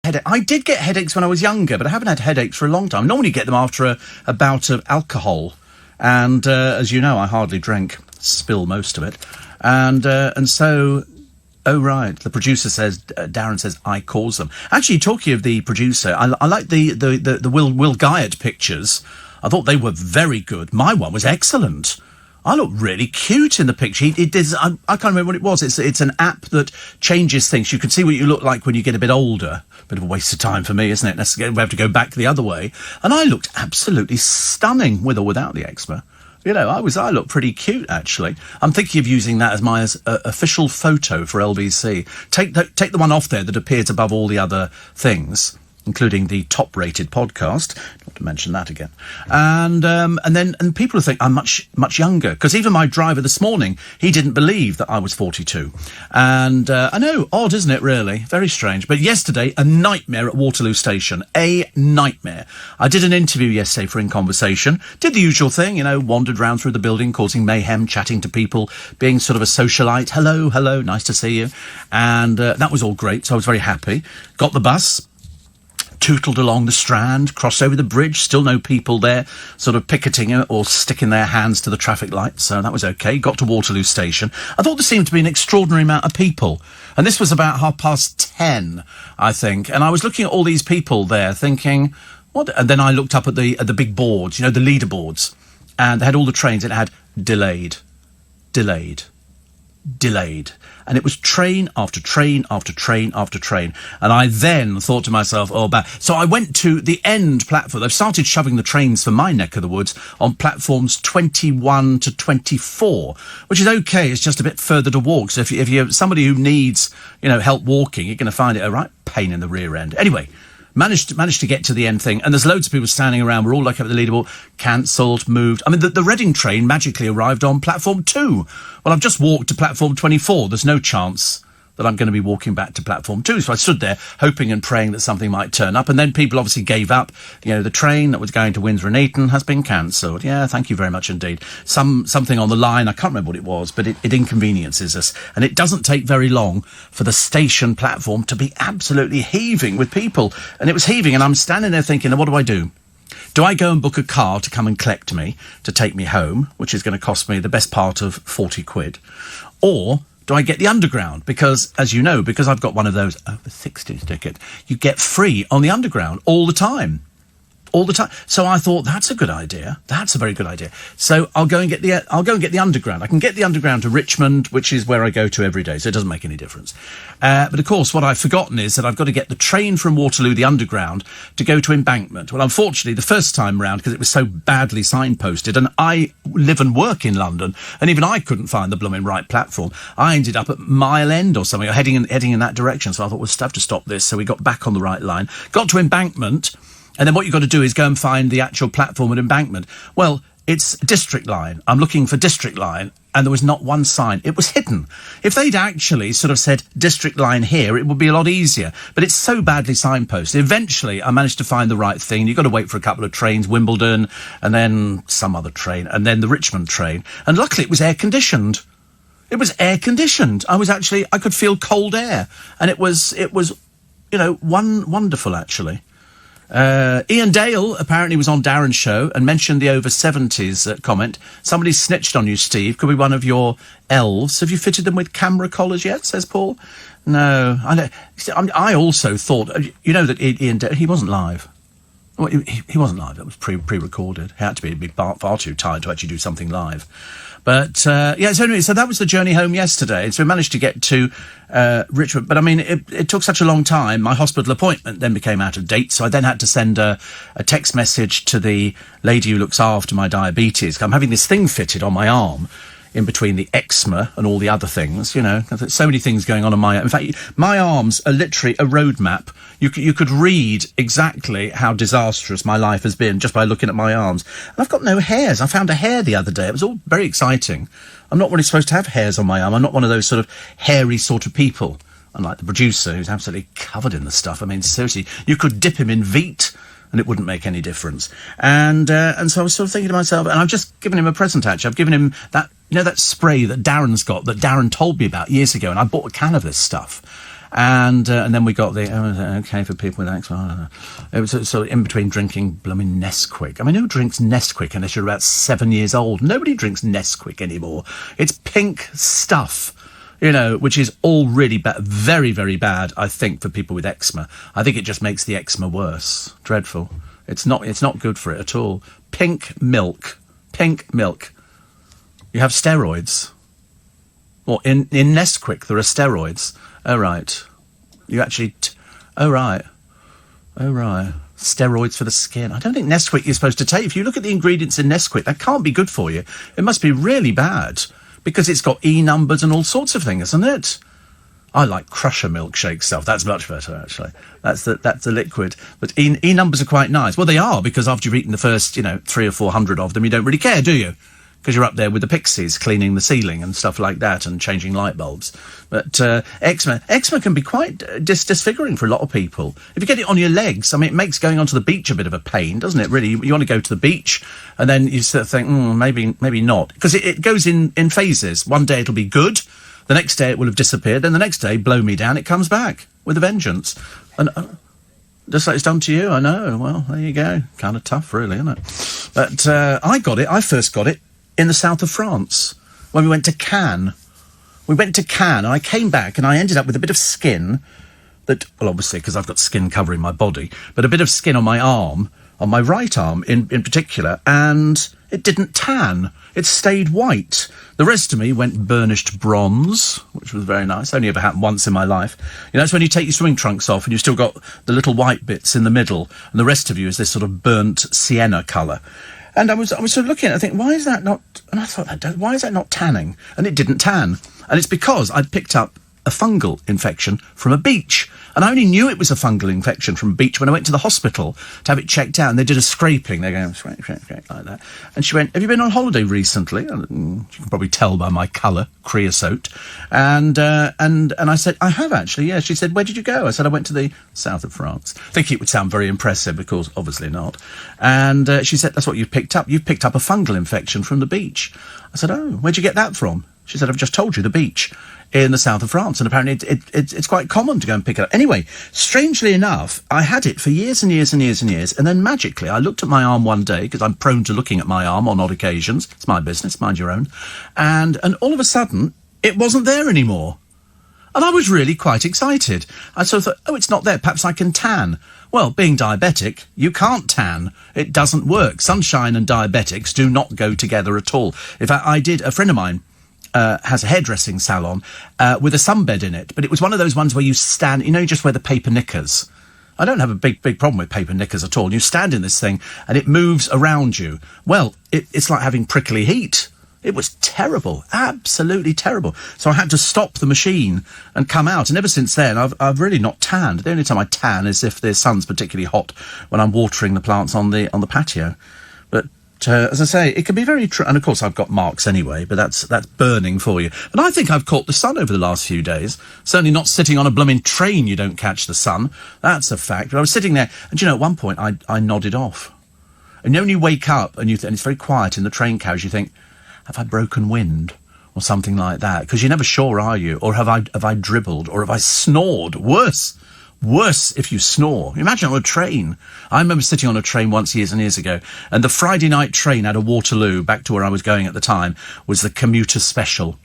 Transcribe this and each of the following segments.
headache. I did get headaches when I was younger, but I haven't had headaches for a long time. I normally get them after a bout of alcohol. And, as you know, I hardly drink. Spill most of it. And so... Oh, right. The producer says, Darren says, I cause them. Actually, talking of the producer, I like the Will Guyatt pictures. I thought they were very good. My one was excellent. I look really cute in the picture. I can't remember what it was. It's an app that changes things. You can see what you look like when you get a bit older. Bit of a waste of time for me, isn't it? We have to go back the other way. And I looked absolutely stunning with or without the eczema. You know, I look pretty cute, actually. I'm thinking of using that as my official photo for LBC. Take the one off there that appears above all the other things, including the top-rated podcast. Not to mention that again. And people will think I'm much younger, because even my driver this morning, he didn't believe that I was 42. And I know, odd, isn't it, really? Very strange. But yesterday, a nightmare at Waterloo Station. A nightmare. I did an interview yesterday for In Conversation. Did the usual thing, you know, wandered round through the building, causing mayhem, chatting to people, being sort of a socialite. Hello, nice to see you. And that was all great, so I was very happy. Got the bus. Tootled along the Strand, crossed over the bridge, still no people there, sort of picketing or sticking their hands to the traffic lights, so that was okay. Got to Waterloo Station. I thought there seemed to be an extraordinary amount of people, and this was about 10:30, I think, and I was looking at all these people there thinking, what? And then I looked up at the big boards, you know, the leaderboards, and they had all the trains. It had delayed. And it was train after train after train after train. And I then thought to myself, oh, bad. So I went to the end platform. They've started shoving the trains for my neck of the woods on platforms 21 to 24, which is okay. It's just a bit further to walk. So if you're somebody who needs, you know, help walking, you're going to find it a right pain in the rear end. Anyway, managed to get to the end thing, and there's loads of people standing around. We're all looking at the leaderboard. Cancelled, moved. I mean, the Reading train magically arrived on platform 2. Well, I've just walked to platform 24. There's no chance that I'm going to be walking back to platform 2. So I stood there hoping and praying that something might turn up. And then people obviously gave up. You know, the train that was going to Windsor and Eton has been cancelled. Yeah, thank you very much indeed. Something on the line, I can't remember what it was, but it inconveniences us. And it doesn't take very long for the station platform to be absolutely heaving with people. And it was heaving, and I'm standing there thinking, what do? Do I go and book a car to come and collect me, to take me home, which is going to cost me the best part of 40 quid? Or do I get the Underground? Because, as you know, because I've got one of those over 60s tickets, you get free on the Underground all the time. All the time. So I thought, that's a good idea. That's a very good idea. So I'll go and get the Underground. I can get the Underground to Richmond, which is where I go to every day, so it doesn't make any difference. But of course, what I've forgotten is that I've got to get the train from Waterloo, the Underground, to go to Embankment. Well, unfortunately, the first time round, because it was so badly signposted, and I live and work in London, and even I couldn't find the blooming right platform, I ended up at Mile End or something, or heading in that direction. So I thought, we'll have to stop this. So we got back on the right line, got to Embankment. And then what you've got to do is go and find the actual platform at Embankment. Well, it's District Line. I'm looking for District Line, and there was not one sign. It was hidden. If they'd actually sort of said District Line here, it would be a lot easier. But it's so badly signposted. Eventually, I managed to find the right thing. You've got to wait for a couple of trains, Wimbledon, and then some other train, and then the Richmond train. And luckily, it was air-conditioned. It was air-conditioned. I could feel cold air. And it was, you know, wonderful, actually. Ian Dale apparently was on Darren's show and mentioned the over 70s comment. Somebody snitched on you, Steve. Could be one of your elves. Have you fitted them with camera collars yet, says Paul? No. I also thought, you know, that Ian Dale, he wasn't live. Well, he wasn't live. It was pre-recorded. He had to be far too tired to actually do something live. But, yeah, so anyway, so that was the journey home yesterday. So we managed to get to Richmond. But, I mean, it took such a long time. My hospital appointment then became out of date, so I then had to send a text message to the lady who looks after my diabetes. I'm having this thing fitted on my arm in between the eczema and all the other things, you know. There's so many things going on in my... In fact, my arms are literally a roadmap. You could read exactly how disastrous my life has been just by looking at my arms. And I've got no hairs. I found a hair the other day. It was all very exciting. I'm not really supposed to have hairs on my arm. I'm not one of those sort of hairy sort of people. Unlike the producer, who's absolutely covered in the stuff. I mean, seriously, you could dip him in Veet and it wouldn't make any difference. And so I was sort of thinking to myself, and I've just given him a present, actually. I've given him that, you know, that spray that Darren's got, that Darren told me about years ago, and I bought a can of this stuff. And then we got the, okay, for people with eczema, I don't know. It was so in between drinking blooming Nesquik. I mean, who drinks Nesquik unless you're about 7 years old? Nobody drinks Nesquik anymore. It's pink stuff, you know, which is all really bad, very, very bad, I think, for people with eczema. I think it just makes the eczema worse. Dreadful. It's not good for it at all. Pink milk. Pink milk. You have steroids. Well, in Nesquik, there are steroids. Oh, right. You actually... Oh, right. Steroids for the skin. I don't think Nesquik you're supposed to take. If you look at the ingredients in Nesquik, that can't be good for you. It must be really bad, because it's got E numbers and all sorts of things, isn't it? I like Crusher milkshake stuff. That's much better, actually. That's the liquid. But E numbers are quite nice. Well, they are, because after you've eaten the first, 300 or 400 of them, you don't really care, do you? Because you're up there with the pixies cleaning the ceiling and stuff like that and changing light bulbs. But eczema can be quite disfiguring for a lot of people. If you get it on your legs, I mean, it makes going onto the beach a bit of a pain, doesn't it, really? You want to go to the beach and then you sort of think, maybe not. Because it goes in phases. One day it'll be good. The next day it will have disappeared. Then the next day, blow me down, it comes back with a vengeance. And just like it's done to you, I know. Well, there you go. Kind of tough, really, isn't it? But I first got it in the south of France, when we went to Cannes. We went to Cannes, and I came back, and I ended up with a bit of skin that, well, obviously, because I've got skin covering my body, but a bit of skin on my arm, on my right arm in particular, and it didn't tan. It stayed white. The rest of me went burnished bronze, which was very nice. Only ever happened once in my life. That's when you take your swimming trunks off, and you've still got the little white bits in the middle, and the rest of you is this sort of burnt sienna colour. And I was sort of looking at it, I think, why is that not... And I thought, why is that not tanning? And it didn't tan. And it's because I'd picked up a fungal infection from a beach. And I only knew it was a fungal infection from a beach when I went to the hospital to have it checked out. And they did a scraping. They're going, scrape, like that. And she went, have you been on holiday recently? And you can probably tell by my colour, creosote. And I said, I have actually, yeah. She said, where did you go? I said, I went to the south of France. Thinking it would sound very impressive, because obviously not. And she said, that's what you've picked up. You've picked up a fungal infection from the beach. I said, oh, where'd you get that from? She said, I've just told you, the beach in the south of France. And apparently it's quite common to go and pick it up. Anyway, strangely enough, I had it for years and years and years and years. And then magically, I looked at my arm one day, because I'm prone to looking at my arm on odd occasions. It's my business, mind your own. And all of a sudden, it wasn't there anymore. And I was really quite excited. I sort of thought, it's not there. Perhaps I can tan. Well, being diabetic, you can't tan. It doesn't work. Sunshine and diabetics do not go together at all. In fact, a friend of mine has a hairdressing salon with a sunbed in it, but it was one of those ones where you stand, you just wear the paper knickers. I don't have a big problem with paper knickers at all. You stand in this thing and it moves around you. Well, it's like having prickly heat. It was terrible, absolutely terrible. So I had to stop the machine and come out. And ever since then, I've really not tanned. The only time I tan is if the sun's particularly hot when I'm watering the plants on the patio. But as I say, it can be very true. And of course, I've got marks anyway, but that's burning for you. But I think I've caught the sun over the last few days. Certainly not sitting on a blooming train, you don't catch the sun. That's a fact. But I was sitting there, and at one point, I nodded off. And when you wake up, and it's very quiet in the train carriage, you think, have I broken wind? Or something like that. Because you're never sure, are you? Or have I dribbled? Or have I snored? Worse if you snore. Imagine on a train. I remember sitting on a train once years and years ago, and the Friday night train out of Waterloo, back to where I was going at the time, was the commuter special.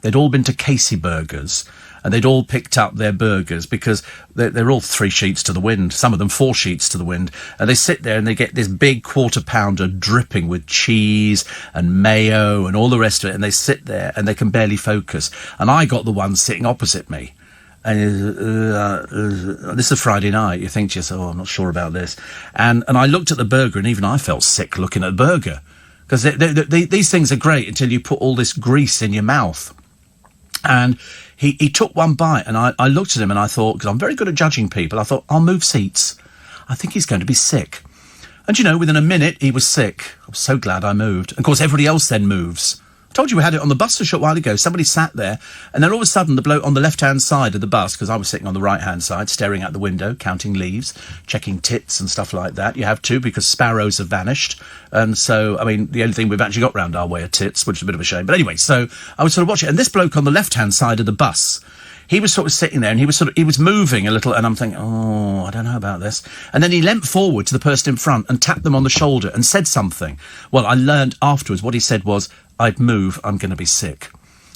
They'd all been to Casey Burgers, and they'd all picked up their burgers, because they're all 3 sheets to the wind, some of them 4 sheets to the wind, and they sit there and they get this big quarter-pounder dripping with cheese and mayo and all the rest of it, and they sit there and they can barely focus. And I got the one sitting opposite me. And this is a Friday night. You think to yourself, I'm not sure about this. And I looked at the burger, and even I felt sick looking at the burger. Because these things are great until you put all this grease in your mouth. And he took one bite, and I looked at him and I thought, because I'm very good at judging people, I thought, I'll move seats. I think he's going to be sick. And within a minute, he was sick. I was so glad I moved. And of course, everybody else then moves. I told you we had it on the bus a short while ago. Somebody sat there, and then all of a sudden the bloke on the left-hand side of the bus, because I was sitting on the right-hand side, staring out the window, counting leaves, checking tits and stuff like that. You have to, because sparrows have vanished. And so, I mean, the only thing we've actually got round our way are tits, which is a bit of a shame. But anyway, so I was sort of watching, and this bloke on the left-hand side of the bus, he was sort of sitting there and he was moving a little, and I'm thinking, oh, I don't know about this. And then he leant forward to the person in front and tapped them on the shoulder and said something. Well, I learned afterwards what he said was, I'd move, I'm going to be sick.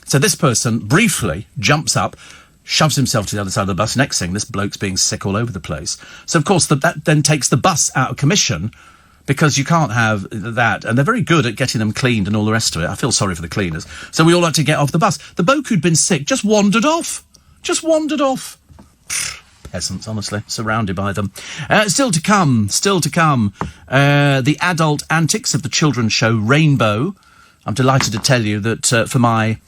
So this person briefly jumps up, shoves himself to the other side of the bus. Next thing, this bloke's being sick all over the place. So, of course, that then takes the bus out of commission, because you can't have that. And they're very good at getting them cleaned and all the rest of it. I feel sorry for the cleaners. So we all had to get off the bus. The bloke who'd been sick just wandered off. Peasants, honestly, surrounded by them. Still to come. The adult antics of the children's show Rainbow. I'm delighted to tell you that for my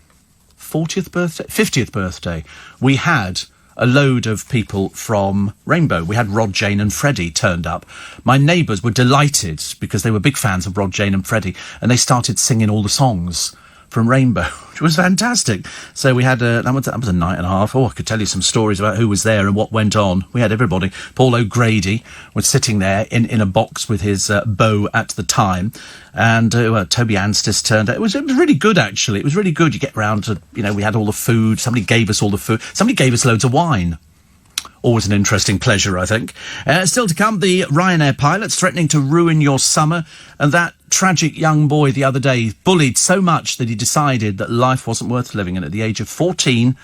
50th birthday, we had a load of people from Rainbow. We had Rod, Jane and Freddie turned up. My neighbours were delighted because they were big fans of Rod, Jane and Freddie, and they started singing all the songs from Rainbow, which was fantastic. So we had that was a night and a half. Oh, I could tell you some stories about who was there and what went on. We had everybody. Paul O'Grady was sitting there in a box with his bow at the time, and Toby Anstis turned out. It was really good, actually. It was really good. You get round to, we had all the food. Somebody gave us all the food. Somebody gave us loads of wine. Always an interesting pleasure, I think. Still to come, the Ryanair pilots threatening to ruin your summer, and that tragic young boy the other day bullied so much that he decided that life wasn't worth living, and at the age of 14,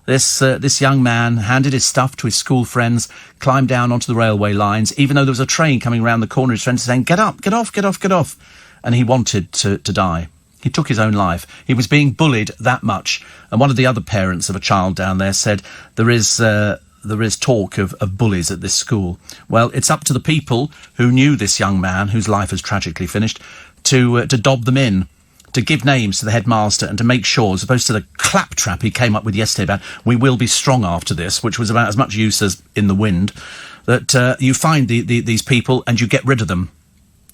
this young man handed his stuff to his school friends, climbed down onto the railway lines, even though there was a train coming round the corner, his friends saying, get up, get off, get off, get off, and he wanted to die. He took his own life. He was being bullied that much, and one of the other parents of a child down there said, there is talk of bullies at this school. Well, it's up to the people who knew this young man, whose life has tragically finished, to dob them in, to give names to the headmaster, and to make sure, as opposed to the claptrap he came up with yesterday about, we will be strong after this, which was about as much use as in the wind, that you find these people and you get rid of them.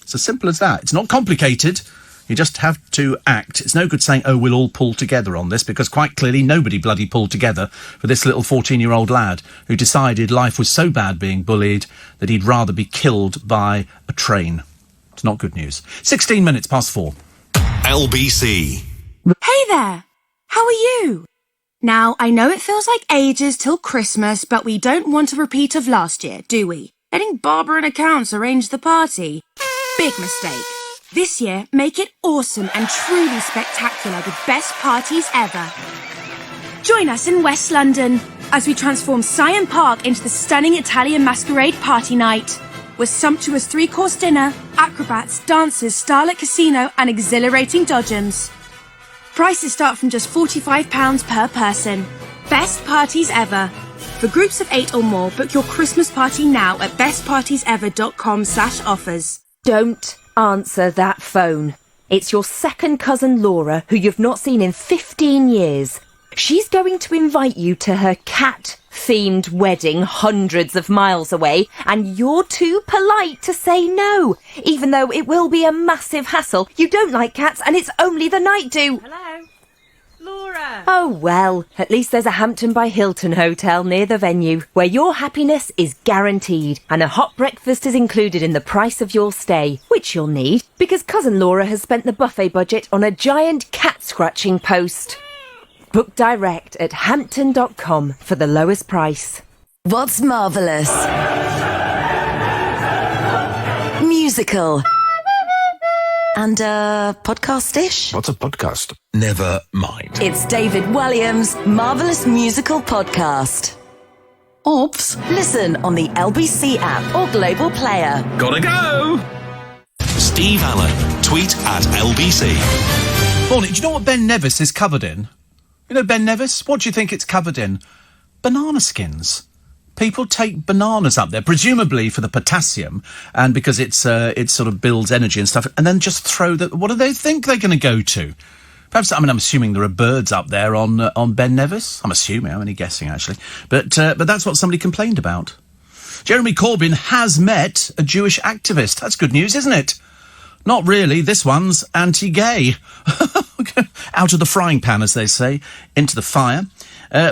It's as simple as that. It's not complicated. You just have to act. It's no good saying, oh, we'll all pull together on this, because quite clearly nobody bloody pulled together for this little 14-year-old lad who decided life was so bad being bullied that he'd rather be killed by a train. It's not good news. 16 minutes past 4. LBC. Hey there! How are you? Now, I know it feels like ages till Christmas, but we don't want a repeat of last year, do we? Letting Barbara and accounts arrange the party. Big mistake. This year, make it awesome and truly spectacular with best parties ever. Join us in West London as we transform Syon Park into the stunning Italian masquerade party night. With sumptuous 3-course dinner, acrobats, dancers, starlit casino and exhilarating dodgems. Prices start from just £45 per person. Best parties ever. For groups of 8 or more, book your Christmas party now at bestpartiesever.com/offers. Don't answer that phone. It's your second cousin Laura, who you've not seen in 15 years. She's going to invite you to her cat-themed wedding hundreds of miles away, and you're too polite to say no, even though it will be a massive hassle. You don't like cats, and it's only the night do. Hello? Laura! Oh, well, at least there's a Hampton by Hilton hotel near the venue, where your happiness is guaranteed, and a hot breakfast is included in the price of your stay, which you'll need, because cousin Laura has spent the buffet budget on a giant cat-scratching post. Book direct at hampton.com for the lowest price. What's marvellous? Musical. And podcast-ish? What's a podcast? Never mind. It's David Walliams' Marvellous Musical Podcast. Obs. Listen on the LBC app or Global Player. Gotta go! Steve Allen. Tweet at LBC. Morning. Do you know what Ben Nevis is covered in? You know Ben Nevis? What do you think it's covered in? Banana skins. People take bananas up there, presumably for the potassium, and because it sort of builds energy and stuff, and then just throw the... What do they think they're going to go to? Perhaps, I'm assuming there are birds up there on Ben Nevis. I'm assuming, I'm only guessing, actually. But that's what somebody complained about. Jeremy Corbyn has met a Jewish activist. That's good news, isn't it? Not really. This one's anti-gay. Out of the frying pan, as they say, into the fire.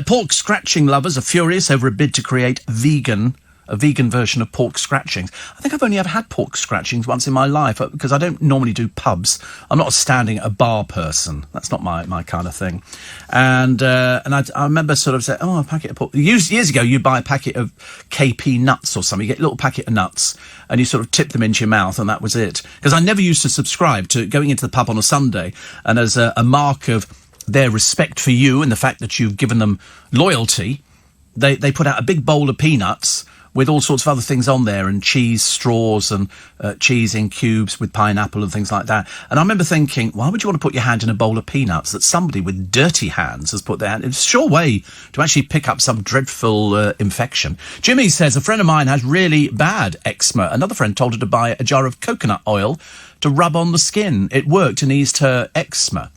Pork scratching lovers are furious over a bid to create vegan a vegan version of pork scratchings. I think I've only ever had pork scratchings once in my life because I don't normally do pubs. I'm not a standing at a bar person. That's not my kind of thing. And I remember sort of saying, a packet of pork. Years ago, you buy a packet of KP nuts or something. You get a little packet of nuts and you sort of tip them into your mouth, and that was it. Because I never used to subscribe to going into the pub on a Sunday, and as a mark of their respect for you and the fact that you've given them loyalty, they put out a big bowl of peanuts with all sorts of other things on there, and cheese straws and cheese in cubes with pineapple and things like that. And I remember thinking, why would you want to put your hand in a bowl of peanuts that somebody with dirty hands has put their hand in? It's a sure way to actually pick up some dreadful infection. Jimmy says, a friend of mine has really bad eczema. Another friend told her to buy a jar of coconut oil to rub on the skin. It worked and eased her eczema.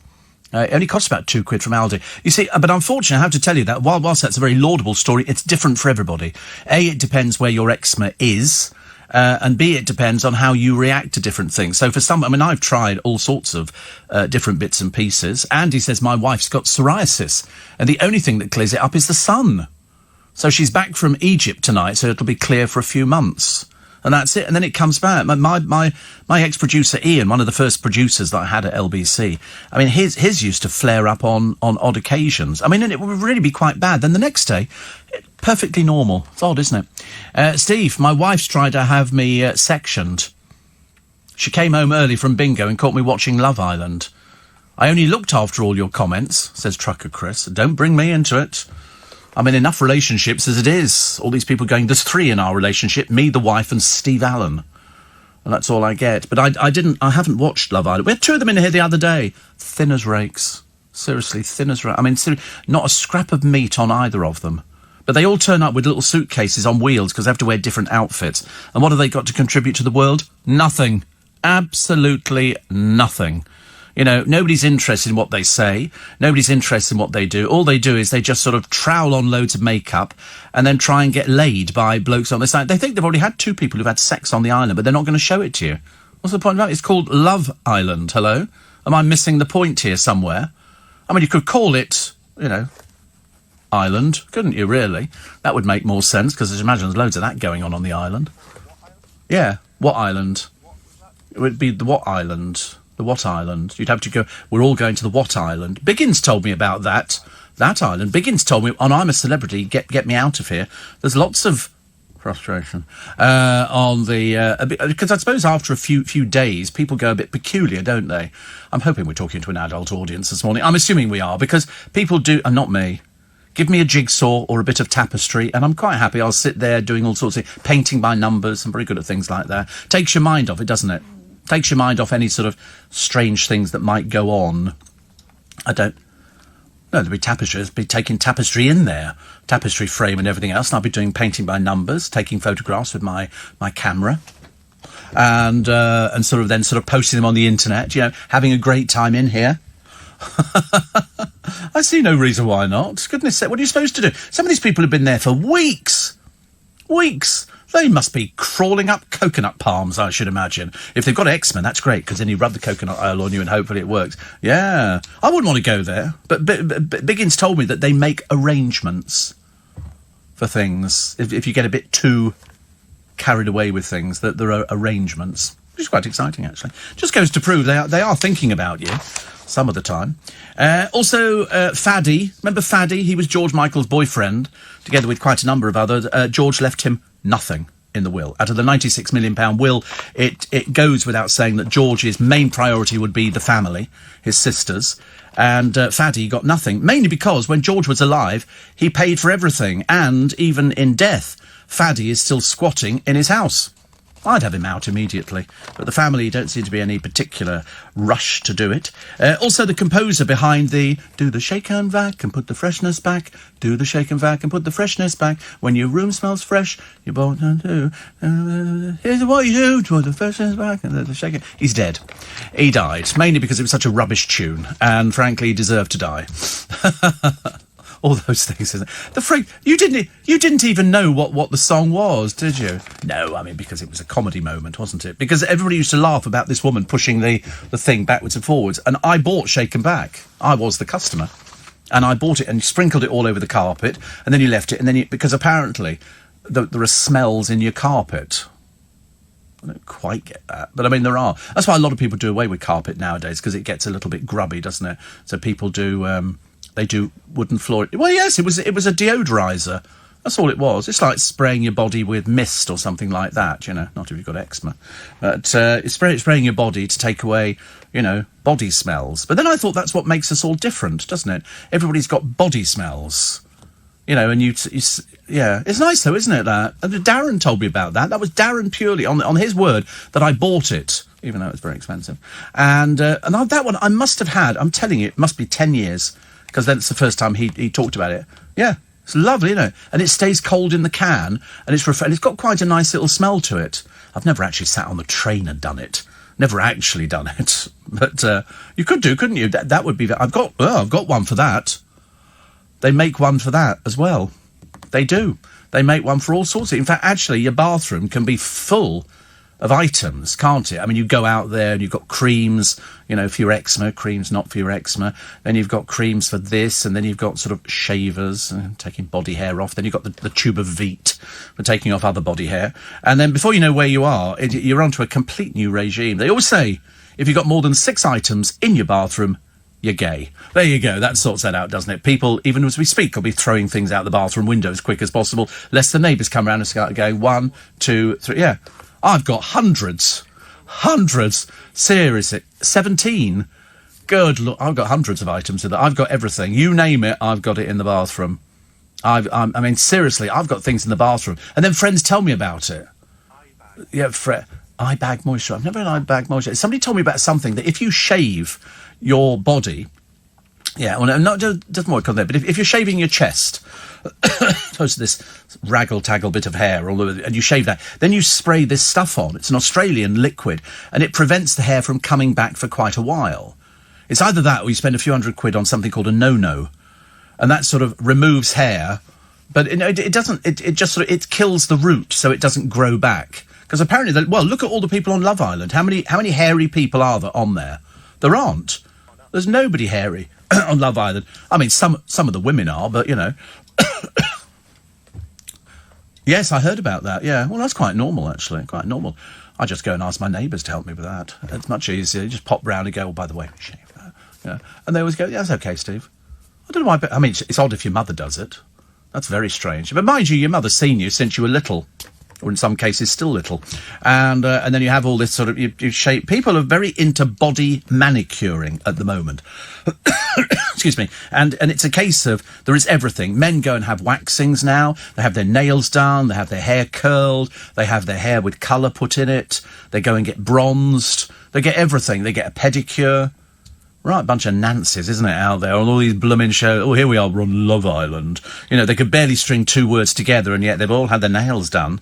It only costs about £2 from Aldi. You see, but unfortunately, I have to tell you that whilst that's a very laudable story, it's different for everybody. A, it depends where your eczema is, and B, it depends on how you react to different things. So for some, I've tried all sorts of different bits and pieces. Andy says my wife's got psoriasis, and the only thing that clears it up is the sun. So she's back from Egypt tonight, so it'll be clear for a few months. And that's it. And then it comes back. My ex-producer, Ian, one of the first producers that I had at LBC, his used to flare up on odd occasions. And it would really be quite bad. Then the next day, perfectly normal. It's odd, isn't it? Steve, my wife's tried to have me sectioned. She came home early from bingo and caught me watching Love Island. I only looked after all your comments, says Trucker Chris. Don't bring me into it. I'm in enough relationships as it is. All these people going, there's 3 in our relationship, me, the wife, and Steve Allen. And that's all I get. But I haven't watched Love Island. We had 2 of them in here the other day. Thin as rakes. Seriously, thin as rakes. Not a scrap of meat on either of them. But they all turn up with little suitcases on wheels because they have to wear different outfits. And what have they got to contribute to the world? Nothing. Absolutely nothing. Nobody's interested in what they say. Nobody's interested in what they do. All they do is they just sort of trowel on loads of makeup and then try and get laid by blokes on the side. They think they've already had 2 people who've had sex on the island, but they're not going to show it to you. What's the point of that? It's called Love Island. Hello? Am I missing the point here somewhere? You could call it, island, couldn't you, really? That would make more sense, because I imagine there's loads of that going on the island. Yeah, what island? It would be the what island? The what island? You'd have to go, we're all going to the what island? Biggins told me about that island. Biggins told me, I'm a celebrity, get me out of here. There's lots of frustration on the... because I suppose after a few days, people go a bit peculiar, don't they? I'm hoping we're talking to an adult audience this morning. I'm assuming we are, because people do... And not me. Give me a jigsaw or a bit of tapestry, and I'm quite happy. I'll sit there doing all sorts of... painting by numbers. I'm very good at things like that. Takes your mind off it, doesn't it? Takes your mind off any sort of strange things that might go on. No, there'd be tapestry. There'd be taking tapestry in there. Tapestry frame and everything else. And I'd be doing painting by numbers, taking photographs with my camera. And sort of posting them on the internet, having a great time in here. I see no reason why not. Goodness sake, what are you supposed to do? Some of these people have been there for weeks. Weeks. They must be crawling up coconut palms, I should imagine. If they've got eczema, that's great, because then you rub the coconut oil on you and hopefully it works. Yeah. I wouldn't want to go there. But Biggins told me that they make arrangements for things. If you get a bit too carried away with things, that there are arrangements. Which is quite exciting, actually. Just goes to prove they are thinking about you some of the time. Also, Faddy. Remember Faddy? He was George Michael's boyfriend, together with quite a number of others. George left him nothing in the will. Out of the £96 million will, it goes without saying that George's main priority would be the family, his sisters, and Faddy got nothing, mainly because when George was alive, he paid for everything, and even in death, Faddy is still squatting in his house. I'd have him out immediately, but the family don't seem to be any particular rush to do it. Also, the composer behind the do the shake and vac and put the freshness back, do the shake and vac and put the freshness back. When your room smells fresh, you both do. Here's what you do, put the freshness back and the shake. He's dead. He died, mainly because it was such a rubbish tune, and frankly, he deserved to die. All those things. You didn't even know what the song was, did you? No, because it was a comedy moment, wasn't it? Because everybody used to laugh about this woman pushing the thing backwards and forwards, and I bought Shake and Back. I was the customer. And I bought it and sprinkled it all over the carpet, and then you left it, and then because apparently there are smells in your carpet. I don't quite get that, but I mean there are. That's why a lot of people do away with carpet nowadays, because it gets a little bit grubby, doesn't it? So people do they do wooden floor. Well, yes, it was a deodorizer. That's all it was. It's like spraying your body with mist or something like that, not if you've got eczema. But it's spraying your body to take away, body smells. But then I thought that's what makes us all different, doesn't it? Everybody's got body smells. And yeah, it's nice though, isn't it, that? And Darren told me about that. That was Darren purely, on his word, that I bought it, even though it's very expensive. And that one I must have had, I'm telling you, it must be 10 years, because then it's the first time he talked about it. Yeah. It's lovely, and it stays cold in the can, and it's got quite a nice little smell to it. I've never actually sat on the train and done it. Never actually done it, but you could do, couldn't you? That would be. I've got one for that. They make one for that as well. They do. They make one for all sorts. In fact, actually, your bathroom can be full of items, can't it? I mean, you go out there and you've got creams, for your eczema, creams not for your eczema. Then you've got creams for this, and then you've got sort of shavers, taking body hair off. Then you've got the tube of Veet for taking off other body hair. And then before you know where you are, you're onto a complete new regime. They always say, if you've got more than 6 items in your bathroom, you're gay. There you go. That sorts that out, doesn't it? People, even as we speak, will be throwing things out the bathroom window as quick as possible, lest the neighbours come around and start going 1, 2, 3, yeah. I've got hundreds, seriously, 17. Good look, I've got hundreds of items in there. I've got everything. You name it, I've got it in the bathroom. I mean, seriously, I've got things in the bathroom. And then friends tell me about it. Yeah, eye bag moisture. I've never had eye bag moisture. Somebody told me about something that if you shave your body, yeah, well, no, doesn't work on there, but if you're shaving your chest, close to this raggle-taggle bit of hair, and you shave that, then you spray this stuff on. It's an Australian liquid, and it prevents the hair from coming back for quite a while. It's either that or you spend a few £100 on something called a no-no, and that sort of removes hair, but it doesn't, it just sort of, it kills the root so it doesn't grow back. Because apparently, look at all the people on Love Island. How many hairy people are there on there? There aren't. There's nobody hairy on Love Island. I mean, some of the women are, but, Yes, I heard about that, yeah. Well, that's quite normal, actually, quite normal. I just go and ask my neighbours to help me with that. It's much easier. You just pop round and go, by the way, shave that. Yeah. And they always go, yeah, that's okay, Steve. I don't know why, but, I mean, it's odd if your mother does it. That's very strange. But mind you, your mother's seen you since you were little. Or in some cases still little, and then you have all this sort of you shape. People are very into body manicuring at the moment. Excuse me, and it's a case of there is everything. Men go and have waxings now. They have their nails done. They have their hair curled. They have their hair with colour put in it. They go and get bronzed. They get everything. They get a pedicure. Right, bunch of Nancy's, isn't it, out there on all these blooming shows? Oh, here we are, we're on Love Island. They could barely string 2 words together, and yet they've all had their nails done.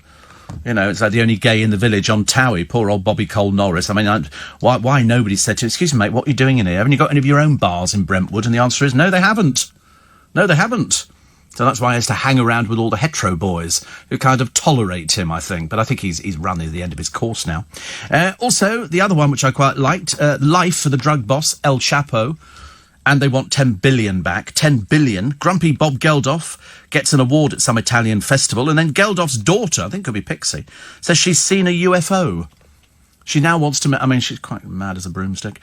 It's like the only gay in the village on Towie, poor old Bobby Cole-Norris. I mean, why nobody said to him, excuse me, mate, what are you doing in here? Haven't you got any of your own bars in Brentwood? And the answer is, no, they haven't. No, they haven't. So that's why he has to hang around with all the hetero boys who kind of tolerate him, I think. But I think he's run to the end of his course now. Also, the other one, which I quite liked, Life for the drug boss, El Chapo. And they want 10 billion back. 10 billion. Grumpy Bob Geldof gets an award at some Italian festival, and then Geldof's daughter, I think it could be Pixie, says she's seen a UFO. She now wants to... I mean, she's quite mad as a broomstick.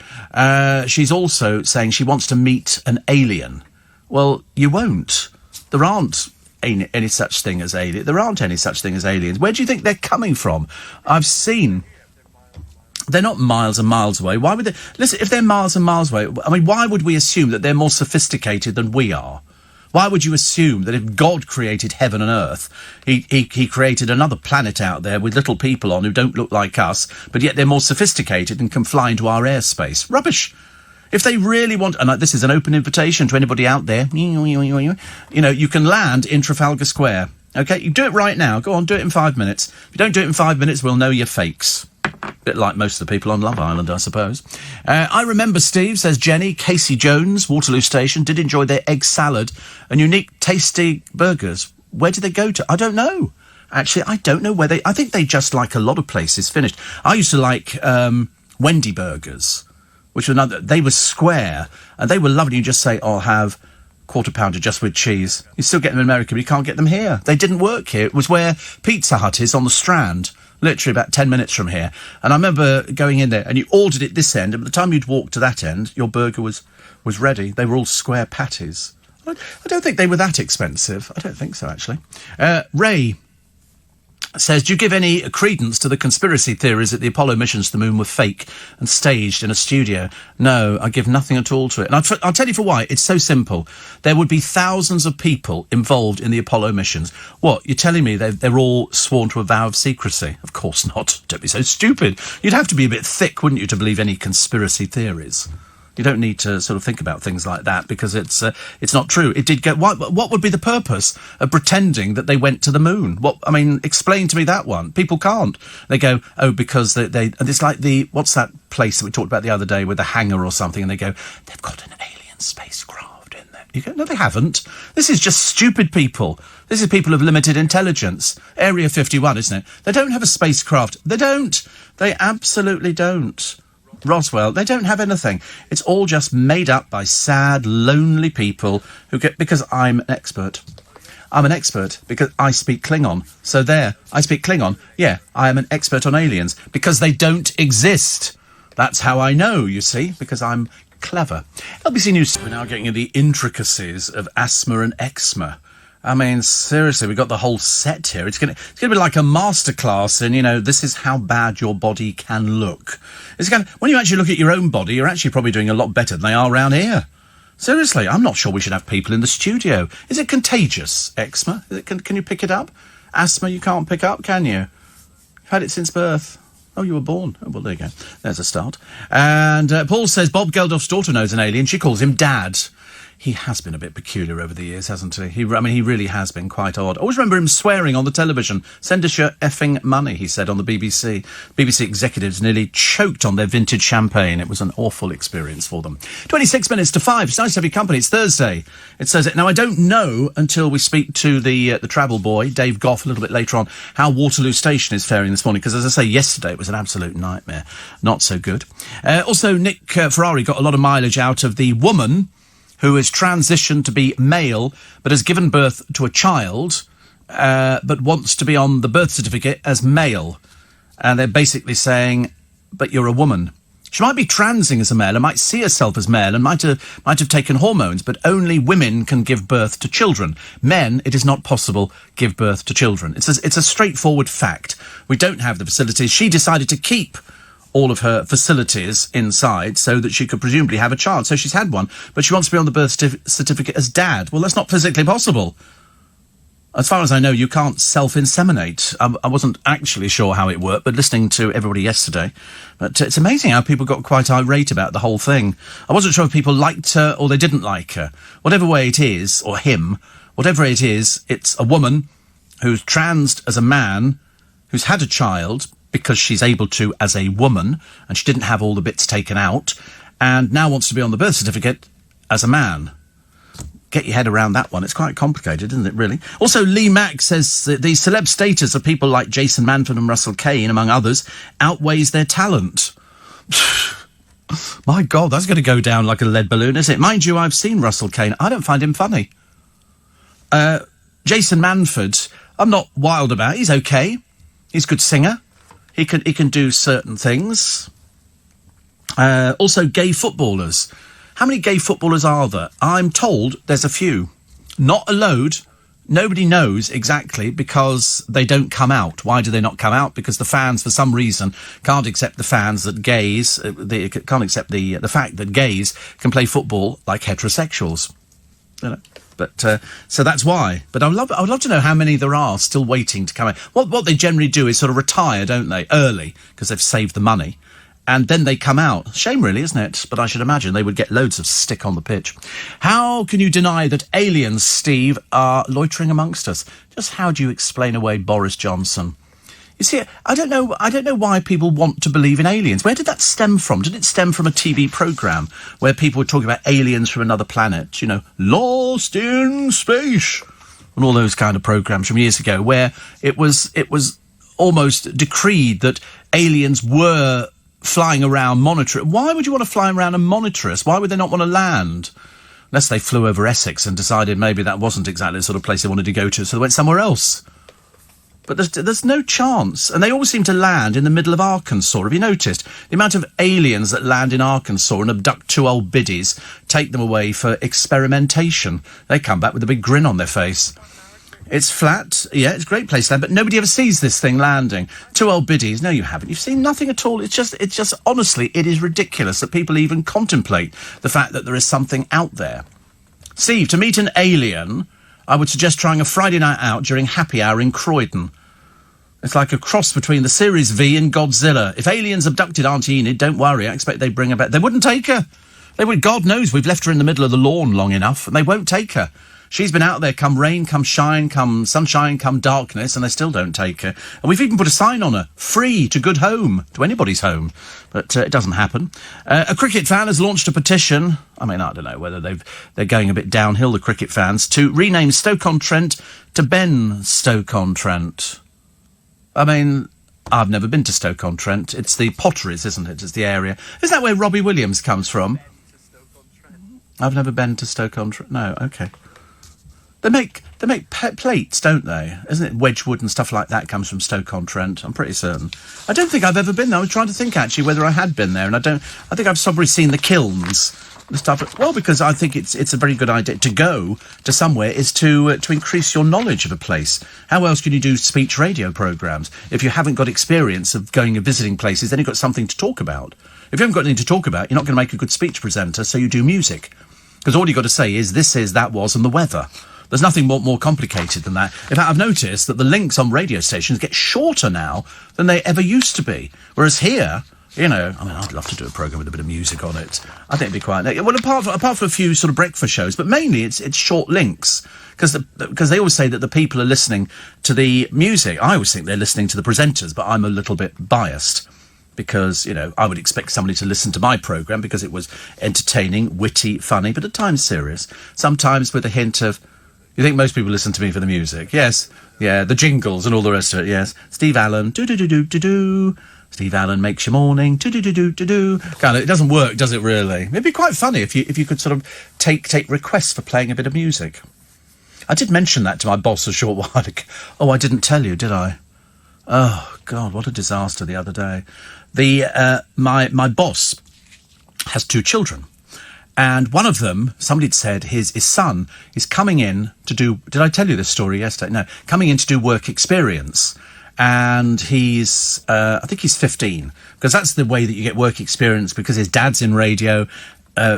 She's also saying she wants to meet an alien. Well, you won't. There aren't any such thing as aliens. There aren't any such thing as aliens. Where do you think they're coming from? I've seen... They're not miles and miles away. Why would they... Listen, if they're miles and miles away, I mean, why would we assume that they're more sophisticated than we are? Why would you assume that if God created heaven and earth, he created another planet out there with little people on who don't look like us, but yet they're more sophisticated and can fly into our airspace? Rubbish. If they really want... And this is an open invitation to anybody out there. You can land in Trafalgar Square. OK? You do it right now. Go on, do it in 5 minutes. If you don't do it in 5 minutes, we'll know you're fakes. Bit like most of the people on Love Island, I suppose. I remember, Steve, says Jenny, Casey Jones, Waterloo Station, did enjoy their egg salad and unique tasty burgers. Where did they go to? I don't know. Actually, I don't know where they... I think they just, like a lot of places, finished. I used to like Wendy burgers, which were another... They were square, and they were lovely. You just say, I'll have quarter pounder just with cheese. You still get them in America, but you can't get them here. They didn't work here. It was where Pizza Hut is on the Strand, literally about 10 minutes from here. And I remember going in there, and you ordered it this end, and by the time you'd walked to that end, your burger was ready. They were all square patties. I don't think they were that expensive. I don't think so, actually. Ray says, do you give any credence to the conspiracy theories that the Apollo missions to the moon were fake and staged in a studio? No, I give nothing at all to it. And I'll tell you for why. It's so simple. There would be thousands of people involved in the Apollo missions. What, you're telling me they're all sworn to a vow of secrecy? Of course not. Don't be so stupid. You'd have to be a bit thick, wouldn't you, to believe any conspiracy theories? You don't need to sort of think about things like that because it's not true. It did go. What would be the purpose of pretending that they went to the moon? Explain to me that one. People can't. They go, oh, because they and it's like what's that place that we talked about the other day with the hangar or something, and they go, they've got an alien spacecraft in there. You go, no, they haven't. This is just stupid people. This is people of limited intelligence. Area 51, isn't it? They don't have a spacecraft. They don't. They absolutely don't. Roswell, they don't have anything. It's all just made up by sad, lonely people because I'm an expert. I'm an expert because I speak Klingon. So there, I speak Klingon. Yeah, I am an expert on aliens because they don't exist. That's how I know, you see, because I'm clever. LBC News. We're now getting into the intricacies of asthma and eczema. I mean, seriously, we've got the whole set here. It's gonna be like a masterclass in, this is how bad your body can look. When you actually look at your own body, you're actually probably doing a lot better than they are around here. Seriously, I'm not sure we should have people in the studio. Is it contagious, eczema? Can you pick it up? Asthma you can't pick up, can you? You've had it since birth. Oh, you were born. Oh, well, there you go. There's a start. And Paul says Bob Geldof's daughter knows an alien. She calls him Dad. He has been a bit peculiar over the years, hasn't he? He really has been quite odd. I always remember him swearing on the television. Send us your effing money, he said on the BBC. BBC executives nearly choked on their vintage champagne. It was an awful experience for them. 26 minutes to 5. It's nice to have your company. It's Thursday. It says it. Now, I don't know until we speak to the travel boy, Dave Goff, a little bit later on, how Waterloo Station is faring this morning. Because, as I say, yesterday it was an absolute nightmare. Not so good. Also, Nick Ferrari got a lot of mileage out of the woman who has transitioned to be male but has given birth to a child but wants to be on the birth certificate as male. And they're basically saying, but you're a woman. She might be transing as a male and might see herself as male and might have taken hormones, but only women can give birth to children. Men, it is not possible, give birth to children. It's a straightforward fact. We don't have the facilities. She decided to keep all of her facilities inside so that she could presumably have a child. So she's had one, but she wants to be on the birth certificate as Dad. Well, that's not physically possible. As far as I know, you can't self-inseminate. I wasn't actually sure how it worked, but listening to everybody yesterday. But it's amazing how people got quite irate about the whole thing. I wasn't sure if people liked her or they didn't like her. Whatever way it is, or him, whatever it is, it's a woman who's transed as a man, who's had a child because she's able to as a woman, and she didn't have all the bits taken out, and now wants to be on the birth certificate as a man. Get your head around that one. It's quite complicated, isn't it, really? Also, Lee Mack says that the celeb status of people like Jason Manford and Russell Kane, among others, outweighs their talent. My God, that's going to go down like a lead balloon, isn't it? Mind you, I've seen Russell Kane. I don't find him funny. Jason Manford, I'm not wild about. He's okay. He's a good singer. He can do certain things. Also, gay footballers. How many gay footballers are there? I'm told there's a few. Not a load. Nobody knows exactly because they don't come out. Why do they not come out? Because the fans, for some reason, can't accept the can't accept the fact that gays can play football like heterosexuals. You know. But so that's why. But I would love to know how many there are still waiting to come out. What they generally do is sort of retire, don't they, early, because they've saved the money. And then they come out. Shame, really, isn't it? But I should imagine they would get loads of stick on the pitch. How can you deny that aliens, Steve, are loitering amongst us? Just how do you explain away Boris Johnson? You see, I don't know why people want to believe in aliens. Where did that stem from? Did it stem from a TV programme where people were talking about aliens from another planet? You know, Lost in Space, and all those kind of programmes from years ago, where it was almost decreed that aliens were flying around monitoring. Why would you want to fly around and monitor us? Why would they not want to land? Unless they flew over Essex and decided maybe that wasn't exactly the sort of place they wanted to go to, so they went somewhere else. But there's no chance. And they always seem to land in the middle of Arkansas. Have you noticed? The amount of aliens that land in Arkansas and abduct two old biddies, take them away for experimentation. They come back with a big grin on their face. It's flat. Yeah, it's a great place to land, but nobody ever sees this thing landing. Two old biddies. No, you haven't. You've seen nothing at all. It's just, honestly, it is ridiculous that people even contemplate the fact that there is something out there. Steve, to meet an alien, I would suggest trying a Friday night out during happy hour in Croydon. It's like a cross between the Series V and Godzilla. If aliens abducted Auntie Enid, don't worry, I expect they'd bring her back. They wouldn't take her. They would. God knows we've left her in the middle of the lawn long enough, and they won't take her. She's been out there, come rain, come shine, come sunshine, come darkness, and they still don't take her. And we've even put a sign on her, free to good home, to anybody's home. But it doesn't happen. A cricket fan has launched a petition. I mean, I don't know whether they're going a bit downhill, the cricket fans, to rename Stoke-on-Trent to Ben Stoke-on-Trent. I mean, I've never been to Stoke-on-Trent. It's the Potteries, isn't it? It's the area. Is that where Robbie Williams comes from? I've never been to Stoke-on-Trent. No, OK. They make plates, don't they? Isn't it? Wedgwood and stuff like that comes from Stoke-on-Trent. I'm pretty certain. I don't think I've ever been there. I was trying to think, actually, whether I had been there. And I think I've probably seen the kilns. The stuff. Well, because I think it's a very good idea to go to somewhere is to increase your knowledge of a place. How else can you do speech radio programmes? If you haven't got experience of going and visiting places, then you've got something to talk about. If you haven't got anything to talk about, you're not going to make a good speech presenter, so you do music. Because all you've got to say is, this is, that was, and the weather. There's nothing more complicated than that. In fact, I've noticed that the links on radio stations get shorter now than they ever used to be. Whereas here, you know, I mean, I'd love to do a programme with a bit of music on it. I think it'd be quite... Well, apart from a few sort of breakfast shows, but mainly it's short links. Because they always say that the people are listening to the music. I always think they're listening to the presenters, but I'm a little bit biased. Because, you know, I would expect somebody to listen to my programme because it was entertaining, witty, funny, but at times serious. Sometimes with a hint of... You think most people listen to me for the music? Yes. Yeah, the jingles and all the rest of it, yes. Steve Allen, do-do-do-do-do-do. Steve Allen makes your morning, do-do-do-do-do-do. God, it doesn't work, does it really? It'd be quite funny if you could sort of take requests for playing a bit of music. I did mention that to my boss a short while ago. Oh, I didn't tell you, did I? Oh, God, what a disaster the other day. My boss has two children. And one of them, somebody had said, his son is coming in to do... Did I tell you this story yesterday? No. Coming in to do work experience. And he's... I think he's 15. Because that's the way that you get work experience, because his dad's in radio.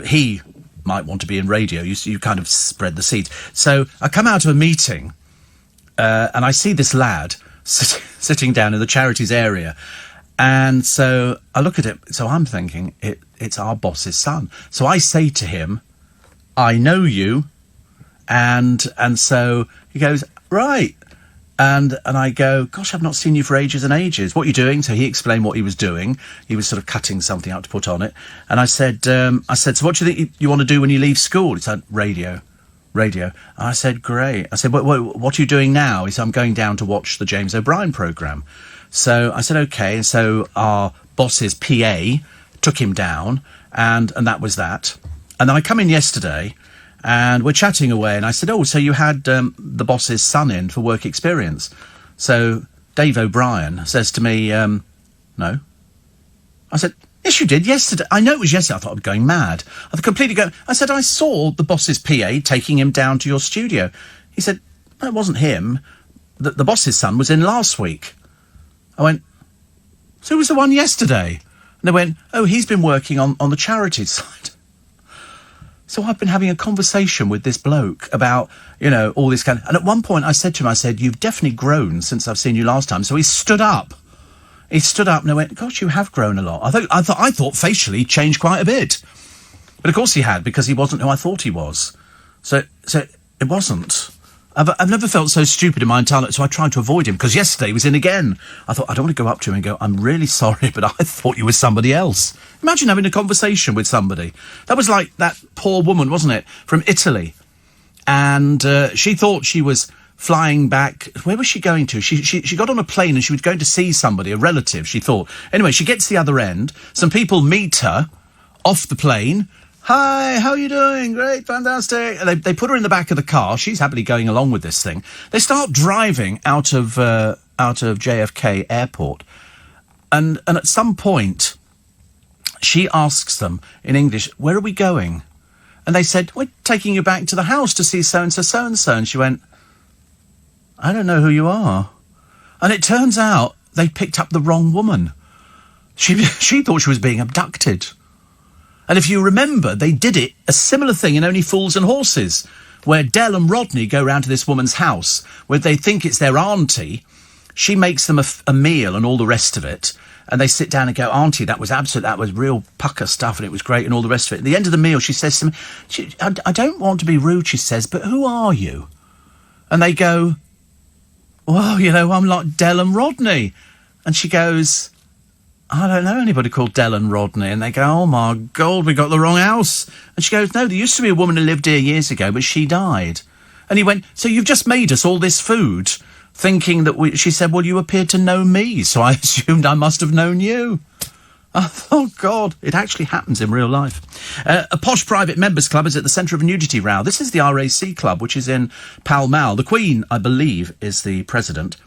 He might want to be in radio. You kind of spread the seeds. So I come out of a meeting, and I see this lad sitting down in the charities area. And so I look at it. So I'm thinking, it's our boss's son. So I say to him, I know you. And so he goes, right. And I go, gosh, I've not seen you for ages and ages. What are you doing? So he explained what he was doing. He was sort of cutting something out to put on it. And I said, so what do you think you want to do when you leave school? He said, radio. And I said, great. I said, what are you doing now? He said, I'm going down to watch the James O'Brien programme. So I said, OK. And so our boss's PA took him down, and that was that. And then I come in yesterday, and we're chatting away, and I said, oh, so you had the boss's son in for work experience. So Dave O'Brien says to me, no. I said, yes, you did yesterday. I know it was yesterday. I thought I was going mad. I said, I saw the boss's PA taking him down to your studio. He said, no, it wasn't him. The boss's son was in last week. I went, so who was the one yesterday? And they went, oh, he's been working on the charity side. So I've been having a conversation with this bloke about, you know, all this kind of... And at one point I said to him, you've definitely grown since I've seen you last time. So he stood up. And I went, gosh, you have grown a lot. I thought facially he changed quite a bit. But of course he had, because he wasn't who I thought he was. So it wasn't. I've never felt so stupid in my entire life, so I tried to avoid him, because yesterday he was in again. I thought, I don't want to go up to him and go, I'm really sorry, but I thought you were somebody else. Imagine having a conversation with somebody. That was like that poor woman, wasn't it, from Italy. And she thought she was flying back. Where was she going to? She got on a plane and she was going to see somebody, a relative, she thought. Anyway, she gets to the other end. Some people meet her off the plane, Hi, how are you doing? Great, fantastic. And they put her in the back of the car. She's happily going along with this thing. They start driving out of JFK Airport. And at some point, she asks them in English, where are we going? And they said, we're taking you back to the house to see so-and-so, so-and-so. And she went, I don't know who you are. And it turns out they picked up the wrong woman. She thought she was being abducted. And if you remember, they did it, a similar thing in Only Fools and Horses, where Del and Rodney go round to this woman's house, where they think it's their auntie. She makes them a meal and all the rest of it. And they sit down and go, Auntie, that was real pucker stuff and it was great and all the rest of it. At the end of the meal, she says to me, I don't want to be rude, she says, but who are you? And they go, well, you know, I'm like Del and Rodney. And she goes, I don't know anybody called Del and Rodney. And they go, oh, my God, we got the wrong house. And she goes, no, there used to be a woman who lived here years ago, but she died. And he went, so you've just made us all this food, thinking that she said, well, you appeared to know me, so I assumed I must have known you. Oh, God, it actually happens in real life. A posh private members club is at the centre of a nudity row. This is the RAC club, which is in Pall Mall. The Queen, I believe, is the president.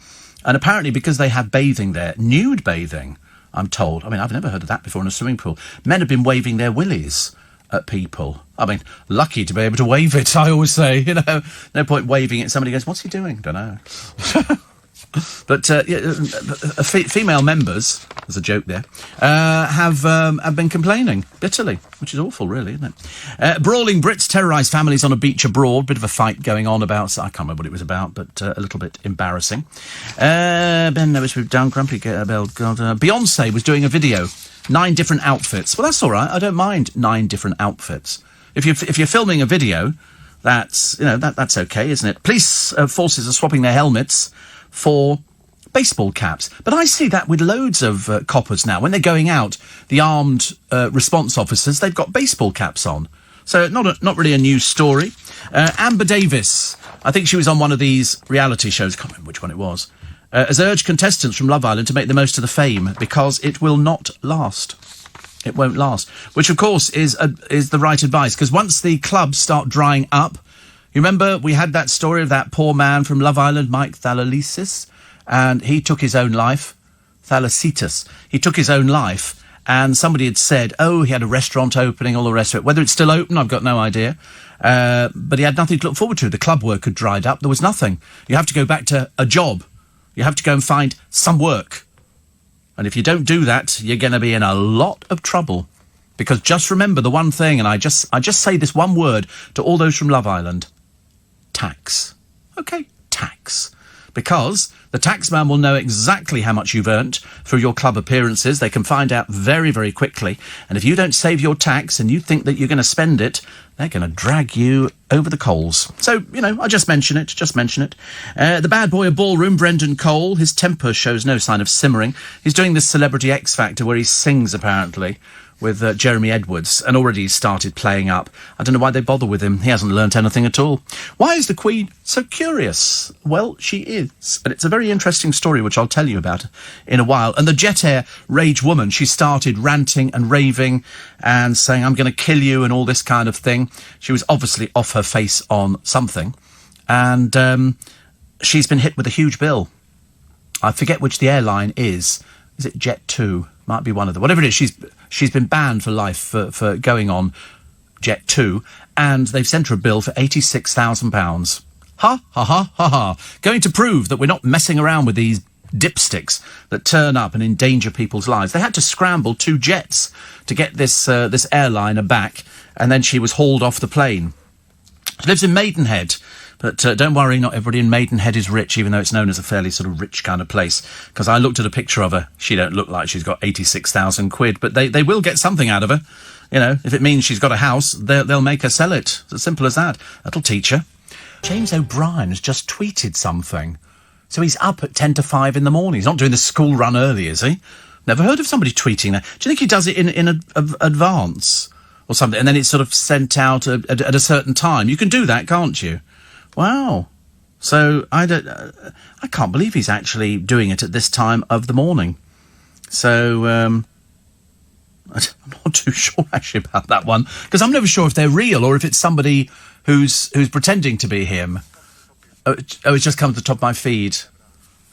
And apparently because they have bathing there, nude bathing, I'm told. I mean, I've never heard of that before in a swimming pool. Men have been waving their willies at people. I mean, lucky to be able to wave it, I always say, you know. No point waving it. Somebody goes, what's he doing? Don't know. But female members, there's a joke there, have been complaining bitterly, which is awful, really, isn't it? Brawling Brits terrorise families on a beach abroad. Bit of a fight going on about, I can't remember what it was about, but a little bit embarrassing. Ben Nevis with down grumpy. Beyonce was doing a video, 9 different outfits. Well, that's all right. I don't mind 9 different outfits. If you're filming a video, that's okay, isn't it? Police forces are swapping their helmets for baseball caps. But I see that with loads of coppers now. When they're going out, the armed response officers, they've got baseball caps on. So not really a news story. Amber Davis, I think she was on one of these reality shows, I can't remember which one it was, has urged contestants from Love Island to make the most of the fame because it will not last. It won't last. Which, of course, is the right advice, because once the clubs start drying up, you remember we had that story of that poor man from Love Island, Mike Thalalisis, and he took his own life. Thalasitis. He took his own life, and somebody had said, oh, he had a restaurant opening, all the rest of it. Whether it's still open, I've got no idea. But he had nothing to look forward to. The club work had dried up. There was nothing. You have to go back to a job. You have to go and find some work. And if you don't do that, you're going to be in a lot of trouble. Because just remember the one thing, and I just say this one word to all those from Love Island. Tax. Okay, tax. Because the taxman will know exactly how much you've earned through your club appearances. They can find out very, very quickly. And if you don't save your tax and you think that you're going to spend it, they're going to drag you over the coals. So, I just mention it. The bad boy of Ballroom, Brendan Cole, his temper shows no sign of simmering. He's doing this Celebrity X Factor where he sings, apparently, with Jeremy Edwards, and already started playing up. I don't know why they bother with him. He hasn't learnt anything at all. Why is the Queen so curious? Well, she is. But it's a very interesting story, which I'll tell you about in a while. And the Jet Air rage woman, she started ranting and raving and saying, I'm going to kill you and all this kind of thing. She was obviously off her face on something. And she's been hit with a huge bill. I forget which the airline is. Is it Jet2? Might be one of them. Whatever it is, she's been banned for life for going on Jet2, and they've sent her a bill for £86,000. Ha, ha, ha, ha, ha. Going to prove that we're not messing around with these dipsticks that turn up and endanger people's lives. They had to scramble 2 jets to get this airliner back, and then she was hauled off the plane. She lives in Maidenhead. But don't worry, not everybody in Maidenhead is rich, even though it's known as a fairly sort of rich kind of place. Because I looked at a picture of her. She don't look like she's got 86,000 quid, but they will get something out of her. If it means she's got a house, they'll make her sell it. It's as simple as that. That'll teach her. James O'Brien has just tweeted something. So he's up at 10 to 5 in the morning. He's not doing the school run early, is he? Never heard of somebody tweeting that. Do you think he does it in advance or something? And then it's sort of sent out at a certain time. You can do that, can't you? Wow. So I can't believe he's actually doing it at this time of the morning. So, I'm not too sure actually about that one, because I'm never sure if they're real or if it's somebody who's pretending to be him. Oh, it's just come to the top of my feed.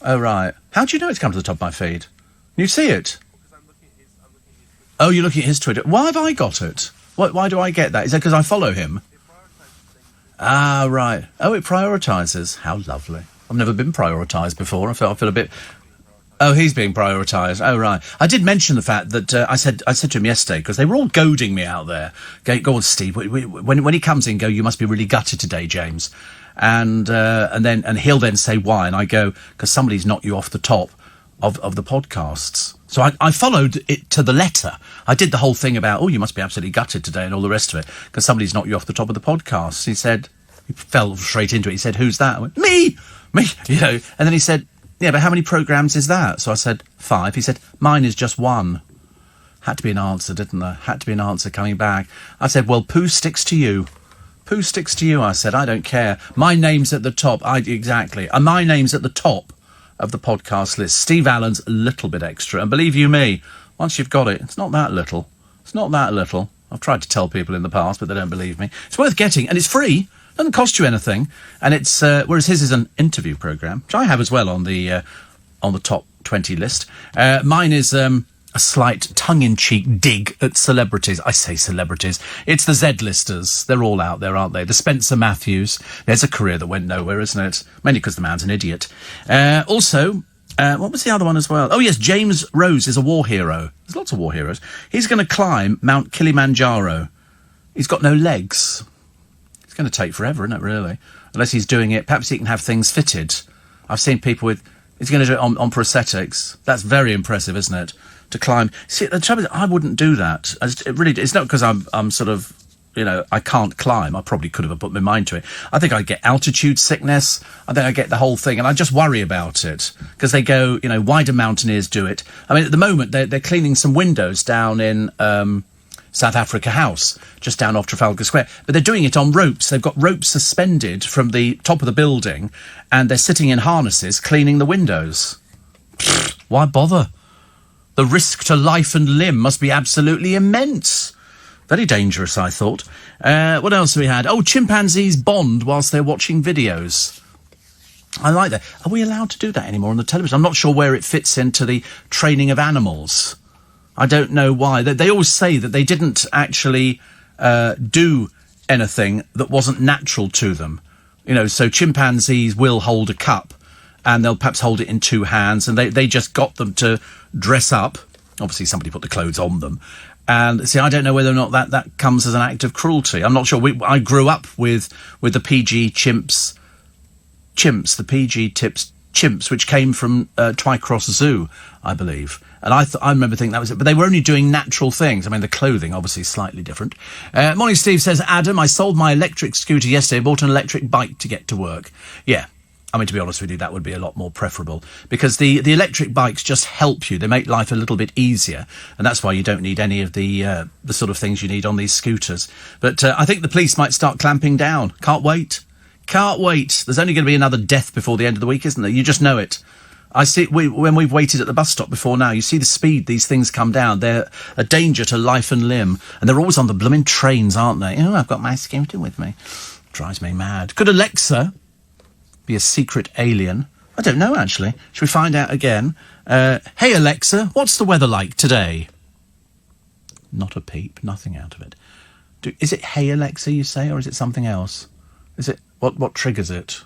Oh, right. How do you know it's come to the top of my feed? You see it? Oh, you're looking at his Twitter. Why have I got it? Why do I get that? Is that because I follow him? Ah, right. Oh, it prioritises. How lovely. I've never been prioritised before. I feel a bit... Oh, he's being prioritised. Oh, right. I did mention the fact that I said to him yesterday, because they were all goading me out there. Go on, Steve. When he comes in, go, you must be really gutted today, James. And he'll then say why, and I go, because somebody's knocked you off the top of the podcasts. So I followed it to the letter. I did the whole thing about, oh, you must be absolutely gutted today and all the rest of it, because somebody's knocked you off the top of the podcasts. He fell straight into it. He said, who's that? I went, me, you know. And then he said, yeah, but how many programmes is that? So I said, 5. He said, mine is just 1. Had to be an answer, didn't there? Had to be an answer coming back. I said, well, poo sticks to you. Poo sticks to you, I said. I don't care. My name's at the top. Exactly. And my name's at the top of the podcast list. Steve Allen's a little bit extra. And believe you me, once you've got it, it's not that little. It's not that little. I've tried to tell people in the past, but they don't believe me. It's worth getting, and it's free. Doesn't cost you anything. And it's whereas his is an interview programme, which I have as well on the top 20 list. Mine is a slight tongue-in-cheek dig at celebrities. I say celebrities. It's the Z-listers. They're all out there, aren't they? The Spencer Matthews. There's a career that went nowhere, isn't it? Mainly because the man's an idiot. Also, what was the other one as well? Oh, yes, James Rose is a war hero. There's lots of war heroes. He's going to climb Mount Kilimanjaro. He's got no legs. It's going to take forever, isn't it, really? Unless he's doing it, perhaps he can have things fitted. I've seen people with... He's going to do it on prosthetics. That's very impressive, isn't it? To climb. See, the trouble is, I wouldn't do that. It's not because I'm sort of, you know, I can't climb. I probably could have put my mind to it. I think I'd get altitude sickness. I think I get the whole thing, and I just worry about it because they go, you know, why do mountaineers do it? I mean, at the moment they're cleaning some windows down in South Africa House, just down off Trafalgar Square. But they're doing it on ropes. They've got ropes suspended from the top of the building, and they're sitting in harnesses cleaning the windows. Why bother? The risk to life and limb must be absolutely immense. Very dangerous, I thought. What else have we had? Oh, chimpanzees bond whilst they're watching videos. I like that. Are we allowed to do that anymore on the television? I'm not sure where it fits into the training of animals. I don't know why. They always say that they didn't actually do anything that wasn't natural to them. You know, so chimpanzees will hold a cup and they'll perhaps hold it in 2 hands, and they just got them to dress up. Obviously, somebody put the clothes on them. And, see, I don't know whether or not that comes as an act of cruelty. I'm not sure. I grew up with the PG chimps, the PG tips chimps, which came from Twycross Zoo, I believe. And I remember thinking that was it. But they were only doing natural things. I mean, the clothing, obviously, slightly different. Morning, Steve, says, Adam, I sold my electric scooter yesterday, bought an electric bike to get to work. Yeah. I mean, to be honest with you, that would be a lot more preferable, because the electric bikes just help you. They make life a little bit easier, and that's why you don't need any of the sort of things you need on these scooters. But I think the police might start clamping down. Can't wait. Can't wait. There's only going to be another death before the end of the week, isn't there? You just know it. I see, when we've waited at the bus stop before now, you see the speed these things come down. They're a danger to life and limb, and they're always on the blooming trains, aren't they? Oh, I've got my scooter with me. Drives me mad. Could Alexa be a secret alien? I don't know, actually. Should we find out again? Hey, Alexa, what's the weather like today? Not a peep, nothing out of it. Is it Hey, Alexa, you say, or is it something else? Is it... What triggers it?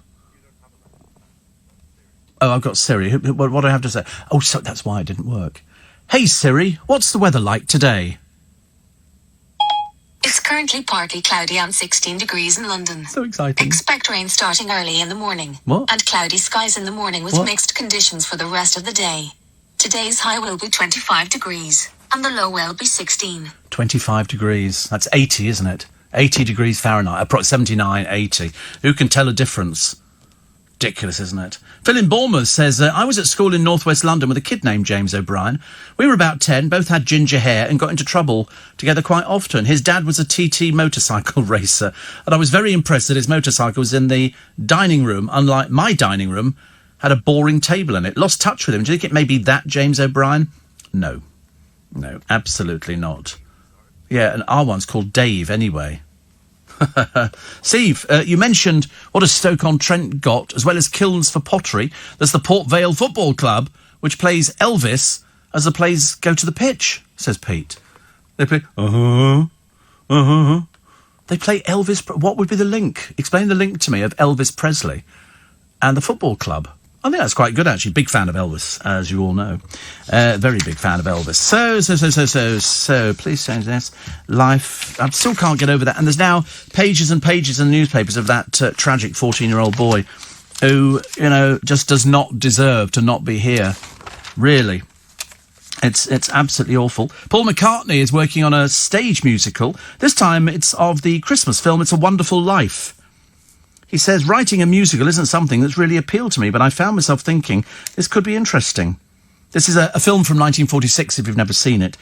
Oh, I've got Siri. What do I have to say? Oh, so that's why it didn't work. Hey, Siri, what's the weather like today? It's currently partly cloudy and 16 degrees in London. So exciting. Expect rain starting early in the morning. What? And cloudy skies in the morning with mixed conditions for the rest of the day. Today's high will be 25 degrees and the low will be 16. 25 degrees. That's 80, isn't it? 80 degrees Fahrenheit. Approximately 79, 80. Who can tell a difference? Ridiculous, isn't it? Phil in Bournemouth says, I was at school in northwest London with a kid named James O'Brien. We were about 10, both had ginger hair and got into trouble together quite often. His dad was a TT motorcycle racer, and I was very impressed that his motorcycle was in the dining room, unlike my dining room, had a boring table in it. Lost touch with him. Do you think it may be that James O'Brien? No. No, absolutely not. Yeah, and our one's called Dave anyway. Steve, you mentioned what has Stoke-on-Trent got, as well as kilns for pottery. There's the Port Vale Football Club, which plays Elvis as the players go to the pitch, says Pete. They play, They play Elvis. What would be the link? Explain the link to me of Elvis Presley and the football club. I think that's quite good, actually. Big fan of Elvis, as you all know. Very big fan of Elvis. So, please change this. Life. I still can't get over that. And there's now pages and pages in the newspapers of that tragic 14-year-old boy who, just does not deserve to not be here. Really. It's absolutely awful. Paul McCartney is working on a stage musical. This time it's of the Christmas film It's a Wonderful Life. He says, writing a musical isn't something that's really appealed to me, but I found myself thinking this could be interesting. This is a film from 1946, if you've never seen it.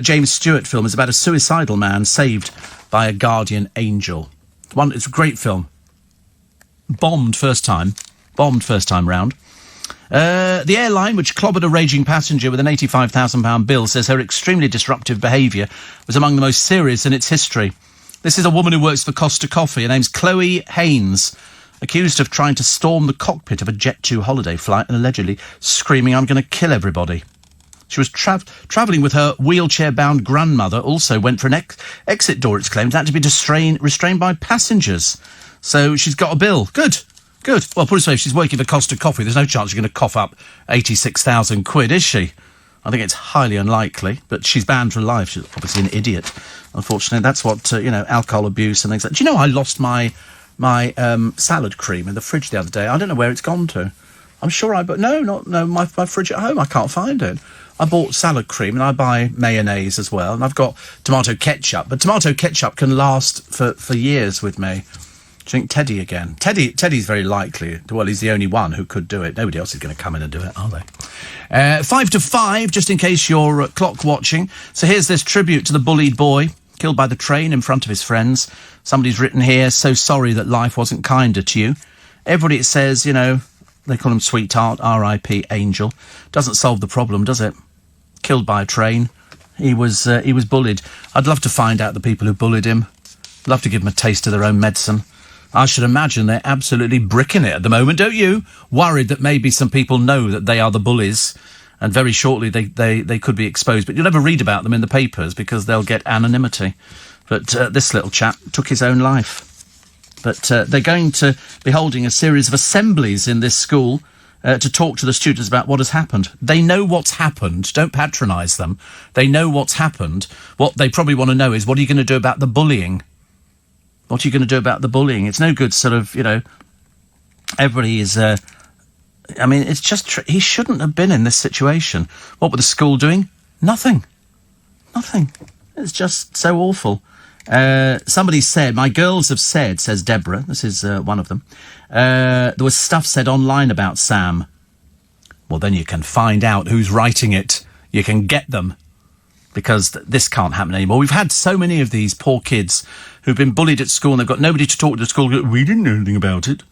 James Stewart film is about a suicidal man saved by a guardian angel. It's a great film. Bombed first time round. The airline, which clobbered a raging passenger with an £85,000 bill, says her extremely disruptive behaviour was among the most serious in its history. This is a woman who works for Costa Coffee. Her name's Chloe Haynes, accused of trying to storm the cockpit of a Jet2 holiday flight and allegedly screaming, "I'm going to kill everybody." She was travelling with her wheelchair-bound grandmother, also went for an exit door, it's claimed, had to be restrained by passengers. So she's got a bill. Good. Well, put it this way, if she's working for Costa Coffee, there's no chance she's going to cough up 86,000 quid, is she? I think it's highly unlikely, but she's banned for life. She's obviously an idiot. Unfortunately, that's what, alcohol abuse and things like that. Do you know I lost my salad cream in the fridge the other day? I don't know where it's gone to. I'm sure my fridge at home, I can't find it. I bought salad cream and I buy mayonnaise as well, and I've got tomato ketchup, but tomato ketchup can last for years with me. Do you think Teddy again? Teddy's very likely. Well, he's the only one who could do it. Nobody else is going to come in and do it, are they? 5 to 5, just in case you're clock watching. So here's this tribute to the bullied boy killed by the train in front of his friends. Somebody's written here, "So sorry that life wasn't kinder to you." Everybody says, they call him Sweetheart, R.I.P. Angel. Doesn't solve the problem, does it? Killed by a train. He was bullied. I'd love to find out the people who bullied him. Love to give them a taste of their own medicine. I should imagine they're absolutely bricking it at the moment, don't you? Worried that maybe some people know that they are the bullies, and very shortly they could be exposed. But you'll never read about them in the papers because they'll get anonymity. But this little chap took his own life. But they're going to be holding a series of assemblies in this school to talk to the students about what has happened. They know what's happened. Don't patronise them. They know what's happened. What they probably want to know is, what are you going to do about the bullying? What are you going to do about the bullying? It's no good everybody is... it's just... he shouldn't have been in this situation. What were the school doing? Nothing. It's just so awful. Somebody said, my girls have said, says Deborah, this is one of them, there was stuff said online about Sam. Well, then you can find out who's writing it. You can get them. Because this can't happen anymore. We've had so many of these poor kids who've been bullied at school and they've got nobody to talk to at school. We didn't know anything about it.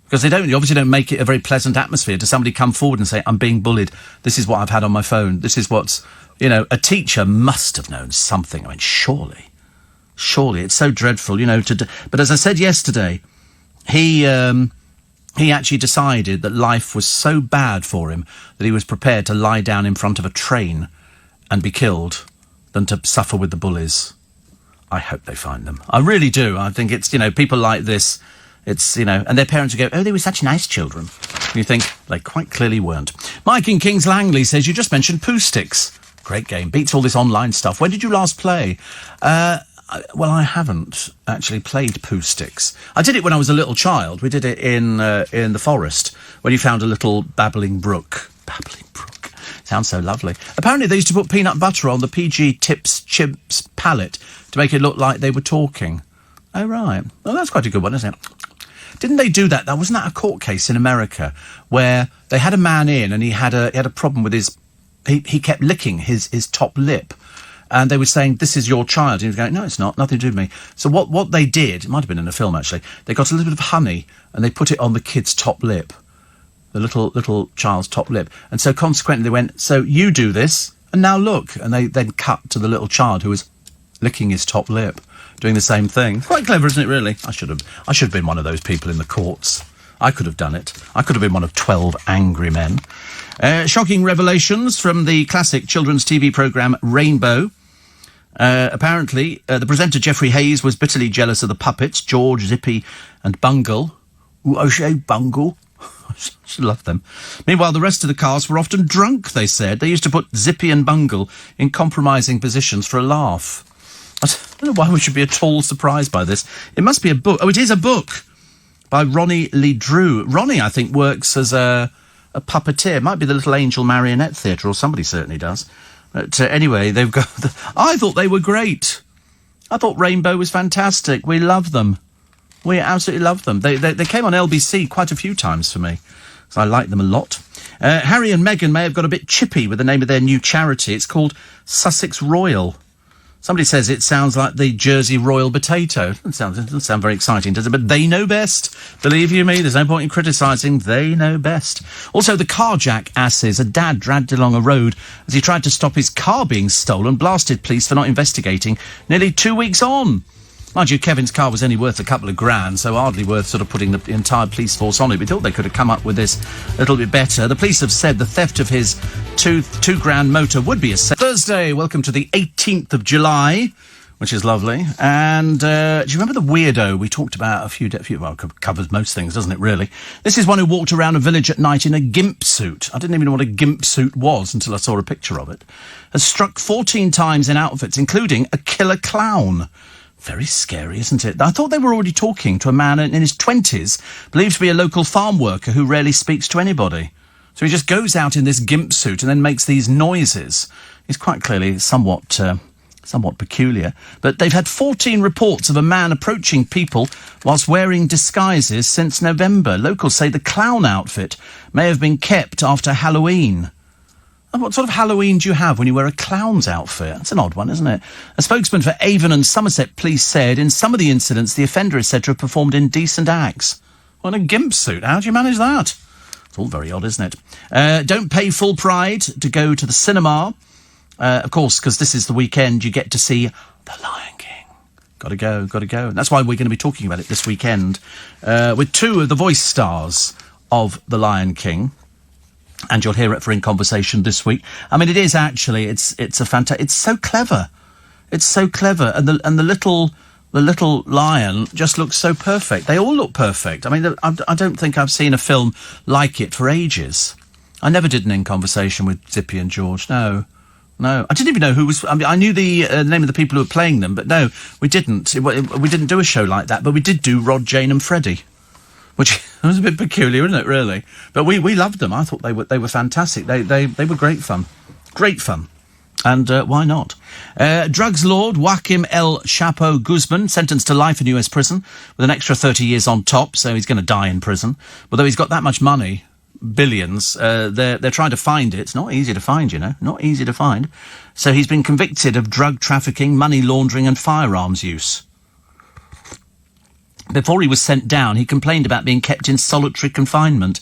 Because they obviously don't make it a very pleasant atmosphere to somebody come forward and say, "I'm being bullied. This is what I've had on my phone. This is what's..." a teacher must have known something. I mean, surely, it's so dreadful, But as I said yesterday, he actually decided that life was so bad for him that he was prepared to lie down in front of a train and be killed than to suffer with the bullies. I hope they find them. I really do. I think it's, people like this, it's, and their parents would go, "Oh, they were such nice children." And you think, they quite clearly weren't. Mike in Kings Langley says, "You just mentioned Pooh Sticks. Great game. Beats all this online stuff. When did you last play?" Well, I haven't actually played Pooh Sticks. I did it when I was a little child. We did it in the forest, when you found a little babbling brook. Sounds so lovely. Apparently they used to put peanut butter on the PG Tips chips palette to make it look like they were talking. Oh, right. Well, that's quite a good one, isn't it? Didn't they do that? Wasn't that a court case in America where they had a man in and he had a problem with his... He kept licking his top lip. And they were saying, "This is your child." And he was going, "No, it's not. Nothing to do with me." So what they did, it might have been in a film, actually, they got a little bit of honey and they put it on the kid's top lip. The little child's top lip. And so consequently they went, "So you do this And now look, and they then cut to the little child who was licking his top lip, doing the same thing. Quite clever, isn't it, really? I should have been one of those people in the courts. I could have done it. I could have been one of 12 angry men. Shocking revelations from the classic children's TV programme Rainbow. Apparently, the presenter Geoffrey Hayes was bitterly jealous of the puppets, George, Zippy and Bungle. Ooh, I say Bungle. I should love them. Meanwhile, the rest of the cast were often drunk, they said. They used to put Zippy and Bungle in compromising positions for a laugh. I don't know why we should be at all surprised by this. It must be a book. Oh, it is a book by Ronnie Lee Drew. Ronnie, I think, works as a puppeteer. It might be the Little Angel Marionette Theatre, or somebody certainly does. But anyway, they've got... I thought they were great. I thought Rainbow was fantastic. We love them. We absolutely love them. They came on LBC quite a few times for me, so I like them a lot. Harry and Meghan may have got a bit chippy with the name of their new charity. It's called Sussex Royal. Somebody says it sounds like the Jersey Royal Potato. It doesn't sound very exciting, does it? But they know best. Believe you me, there's no point in criticising. They know best. Also, the carjack asses. A dad dragged along a road as he tried to stop his car being stolen, blasted police for not investigating nearly 2 weeks on. Mind you, Kevin's car was only worth a couple of grand, so hardly worth sort of putting the entire police force on it. We thought they could have come up with this a little bit better. The police have said the theft of his two grand motor would be a Thursday. Welcome to the 18th of July, which is lovely. And do you remember the weirdo we talked about a few well, it covers most things, doesn't it, really? This is one who walked around a village at night in a gimp suit. I didn't even know what a gimp suit was until I saw a picture of it. Has struck 14 times in outfits, including a killer clown. Very scary, isn't it? I thought they were already talking to a man in his 20s, believed to be a local farm worker who rarely speaks to anybody. So he just goes out in this gimp suit and then makes these noises. He's quite clearly somewhat peculiar. But they've had 14 reports of a man approaching people whilst wearing disguises since November. Locals say the clown outfit may have been kept after Halloween. And what sort of Halloween do you have when you wear a clown's outfit? That's an odd one, isn't it? A spokesman for Avon and Somerset Police said in some of the incidents the offender is said to have performed indecent acts. Well, in a gimp suit, how do you manage that? It's all very odd, isn't it? Don't pay full pride to go to the cinema. Of course, because this is the weekend, you get to see The Lion King. Gotta go. And that's why we're going to be talking about it this weekend with two of the voice stars of The Lion King. And you'll hear it for In Conversation this week. I mean, it is actually, it's so clever. It's so clever. And the little lion just looks so perfect. They all look perfect. I mean, I don't think I've seen a film like it for ages. I never did an In Conversation with Zippy and George. No. I didn't even know who was... I mean, I knew the name of the people who were playing them, but no, we didn't. We didn't do a show like that, but we did do Rod, Jane and Freddie. Which was a bit peculiar, isn't it, really? But we loved them. I thought they were fantastic. They were great fun. Great fun. And why not? Drugs lord Joaquim El Chapo Guzman, sentenced to life in US prison with an extra 30 years on top, so he's going to die in prison. Although he's got that much money, billions, they're trying to find it. It's not easy to find, you know. Not easy to find. So he's been convicted of drug trafficking, money laundering and firearms use. Before he was sent down, he complained about being kept in solitary confinement.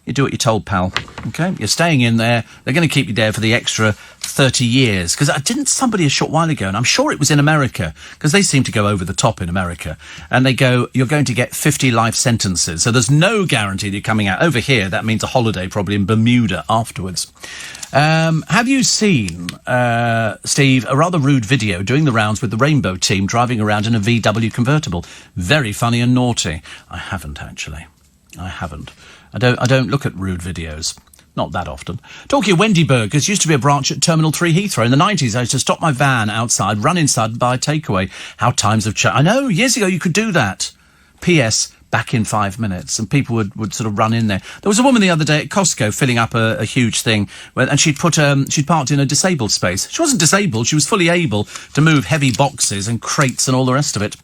You do what you're told, pal. OK? You're staying in there. They're going to keep you there for the extra 30 years. Because didn't somebody a short while ago, and I'm sure it was in America, because they seem to go over the top in America, and they go, you're going to get 50 life sentences. So there's no guarantee that you're coming out. Over here, that means a holiday probably in Bermuda afterwards. Have you seen, Steve, a rather rude video doing the rounds with the Rainbow team driving around in a VW convertible? Very funny and naughty. I haven't, actually. I don't look at rude videos. Not that often. Talking of Wendy Burgers, used to be a branch at Terminal 3 Heathrow. In the 90s, I used to stop my van outside, run inside and buy a takeaway. How times have changed. I know, years ago you could do that. P.S., back in 5 minutes, and people would sort of run in there. There was a woman the other day at Costco filling up a huge thing, and she'd parked in a disabled space. She wasn't disabled, she was fully able to move heavy boxes and crates and all the rest of it.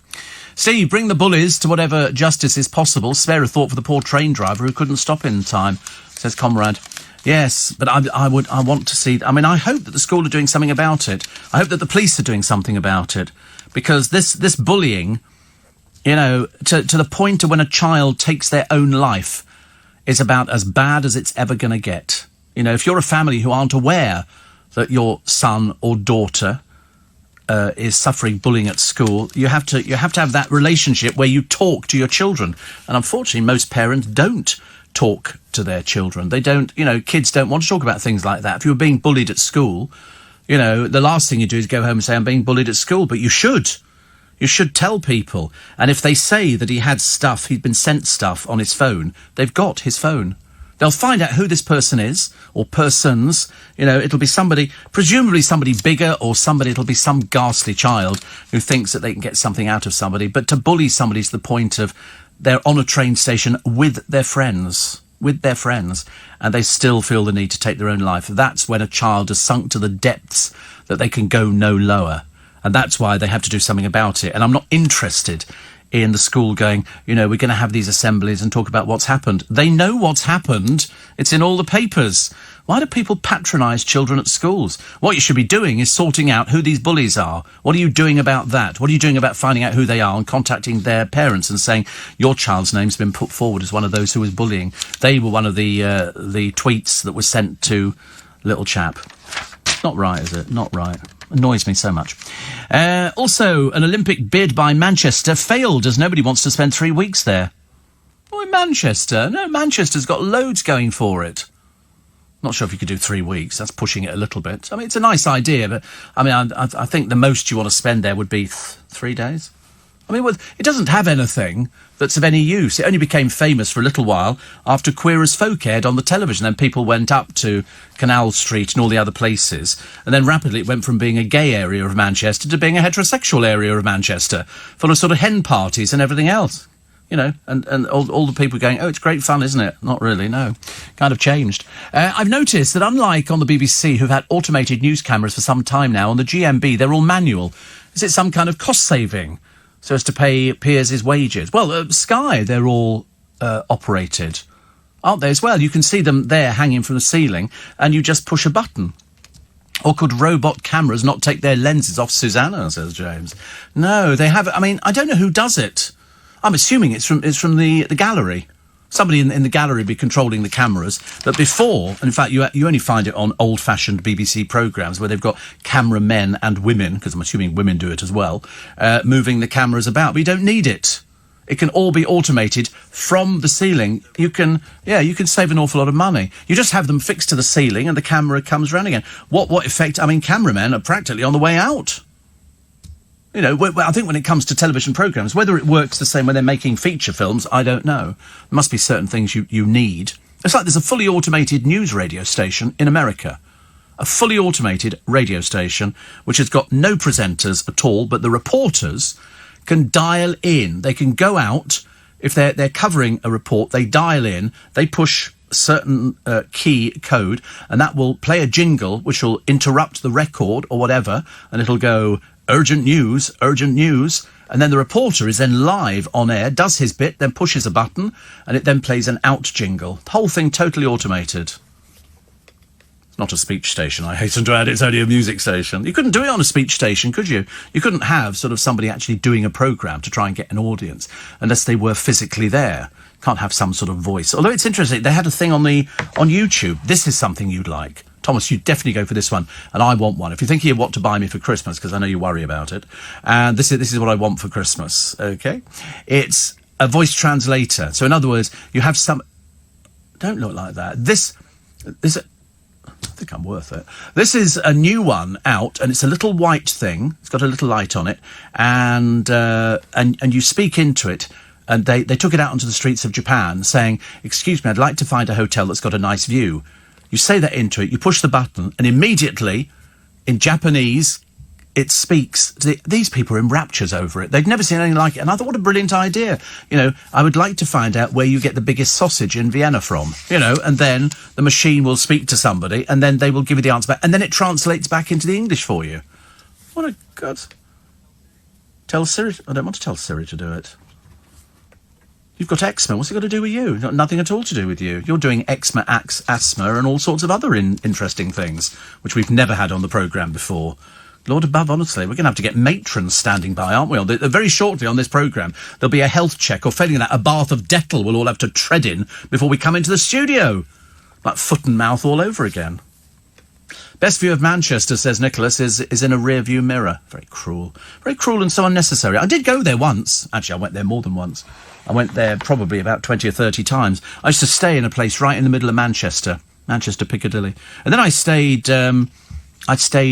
Steve, bring the bullies to whatever justice is possible. Spare a thought for the poor train driver who couldn't stop in time, says Comrade. Yes, but I want to see... I mean, I hope that the school are doing something about it. I hope that the police are doing something about it. Because this bullying... You know, to the point of when a child takes their own life is about as bad as it's ever going to get. You know, if you're a family who aren't aware that your son or daughter is suffering bullying at school, you have to have that relationship where you talk to your children. And unfortunately, most parents don't talk to their children. They don't, kids don't want to talk about things like that. If you're being bullied at school, the last thing you do is go home and say, I'm being bullied at school. But you should. You should tell people. And if they say that he'd been sent stuff on his phone, they've got his phone. They'll find out who this person is, or persons. It'll be somebody, presumably somebody bigger, or it'll be some ghastly child who thinks that they can get something out of somebody. But to bully somebody to the point of they're on a train station with their friends, and they still feel the need to take their own life. That's when a child has sunk to the depths that they can go no lower. And that's why they have to do something about it. And I'm not interested in the school going, we're going to have these assemblies and talk about what's happened. They know what's happened. It's in all the papers. Why do people patronise children at schools? What you should be doing is sorting out who these bullies are. What are you doing about that? What are you doing about finding out who they are and contacting their parents and saying, your child's name's been put forward as one of those who was bullying. They were one of the tweets that was sent to little chap. Not right, is it? Not right. Annoys me so much. Also, an Olympic bid by Manchester failed as nobody wants to spend 3 weeks there. Oh, in Manchester? No, Manchester's got loads going for it. Not sure if you could do 3 weeks. That's pushing it a little bit. I mean, it's a nice idea, but I think the most you want to spend there would be 3 days. I mean, it doesn't have anything that's of any use. It only became famous for a little while after Queer as Folk aired on the television. Then people went up to Canal Street and all the other places. And then rapidly it went from being a gay area of Manchester to being a heterosexual area of Manchester, full of sort of hen parties and everything else. And all the people going, oh, it's great fun, isn't it? Not really, no. Kind of changed. I've noticed that unlike on the BBC, who've had automated news cameras for some time now, on the GMB, they're all manual. Is it some kind of cost saving so as to pay peers' wages? Well, Sky, they're all operated, aren't they, as well? You can see them there hanging from the ceiling, and you just push a button. Or could robot cameras not take their lenses off Susanna, says James? No, they have. I mean, I don't know who does it. I'm assuming it's from the gallery. Somebody in the gallery be controlling the cameras. But before, and in fact, you only find it on old-fashioned BBC programmes where they've got cameramen and women, because I'm assuming women do it as well, moving the cameras about. But you don't need it. It can all be automated from the ceiling. You can save an awful lot of money. You just have them fixed to the ceiling and the camera comes round again. What effect? I mean, cameramen are practically on the way out. I think when it comes to television programmes, whether it works the same when they're making feature films, I don't know. There must be certain things you need. It's like there's a fully automated news radio station in America. A fully automated radio station which has got no presenters at all, but the reporters can dial in. They can go out. If they're covering a report, they dial in, they push a certain key code, and that will play a jingle which will interrupt the record or whatever, and it'll go, urgent news, and then the reporter is then live on air, does his bit, then pushes a button, and it then plays an out jingle. The whole thing totally automated. It's not a speech station, I hasten to add, it's only a music station. You couldn't do it on a speech station, could you? You couldn't have sort of somebody actually doing a programme to try and get an audience, unless they were physically there. Can't have some sort of voice. Although it's interesting, they had a thing on YouTube. This is something you'd like. Thomas, you definitely go for this one, and I want one. If you're thinking of what to buy me for Christmas, because I know you worry about it, and this is what I want for Christmas, okay? It's a voice translator. So in other words, you have some... Don't look like that. This I think I'm worth it. This is a new one out, and it's a little white thing. It's got a little light on it, and you speak into it, and they took it out onto the streets of Japan saying, excuse me, I'd like to find a hotel that's got a nice view. You say that into it, you push the button, and immediately, in Japanese, it speaks. These people are in raptures over it. They've never seen anything like it. And I thought, what a brilliant idea. I would like to find out where you get the biggest sausage in Vienna from, and then the machine will speak to somebody, and then they will give you the answer back, and then it translates back into the English for you. What a good... Tell Siri... I don't want to tell Siri to do it. You've got eczema. What's it got to do with you? Nothing at all to do with you. You're doing eczema, asthma, and all sorts of other interesting things, which we've never had on the programme before. Lord above, honestly, we're going to have to get matrons standing by, aren't we? Very shortly on this programme, there'll be a health check, or failing that, a bath of Dettol we'll all have to tread in before we come into the studio. Like foot and mouth all over again. Best view of Manchester, says Nicholas, is in a rear-view mirror. Very cruel and so unnecessary. I did go there once. Actually, I went there more than once. I went there probably about 20 or 30 times. I used to stay in a place right in the middle of Manchester Piccadilly. And then I stayed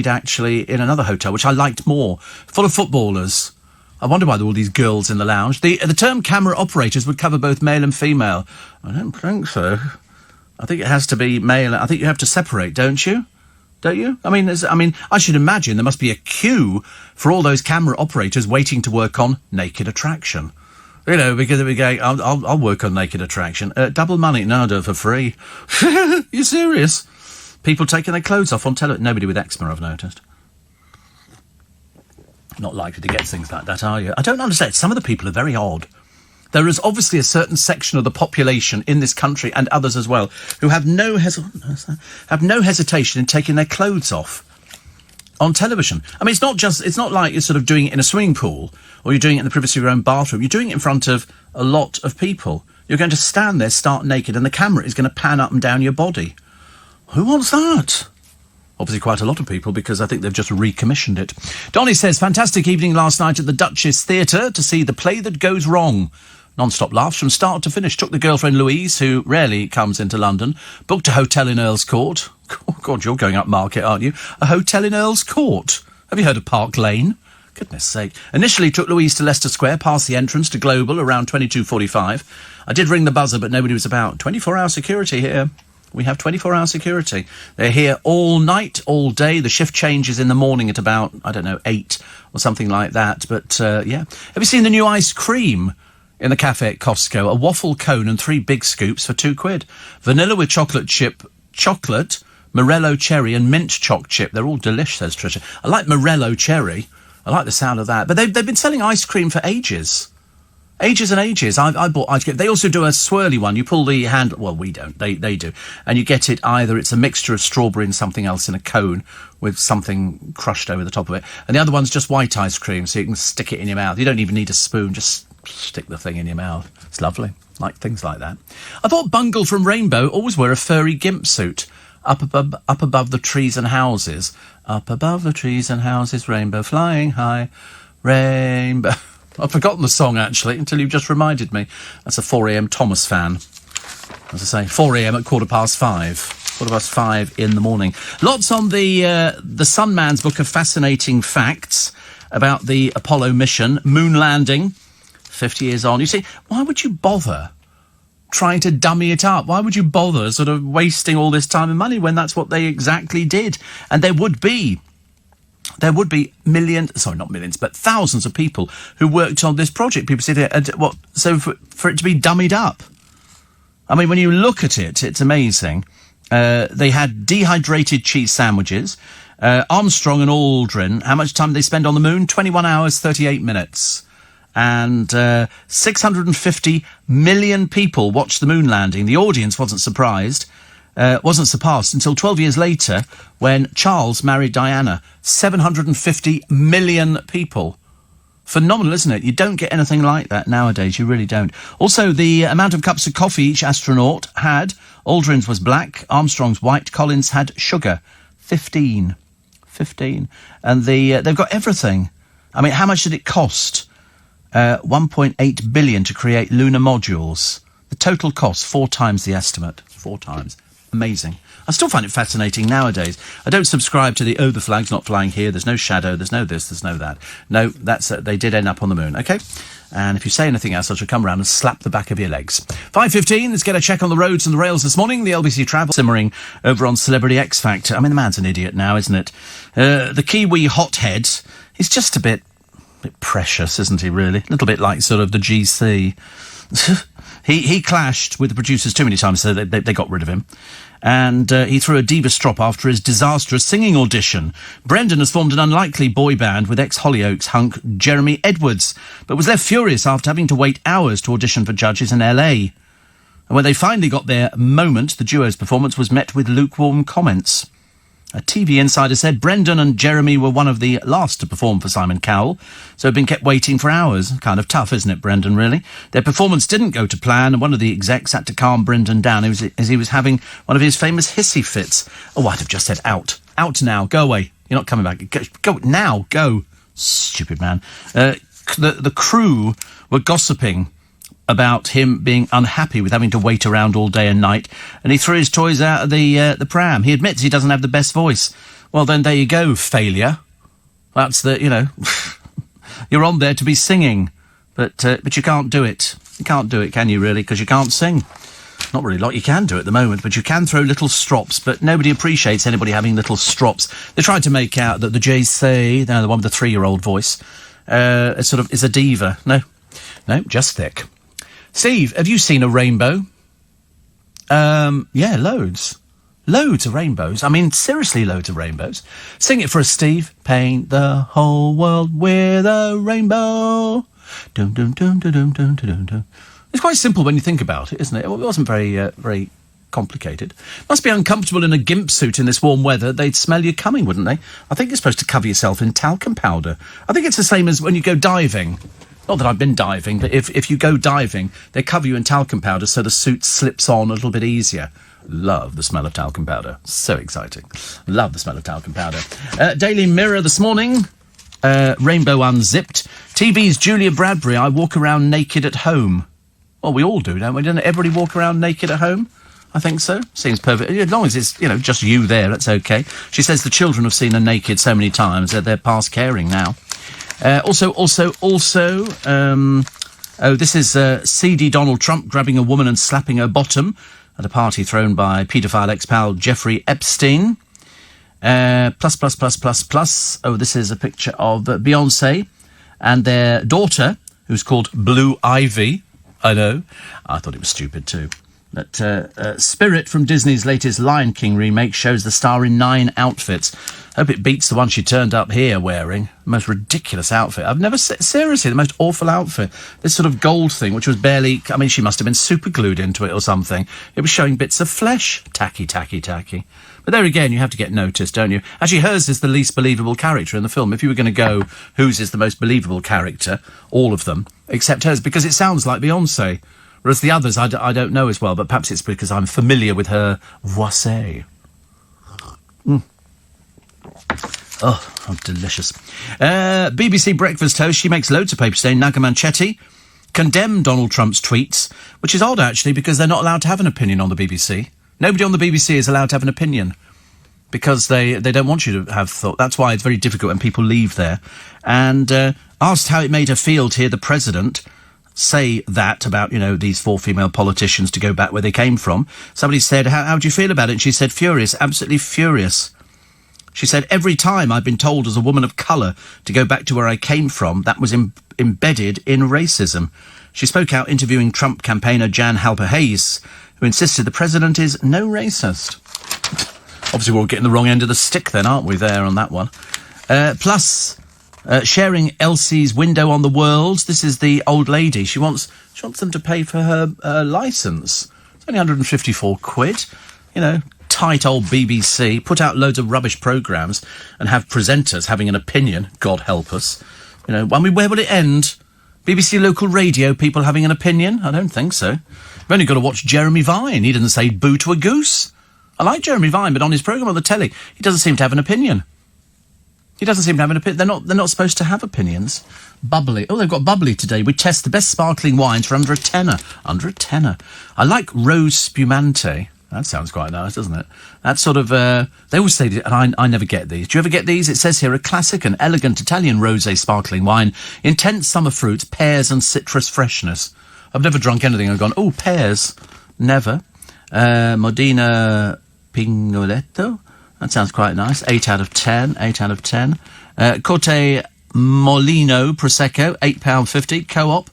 actually in another hotel, which I liked more, full of footballers. I wonder why there were all these girls in the lounge. The term camera operators would cover both male and female. I don't think so. I think it has to be male. I think you have to separate, don't you? Don't you? I mean, I should imagine there must be a queue for all those camera operators waiting to work on Naked Attraction. You know, because they'll be going, I'll work on Naked Attraction. Double money? No, I'll do it for free. You serious? People taking their clothes off on television. Nobody with eczema, I've noticed. Not likely to get things like that, are you? I don't understand. Some of the people are very odd. There is obviously a certain section of the population in this country, and others as well, who have no hesitation in taking their clothes off on television. I mean, it's not like you're sort of doing it in a swimming pool or you're doing it in the privacy of your own bathroom. You're doing it in front of a lot of people. You're going to stand there stark naked and the camera is going to pan up and down your body. Who wants that? Obviously quite a lot of people, because I think they've just recommissioned it. Donnie says, fantastic evening last night at the Duchess Theatre to see The Play That Goes Wrong. Non-stop laughs from start to finish. Took the girlfriend Louise, who rarely comes into London, booked a hotel in Earl's Court. Oh, God, you're going up market, aren't you? A hotel in Earl's Court. Have you heard of Park Lane? Goodness sake. Initially took Louise to Leicester Square, past the entrance to Global around 22:45. I did ring the buzzer, but nobody was about. 24-hour security here. We have 24-hour security. They're here all night, all day. The shift changes in the morning at about, 8 or something like that. But, yeah. Have you seen the new ice cream in the cafe at Costco? A waffle cone and 3 big scoops for £2. Vanilla with chocolate chip, chocolate, Morello cherry and mint choc chip. They're all delish, says Tricia. I like Morello cherry. I like the sound of that. But they've been selling ice cream for ages. Ages and ages. I bought ice cream. They also do a swirly one. You pull the handle. Well, we don't. They do. And you get it either it's a mixture of strawberry and something else in a cone with something crushed over the top of it. And the other one's just white ice cream, so you can stick it in your mouth. You don't even need a spoon. Just stick the thing in your mouth. It's lovely. Like things like that. I thought Bungle from Rainbow always wore a furry gimp suit. Up above the trees and houses. Up above the trees and houses, rainbow flying high. Rainbow. I've forgotten the song, actually, until you just reminded me. That's a 4am Thomas fan. As I say, 4am at 5:15. 5:15 in the morning. Lots on the Sunman's book of fascinating facts about the Apollo mission, moon landing, 50 years on. You see, why would you bother trying to dummy it up? Why would you bother sort of wasting all this time and money when that's what they exactly did? And there would be thousands of people who worked on this project. People say, so for it to be dummied up? I mean, when you look at it, it's amazing. They had dehydrated cheese sandwiches. Armstrong and Aldrin, how much time did they spend on the moon? 21 hours, 38 minutes. And 650 million people watched the moon landing. The audience wasn't surprised. Wasn't surpassed until 12 years later when Charles married Diana. 750 million people. Phenomenal, isn't it? You don't get anything like that nowadays. You really don't. Also, the amount of cups of coffee each astronaut had. Aldrin's was black, Armstrong's white, Collins had sugar. 15. And they've got everything. I mean, how much did it cost? 1.8 billion to create lunar modules. The total cost, 4 times the estimate. 4 times. Amazing. I still find it fascinating nowadays. I don't subscribe to the flag's not flying here, there's no shadow, there's no this, there's no that. No, that's they did end up on the moon, okay? And if you say anything else, I shall come around and slap the back of your legs. 5:15, let's get a check on the roads and the rails this morning. The LBC Travel simmering over on Celebrity X Factor. I mean, the man's an idiot now, isn't it? The Kiwi hothead is just a bit precious, isn't he, really? A little bit like sort of the GC. He clashed with the producers too many times, so they got rid of him. And he threw a diva strop after his disastrous singing audition. Brendan has formed an unlikely boy band with ex-Hollyoaks hunk Jeremy Edwards, but was left furious after having to wait hours to audition for judges in LA. And when they finally got their moment, the duo's performance was met with lukewarm comments. A TV insider said Brendan and Jeremy were one of the last to perform for Simon Cowell, so had been kept waiting for hours. Kind of tough, isn't it, Brendan, really? Their performance didn't go to plan, and one of the execs had to calm Brendan down as he was having one of his famous hissy fits. Oh, I'd have just said out. Out now. Go away. You're not coming back. Go now. Go. Stupid man. The crew were gossiping about him being unhappy with having to wait around all day and night, and he threw his toys out of the pram. He admits he doesn't have the best voice. Well, then there you go, failure. That's you're on there to be singing, but you can't do it. You can't do it, can you, really? Because you can't sing. Not really like you can do at the moment, but you can throw little strops, but nobody appreciates anybody having little strops. They tried to make out that the JC, the one with the 3-year-old voice, is a diva. No, just thick. Steve, have you seen a rainbow? Yeah, loads. Loads of rainbows. I mean, seriously, loads of rainbows. Sing it for us, Steve. Paint the whole world with a rainbow. Dum dum dum dum dum dum dum dum. It's quite simple when you think about it, isn't it? It wasn't very complicated. Must be uncomfortable in a gimp suit in this warm weather. They'd smell you coming, wouldn't they? I think you're supposed to cover yourself in talcum powder. I think it's the same as when you go diving. Not that I've been diving, but if you go diving, they cover you in talcum powder so the suit slips on a little bit easier. Love the smell of talcum powder. So exciting. Love the smell of talcum powder. Daily Mirror this morning. Rainbow unzipped. TV's Julia Bradbury. I walk around naked at home. Well, we all do, don't we? Doesn't everybody walk around naked at home? I think so. Seems perfect. As long as it's, just you there, that's okay. She says the children have seen her naked so many times that they're past caring now. Also, this is seedy Donald Trump grabbing a woman and slapping her bottom at a party thrown by paedophile ex-pal Jeffrey Epstein. Plus. Oh, this is a picture of Beyonce and their daughter, who's called Blue Ivy. I know. I thought it was stupid too. But Spirit from Disney's latest Lion King remake shows the star in 9 outfits. Hope it beats the one she turned up here wearing. The most ridiculous outfit. I've never... Seriously, the most awful outfit. This sort of gold thing, which was barely... I mean, she must have been super glued into it or something. It was showing bits of flesh. Tacky. But there again, you have to get noticed, don't you? Actually, hers is the least believable character in the film. If you were going to go, whose is the most believable character? All of them, except hers, because it sounds like Beyonce. Whereas the others, I don't know as well, but perhaps it's because I'm familiar with her voix. Oh, how delicious. BBC Breakfast host, she makes loads of papers today, Naga Manchetti, condemned Donald Trump's tweets, which is odd, actually, because they're not allowed to have an opinion on the BBC. Nobody on the BBC is allowed to have an opinion because they don't want you to have thought. That's why it's very difficult when people leave there. And asked how it made her feel to hear the president say that about, these 4 female politicians to go back where they came from. Somebody said, how do you feel about it? And she said, furious, absolutely furious. She said, every time I've been told as a woman of colour to go back to where I came from, that was embedded in racism. She spoke out interviewing Trump campaigner Jan Halper Hayes, who insisted the president is no racist. Obviously, we're all getting the wrong end of the stick then, aren't we, there on that one? Plus, sharing Elsie's window on the world. This is the old lady. She wants them to pay for her licence. It's only 154 quid. Tight old BBC. Put out loads of rubbish programmes and have presenters having an opinion. God help us. Where will it end? BBC local radio people having an opinion? I don't think so. You've only got to watch Jeremy Vine. He doesn't say boo to a goose. I like Jeremy Vine, but on his programme on the telly, he doesn't seem to have an opinion. They're not supposed to have opinions. Bubbly. Oh, they've got bubbly today. We test the best sparkling wines for under a tenner. Under a tenner. I like Rose Spumante. That sounds quite nice, doesn't it? That sort of... they always say... And I never get these. Do you ever get these? It says here, a classic and elegant Italian rosé sparkling wine. Intense summer fruits, pears and citrus freshness. I've never drunk anything and gone, oh, pears. Never. Modena Pingoletto. That sounds quite nice. 8 out of 10. Corte Molino Prosecco, £8.50. Co-op.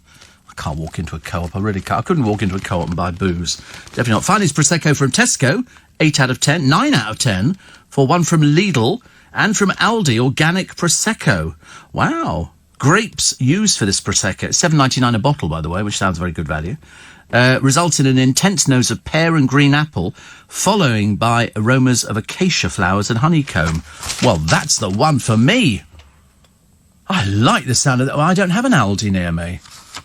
I can't walk into a co-op, I really can't. I couldn't walk into a co-op and buy booze. Definitely not. Finest Prosecco from Tesco, 8 out of 10. 9 out of 10 for one from Lidl and from Aldi, organic Prosecco. Wow. Grapes used for this Prosecco. It's $7.99 a bottle, by the way, which sounds very good value. Results in an intense nose of pear and green apple, following by aromas of acacia flowers and honeycomb. Well, that's the one for me. I like the sound of that. Well, I don't have an Aldi near me.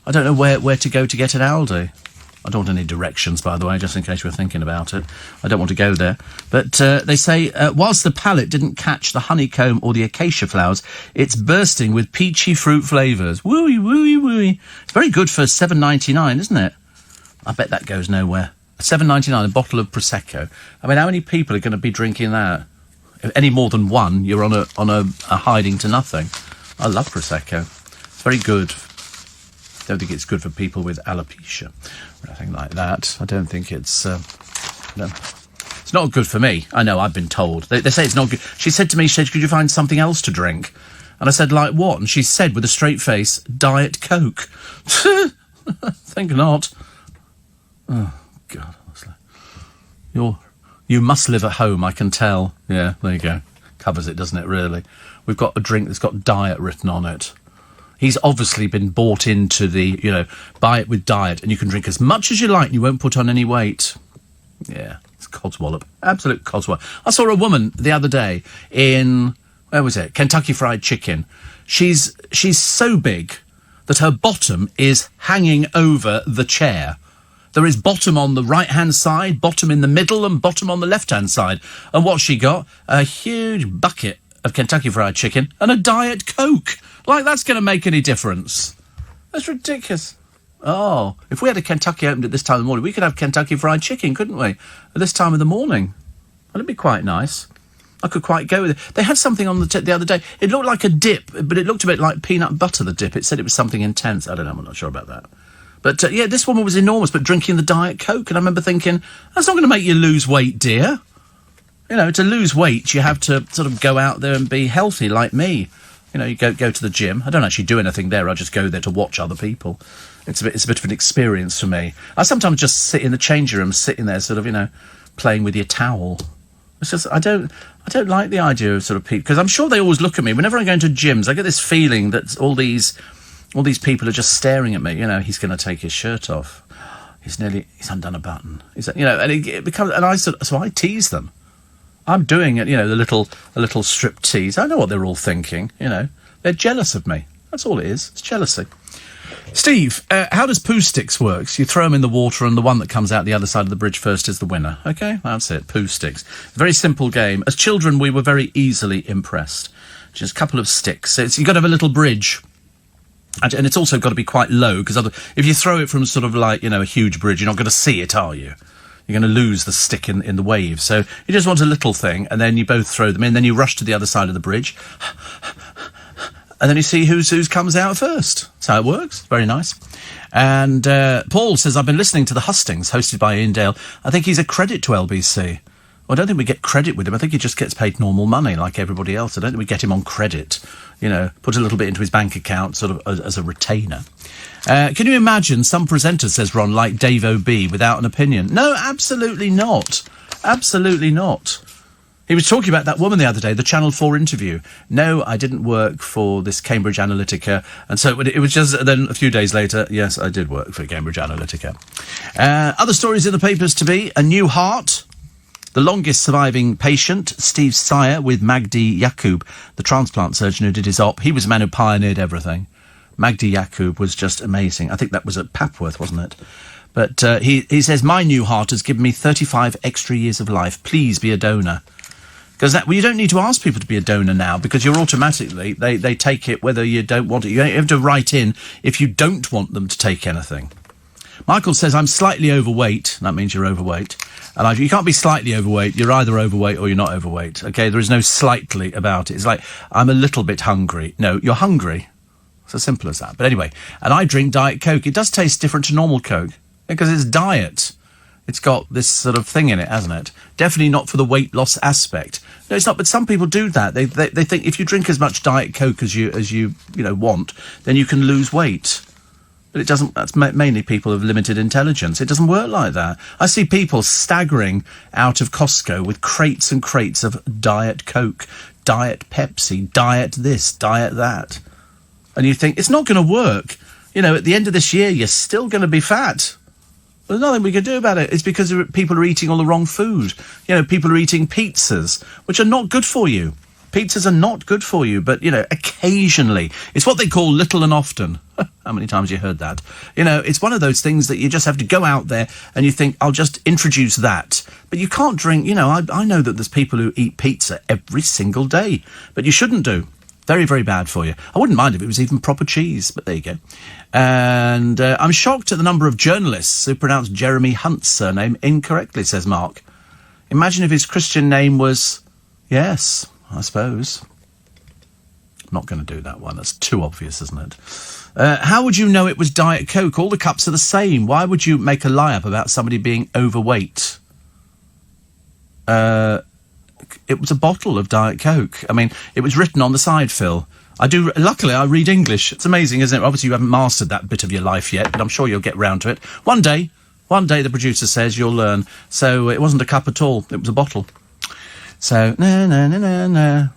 I don't know where to go to get an Aldi. I don't want any directions, by the way, just in case you were thinking about it. I don't want to go there. But they say, whilst the palate didn't catch the honeycomb or the acacia flowers, it's bursting with peachy fruit flavours. Wooey, wooey, wooey. It's very good for $7.99, isn't it? I bet that goes nowhere. $7.99, a bottle of Prosecco. I mean, how many people are going to be drinking that? If any more than one, you're on a hiding to nothing. I love Prosecco. It's very good. Don't think it's good for people with alopecia or anything like that. I don't think it's... no. It's not good for me. I know, I've been told. They say it's not good. She said to me, could you find something else to drink? And I said, like what? And she said with a straight face, Diet Coke. Think not. Oh, God. You must live at home, I can tell. Yeah, there you go. Covers it, doesn't it, really? We've got a drink that's got diet written on it. He's obviously been bought into the, buy it with diet, and you can drink as much as you like and you won't put on any weight. Yeah, it's codswallop. Absolute codswallop. I saw a woman the other day in, where was it? Kentucky Fried Chicken. She's so big that her bottom is hanging over the chair. There is bottom on the right-hand side, bottom in the middle, and bottom on the left-hand side. And what she got? A huge bucket of Kentucky Fried Chicken and a Diet Coke. Like that's going to make any difference. That's ridiculous. Oh, if we had a Kentucky opened at this time of the morning, we could have Kentucky Fried Chicken, couldn't we? At this time of the morning. That'd be quite nice. I could quite go with it. They had something on the other day. It looked like a dip, but it looked a bit like peanut butter, the dip. It said it was something intense. I don't know, I'm not sure about that. But, yeah, this woman was enormous, but drinking the Diet Coke. And I remember thinking, that's not going to make you lose weight, dear. To lose weight, you have to sort of go out there and be healthy like me. You go to the gym. I don't actually do anything there. I just go there to watch other people. It's a bit of an experience for me. I sometimes just sit in the changing room, sitting there sort of, playing with your towel. It's just, I don't like the idea of sort of people, because I'm sure they always look at me. Whenever I go into gyms, I get this feeling that all these people are just staring at me. He's going to take his shirt off. He's undone a button. And it becomes, and so I tease them. I'm doing it, the little strip tease. I know what they're all thinking, They're jealous of me. That's all it is. It's jealousy. Steve, how does poo sticks work? So you throw them in the water and the one that comes out the other side of the bridge first is the winner. OK, that's it. Poo sticks. Very simple game. As children, we were very easily impressed. Just a couple of sticks. You've got to have a little bridge. And it's also got to be quite low, because if you throw it from sort of like, a huge bridge, you're not going to see it, are you? You're going to lose the stick in the wave. So you just want a little thing, and then you both throw them in, then you rush to the other side of the bridge, and then you see who comes out first. That's how it works. Very nice. And Paul says, I've been listening to The Hustings, hosted by Ian Dale. I think he's a credit to LBC. Well, I don't think we get credit with him. I think he just gets paid normal money like everybody else. I don't think we get him on credit. Put a little bit into his bank account sort of as a retainer. Can you imagine some presenter, says Ron, like Dave O.B. without an opinion? No, absolutely not. Absolutely not. He was talking about that woman the other day, the Channel 4 interview. No, I didn't work for this Cambridge Analytica. And so it was just, then a few days later, yes, I did work for Cambridge Analytica. Other stories in the papers to be, a new heart. The longest surviving patient, Steve Sire, with Magdi Yacoub, the transplant surgeon who did his op. He was the man who pioneered everything. Magdi Yacoub was just amazing. I think that was at Papworth, wasn't it? But he says, my new heart has given me 35 extra years of life. Please be a donor. Because you don't need to ask people to be a donor now, because you're automatically, they take it whether you don't want it. You have to write in if you don't want them to take anything. Michael says, I'm slightly overweight. That means you're overweight. And you can't be slightly overweight. You're either overweight or you're not overweight. OK, there is no slightly about it. It's like, I'm a little bit hungry. No, you're hungry. It's as simple as that. But anyway, and I drink Diet Coke. It does taste different to normal Coke because it's diet. It's got this sort of thing in it, hasn't it? Definitely not for the weight loss aspect. No, it's not. But some people do that. They think if you drink as much Diet Coke as you want, then you can lose weight. But it doesn't. That's mainly people of limited intelligence. It doesn't work like that. I see people staggering out of Costco with crates and crates of Diet Coke, Diet Pepsi, Diet this, Diet that. And you think, it's not going to work. At the end of this year, you're still going to be fat. There's nothing we can do about it. It's because people are eating all the wrong food. People are eating pizzas, which are not good for you. Pizzas are not good for you, but, occasionally. It's what they call little and often. How many times have you heard that? You know, it's one of those things that you just have to go out there and you think, I'll just introduce that. But you can't drink, you know, I know that there's people who eat pizza every single day, but you shouldn't do. Very, very bad for you. I wouldn't mind if it was even proper cheese, but there you go. And I'm shocked at the number of journalists who pronounce Jeremy Hunt's surname incorrectly, says Mark. Imagine if his Christian name was... Yes, I suppose. I'm not going to do that one. That's too obvious, isn't it? How would you know it was Diet Coke? All the cups are the same. Why would you make a lie up about somebody being overweight? It was a bottle of Diet Coke. I mean, it was written on the side, Phil. Luckily, I read English. It's amazing, isn't it? Obviously, you haven't mastered that bit of your life yet, but I'm sure you'll get round to it. One day, the producer says, you'll learn. So it wasn't a cup at all. It was a bottle. So, no.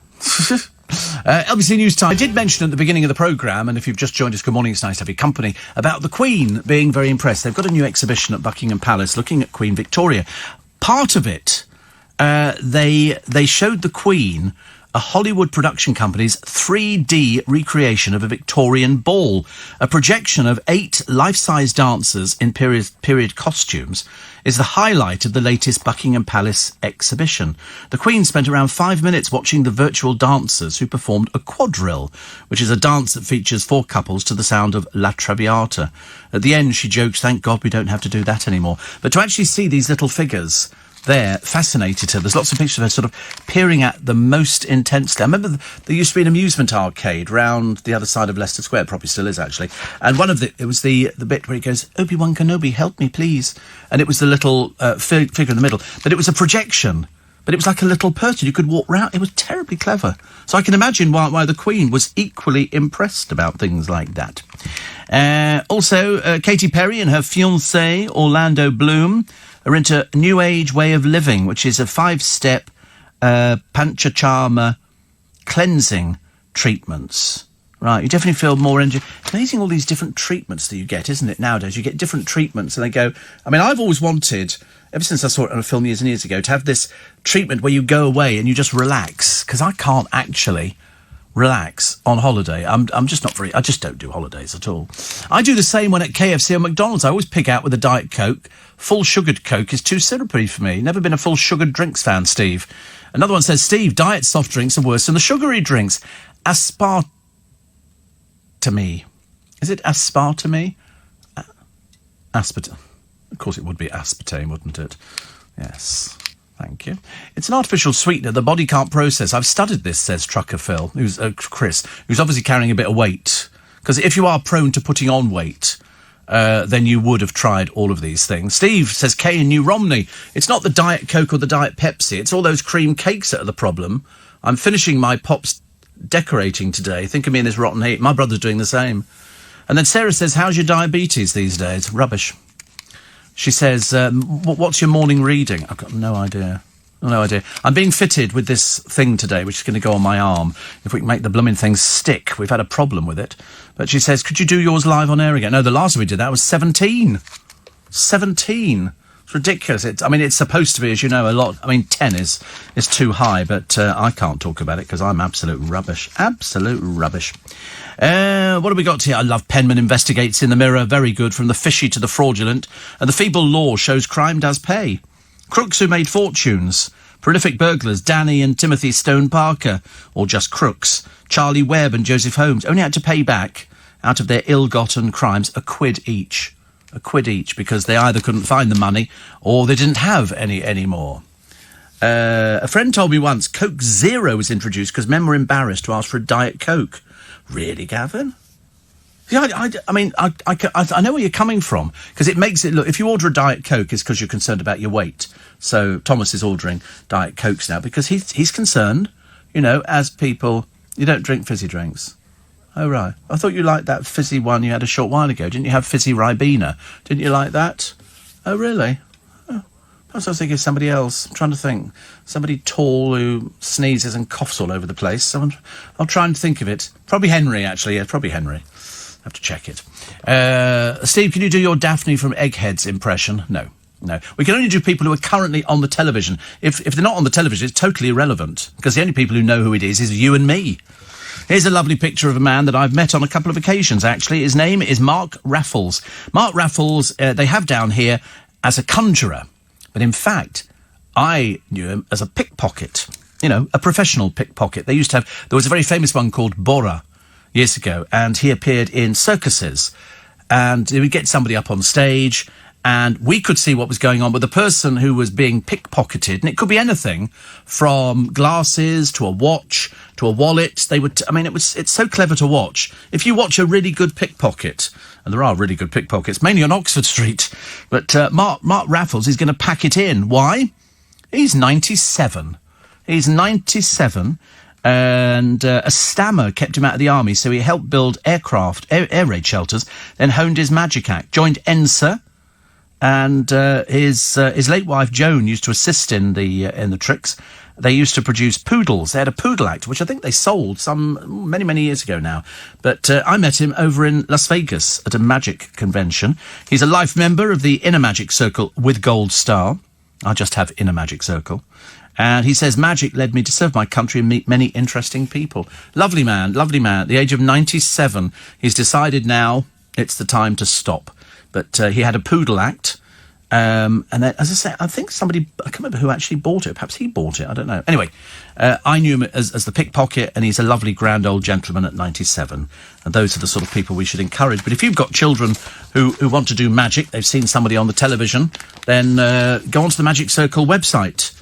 LBC News Time. I did mention at the beginning of the programme, and if you've just joined us, good morning, it's nice to have your company, about the Queen being very impressed. They've got a new exhibition at Buckingham Palace looking at Queen Victoria. Part of it, they showed the Queen a Hollywood production company's 3D recreation of a Victorian ball. A projection of 8 life-size dancers in period costumes is the highlight of the latest Buckingham Palace exhibition. The Queen spent around 5 minutes watching the virtual dancers who performed a quadrille, which is a dance that features 4 couples to the sound of La Traviata. At the end, she jokes, thank God we don't have to do that anymore. But to actually see these little figures there fascinated her. There's lots of pictures of her sort of peering at them most intensely. I remember there used to be an amusement arcade round the other side of Leicester Square. It probably still is, actually. And it was the bit where he goes, Obi-Wan Kenobi, help me, please. And it was the little figure in the middle. But it was a projection. But it was like a little person. You could walk round. It was terribly clever. So I can imagine why the Queen was equally impressed about things like that. Also, Katy Perry and her fiancé, Orlando Bloom, are into a new age way of living, which is a 5-step Panchacharma cleansing treatments. Right, you definitely feel more energy. It's amazing all these different treatments that you get, isn't it, nowadays? You get different treatments and they go... I mean, I've always wanted, ever since I saw it on a film years and years ago, to have this treatment where you go away and you just relax, because I can't actually relax on holiday. I just don't do holidays at all. I do the same when at KFC or McDonald's. I always pick out with a Diet Coke. Full sugared Coke is too syrupy for me. Never been a full sugared drinks fan, Steve. Another one says, Steve, diet soft drinks are worse than the sugary drinks. Aspartame. Is it aspartame? Aspartame. Of course it would be aspartame, wouldn't it? Yes. Thank you. It's an artificial sweetener the body can't process. I've studied this, says Trucker Phil, Chris, who's obviously carrying a bit of weight. Because if you are prone to putting on weight, then you would have tried all of these things. Steve says, Kay in New Romney, it's not the Diet Coke or the Diet Pepsi, it's all those cream cakes that are the problem. I'm finishing my Pops decorating today. Think of me in this rotten heat. My brother's doing the same. And then Sarah says, how's your diabetes these days? Rubbish. She says, what's your morning reading? I've got no idea. No idea. I'm being fitted with this thing today, which is going to go on my arm. If we can make the blooming thing stick. We've had a problem with it. But she says, could you do yours live on air again? No, the last time we did that was 17. 17. It's ridiculous. It's supposed to be, as you know, a lot. 10 is too high, but I can't talk about it because I'm absolute rubbish. Absolute rubbish. What have we got here? I love Penman Investigates in the Mirror. Very good. From the fishy to the fraudulent. And the feeble law shows crime does pay. Crooks who made fortunes. Prolific burglars, Danny and Timothy Stone Parker. Or just crooks. Charlie Webb and Joseph Holmes only had to pay back, out of their ill-gotten crimes, £1 each. £1 each, because they either couldn't find the money or they didn't have any anymore. A friend told me once Coke Zero was introduced because men were embarrassed to ask for a Diet Coke. Really, Gavin? Yeah, I know where you're coming from, because it makes it look... If you order a Diet Coke, it's because you're concerned about your weight. So Thomas is ordering Diet Cokes now because he's concerned, as people... You don't drink fizzy drinks. Oh, right. I thought you liked that fizzy one you had a short while ago. Didn't you have fizzy Ribena? Didn't you like that? Oh, really? Oh, perhaps I was thinking of somebody else. I'm trying to think. Somebody tall who sneezes and coughs all over the place. I'll try and think of it. Probably Henry, actually. Yeah, probably Henry. Have to check it. Steve, can you do your Daphne from Eggheads impression? No. We can only do people who are currently on the television. If they're not on the television, it's totally irrelevant, because the only people who know who it is you and me. Here's a lovely picture of a man that I've met on a couple of occasions, actually. His name is Mark Raffles. Mark Raffles, they have down here as a conjurer. But in fact, I knew him as a pickpocket. You know, a professional pickpocket. There was a very famous one called Bora years ago, and he appeared in circuses. And he would get somebody up on stage, and we could see what was going on with the person who was being pickpocketed, and it could be anything from glasses to a watch to a wallet. It's so clever to watch. If you watch a really good pickpocket, and there are really good pickpockets, mainly on Oxford Street, but Mark Raffles is going to pack it in. Why? He's 97. He's 97, and a stammer kept him out of the army, so he helped build air raid shelters, then honed his magic act, joined ENSA. And his late wife Joan used to assist in the tricks. They used to produce poodles. They had a poodle act, which I think they sold many years ago now. But I met him over in Las Vegas at a magic convention. He's a life member of the Inner Magic Circle with Gold Star. I just have Inner Magic Circle. And he says, magic led me to serve my country and meet many interesting people. Lovely man. At the age of 97, he's decided now it's the time to stop. But he had a poodle act. And then, as I say, I think I can't remember who actually bought it. Perhaps he bought it. I don't know. Anyway, I knew him as the pickpocket, and he's a lovely, grand old gentleman at 97. And those are the sort of people we should encourage. But if you've got children who want to do magic, they've seen somebody on the television, then go onto the Magic Circle website.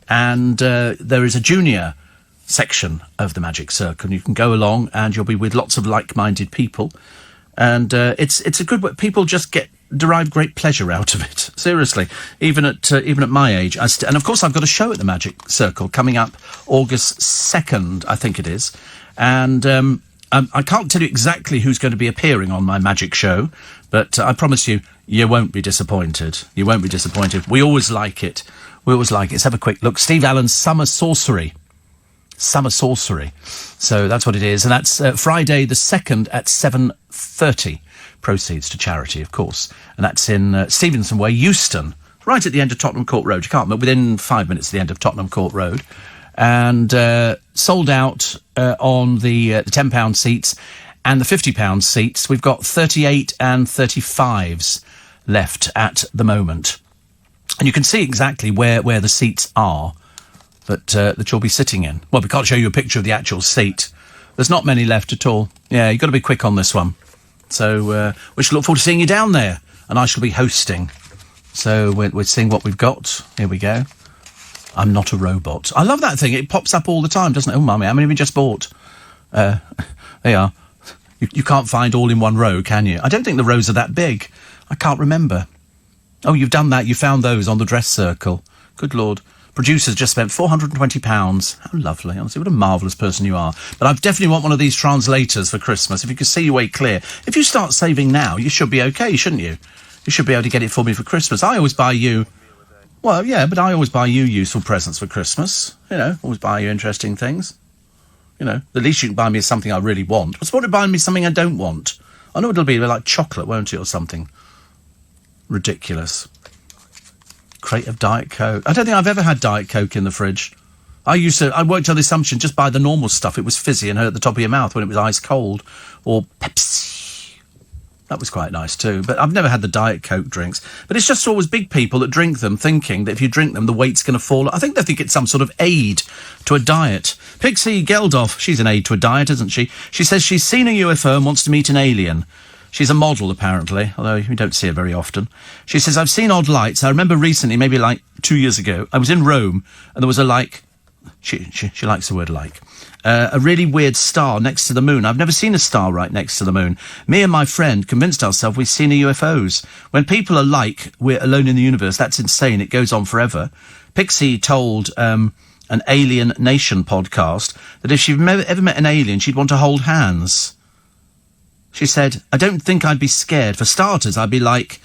And there is a junior section of the Magic Circle. And you can go along, and you'll be with lots of like-minded people. And it's a good way. People just derive great pleasure out of it. Seriously, even at my age. And of course, I've got a show at the Magic Circle coming up August 2nd, I think it is. And I can't tell you exactly who's going to be appearing on my magic show, but I promise you won't be disappointed. You won't be disappointed. We always like it. Let's have a quick look. Steve Allen's Summer Sorcery. So that's what it is. And that's Friday the 2nd at 7:30. Proceeds to charity, of course. And that's in Stevenson Way, Euston, right at the end of Tottenham Court Road. You can't remember, within 5 minutes of the end of Tottenham Court Road. And sold out on the £10 seats and the £50 seats. We've got 38 and 35s left at the moment. And you can see exactly where the seats are that you'll be sitting in. Well, we can't show you a picture of the actual seat. There's not many left at all. Yeah, you've got to be quick on this one. So we shall look forward to seeing you down there, and I shall be hosting. So we're seeing what we've got. Here we go. I'm not a robot. I love that thing. It pops up all the time, doesn't it? Oh, mummy, how many have you just bought? There you are. You can't find all in one row, can you? I don't think the rows are that big. I can't remember. Oh, you've done that. You found those on the dress circle. Good Lord. Producers just spent £420. How lovely. Honestly, what a marvellous person you are. But I definitely want one of these translators for Christmas. If you could see your way clear. If you start saving now, you should be okay, shouldn't you? You should be able to get it for me for Christmas. I always buy you... Well, yeah, but I always buy you useful presents for Christmas. You know, always buy you interesting things. You know, the least you can buy me is something I really want. What's the point of buying me something I don't want? I know it'll be like chocolate, won't it, or something ridiculous. Crate of Diet Coke. I don't think I've ever had Diet Coke in the fridge. I worked on the assumption just buy the normal stuff. It was fizzy and hurt at the top of your mouth when it was ice cold. Or Pepsi. That was quite nice too. But I've never had the Diet Coke drinks. But it's just always big people that drink them, thinking that if you drink them, the weight's going to fall. I think they think it's some sort of aid to a diet. Pixie Geldof, she's an aid to a diet, isn't she? She says she's seen a UFO and wants to meet an alien. She's a model, apparently, although we don't see her very often. She says, I've seen odd lights. I remember recently, maybe like 2 years ago, I was in Rome, and there was a like... She likes the word like. A really weird star next to the moon. I've never seen a star right next to the moon. Me and my friend convinced ourselves we've seen a UFOs. When people are like, we're alone in the universe, that's insane. It goes on forever. Pixie told an Alien Nation podcast that if she'd ever met an alien, she'd want to hold hands. She said, I don't think I'd be scared. For starters, I'd be like,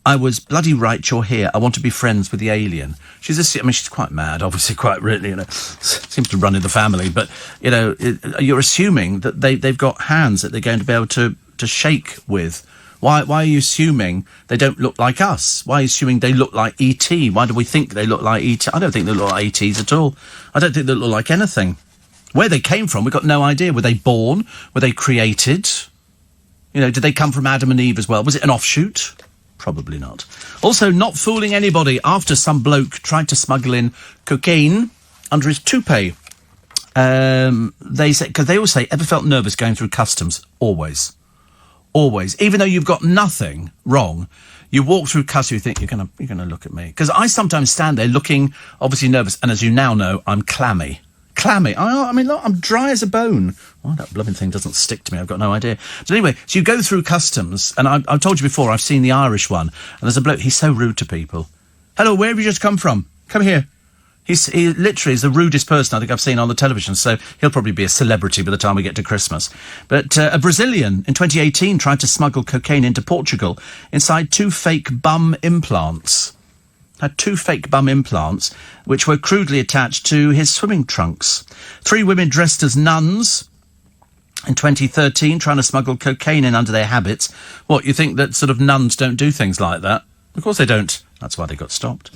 I was bloody right, you're here. I want to be friends with the alien. She's quite mad, obviously, quite really, you know, seems to run in the family. But, you know, you're assuming that they've got hands that they're going to be able to shake with. Why are you assuming they don't look like us? Why are you assuming they look like E.T.? Why do we think they look like E.T.? I don't think they look like E.T.s at all. I don't think they look like anything. Where they came from, we've got no idea. Were they born? Were they created? You know, did they come from Adam and Eve as well? Was it an offshoot? Probably not. Also, not fooling anybody after some bloke tried to smuggle in cocaine under his toupee. They say, because they always say, ever felt nervous going through customs? Always. Always. Even though you've got nothing wrong, you walk through customs, you think, you're gonna look at me. Because I sometimes stand there looking, obviously nervous, and as you now know, I'm clammy. I mean, look, I'm dry as a bone. Why that blooming thing doesn't stick to me, I've got no idea. So anyway, so you go through customs, and I've told you before, I've seen the Irish one, and there's a bloke, he's so rude to people. Hello, where have you just come from? Come here. He literally is the rudest person I think I've seen on the television, so he'll probably be a celebrity by the time we get to Christmas. But a Brazilian in 2018 tried to smuggle cocaine into Portugal inside 2 fake bum implants. Had 2 fake bum implants, which were crudely attached to his swimming trunks. 3 women dressed as nuns in 2013 trying to smuggle cocaine in under their habits. What, you think that sort of nuns don't do things like that? Of course they don't. That's why they got stopped.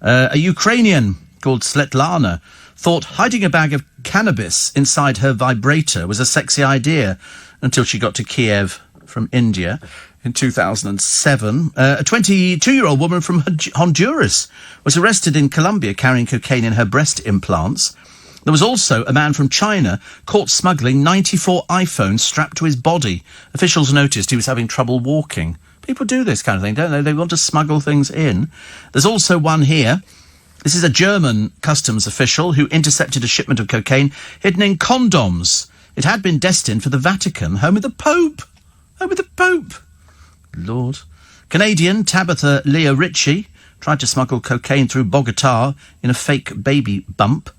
A Ukrainian called Svetlana thought hiding a bag of cannabis inside her vibrator was a sexy idea until she got to Kiev from India in 2007. A 22-year-old woman from Honduras was arrested in Colombia carrying cocaine in her breast implants. There was also a man from China caught smuggling 94 iPhones strapped to his body. Officials noticed he was having trouble walking. People do this kind of thing, don't they? They want to smuggle things in. There's also one here. This is a German customs official who intercepted a shipment of cocaine hidden in condoms. It had been destined for the Vatican, home of the Pope. Home of the Pope. Lord. Canadian Tabitha Leah Ritchie tried to smuggle cocaine through Bogota in a fake baby bump.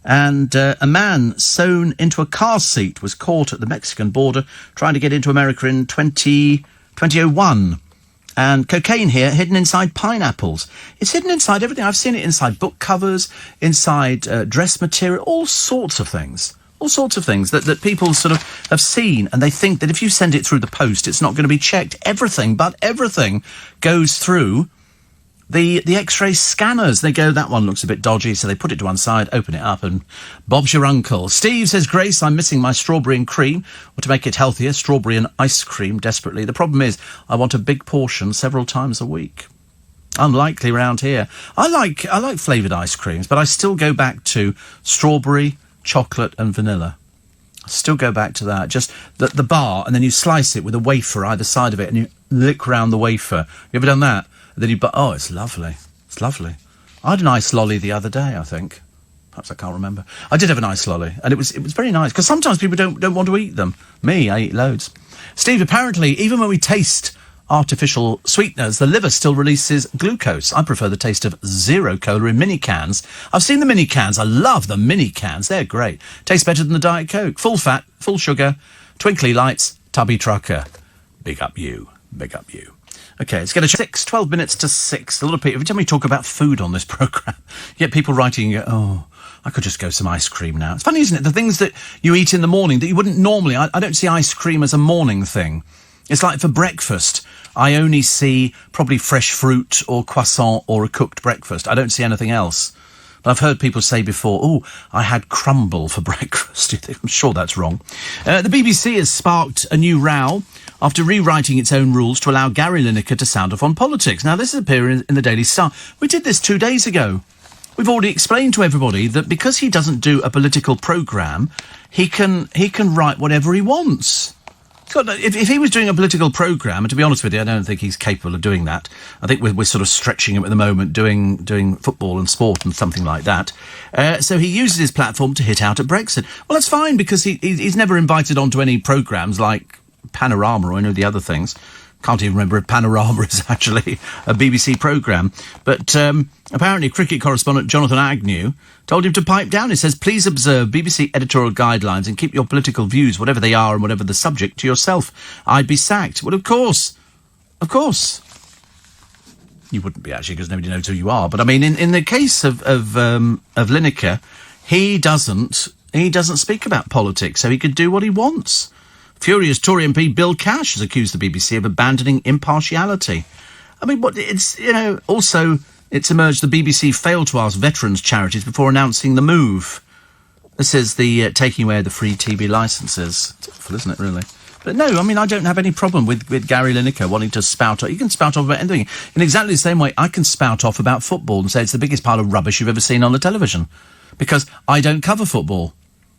And a man sewn into a car seat was caught at the Mexican border trying to get into America in 2001. And cocaine here hidden inside pineapples. It's hidden inside everything. I've seen it inside book covers, inside dress material, all sorts of things. All sorts of things that people sort of have seen, and they think that if you send it through the post, it's not going to be checked. Everything goes through the X-ray scanners. They go, that one looks a bit dodgy, so they put it to one side, open it up, and Bob's your uncle. Steve says, Grace, I'm missing my strawberry and cream. Or to make it healthier, strawberry and ice cream desperately. The problem is, I want a big portion several times a week. Unlikely around here. I like flavoured ice creams, but I still go back to strawberry, chocolate and vanilla. I still go back to that. Just the bar, and then you slice it with a wafer either side of it, and you lick round the wafer. You ever done that? And then oh, it's lovely. It's lovely. I had an ice lolly the other day, I think. Perhaps I can't remember. I did have an ice lolly, and it was very nice, because sometimes people don't want to eat them. Me, I eat loads. Steve, apparently, even when we taste artificial sweeteners, the liver still releases glucose. I prefer the taste of zero cola in mini cans. I've seen the mini cans. I love the mini cans. They're great. Tastes better than the Diet Coke. Full fat, full sugar, twinkly lights, tubby trucker. Big up you. Big up you. Okay, let's get a 12 minutes to 6. A lot of people, every time we talk about food on this programme, you get people writing, oh, I could just go some ice cream now. It's funny, isn't it? The things that you eat in the morning that you wouldn't normally. I don't see ice cream as a morning thing. It's like for breakfast, I only see probably fresh fruit or croissant or a cooked breakfast. I don't see anything else. But I've heard people say before, oh, I had crumble for breakfast. I'm sure that's wrong. The BBC has sparked a new row after rewriting its own rules to allow Gary Lineker to sound off on politics. Now, this is appearing in the Daily Star. We did this 2 days ago. We've already explained to everybody that because he doesn't do a political programme, he can write whatever he wants. If he was doing a political programme, and to be honest with you, I don't think he's capable of doing that. I think we're sort of stretching him at the moment, doing football and sport and something like that. So he uses his platform to hit out at Brexit. Well, that's fine, because he's never invited onto any programmes like Panorama or any of the other things. Can't even remember if Panorama is actually a BBC programme. But apparently cricket correspondent Jonathan Agnew told him to pipe down. He says, please observe BBC editorial guidelines and keep your political views, whatever they are and whatever the subject, to yourself. I'd be sacked. Well, of course. Of course. You wouldn't be, actually, because nobody knows who you are. But, I mean, in the case of Lineker, he doesn't speak about politics, so he could do what he wants. Furious Tory MP Bill Cash has accused the BBC of abandoning impartiality. I mean, also, it's emerged the BBC failed to ask veterans charities before announcing the move. This is the taking away of the free TV licences. It's awful, isn't it, really? But no, I mean, I don't have any problem with Gary Lineker wanting to spout off. You can spout off about anything. In exactly the same way, I can spout off about football and say it's the biggest pile of rubbish you've ever seen on the television. Because I don't cover football.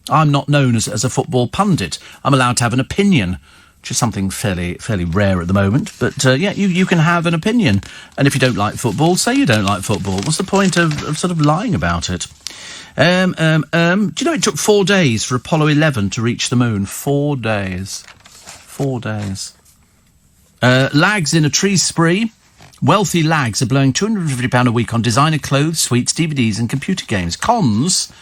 I'm not known as a football pundit. I'm allowed to have an opinion, which is something fairly rare at the moment. But, yeah, you can have an opinion. And if you don't like football, say you don't like football. What's the point of sort of lying about it? Do you know it took 4 days for Apollo 11 to reach the moon? 4 days. 4 days. Lags in a tree spree. Wealthy lags are blowing £250 a week on designer clothes, sweets, DVDs and computer games. Cons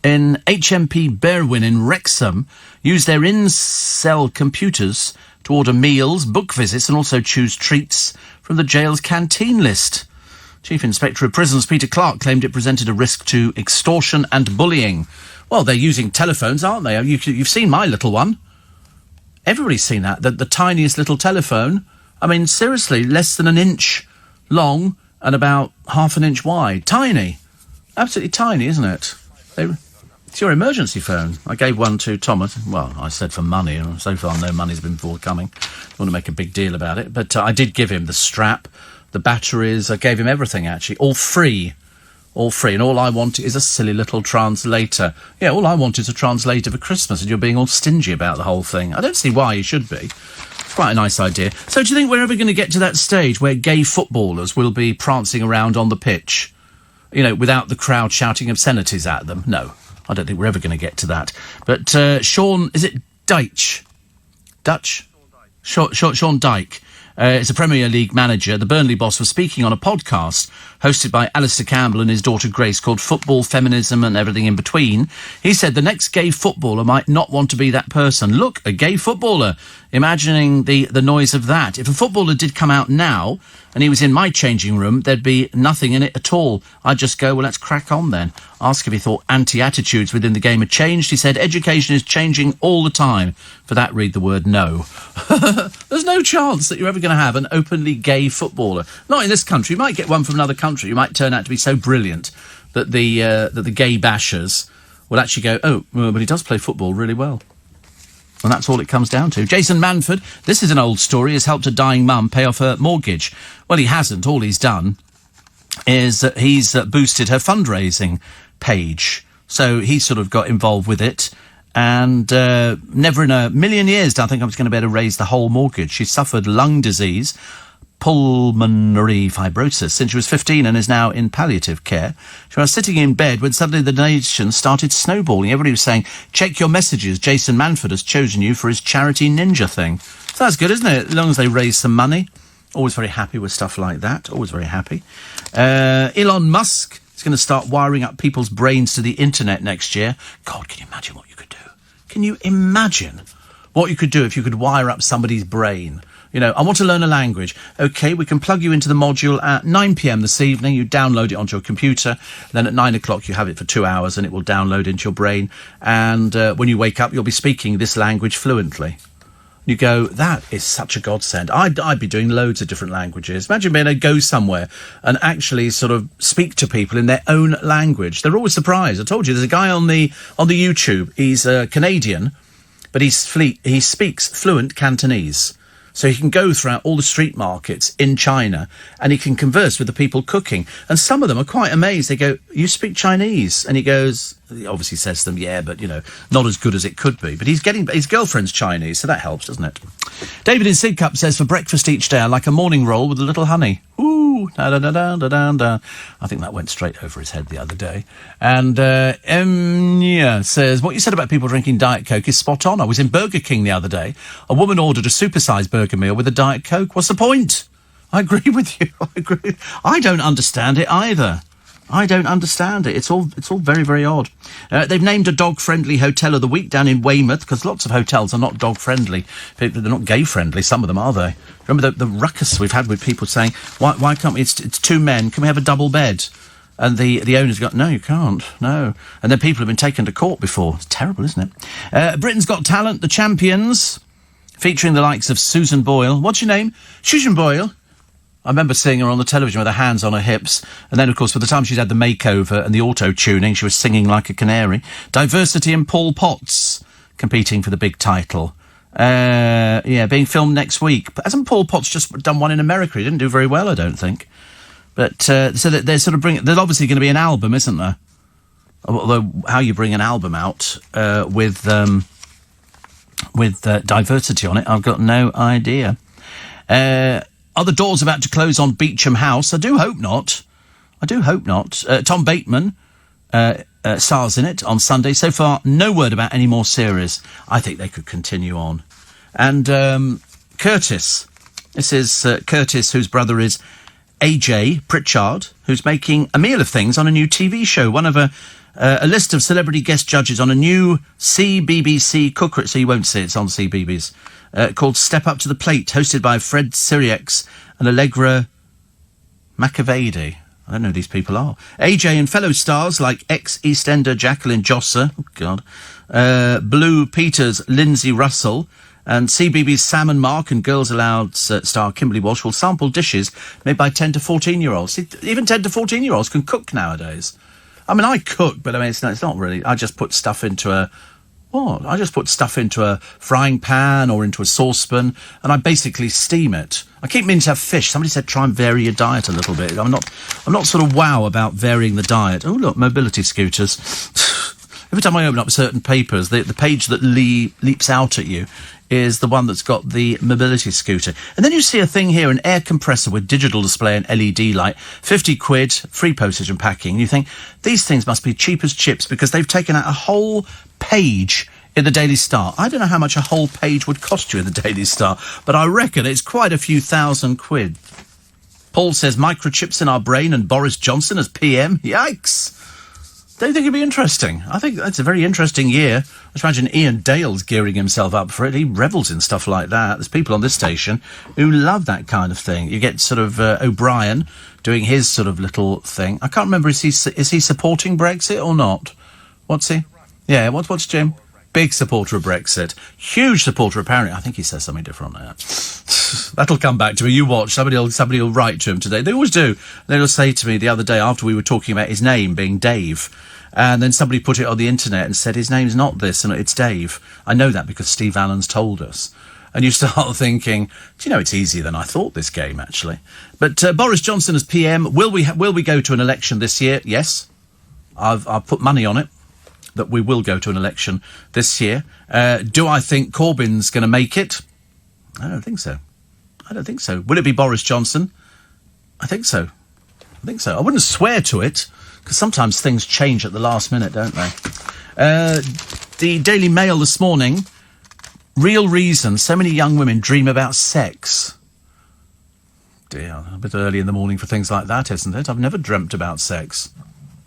in HMP Berwyn in Wrexham use their in-cell computers to order meals, book visits and also choose treats from the jail's canteen list. Chief Inspector of Prisons Peter Clark claimed it presented a risk to extortion and bullying. Well, they're using telephones, aren't they? You've seen my little one. Everybody's seen that, the tiniest little telephone. I mean, seriously, less than an inch long and about half an inch wide. Tiny. Absolutely tiny, isn't it? It's your emergency phone. I gave one to Thomas. Well, I said for money, and so far no money's been forthcoming. Don't want to make a big deal about it. But I did give him the strap, the batteries. I gave him everything, actually. All free. All free. And all I want is a silly little translator. Yeah, all I want is a translator for Christmas, and you're being all stingy about the whole thing. I don't see why you should be. Quite a nice idea. So do you think we're ever going to get to that stage where gay footballers will be prancing around on the pitch, you know, without the crowd shouting obscenities at them? No, I don't think we're ever going to get to that. But Sean, is it Dyche? Dutch? Sean Dyche is a Premier League manager. The Burnley boss was speaking on a podcast hosted by Alistair Campbell and his daughter Grace called Football, Feminism and Everything in Between. He said the next gay footballer might not want to be that person. Look, a gay footballer. Imagining the noise of that. If a footballer did come out now and he was in my changing room, there'd be nothing in it at all. I'd just go, well, let's crack on then. Ask if he thought anti-attitudes within the game had changed. He said education is changing all the time. For that, read the word no. There's no chance that you're ever going to have an openly gay footballer. Not in this country. You might get one from another country. You might turn out to be so brilliant that the gay bashers will actually go, oh, well, but he does play football really well. And that's all it comes down to. Jason Manford, this is an old story, has helped a dying mum pay off her mortgage. Well, he hasn't. All he's done is that he's boosted her fundraising page. So he sort of got involved with it. And never in a million years do I think I was going to be able to raise the whole mortgage. She suffered lung disease, pulmonary fibrosis, since she was 15 and is now in palliative care. She was sitting in bed when suddenly the donations started snowballing. Everybody was saying, check your messages. Jason Manford has chosen you for his charity ninja thing. So that's good, isn't it? As long as they raise some money. Always very happy with stuff like that. Always very happy. Elon Musk is going to start wiring up people's brains to the internet next year. God, can you imagine what you could do? Can you imagine what you could do if you could wire up somebody's brain? You know, I want to learn a language. OK, we can plug you into the module at 9 p.m. this evening. You download it onto your computer. Then at 9 o'clock, you have it for 2 hours and it will download into your brain. And when you wake up, you'll be speaking this language fluently. You go, that is such a godsend. I'd be doing loads of different languages. Imagine being able to go somewhere and actually sort of speak to people in their own language. They're always surprised. I told you, there's a guy on the YouTube. He's Canadian, but he speaks fluent Cantonese. So he can go throughout all the street markets in China and he can converse with the people cooking. And some of them are quite amazed. They go, you speak Chinese? And he goes, he obviously says to them, yeah, but, you know, not as good as it could be. But his girlfriend's Chinese, so that helps, doesn't it? David in Sidcup says, for breakfast each day, I like a morning roll with a little honey. Ooh, da-da-da-da-da-da. I think that went straight over his head the other day. And Enya says, what you said about people drinking Diet Coke is spot on. I was in Burger King the other day. A woman ordered a supersized burger meal with a Diet Coke. What's the point? I agree with you. I agree. I don't understand it either. I don't understand it. It's all very, very odd. They've named a dog-friendly hotel of the week down in Weymouth, because lots of hotels are not dog-friendly. They're not gay-friendly, some of them, are they? Remember the ruckus we've had with people saying, why can't we, it's two men, can we have a double bed? And the owner's got, no, you can't, no. And then people have been taken to court before. It's terrible, isn't it? Britain's Got Talent, The Champions, featuring the likes of Susan Boyle. What's your name? Susan Boyle. I remember seeing her on the television with her hands on her hips. And then, of course, by the time she'd had the makeover and the auto-tuning, she was singing like a canary. Diversity and Paul Potts competing for the big title. Being filmed next week. But hasn't Paul Potts just done one in America? He didn't do very well, I don't think. But, so that they're sort of there's obviously going to be an album, isn't there? Although, how you bring an album out, with diversity on it, I've got no idea. Are the doors about to close on Beecham House? I do hope not. Tom Bateman stars in it on Sunday. So far, no word about any more series. I think they could continue on. And Curtis. This is Curtis, whose brother is AJ Pritchard, who's making a meal of things on a new TV show. One of a list of celebrity guest judges on a new CBBC cookery... So you won't see it, it's on CBBS. Called Step Up to the Plate, hosted by Fred Sirieix and Allegra McAvady. I don't know who these people are. AJ and fellow stars like ex-EastEnder Jacqueline Josser, Blue Peters, Lindsay Russell, and CBBS Sam and Mark and Girls Aloud star Kimberly Walsh will sample dishes made by 10 to 14-year-olds. Even 10 to 14-year-olds can cook nowadays. I mean, I cook, but I mean, it's not really. I just put stuff into a frying pan or into a saucepan, and I basically steam it. I keep meaning to have fish. Somebody said try and vary your diet a little bit. I'm not sort of wow about varying the diet. Oh, look, mobility scooters. Every time I open up certain papers, the page that leaps out at you is the one that's got the mobility scooter. And then you see a thing here, an air compressor with digital display and LED light, 50 quid, free postage and packing. And you think, these things must be cheap as chips because they've taken out a whole page in the Daily Star. I don't know how much a whole page would cost you in the Daily Star, but I reckon it's quite a few £1,000. Paul says microchips in our brain and Boris Johnson as PM. Yikes! Don't you think it'd be interesting? I think that's a very interesting year. I just imagine Ian Dale's gearing himself up for it. He revels in stuff like that. There's people on this station who love that kind of thing. You get sort of O'Brien doing his sort of little thing. I can't remember, is he supporting Brexit or not? What's he? Yeah, what's Jim? Big supporter of Brexit. Huge supporter, apparently. I think he says something different on that. That'll come back to me. You watch. Somebody will write to him today. They always do. They'll say to me the other day, after we were talking about his name being Dave, and then somebody put it on the internet and said his name's not this and it's Dave. I know that because Steve Allen's told us. And you start thinking, do you know, it's easier than I thought, this game, actually. But Boris Johnson as PM, will we go to an election this year? Yes. I've put money on it that we will go to an election this year. Do I think Corbyn's going to make it? I don't think so. Will it be Boris Johnson? I think so. I wouldn't swear to it, because sometimes things change at the last minute, don't they? The Daily Mail this morning, real reason so many young women dream about sex. Dear, a bit early in the morning for things like that, isn't it? I've never dreamt about sex.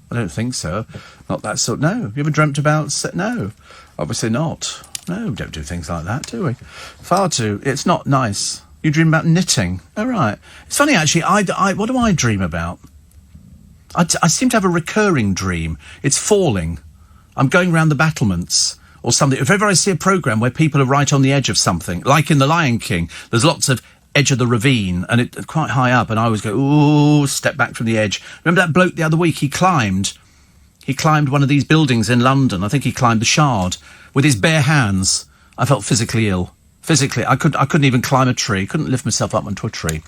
I don't think so. Not that sort. No. Have you ever dreamt about sex? No. Obviously not. No, we don't do things like that, do we? Far too. It's not nice. You dream about knitting. Oh, right. It's funny, actually. What do I dream about? I seem to have a recurring dream. It's falling. I'm going round the battlements or something. If ever I see a programme where people are right on the edge of something, like in The Lion King, there's lots of edge of the ravine and it's quite high up, and I always go, ooh, step back from the edge. Remember that bloke the other week? He climbed one of these buildings in London. I think he climbed the Shard with his bare hands. I felt physically ill. Physically, I couldn't even climb a tree. Couldn't lift myself up onto a tree.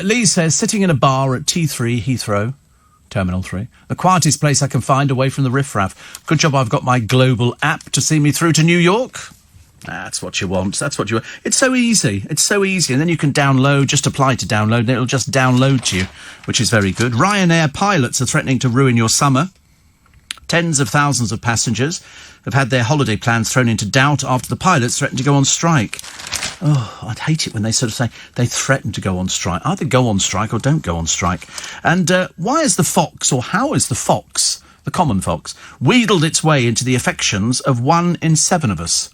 Lee says, sitting in a bar at T3 Heathrow, Terminal 3, the quietest place I can find away from the riffraff. Good job I've got my global app to see me through to New York. That's what you want. It's so easy. And then you can download, just apply to download, and it'll just download to you, which is very good. Ryanair pilots are threatening to ruin your summer. Tens of thousands of passengers have had their holiday plans thrown into doubt after the pilots threatened to go on strike. Oh, I'd hate it when they sort of say they threaten to go on strike. Either go on strike or don't go on strike. And why is the fox, or how is the fox, the common fox, wheedled its way into the affections of 1 in 7 of us?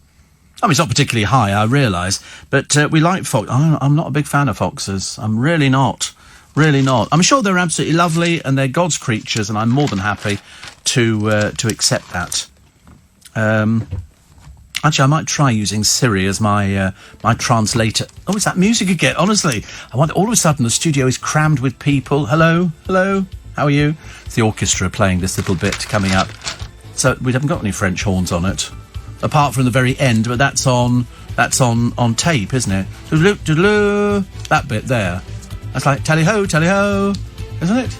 I mean, it's not particularly high, I realise, but we like fox. I'm not a big fan of foxes. I'm really not. I'm sure they're absolutely lovely and they're God's creatures, and I'm more than happy to accept that. Actually, I might try using Siri as my my translator. Oh, is that music again? Honestly, I wonder, all of a sudden the studio is crammed with people. Hello? Hello? How are you? It's the orchestra playing this little bit coming up. So we haven't got any French horns on it, apart from the very end, but that's on tape, isn't it? That bit there. That's like tally-ho, tally-ho, isn't it?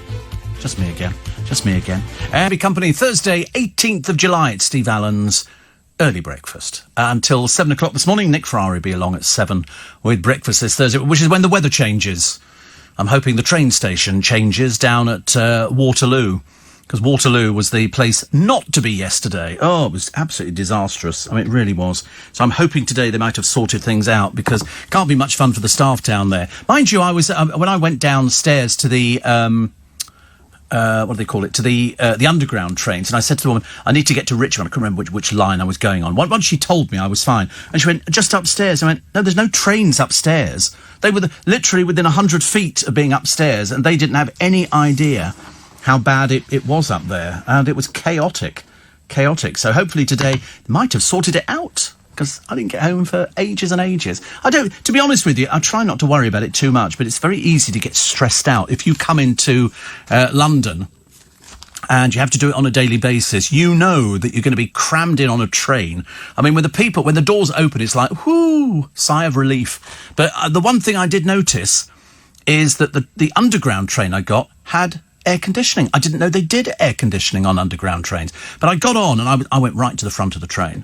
Just me again. Just me again. Happy company, Thursday, 18th of July. It's Steve Allen's Early Breakfast. Until 7 o'clock this morning, Nick Ferrari will be along at 7 with breakfast this Thursday, which is when the weather changes. I'm hoping the train station changes down at Waterloo, because Waterloo was the place not to be yesterday. Oh, it was absolutely disastrous. I mean, it really was. So I'm hoping today they might have sorted things out, because it can't be much fun for the staff down there. Mind you, I was when I went downstairs to the what do they call it? To the underground trains, and I said to the woman, "I need to get to Richmond." I couldn't remember which line I was going on. Once she told me, I was fine, and she went, "Just upstairs." I went, "No, there's no trains upstairs." They were literally within 100 feet of being upstairs, and they didn't have any idea how bad it was up there, and it was chaotic. So hopefully today might have sorted it out, because I didn't get home for ages and ages. To be honest with you, I try not to worry about it too much, but it's very easy to get stressed out. If you come into London and you have to do it on a daily basis, you know that you're going to be crammed in on a train. I mean, when the doors open, it's like, whoo, sigh of relief. But the one thing I did notice is that the underground train I got had air conditioning. I didn't know they did air conditioning on underground trains. But I got on and I went right to the front of the train.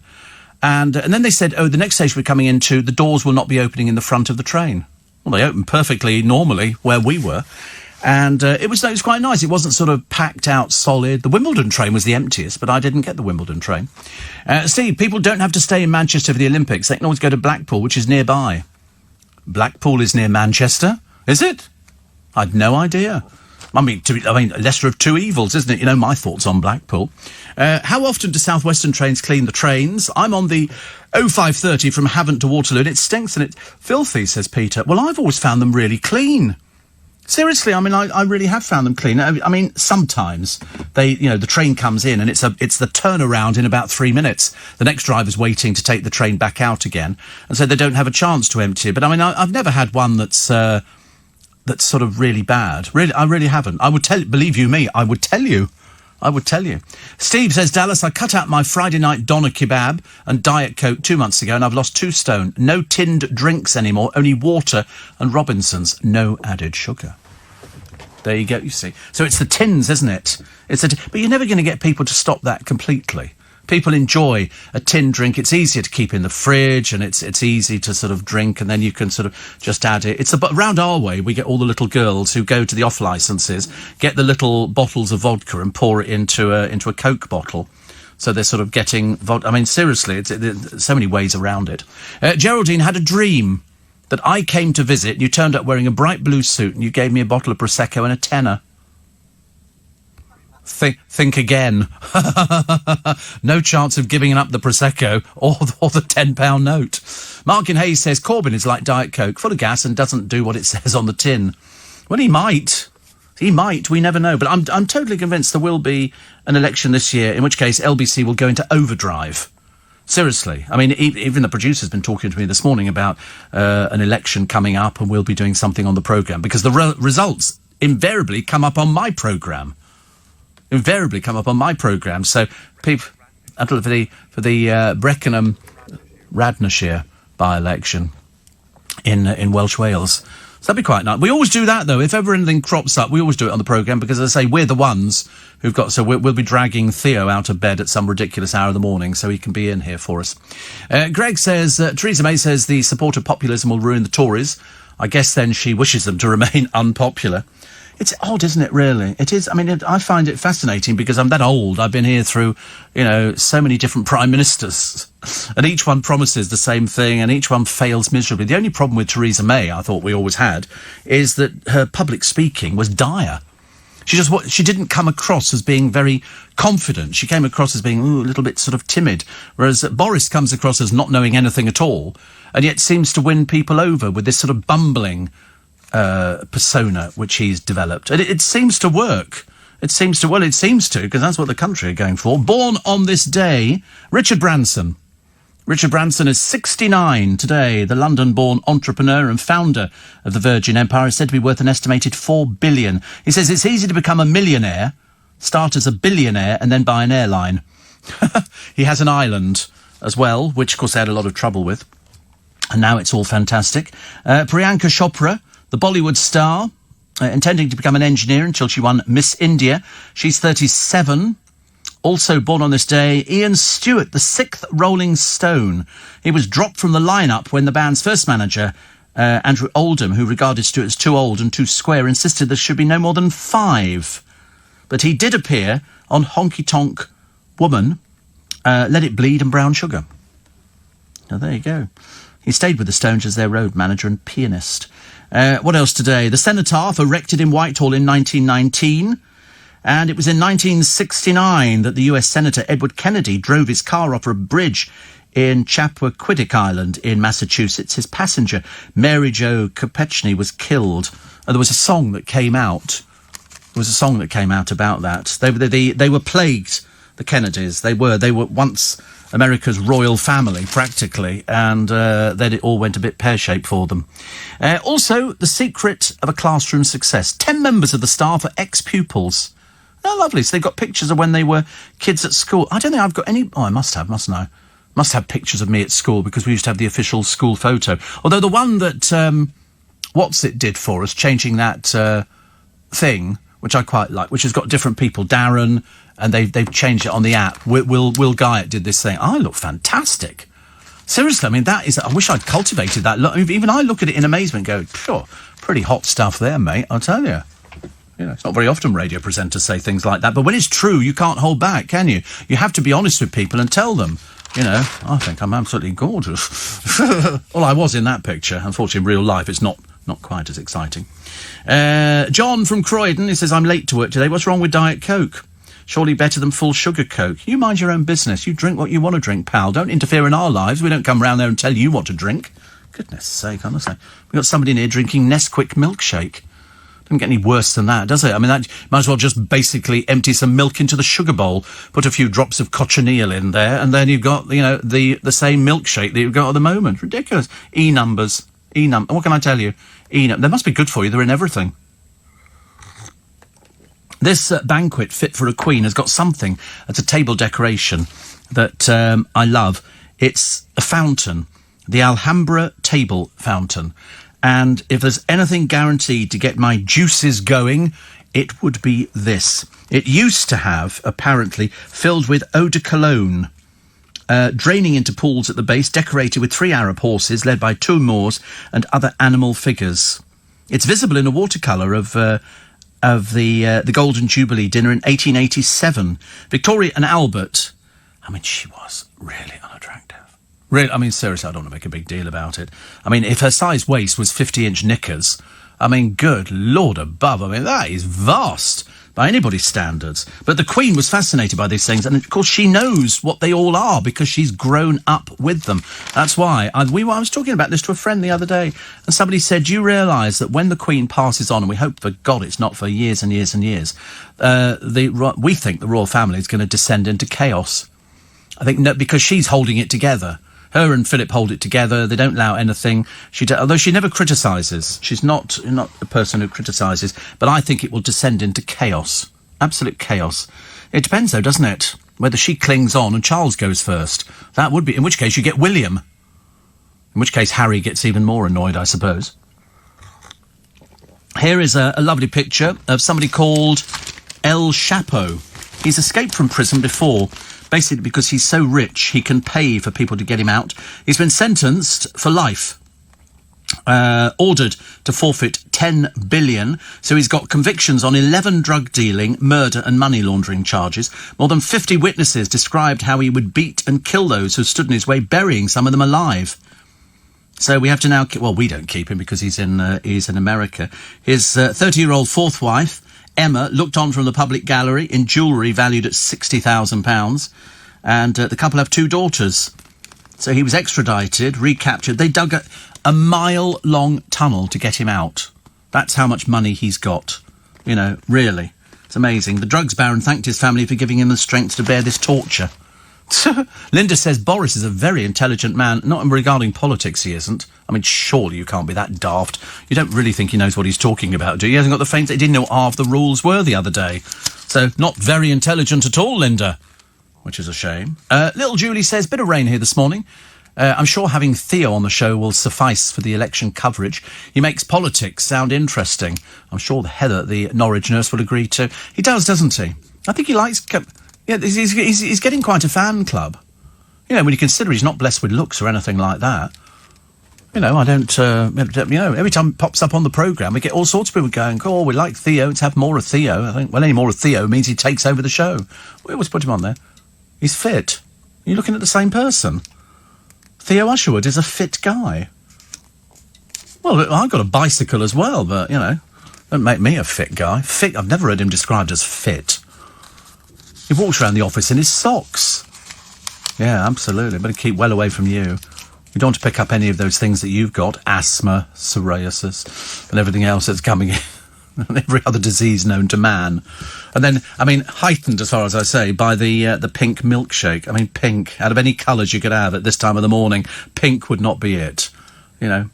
And then they said, the next station we're coming into, the doors will not be opening in the front of the train. Well, they opened perfectly normally where we were. And it was quite nice. It wasn't sort of packed out solid. The Wimbledon train was the emptiest, but I didn't get the Wimbledon train. Steve, people don't have to stay in Manchester for the Olympics. They can always go to Blackpool, which is nearby. Blackpool is near Manchester? Is it? I'd no idea. I mean, lesser of two evils, isn't it? You know my thoughts on Blackpool. How often do South Western trains clean the trains? I'm on the 0530 from Havant to Waterloo, and it stinks and it's filthy, says Peter. Well, I've always found them really clean. Seriously, I mean, I really have found them clean. I mean, sometimes the train comes in and it's the turnaround in about 3 minutes. The next driver's waiting to take the train back out again, and so they don't have a chance to empty it. But I mean, I've never had one that's sort of really bad. Really, I really haven't. Believe you me, I would tell you. Steve says, Dallas, I cut out my Friday night doner kebab and Diet Coke 2 months ago, and I've lost 2 stone. No tinned drinks anymore, only water and Robinson's. No added sugar. There you go, you see. So it's the tins, isn't it? But you're never going to get people to stop that completely. People enjoy a tin drink. It's easier to keep in the fridge, and it's easy to sort of drink, and then you can sort of just add it. Around our way, we get all the little girls who go to the off licenses, get the little bottles of vodka and pour it into a Coke bottle. So they're sort of getting vodka. I mean, seriously, there's so many ways around it. Geraldine had a dream that I came to visit, and you turned up wearing a bright blue suit, and you gave me a bottle of Prosecco and a tenner. Think again. No chance of giving up the Prosecco or the £10 note. Mark in Hayes says Corbyn is like Diet Coke, full of gas and doesn't do what it says on the tin. Well, he might. We never know. But I'm totally convinced there will be an election this year, in which case LBC will go into overdrive. Seriously. I mean, even the producer's been talking to me this morning about an election coming up, and we'll be doing something on the programme, because the results invariably come up on my programme. So people, for the Breckenham Radnorshire by-election in Welsh Wales. So that'd be quite nice. We always do that, though. If ever anything crops up, we always do it on the programme, because, as I say, we're the ones who've got... So we'll be dragging Theo out of bed at some ridiculous hour of the morning so he can be in here for us. Greg says, Theresa May says the support of populism will ruin the Tories. I guess then she wishes them to remain unpopular. It's odd, isn't it, really? It is. I mean, I find it fascinating, because I'm that old. I've been here through, so many different prime ministers, and each one promises the same thing, and each one fails miserably. The only problem with Theresa May, I thought we always had, is that her public speaking was dire. She didn't come across as being very confident. She came across as being a little bit sort of timid, whereas Boris comes across as not knowing anything at all, and yet seems to win people over with this sort of bumbling persona which he's developed. And it seems to work. It seems to, because that's what the country are going for. Born on this day, Richard Branson. Richard Branson is 69 today. The London-born entrepreneur and founder of the Virgin Empire is said to be worth an estimated $4 billion. He says it's easy to become a millionaire, start as a billionaire and then buy an airline. He has an island as well, which of course they had a lot of trouble with. And now it's all fantastic. Priyanka Chopra, the Bollywood star, intending to become an engineer until she won Miss India. She's 37. Also born on this day, Ian Stewart, the 6th Rolling Stone. He was dropped from the lineup when the band's first manager, Andrew Oldham, who regarded Stewart as too old and too square, insisted there should be no more than 5. But he did appear on Honky Tonk Woman, Let It Bleed and Brown Sugar. Now, there you go. He stayed with the Stones as their road manager and pianist. What else today? The cenotaph erected in Whitehall in 1919. And it was in 1969 that the US Senator Edward Kennedy drove his car off a bridge in Chappaquiddick Island in Massachusetts. His passenger, Mary Jo Kopechne, was killed. And there was a song that came out. There was a song that came out about that. They were plagued, the Kennedys. They were once America's royal family, practically, and then it all went a bit pear-shaped for them. Also, the secret of a classroom success. 10 members of the staff are ex-pupils. Oh, lovely. So they've got pictures of when they were kids at school. I don't think I've got any... Oh, I must have, mustn't I? Must have pictures of me at school, because we used to have the official school photo. Although the one that What's It did for us, changing that thing, which I quite like, which has got different people, Darren, and they've changed it on the app. Will Guyatt did this thing. I look fantastic. Seriously, I mean, that is... I wish I'd cultivated that look. Even I look at it in amazement and go, sure, pretty hot stuff there, mate, I'll tell you. You know, it's not very often radio presenters say things like that, but when it's true, you can't hold back, can you? You have to be honest with people and tell them, you know, I think I'm absolutely gorgeous. Well, I was in that picture. Unfortunately, in real life, it's not quite as exciting. John from Croydon, he says, I'm late to work today. What's wrong with Diet Coke? Surely better than full sugar Coke. You mind your own business. You drink what you want to drink, pal. Don't interfere in our lives. We don't come round there and tell you what to drink. Goodness sake, honestly. We've got somebody in here drinking Nesquik milkshake. Doesn't get any worse than that, does it? I mean, that might as well just basically empty some milk into the sugar bowl, put a few drops of cochineal in there, and then you've got, you know, the same milkshake that you've got at the moment. Ridiculous. E-numbers. What can I tell you? They must be good for you. They're in everything. This banquet fit for a queen has got something. It's a table decoration that I love. It's a fountain, the Alhambra table fountain. And if there's anything guaranteed to get my juices going, it would be this. It used to have, apparently, filled with eau de cologne, draining into pools at the base, decorated with 3 Arab horses, led by 2 Moors and other animal figures. It's visible in a watercolour of the Golden Jubilee dinner in 1887. Victoria and Albert, I mean, she was really unattractive. Really, I mean, seriously, I don't want to make a big deal about it. I mean, if her size waist was 50-inch knickers, I mean, good Lord above, I mean, that is vast by anybody's standards. But the Queen was fascinated by these things, and of course she knows what they all are because she's grown up with them. That's why I was talking about this to a friend the other day, and somebody said, do you realise that when the Queen passes on, and we hope for God it's not for years and years and years, we think the royal family is going to descend into chaos. I think no, because she's holding it together. Her and Philip hold it together. They don't allow anything. Although she never criticises. She's not a person who criticises. But I think it will descend into chaos. Absolute chaos. It depends, though, doesn't it? Whether she clings on and Charles goes first. That would be... In which case you get William. In which case Harry gets even more annoyed, I suppose. Here is a lovely picture of somebody called El Chapo. He's escaped from prison before... Basically because he's so rich, he can pay for people to get him out. He's been sentenced for life, ordered to forfeit $10 billion. So he's got convictions on 11 drug dealing, murder and money laundering charges. More than 50 witnesses described how he would beat and kill those who stood in his way, burying some of them alive. So we have to now... Well, we don't keep him because he's in America. His 30-year-old fourth wife... Emma looked on from the public gallery in jewellery valued at £60,000, and the couple have 2 daughters. So he was extradited, recaptured. They dug a mile-long tunnel to get him out. That's how much money he's got. You know, really. It's amazing. The drugs baron thanked his family for giving him the strength to bear this torture. Linda says Boris is a very intelligent man. Not regarding politics, he isn't. I mean, surely you can't be that daft. You don't really think he knows what he's talking about, do you? He hasn't got the faint... He didn't know what half the rules were the other day. So, not very intelligent at all, Linda. Which is a shame. Little Julie says, bit of rain here this morning. I'm sure having Theo on the show will suffice for the election coverage. He makes politics sound interesting. I'm sure Heather, the Norwich nurse, will agree too. He does, doesn't he? I think he likes... Yeah, he's getting quite a fan club. You know, when you consider he's not blessed with looks or anything like that. You know, I don't... every time it pops up on the programme, we get all sorts of people going, oh, we like Theo, let's have more of Theo. I think, well, any more of Theo means he takes over the show. We always put him on there. He's fit. You're looking at the same person. Theo Usherwood is a fit guy. Well, I've got a bicycle as well, but, you know, don't make me a fit guy. Fit, I've never heard him described as fit. He walks around the office in his socks. Yeah, absolutely. Better keep well away from you. You don't want to pick up any of those things that you've got. Asthma, psoriasis, and everything else that's coming in. And every other disease known to man. And then, I mean, heightened, as far as I say, by the pink milkshake. I mean, pink. Out of any colours you could have at this time of the morning, pink would not be it. You know.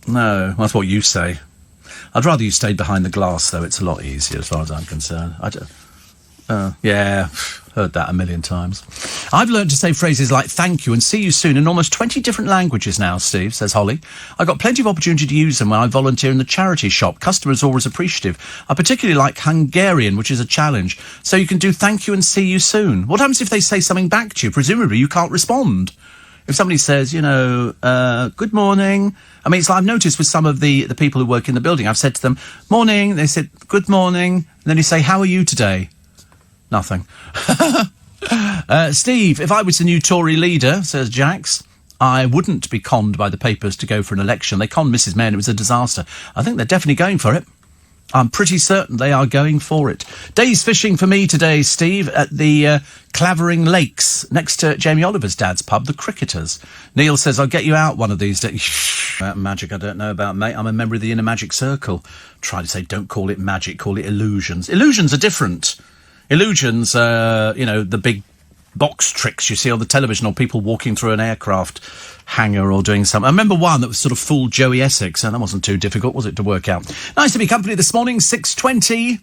No, that's what you say. I'd rather you stayed behind the glass, though. It's a lot easier, as far as I'm concerned. Yeah, heard that a million times. I've learned to say phrases like thank you and see you soon in almost 20 different languages now, Steve, says Holly. I've got plenty of opportunity to use them when I volunteer in the charity shop. Customers are always appreciative. I particularly like Hungarian, which is a challenge. So you can do thank you and see you soon. What happens if they say something back to you? Presumably you can't respond. If somebody says, you know, good morning. I mean, it's like I've noticed with some of the people who work in the building, I've said to them, morning. They said, good morning. And then you say, how are you today? Nothing. Steve, if I was the new Tory leader, says Jax, I wouldn't be conned by the papers to go for an election. They conned Mrs May and it was a disaster. I think they're definitely going for it. I'm pretty certain they are going for it. Day's fishing for me today, Steve, at the Clavering Lakes, next to Jamie Oliver's dad's pub, the Cricketers. Neil says, I'll get you out one of these days. Magic I don't know about, mate. I'm a member of the Inner Magic Circle. Try to say, don't call it magic, call it illusions. Illusions are different. Illusions, you know, the big box tricks you see on the television, or people walking through an aircraft hangar or doing something. I remember one that was sort of full Joey Essex, and that wasn't too difficult, was it, to work out? Nice to be company this morning, 6:20.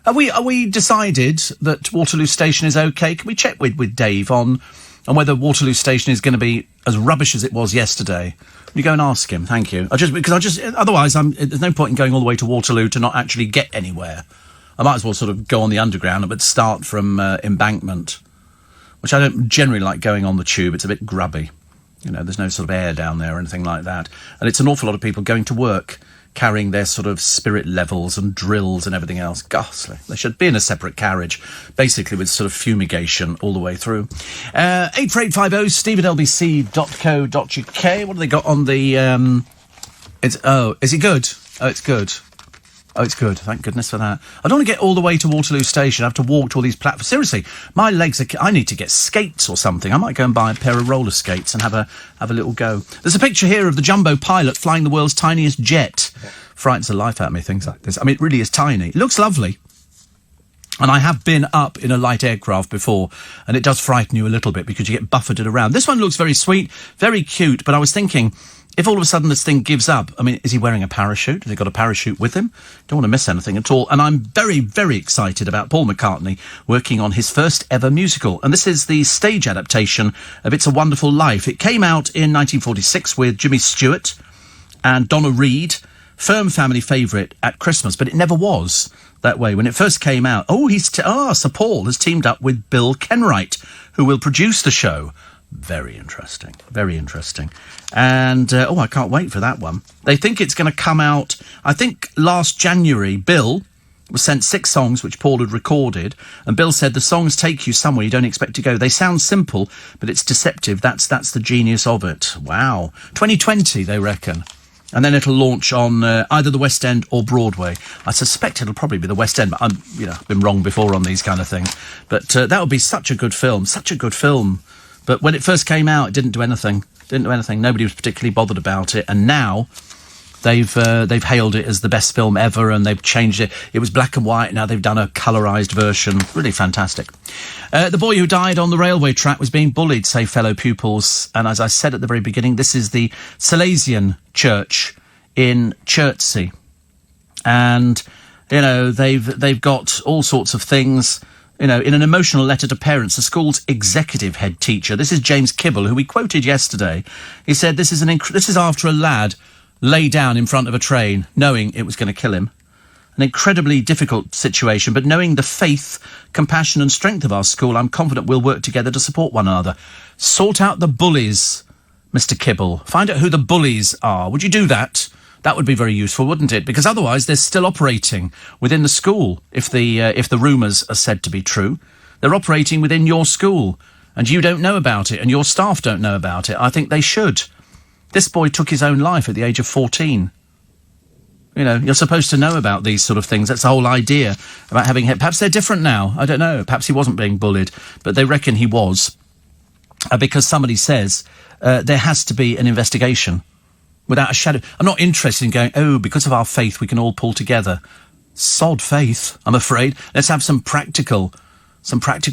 Are we decided that Waterloo Station is okay? Can we check with Dave on whether Waterloo Station is going to be as rubbish as it was yesterday? Will you go and ask him? Thank you. Otherwise, there's no point in going all the way to Waterloo to not actually get anywhere. I might as well sort of go on the underground, but start from Embankment, which I don't generally like going on the tube. It's a bit grubby. You know, there's no sort of air down there or anything like that. And it's an awful lot of people going to work, carrying their sort of spirit levels and drills and everything else. Ghastly. They should be in a separate carriage, basically with sort of fumigation all the way through. 84850 steve@lbc.co.uk. What have they got on the... is it good? Oh, it's good. Oh, it's good. Thank goodness for that. I don't want to get all the way to Waterloo Station. I have to walk to all these platforms. Seriously, my legs are... I need to get skates or something. I might go and buy a pair of roller skates and have a little go. There's a picture here of the jumbo pilot flying the world's tiniest jet. Frightens the life out of me, things like this. I mean, it really is tiny. It looks lovely. And I have been up in a light aircraft before, and it does frighten you a little bit because you get buffeted around. This one looks very sweet, very cute, but I was thinking... if all of a sudden this thing gives up, I mean, is he wearing a parachute? Has he got a parachute with him? Don't want to miss anything at all. And I'm very, very excited about Paul McCartney working on his first ever musical. And this is the stage adaptation of It's a Wonderful Life. It came out in 1946 with Jimmy Stewart and Donna Reed. Firm family favourite at Christmas, but it never was that way. When it first came out, Sir Paul has teamed up with Bill Kenwright, who will produce the show. Very interesting. Very interesting. And, I can't wait for that one. They think it's going to come out, I think last January, Bill was sent 6 songs which Paul had recorded, and Bill said the songs take you somewhere you don't expect to go. They sound simple, but it's deceptive. That's the genius of it. Wow. 2020, they reckon. And then it'll launch on either the West End or Broadway. I suspect it'll probably be the West End, but I've been wrong before on these kind of things. But that would be such a good film, such a good film. But when it first came out, it didn't do anything. Nobody was particularly bothered about it. And now, They've hailed it as the best film ever, and they've changed it. It was black and white. Now they've done a colourised version. Really fantastic. The boy who died on the railway track was being bullied, say fellow pupils. And as I said at the very beginning, this is the Salesian Church in Chertsey. And, you know, they've got all sorts of things. You know, in an emotional letter to parents, the school's executive head teacher, this is James Kibble, who we quoted yesterday. He said this is after a lad lay down in front of a train, knowing it was going to kill him. An incredibly difficult situation, but knowing the faith, compassion and strength of our school, I'm confident we'll work together to support one another. Sort out the bullies, Mr. Kibble. Find out who the bullies are. Would you do that? That would be very useful, wouldn't it? Because otherwise they're still operating within the school, if the rumours are said to be true. They're operating within your school, and you don't know about it, and your staff don't know about it. I think they should. This boy took his own life at the age of 14. You know, you're supposed to know about these sort of things. That's the whole idea about having... Perhaps they're different now. I don't know. Perhaps he wasn't being bullied, but they reckon he was. Because somebody says there has to be an investigation. Without a shadow. I'm not interested in going, oh, because of our faith we can all pull together. Sod faith, I'm afraid. Let's have some practical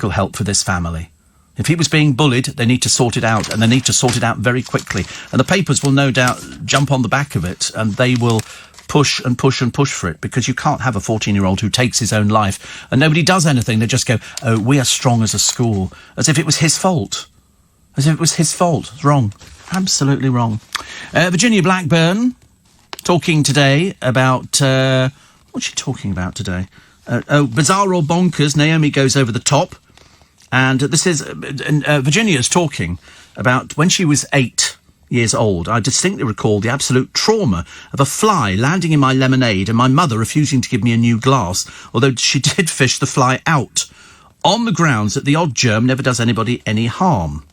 help for this family. If he was being bullied, they need to sort it out, and they need to sort it out very quickly. And the papers will no doubt jump on the back of it, and they will push and push and push for it, because you can't have a 14-year-old who takes his own life and nobody does anything. They just go, oh, we are strong as a school, as if it was his fault. As if it was his fault. It's wrong. Absolutely wrong. Virginia Blackburn talking today about... what's she talking about today? Bizarre or bonkers, Naomi goes over the top. And this is... Virginia's talking about when she was 8 years old. I distinctly recall the absolute trauma of a fly landing in my lemonade and my mother refusing to give me a new glass, although she did fish the fly out, on the grounds that the odd germ never does anybody any harm.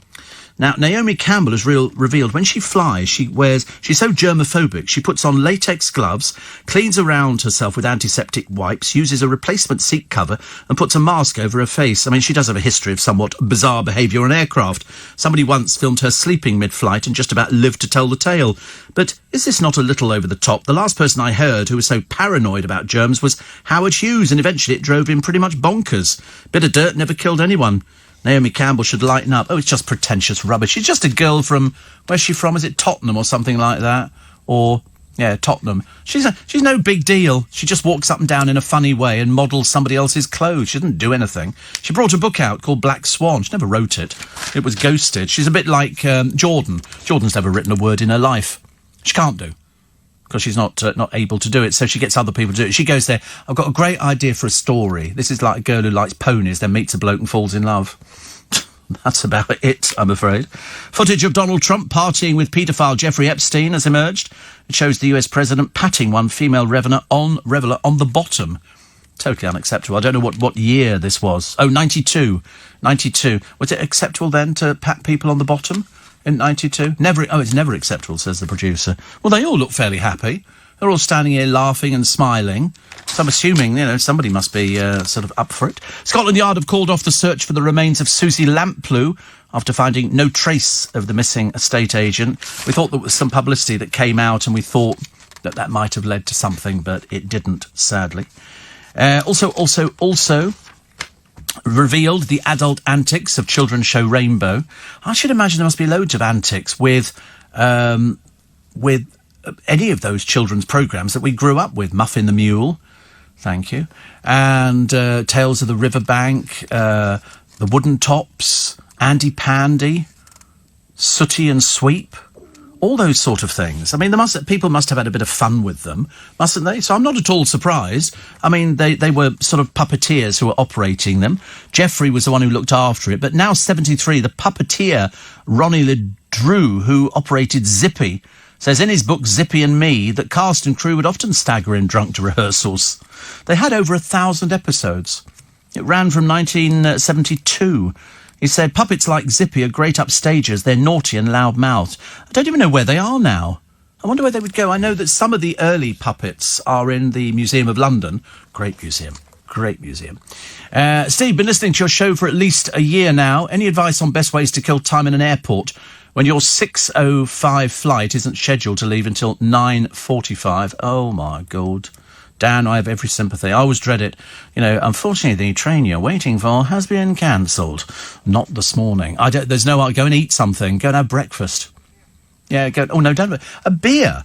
Now, Naomi Campbell has revealed when she flies, she's so germophobic, she puts on latex gloves, cleans around herself with antiseptic wipes, uses a replacement seat cover and puts a mask over her face. I mean, she does have a history of somewhat bizarre behaviour on aircraft. Somebody once filmed her sleeping mid-flight and just about lived to tell the tale. But is this not a little over the top? The last person I heard who was so paranoid about germs was Howard Hughes, and eventually it drove him pretty much bonkers. Bit of dirt never killed anyone. Naomi Campbell should lighten up. Oh, it's just pretentious rubbish. She's just a girl from... Where's she from? Is it Tottenham or something like that? Or... Yeah, Tottenham. She's no big deal. She just walks up and down in a funny way and models somebody else's clothes. She didn't do anything. She brought a book out called Black Swan. She never wrote it. It was ghosted. She's a bit like Jordan. Jordan's never written a word in her life. She can't do. Because she's not able to do it, so she gets other people to do it. She goes there, I've got a great idea for a story. This is like a girl who likes ponies, then meets a bloke and falls in love. That's about it, I'm afraid. Footage of Donald Trump partying with paedophile Jeffrey Epstein has emerged. It shows the US president patting one female reveller on the bottom. Totally unacceptable. I don't know what year this was. Oh, 92. 92. Was it acceptable then to pat people on the bottom? In 92? Never. Oh, it's never acceptable, says the producer. Well, they all look fairly happy. They're all standing here laughing and smiling. So I'm assuming, somebody must be sort of up for it. Scotland Yard have called off the search for the remains of Susie Lamplugh after finding no trace of the missing estate agent. We thought there was some publicity that came out and we thought that might have led to something, but it didn't, sadly. Also revealed the adult antics of children's show Rainbow. I should imagine there must be loads of antics with any of those children's programmes that we grew up with. Muffin the Mule, thank you, and Tales of the Riverbank, the Wooden Tops, Andy Pandy, Sooty and Sweep. All those sort of things. I mean, people must have had a bit of fun with them, mustn't they? So I'm not at all surprised. I mean, they were sort of puppeteers who were operating them. Jeffrey was the one who looked after it. But now 73, the puppeteer Ronnie LeDrew, who operated Zippy, says in his book Zippy and Me that cast and crew would often stagger in drunk to rehearsals. They had over 1,000 episodes. It ran from 1972. He said, puppets like Zippy are great upstagers. They're naughty and loud-mouthed. I don't even know where they are now. I wonder where they would go. I know that some of the early puppets are in the Museum of London. Great museum. Great museum. Steve, been listening to your show for at least a year now. Any advice on best ways to kill time in an airport when your 6:05 flight isn't scheduled to leave until 9:45. Oh, my God. Dan, I have every sympathy. I always dread it. You know, unfortunately, the train you're waiting for has been cancelled. Not this morning. There's no... Go and eat something. Go and have breakfast. Yeah, go... Oh, no, don't... A beer.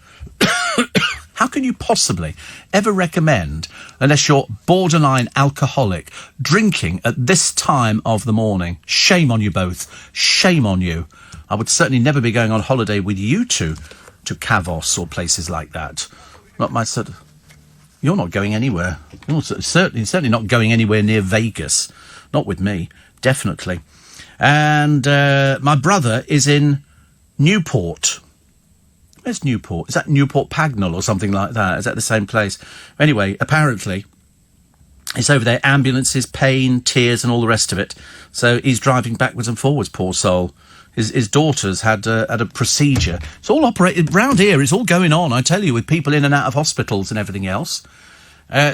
How can you possibly ever recommend, unless you're borderline alcoholic, drinking at this time of the morning? Shame on you both. Shame on you. I would certainly never be going on holiday with you two to Kavos or places like that. Not my sort of... You're not going anywhere. You're certainly not going anywhere near Vegas. Not with me, definitely. And my brother is in Newport. Where's Newport? Is that Newport Pagnell or something like that? Is that the same place? Anyway, apparently, it's over there. Ambulances, pain, tears, and all the rest of it. So he's driving backwards and forwards, poor soul. His daughter's had a procedure. It's all operated round here. It's all going on, I tell you, with people in and out of hospitals and everything else.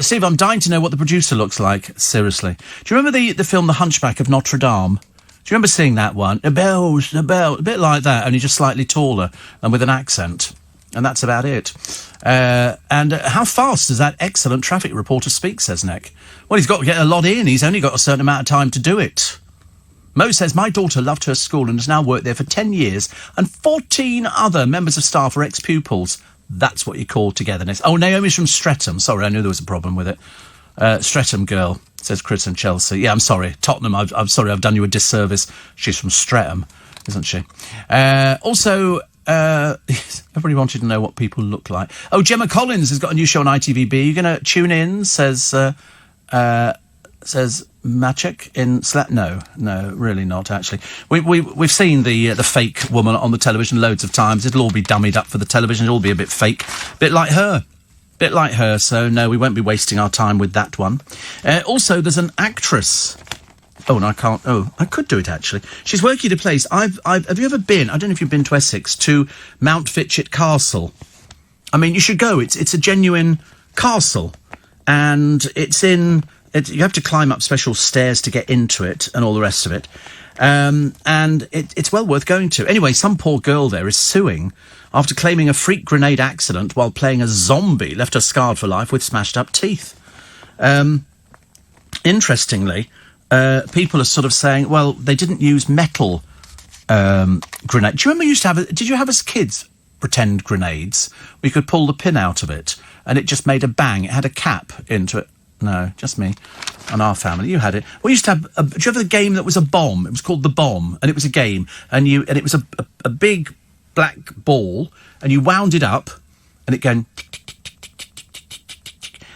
Steve, I'm dying to know what the producer looks like. Seriously, do you remember the film The Hunchback of Notre Dame? Do you remember seeing that one? The bells, a bit like that, only just slightly taller and with an accent. And that's about it. And how fast does that excellent traffic reporter speak, says Nick? Well, he's got to get a lot in. He's only got a certain amount of time to do it. Mo says, my daughter loved her school and has now worked there for 10 years, and 14 other members of staff are ex-pupils. That's what you call togetherness. Oh, Naomi's from Streatham. Sorry, I knew there was a problem with it. Streatham girl, says Chris and Chelsea. Yeah, I'm sorry. Tottenham, I'm sorry, I've done you a disservice. She's from Streatham, isn't she? Also, everybody wanted to know what people look like. Oh, Gemma Collins has got a new show on ITVB. Are you going to tune in, says Maciek in No, really not, actually. We've seen the fake woman on the television loads of times. It'll all be dummied up for the television. It'll all be a bit fake. Bit like her, so no, we won't be wasting our time with that one. Also, there's an actress. Oh, no, I can't. Oh, I could do it, actually. She's working at a place. Have you ever been, I don't know if you've been to Essex, to Mount Fitchett Castle? I mean, you should go. It's a genuine castle. And you have to climb up special stairs to get into it and all the rest of it. And it's well worth going to. Anyway, some poor girl there is suing after claiming a freak grenade accident while playing a zombie left her scarred for life with smashed up teeth. Interestingly, people are sort of saying, well, they didn't use metal grenade. Do you remember did you have as kids pretend grenades? We could pull the pin out of it and it just made a bang. It had a cap into it. No, just me and our family. You had it. We used to have... do you have a game that was a bomb? It was called The Bomb, and it was a game, and it was a big black ball, and you wound it up, and it going...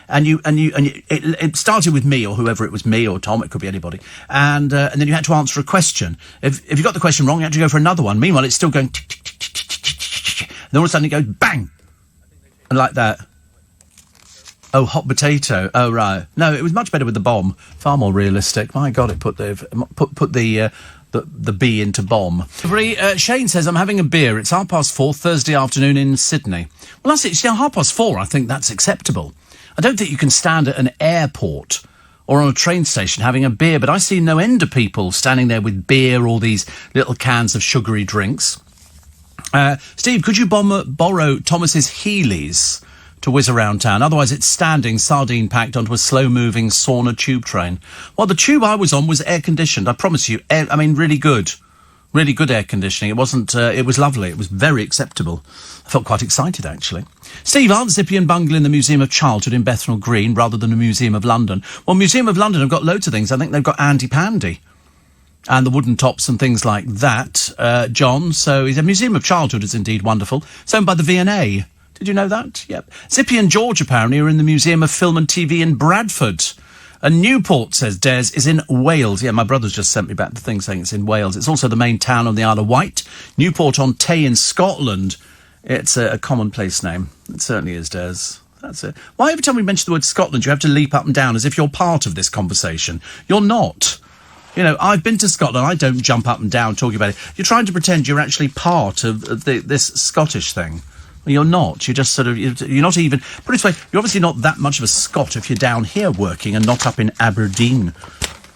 And it started with me, or whoever it was, me or Tom, it could be anybody, and then you had to answer a question. If you got the question wrong, you had to go for another one. Meanwhile, it's still going... And then all of a sudden it goes bang! And like that. Oh, hot potato. Oh, right. No, it was much better with the bomb. Far more realistic. My God, it put the B into bomb. Shane says, I'm having a beer. It's 4:30 Thursday afternoon in Sydney. Well, that's it. 4:30, I think that's acceptable. I don't think you can stand at an airport or on a train station having a beer, but I see no end of people standing there with beer or these little cans of sugary drinks. Steve, could you borrow Thomas's Heelys to whiz around town? Otherwise it's standing sardine packed onto a slow-moving sauna tube train. Well, the tube I was on was air-conditioned, I promise you. Really good air conditioning. It wasn't... it was lovely. It was very acceptable. I felt quite excited, actually. Steve, aren't Zippy and Bungle in the Museum of Childhood in Bethnal Green rather than the Museum of London? Well, Museum of London have got loads of things. I think they've got Andy Pandy and the wooden tops and things like that, John. So the Museum of Childhood is indeed wonderful. It's owned by the V&A. Did you know that? Yep. Zippy and George, apparently, are in the Museum of Film and TV in Bradford. And Newport, says Des, is in Wales. Yeah, my brother's just sent me back the thing saying it's in Wales. It's also the main town on the Isle of Wight. Newport-on-Tay in Scotland. It's a commonplace name. It certainly is, Des. That's it. Why every time we mention the word Scotland, you have to leap up and down as if you're part of this conversation? You're not. You know, I've been to Scotland. I don't jump up and down talking about it. You're trying to pretend you're actually part of this Scottish thing. Well, you're not. You're just sort of... You're not even... Put it this way, you're obviously not that much of a Scot if you're down here working and not up in Aberdeen.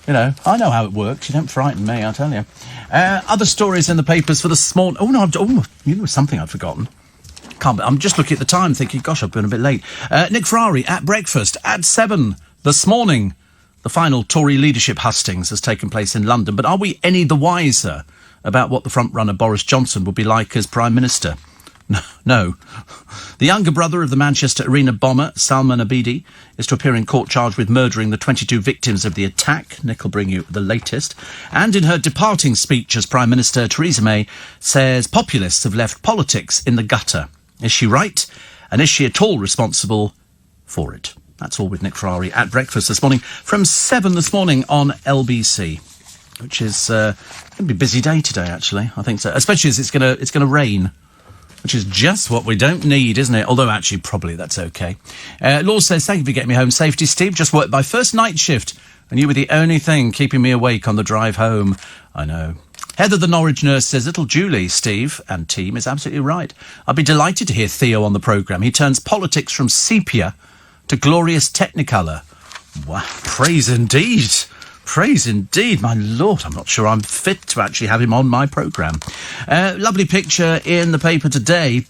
You know, I know how it works. You don't frighten me, I tell you. Other stories in the papers for this morning. Oh, no, you know something I'd forgotten. I'm just looking at the time thinking, gosh, I've been a bit late. Nick Ferrari at breakfast at 7 this morning. The final Tory leadership hustings has taken place in London. But are we any the wiser about what the front-runner Boris Johnson would be like as Prime Minister? No. The younger brother of the Manchester Arena bomber, Salman Abedi, is to appear in court charged with murdering the 22 victims of the attack. Nick will bring you the latest. And in her departing speech as Prime Minister, Theresa May says populists have left politics in the gutter. Is she right? And is she at all responsible for it? That's all with Nick Ferrari at breakfast this morning from 7 this morning on LBC, which is going to be a busy day today, actually. I think so, especially as it's going to rain, which is just what we don't need, isn't it? Although, actually, probably that's okay. Law says, thank you for getting me home safely, Steve. Just worked my first night shift, and you were the only thing keeping me awake on the drive home. I know. Heather, the Norwich nurse, says, little Julie, Steve, and team is absolutely right. I'd be delighted to hear Theo on the programme. He turns politics from sepia to glorious technicolor. Wow, praise indeed. Praise indeed, my lord. I'm not sure I'm fit to actually have him on my programme. Lovely picture in the paper today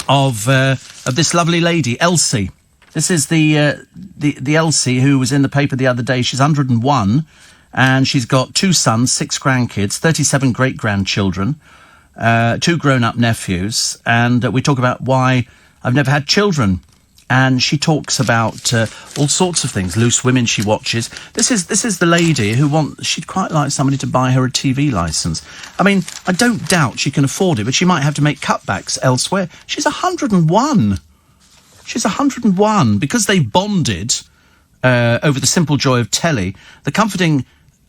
of this lovely lady, Elsie. This is the Elsie who was in the paper the other day. She's 101, and she's got 2 sons, 6 grandkids, 37 great-grandchildren, 2 grown-up nephews, and we talk about why I've never had children. And she talks about all sorts of things. Loose Women she watches. This is the lady who she'd quite like somebody to buy her a TV licence. I mean, I don't doubt she can afford it, but she might have to make cutbacks elsewhere. She's 101. She's 101. Because they bonded over the simple joy of telly, the comforting,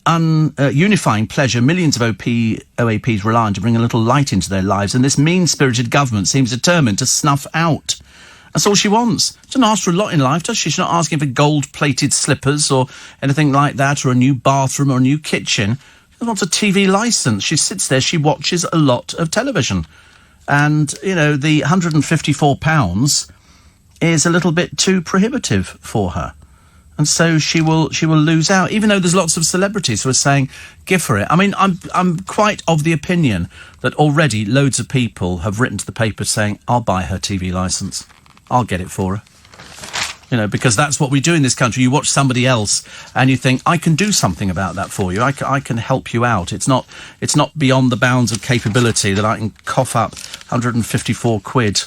unifying pleasure millions of OAPs rely on to bring a little light into their lives, and this mean-spirited government seems determined to snuff out. That's all she wants. She doesn't ask for a lot in life, does she? She's not asking for gold-plated slippers or anything like that, or a new bathroom or a new kitchen. She wants a TV licence. She sits there, she watches a lot of television. And, you know, the £154 is a little bit too prohibitive for her. And so she will lose out, even though there's lots of celebrities who are saying, give her it. I mean, I'm quite of the opinion that already loads of people have written to the paper saying, I'll buy her TV licence. I'll get it for her. You know, because that's what we do in this country. You watch somebody else and you think, I can do something about that for you. I can help you out. It's not beyond the bounds of capability that I can cough up 154 quid.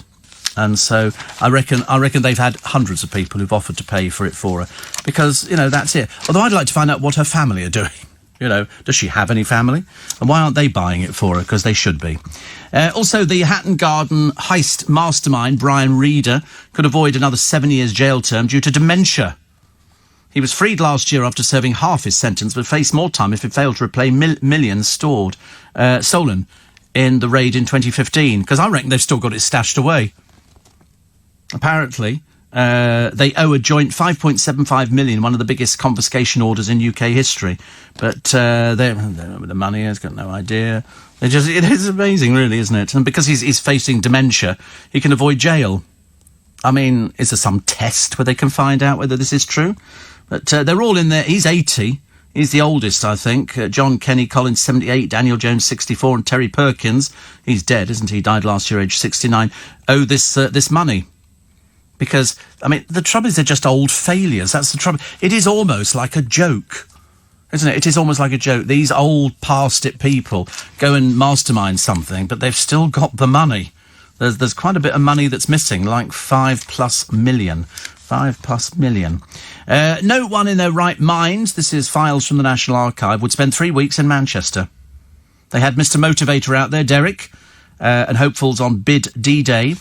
And so I reckon they've had hundreds of people who've offered to pay for it for her. Because, you know, that's it. Although I'd like to find out what her family are doing. You know, does she have any family? And why aren't they buying it for her? Because they should be. Also, the Hatton Garden heist mastermind, Brian Reeder, could avoid another 7 years jail term due to dementia. He was freed last year after serving half his sentence, but faced more time if he failed to repay millions stolen in the raid in 2015. Because I reckon they've still got it stashed away. Apparently, they owe a joint $5.75 million, one of the biggest confiscation orders in UK history. But the money has got no idea. It is amazing, really, isn't it? And because he's facing dementia, he can avoid jail. I mean, is there some test where they can find out whether this is true? But they're all in there. He's 80. He's the oldest, I think. John Kenny Collins, 78, Daniel Jones, 64, and Terry Perkins, he's dead, isn't he? Died last year, age 69, owe this money. Because, I mean, the trouble is they're just old failures. That's the trouble. It is almost like a joke, isn't it? It is almost like a joke. These old past-it people go and mastermind something, but they've still got the money. There's quite a bit of money that's missing, like $5+ million. $5+ million. No one in their right mind, this is files from the National Archive, would spend 3 weeks in Manchester. They had Mr. Motivator out there, Derek, and hopefuls on bid D-Day.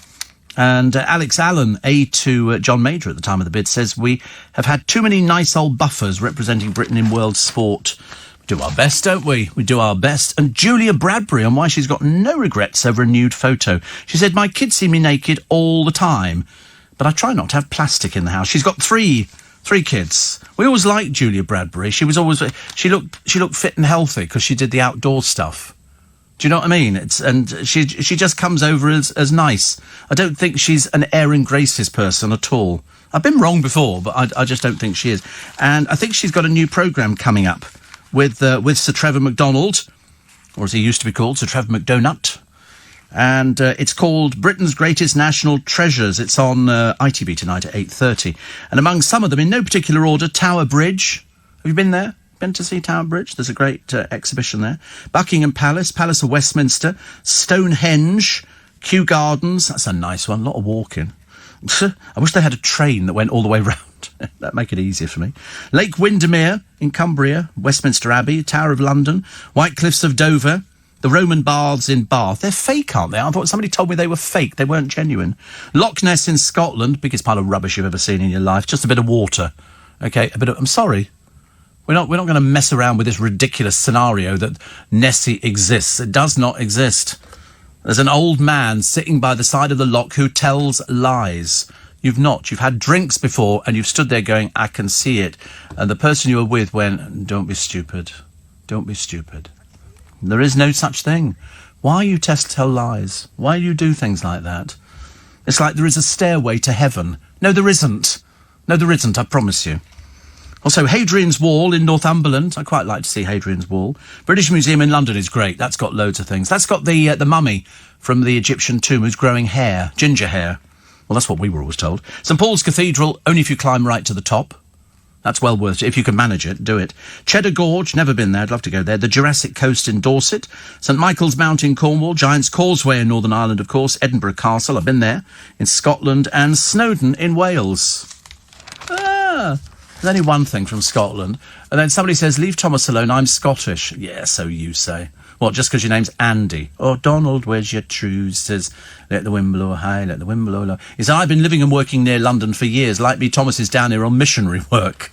And Alex Allen, aide to John Major at the time of the bid, says we have had too many nice old buffers representing Britain in world sport. We do our best, don't we? We do our best. And Julia Bradbury on why she's got no regrets over a nude photo. She said, my kids see me naked all the time, but I try not to have plastic in the house. She's got three kids. We always liked Julia Bradbury. She looked fit and healthy because she did the outdoor stuff. Do you know what I mean? She just comes over as nice. I don't think she's an air and graces person at all. I've been wrong before, but I just don't think she is. And I think she's got a new programme coming up with Sir Trevor McDonald, or as he used to be called, Sir Trevor McDonut. And it's called Britain's Greatest National Treasures. It's on ITV tonight at 8:30. And among some of them, in no particular order, Tower Bridge. Have you been there? Been to see Tower Bridge? There's a great exhibition there. Buckingham Palace, Palace of Westminster, Stonehenge, Kew Gardens. That's a nice one. A lot of walking. I wish they had a train that went all the way round. That'd make it easier for me. Lake Windermere in Cumbria, Westminster Abbey, Tower of London, White Cliffs of Dover, the Roman Baths in Bath. They're fake, aren't they? I thought somebody told me they were fake. They weren't genuine. Loch Ness in Scotland, biggest pile of rubbish you've ever seen in your life. Just a bit of water. Okay, I'm sorry. We're not going to mess around with this ridiculous scenario that Nessie exists. It does not exist. There's an old man sitting by the side of the loch who tells lies. You've not. You've had drinks before and you've stood there going, I can see it. And the person you were with went, don't be stupid. Don't be stupid. There is no such thing. Why you tell lies? Why you do things like that? It's like there is a stairway to heaven. No, there isn't. No, there isn't, I promise you. Also, Hadrian's Wall in Northumberland. I quite like to see Hadrian's Wall. British Museum in London is great. That's got loads of things. That's got the mummy from the Egyptian tomb who's growing hair, ginger hair. Well, that's what we were always told. St Paul's Cathedral, only if you climb right to the top. That's well worth it. If you can manage it, do it. Cheddar Gorge, never been there. I'd love to go there. The Jurassic Coast in Dorset. St Michael's Mount in Cornwall. Giant's Causeway in Northern Ireland, of course. Edinburgh Castle, I've been there. In Scotland. And Snowdon in Wales. There's only one thing from Scotland. And then somebody says, leave Thomas alone, I'm Scottish. Yeah, so you say. What, just because your name's Andy? Oh, Donald, where's your trousers? Let the wind blow high, let the wind blow low. He said, I've been living and working near London for years. Like me, Thomas is down here on missionary work.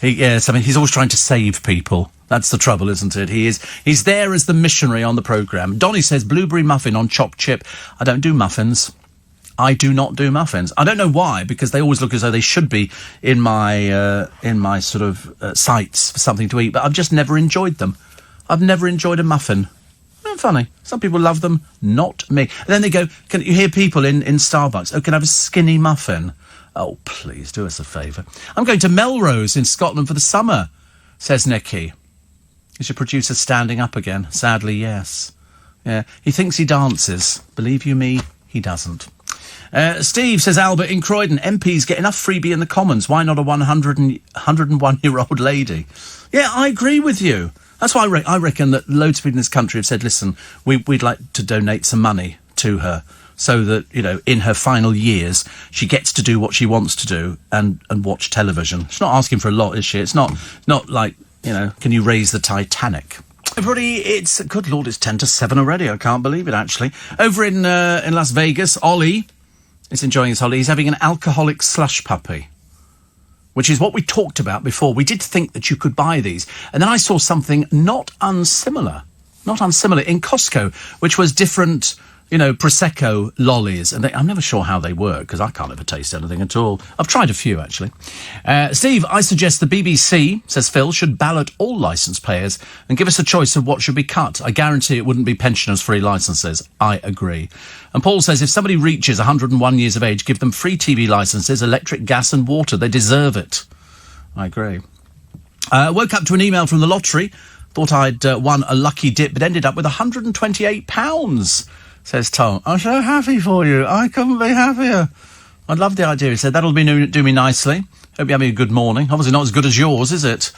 Yes, I mean, he's always trying to save people. That's the trouble, isn't it? He's there as the missionary on the programme. Donny says, blueberry muffin on chopped chip. I don't do muffins. I do not do muffins. I don't know why, because they always look as though they should be in my sort of sights for something to eat, but I've just never enjoyed them. I've never enjoyed a muffin. Isn't that funny? Some people love them, not me. And then they go, can you hear people in Starbucks? Oh, can I have a skinny muffin? Oh, please, do us a favour. I'm going to Melrose in Scotland for the summer, says Nicky. Is your producer standing up again? Sadly, yes. Yeah, he thinks he dances. Believe you me, he doesn't. Steve says, Albert in Croydon, MPs get enough freebie in the Commons. Why not a 101-year-old lady? Yeah, I agree with you. That's why I reckon that loads of people in this country have said, listen, we'd like to donate some money to her so that, you know, in her final years, she gets to do what she wants to do and watch television. She's not asking for a lot, is she? It's not like, you know, can you raise the Titanic? Everybody, good Lord, it's 10 to 7 already. I can't believe it, actually. Over in Las Vegas, Ollie is enjoying his holiday. He's having an alcoholic slush puppy, which is what we talked about before. We did think that you could buy these. And then I saw something not unsimilar in Costco, which was different, you know, Prosecco lollies. And I'm never sure how they work, because I can't ever taste anything at all. I've tried a few, actually. Steve, I suggest the BBC, says Phil, should ballot all licence payers and give us a choice of what should be cut. I guarantee it wouldn't be pensioners' free licences. I agree. And Paul says, if somebody reaches 101 years of age, give them free TV licences, electric, gas and water. They deserve it. I agree. Woke up to an email from the lottery. Thought I'd won a lucky dip, but ended up with £128, says Tom. I'm so happy for you. I couldn't be happier. I love the idea. He said, that'll do me nicely. Hope you're having a good morning. Obviously not as good as yours, is it?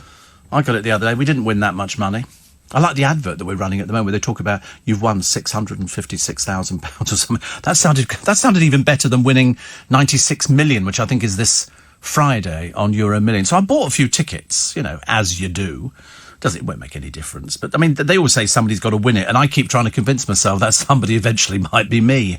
I got it the other day. We didn't win that much money. I like the advert that we're running at the moment where they talk about you've won £656,000 or something. That sounded even better than winning 96 million, which I think is this Friday on Euro Million. So I bought a few tickets, you know, as you do. It won't make any difference. But, I mean, they always say somebody's got to win it, and I keep trying to convince myself that somebody eventually might be me.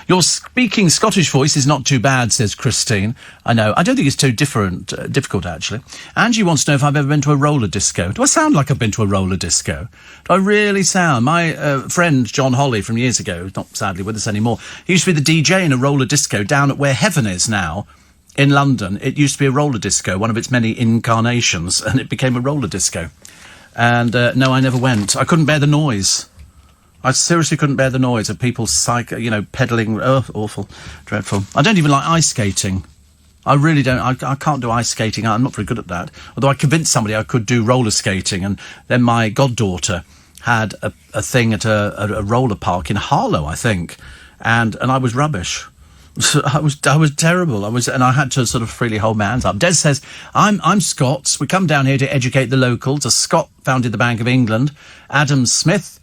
Your speaking Scottish voice is not too bad, says Christine. I know. I don't think it's too difficult, actually. Angie wants to know if I've ever been to a roller disco. Do I sound like I've been to a roller disco? Do I really sound? My friend John Holly from years ago, who's not sadly with us anymore, he used to be the DJ in a roller disco down at where Heaven is now, in London. It used to be a roller disco, one of its many incarnations, and it became a roller disco. And, no, I never went. I couldn't bear the noise. I seriously couldn't bear the noise of people pedalling. Oh, awful. Dreadful. I don't even like ice skating. I really don't. I can't do ice skating. I'm not very good at that. Although I convinced somebody I could do roller skating, and then my goddaughter had a thing at a roller park in Harlow, I think, and I was rubbish. I was terrible. And I had to sort of freely hold my hands up. Des says, I'm Scots. We come down here to educate the locals. A Scot founded the Bank of England. Adam Smith,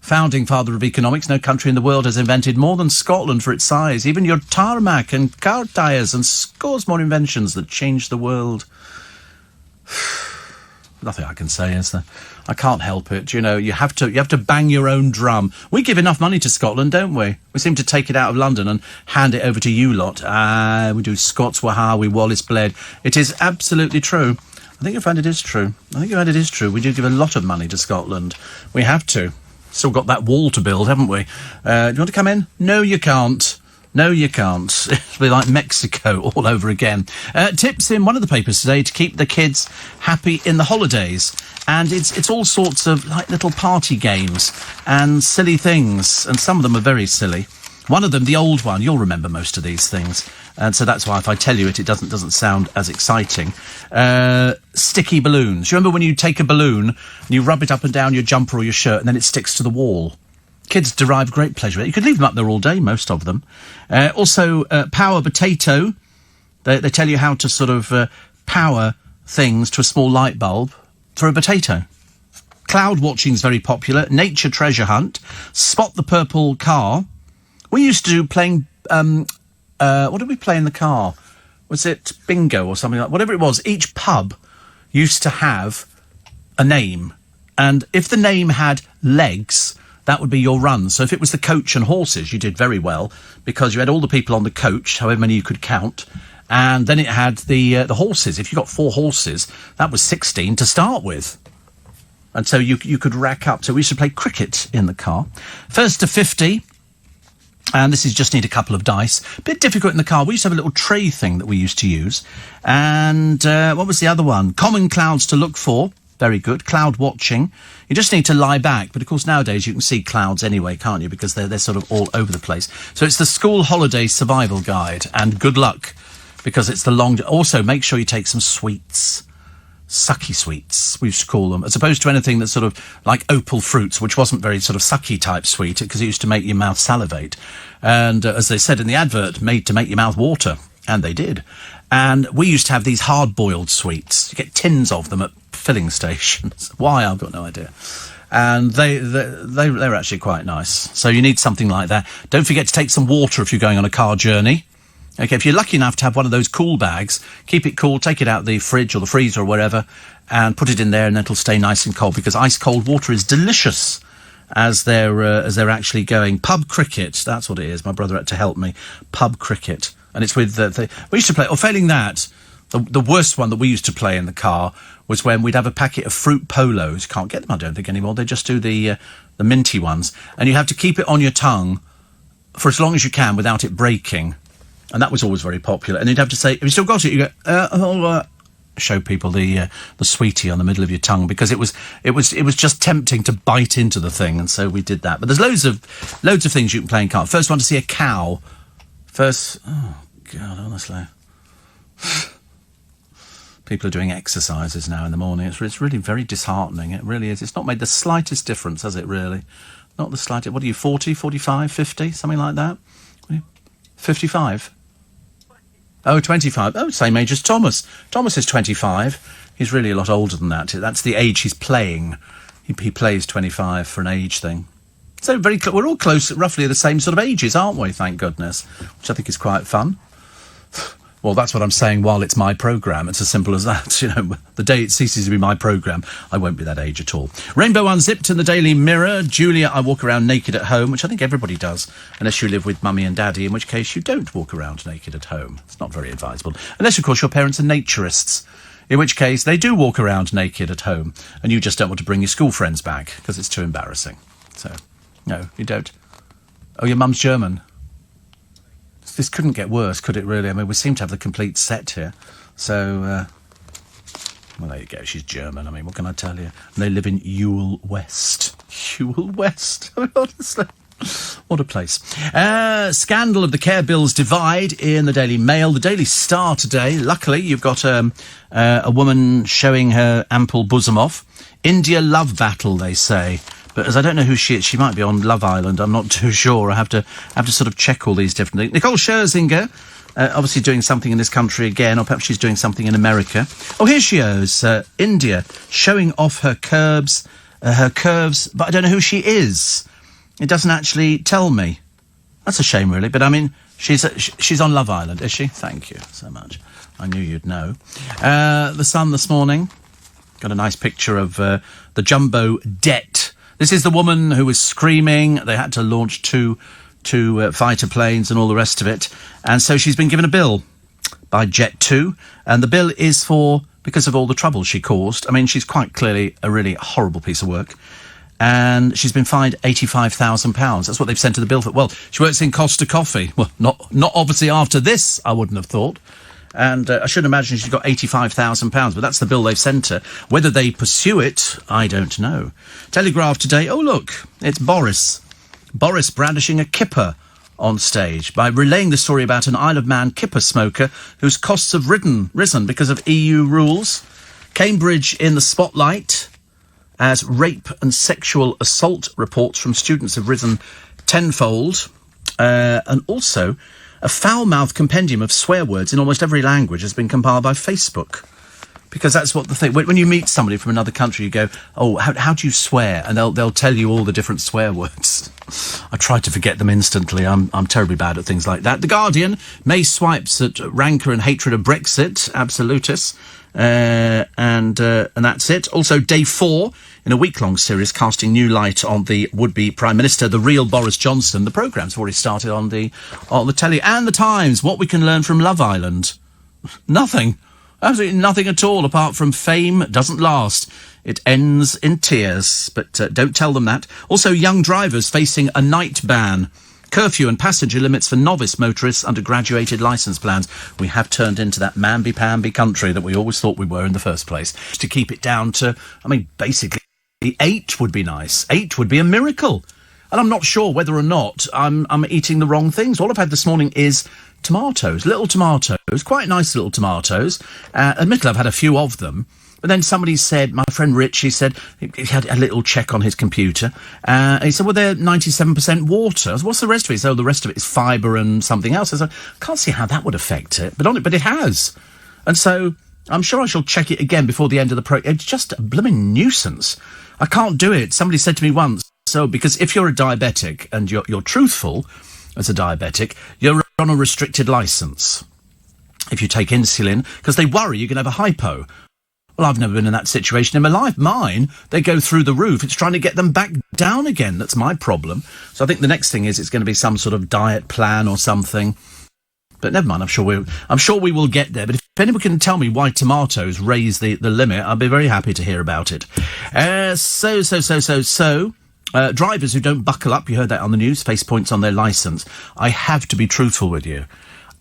founding father of economics. No country in the world has invented more than Scotland for its size. Even your tarmac and car tyres and scores more inventions that changed the world. Nothing I can say, is there? I can't help it. You have to bang your own drum. We give enough money to Scotland, don't we? We seem to take it out of London and hand it over to you lot. We do Scots, Waha, we Wallace Bled. It is absolutely true. I think you'll find it is true. We do give a lot of money to Scotland. We have to. Still got that wall to build, haven't we? Do you want to come in? No, you can't. No, you can't. It'll be like Mexico all over again. Tips in one of the papers today to keep the kids happy in the holidays. And it's all sorts of like little party games and silly things. And some of them are very silly. One of them, the old one, you'll remember most of these things. And so that's why if I tell you it doesn't sound as exciting. Sticky balloons. You remember when you take a balloon and you rub it up and down your jumper or your shirt and then it sticks to the wall? Kids derive great pleasure. You could leave them up there all day, most of them. Also, power potato. They tell you how to sort of power things to a small light bulb through a potato. Cloud watching is very popular. Nature treasure hunt. Spot the purple car. We used to do playing... what did we play in the car? Was it bingo or something like... Whatever it was, each pub used to have a name. And if the name had legs... that would be your run. So if it was the coach and horses, you did very well because you had all the people on the coach, however many you could count, and then it had the horses. If you got 4 horses, that was 16 to start with. And so you could rack up. So we used to play cricket in the car. First to 50, and this is just need a couple of dice. A bit difficult in the car. We used to have a little tray thing that we used to use. And what was the other one? Common clouds to look for. Very good. Cloud watching. You just need to lie back. But, of course, nowadays you can see clouds anyway, can't you? Because they're sort of all over the place. So it's the School Holiday Survival Guide. And good luck, because it's the long... Also, make sure you take some sweets. Sucky sweets, we used to call them, as opposed to anything that's sort of like opal fruits, which wasn't very sort of sucky type sweet, because it used to make your mouth salivate. And, as they said in the advert, made to make your mouth water. And they did. And we used to have these hard-boiled sweets. You get tins of them at filling stations. Why? I've got no idea. And they were actually quite nice. So you need something like that. Don't forget to take some water if you're going on a car journey. Okay, if you're lucky enough to have one of those cool bags, keep it cool, take it out of the fridge or the freezer or wherever, and put it in there, and it'll stay nice and cold, because ice-cold water is delicious as they're actually going. Pub cricket, that's what it is. My brother had to help me. Pub cricket. And it's with we used to play, or failing that, the worst one that we used to play in the car was when we'd have a packet of fruit polos. Can't get them, I don't think, anymore. They just do the minty ones. And you have to keep it on your tongue for as long as you can without it breaking. And that was always very popular. And you'd have to say, have you still got it? You go, show people the sweetie on the middle of your tongue, because it was just tempting to bite into the thing. And so we did that. But there's loads of things you can play in car. First one, to see a cow. First, oh God, honestly. People are doing exercises now in the morning. It's really very disheartening. It really is. It's not made the slightest difference, has it, really? Not the slightest. What are you, 40, 45, 50, something like that? 55? Oh, 25. Oh, same age as Thomas. Thomas is 25. He's really a lot older than that. That's the age he's playing. He plays 25 for an age thing. So we're all close, roughly the same sort of ages, aren't we, thank goodness? Which I think is quite fun. Well, that's what I'm saying while it's my programme. It's as simple as that. You know, the day it ceases to be my programme, I won't be that age at all. Rainbow Unzipped in the Daily Mirror. Julia, I walk around naked at home, which I think everybody does, unless you live with mummy and daddy, in which case you don't walk around naked at home. It's not very advisable. Unless, of course, your parents are naturists, in which case they do walk around naked at home, and you just don't want to bring your school friends back, because it's too embarrassing. So, no, you don't. Oh, your mum's German. This couldn't get worse, could it, really? I mean, we seem to have the complete set here. So, well, there you go. She's German. I mean, what can I tell you? And they live in Ewell West. Hewell West. I mean, honestly. What a place. Scandal of the care bills divide in the Daily Mail. The Daily Star today. Luckily, you've got a woman showing her ample bosom off. India love battle, they say. But as I don't know who she is, she might be on Love Island. I'm not too sure. I have to sort of check all these different things. Nicole Scherzinger, obviously doing something in this country again, or perhaps she's doing something in America. Oh, here she is. India showing off her curves, but I don't know who she is. It doesn't actually tell me. That's a shame, really. But, I mean, she's on Love Island, is she? Thank you so much. I knew you'd know. The Sun this morning got a nice picture of the jumbo debt. This is the woman who was screaming. They had to launch two fighter planes and all the rest of it. And so she's been given a bill by Jet2. And the bill is because of all the trouble she caused. I mean, she's quite clearly a really horrible piece of work. And she's been fined £85,000. That's what they've sent to the bill for. Well, she works in Costa Coffee. Well, not obviously after this, I wouldn't have thought. And I should imagine she's got £85,000, but that's the bill they've sent her. Whether they pursue it, I don't know. Telegraph today. Oh, look, it's Boris. Boris brandishing a kipper on stage by relaying the story about an Isle of Man kipper smoker whose costs have risen because of EU rules. Cambridge in the spotlight, as rape and sexual assault reports from students have risen tenfold. And also, a foul-mouthed compendium of swear words in almost every language has been compiled by Facebook. Because that's what the thing... When you meet somebody from another country, you go, oh, how do you swear? And they'll tell you all the different swear words. I try to forget them instantly. I'm terribly bad at things like that. The Guardian, May swipes at rancour and hatred of Brexit, absolutus. And that's it. Also, Day 4, in a week-long series, casting new light on the would-be Prime Minister, the real Boris Johnson. The programme's already started on the telly. And the Times, what we can learn from Love Island. Nothing. Absolutely nothing at all, apart from fame doesn't last. It ends in tears. But don't tell them that. Also, young drivers facing a night ban. Curfew and passenger limits for novice motorists under graduated licence plans. We have turned into that mamby-pamby country that we always thought we were in the first place. To keep it down to, I mean, basically, 8 would be nice. 8 would be a miracle. And I'm not sure whether or not I'm eating the wrong things. All I've had this morning is tomatoes, little tomatoes, quite nice little tomatoes. Admittedly, I've had a few of them. But then somebody said, my friend Rich, he said, he had a little check on his computer. And he said, well, they're 97% water. I said, what's the rest of it? He said, oh, the rest of it is fibre and something else. I said, I can't see how that would affect it. But it has. And so I'm sure I shall check it again before the end of the program. It's just a blooming nuisance. I can't do it. Somebody said to me once, so because if you're a diabetic and you're truthful as a diabetic, you're on a restricted licence if you take insulin, because they worry you're going to have a hypo. Well, I've never been in that situation in my life. Mine, they go through the roof. It's trying to get them back down again. That's my problem. So I think the next thing is it's going to be some sort of diet plan or something. But never mind, I'm sure we will get there. But if anyone can tell me why tomatoes raise the limit, I'll be very happy to hear about it. Drivers who don't buckle up, you heard that on the news, face points on their licence. I have to be truthful with you.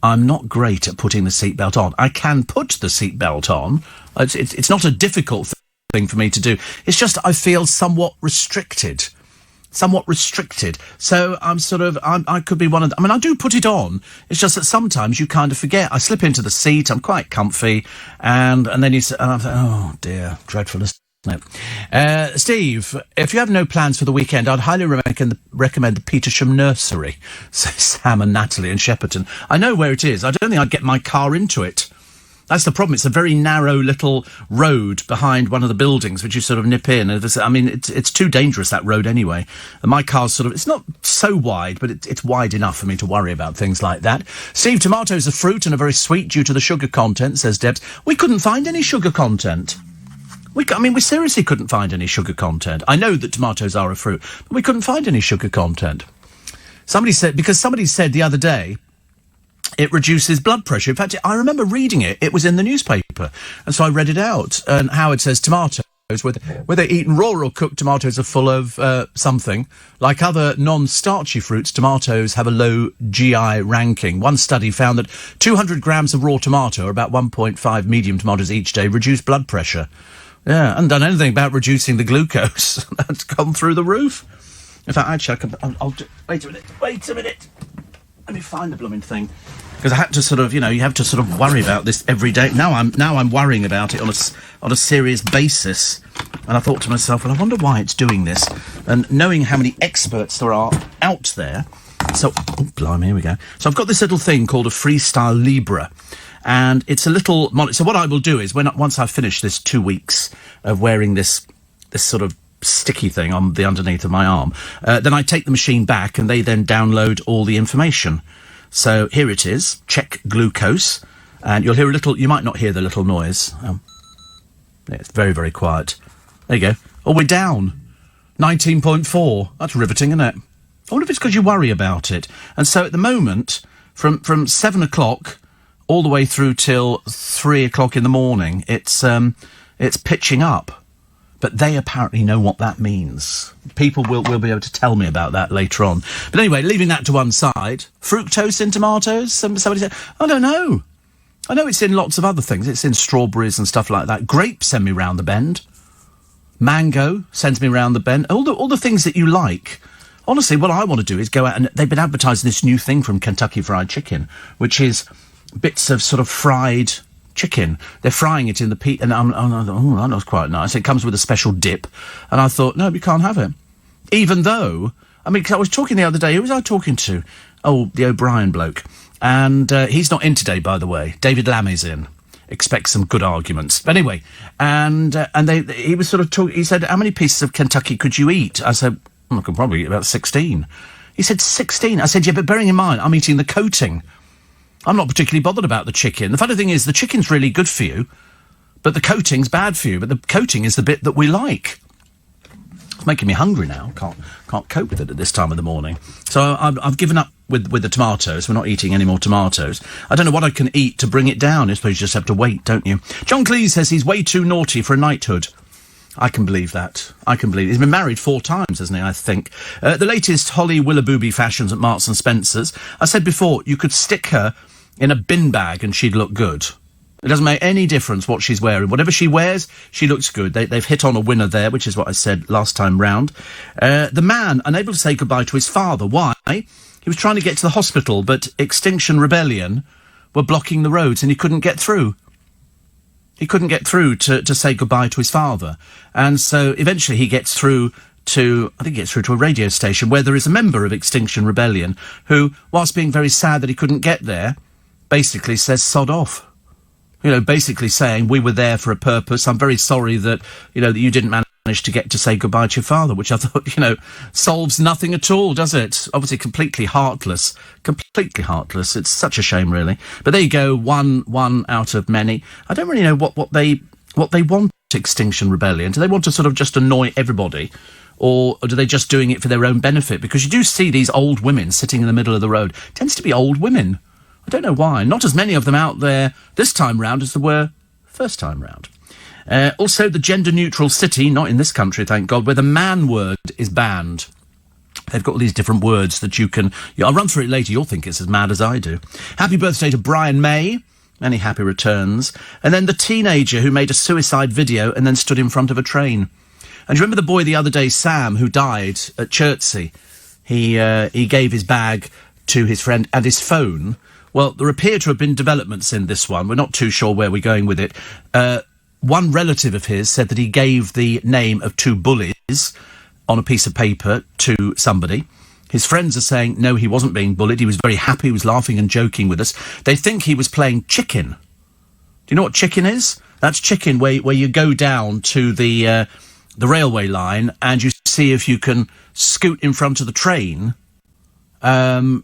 I'm not great at putting the seatbelt on. I can put the seatbelt on. It's not a difficult thing for me to do. It's just I feel somewhat restricted. So I could be one of them. I mean, I do put it on. It's just that sometimes you kind of forget. I slip into the seat. I'm quite comfy. And then you say, oh dear, dreadful, isn't it? Steve, if you have no plans for the weekend, I'd highly recommend the Petersham Nursery. So Sam and Natalie in Shepperton. I know where it is. I don't think I'd get my car into it. That's the problem. It's a very narrow little road behind one of the buildings, which you sort of nip in. I mean, it's too dangerous, that road anyway. And my car's it's not so wide, but it's wide enough for me to worry about things like that. Steve, tomatoes are fruit and are very sweet due to the sugar content, says Debs. We couldn't find any sugar content. We seriously couldn't find any sugar content. I know that tomatoes are a fruit, but we couldn't find any sugar content. Somebody said the other day, it reduces blood pressure. In fact, I remember reading it. It was in the newspaper. And so I read it out. And Howard says tomatoes, whether eaten raw or cooked, tomatoes are full of something. Like other non-starchy fruits, tomatoes have a low GI ranking. One study found that 200 grams of raw tomato, or about 1.5 medium tomatoes each day, reduce blood pressure. Yeah, I haven't done anything about reducing the glucose. That's gone through the roof. In fact, actually, I'll do... Wait a minute. Let me find the blooming thing. Because I had to sort of, you have to sort of worry about this every day. Now I'm worrying about it on a serious basis. And I thought to myself, well, I wonder why it's doing this. And knowing how many experts there are out there... So, oh, blimey, here we go. So I've got this little thing called a Freestyle Libra. And it's a little... So what I will do is, once I've finished this 2 weeks of wearing this sort of sticky thing on the underneath of my arm, then I take the machine back and they then download all the information. So here it is. Check glucose. And you'll hear a little... You might not hear the little noise. Yeah, it's very, very quiet. There you go. Oh, we're down. 19.4. That's riveting, isn't it? I wonder if it's because you worry about it. And so at the moment, from 7 o'clock all the way through till 3 o'clock in the morning, it's pitching up. But they apparently know what that means. People will be able to tell me about that later on. But anyway, leaving that to one side, fructose in tomatoes? Somebody said, I don't know. I know it's in lots of other things. It's in strawberries and stuff like that. Grapes send me round the bend. Mango sends me round the bend. All the things that you like. Honestly, what I want to do is go out, and they've been advertising this new thing from Kentucky Fried Chicken, which is bits of sort of fried chicken. They're frying it in the peat, and that looks quite nice. It comes with a special dip, and I thought, no, we can't have it. Even though, I mean, 'cause I was talking the other day, who was I talking to? Oh, the O'Brien bloke. And he's not in today, by the way. David Lammy's in. Expect some good arguments. But anyway, and he was sort of talking, he said, how many pieces of Kentucky could you eat? I said, I could probably eat about 16. He said, 16? I said, yeah, but bearing in mind, I'm eating the coating. I'm not particularly bothered about the chicken. The funny thing is, the chicken's really good for you, but the coating's bad for you. But the coating is the bit that we like. It's making me hungry now. Can't cope with it at this time of the morning. So I've given up with the tomatoes. We're not eating any more tomatoes. I don't know what I can eat to bring it down. I suppose you just have to wait, don't you? John Cleese says he's way too naughty for a knighthood. I can believe that. He's been married 4 times, hasn't he, I think. The latest Holly Willoughby fashions at Marks and Spencer's. I said before, you could stick her in a bin bag and she'd look good. It doesn't make any difference what she's wearing. Whatever she wears, she looks good. They've hit on a winner there, which is what I said last time round. The man, unable to say goodbye to his father. Why? He was trying to get to the hospital, but Extinction Rebellion were blocking the roads and he couldn't get through. He couldn't get through to say goodbye to his father. And so eventually he gets through to a radio station where there is a member of Extinction Rebellion who, whilst being very sad that he couldn't get there, basically says sod off. Basically saying, we were there for a purpose. I'm very sorry that, that you didn't manage to get to say goodbye to your father, which I thought, solves nothing at all, does it? Obviously completely heartless. Completely heartless. It's such a shame, really. But there you go, one out of many. I don't really know what they want, Extinction Rebellion. Do they want to sort of just annoy everybody? Or do they just doing it for their own benefit? Because you do see these old women sitting in the middle of the road. It tends to be old women. I don't know why. Not as many of them out there this time round as there were first time round. Also, the gender-neutral city, not in this country, thank God, where the man word is banned. They've got all these different words that you can... I'll run through it later. You'll think it's as mad as I do. Happy birthday to Brian May. Many happy returns. And then the teenager who made a suicide video and then stood in front of a train. And you remember the boy the other day, Sam, who died at Chertsey? He gave his bag to his friend and his phone. Well, there appear to have been developments in this one. We're not too sure where we're going with it. One relative of his said that he gave the name of 2 bullies on a piece of paper to somebody. His friends are saying, no, he wasn't being bullied. He was very happy. He was laughing and joking with us. They think he was playing chicken. Do you know what chicken is? That's chicken where you go down to the railway line and you see if you can scoot in front of the train and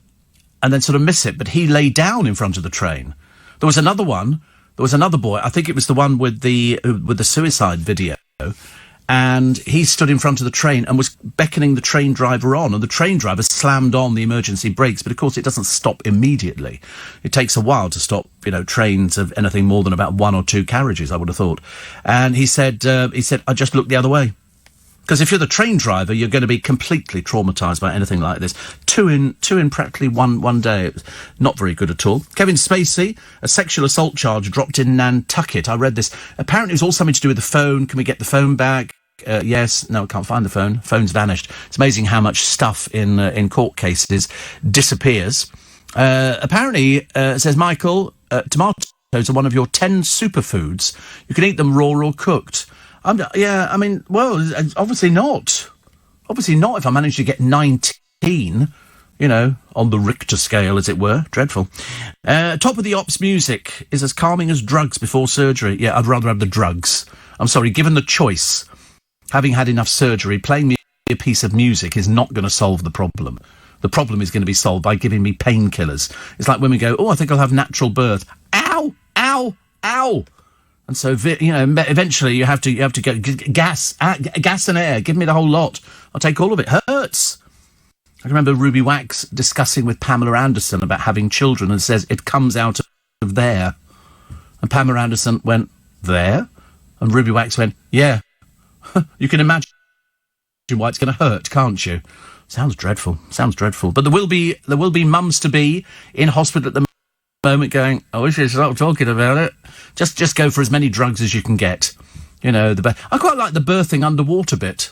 then sort of miss it. But he lay down in front of the train. There was another one. There was another boy. I think it was the one with the suicide video. And he stood in front of the train and was beckoning the train driver on. And the train driver slammed on the emergency brakes. But, of course, it doesn't stop immediately. It takes a while to stop, trains of anything more than about 1 or 2 carriages, I would have thought. And he said, I just looked the other way. Because if you're the train driver, you're going to be completely traumatised by anything like this. Two in practically one day. It was not very good at all. Kevin Spacey, a sexual assault charge dropped in Nantucket. I read this. Apparently it was all something to do with the phone. Can we get the phone back? Yes. No, I can't find the phone. Phone's vanished. It's amazing how much stuff in court cases disappears. Apparently, says Michael, tomatoes are one of your 10 superfoods. You can eat them raw or cooked. Obviously not. Obviously not if I manage to get 19, on the Richter scale, as it were. Dreadful. Top of the Ops music is as calming as drugs before surgery. Yeah, I'd rather have the drugs. I'm sorry, given the choice, having had enough surgery, playing me a piece of music is not going to solve the problem. The problem is going to be solved by giving me painkillers. It's like when we go, I think I'll have natural birth. Ow, ow, ow. And so, eventually you have to go, gas and air, give me the whole lot. I'll take all of it. Hurts. I remember Ruby Wax discussing with Pamela Anderson about having children and says, it comes out of there. And Pamela Anderson went, there? And Ruby Wax went, yeah. You can imagine why it's going to hurt, can't you? Sounds dreadful. But there will be mums-to-be in hospital at the moment going, I wish they'd stop talking about it. Just go for as many drugs as you can get. I quite like the birthing underwater bit.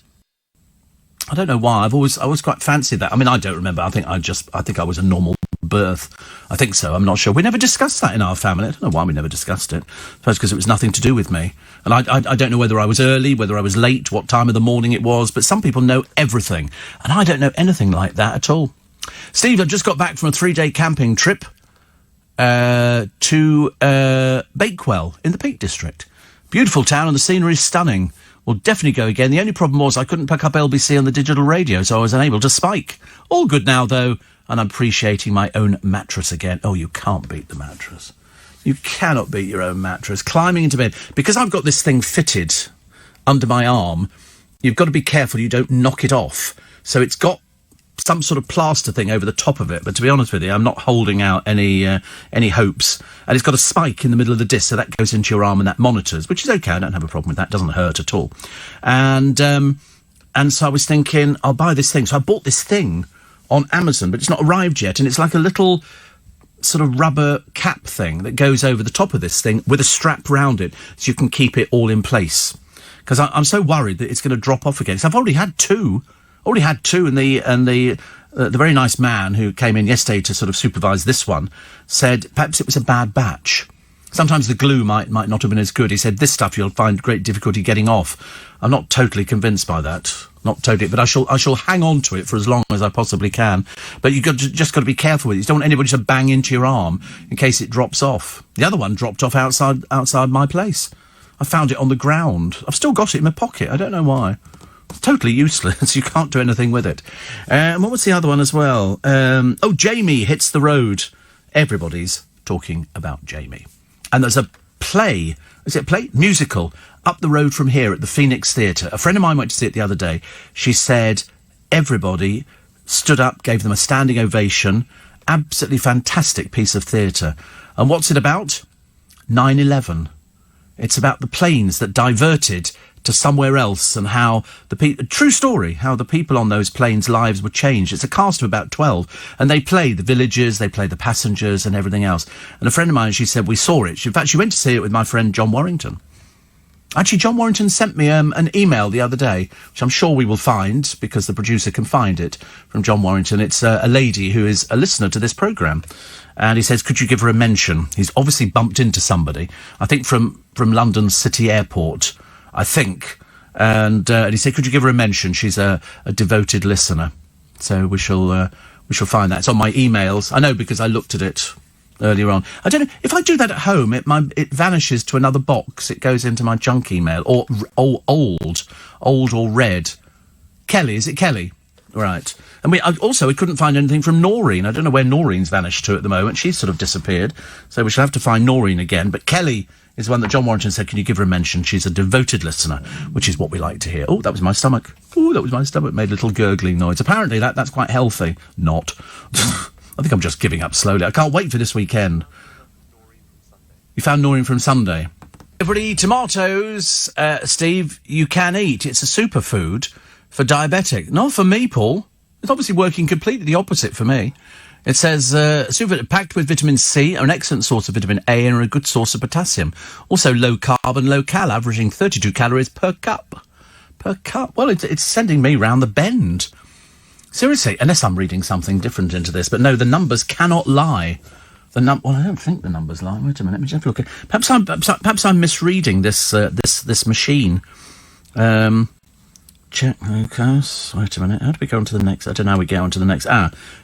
I don't know why. I've always quite fancied that. I mean, I don't remember. I think I was a normal birth. I think so. I'm not sure. We never discussed that in our family. I don't know why we never discussed it. Perhaps because it was nothing to do with me. And I don't know whether I was early, whether I was late, what time of the morning it was. But some people know everything. And I don't know anything like that at all. Steve, I've just got back from a 3-day camping trip to Bakewell in the Peak District. Beautiful town and the scenery is stunning. We'll definitely go again. The only problem was I couldn't pick up LBC on the digital radio, so I was unable to spike. All good now, though, and I'm appreciating my own mattress again. Oh, you can't beat the mattress. You cannot beat your own mattress. Climbing into bed. Because I've got this thing fitted under my arm, you've got to be careful you don't knock it off. So it's got some sort of plaster thing over the top of it, but to be honest with you, I'm not holding out any hopes. And it's got a spike in the middle of the disc, so that goes into your arm and that monitors, which is okay. I don't have a problem with that. It doesn't hurt at all. And so I was thinking, I'll buy this thing. So I bought this thing on Amazon, but it's not arrived yet, and it's like a little sort of rubber cap thing that goes over the top of this thing with a strap round it, so you can keep it all in place. Because I'm so worried that it's going to drop off again. So I've already had two, and the very nice man who came in yesterday to sort of supervise this one said perhaps it was a bad batch. Sometimes the glue might not have been as good. He said this stuff you'll find great difficulty getting off. I'm not totally convinced by that. Not totally, but I shall hang on to it for as long as I possibly can. But you've just got to be careful with it. You don't want anybody to bang into your arm in case it drops off. The other one dropped off outside my place. I found it on the ground. I've still got it in my pocket. I don't know why. It's totally useless. You can't do anything with it. And what was the other one as well? Jamie Hits the Road. Everybody's talking about Jamie. And there's a play. Is it a play? Musical. Up the road from here at the Phoenix Theatre. A friend of mine went to see it the other day. She said everybody stood up, gave them a standing ovation. Absolutely fantastic piece of theatre. And what's it about? 9/11. It's about the planes that diverted to somewhere else and how true story, how the people on those planes' lives were changed. It's a cast of about 12, and they play the villagers, they play the passengers and everything else. And a friend of mine, she said, we saw it. In fact, she went to see it with my friend John Warrington. Actually, John Warrington sent me an email the other day, which I'm sure we will find, because the producer can find it, from John Warrington. It's a lady who is a listener to this programme. And he says, could you give her a mention? He's obviously bumped into somebody, I think from London City Airport, I think. And he said, could you give her a mention? She's a devoted listener. So we shall find that. It's on my emails. I know because I looked at it earlier on. I don't know, if I do that at home, it vanishes to another box. It goes into my junk email. Or old or red. Kelly, is it Kelly? Right. And we couldn't find anything from Noreen. I don't know where Noreen's vanished to at the moment. She's sort of disappeared. So we shall have to find Noreen again. But Kelly is one that John Warrington said, can you give her a mention? She's a devoted listener, which is what we like to hear. Oh, that was my stomach. Oh, that was my stomach. Made a little gurgling noise. Apparently that's quite healthy. Not. I think I'm just giving up slowly. I can't wait for this weekend. You found Noreen from Sunday. Everybody, tomatoes, Steve, you can eat. It's a superfood for diabetic. Not for me, Paul. It's obviously working completely the opposite for me. It says, super packed with vitamin C, are an excellent source of vitamin A and are a good source of potassium. Also low carb and low cal, averaging 32 calories per cup. Per cup? Well, it's sending me round the bend. Seriously, unless I'm reading something different into this. But no, the numbers cannot lie. Well, I don't think the numbers lie. Wait a minute, let me just have a look. Perhaps I'm misreading this machine. Check glucose. Wait a minute. How do we go on to the next? I don't know how we get on to the next.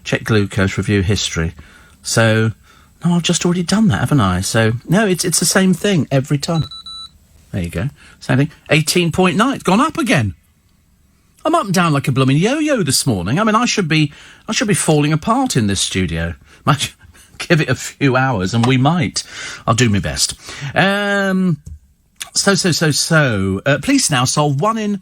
Check glucose, review history. So, no, I've just already done that, haven't I? So, no, it's the same thing every time. There you go. Same thing. 18.9. It's gone up again. I'm up and down like a blooming yo-yo this morning. I mean, I should be falling apart in this studio. Give it a few hours and we might. I'll do my best. Police now solve 1 in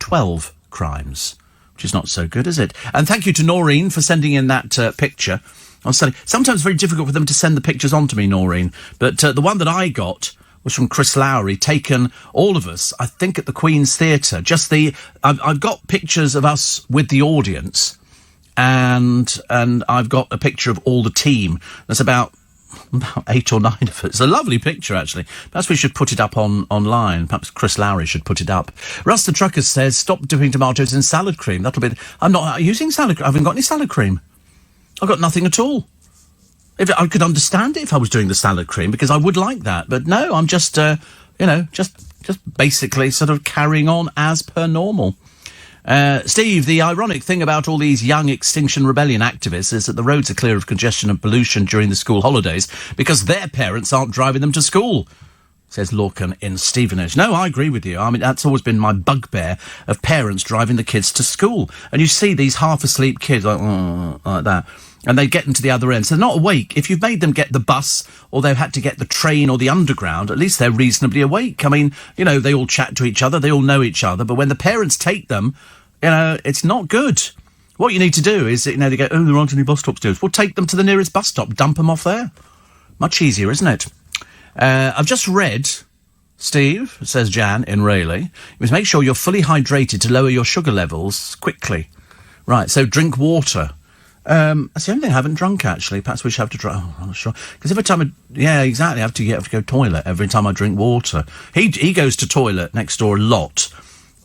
12 crimes, which is not so good, is it? And thank you to Noreen for sending in that picture on Sunday. Sometimes very difficult for them to send the pictures on to me, Noreen, but the one that I got was from Chris Lowry, taken all of us, I think, at the Queen's Theatre. I've got pictures of us with the audience, and I've got a picture of all the team. There's about 8 or 9 of us. It's a lovely picture, actually. Perhaps we should put it up online. Perhaps Chris Lowry should put it up. Russ the Trucker says, stop dipping tomatoes in salad cream. I'm not using salad cream. I haven't got any salad cream. I've got nothing at all. If I could understand it if I was doing the salad cream, because I would like that. But no, I'm just basically sort of carrying on as per normal. Steve, the ironic thing about all these young Extinction Rebellion activists is that the roads are clear of congestion and pollution during the school holidays because their parents aren't driving them to school, says Lorcan in Stevenage. No, I agree with you. I mean, that's always been my bugbear of parents driving the kids to school. And you see these half-asleep kids like that. And they get them to the other end. So they're not awake. If you've made them get the bus or they've had to get the train or the underground, at least they're reasonably awake. I mean, they all chat to each other. They all know each other. But when the parents take them, it's not good. What you need to do is, they go, oh, there aren't any bus stops to us. Well, take them to the nearest bus stop. Dump them off there. Much easier, isn't it? I've just read, Steve, says Jan in Rayleigh, you must make sure you're fully hydrated to lower your sugar levels quickly. Right, so drink water. That's the only thing I haven't drunk, actually. Perhaps we should have to try. Oh, I'm not sure. Because every time I have to go to toilet every time I drink water. He goes to toilet next door a lot.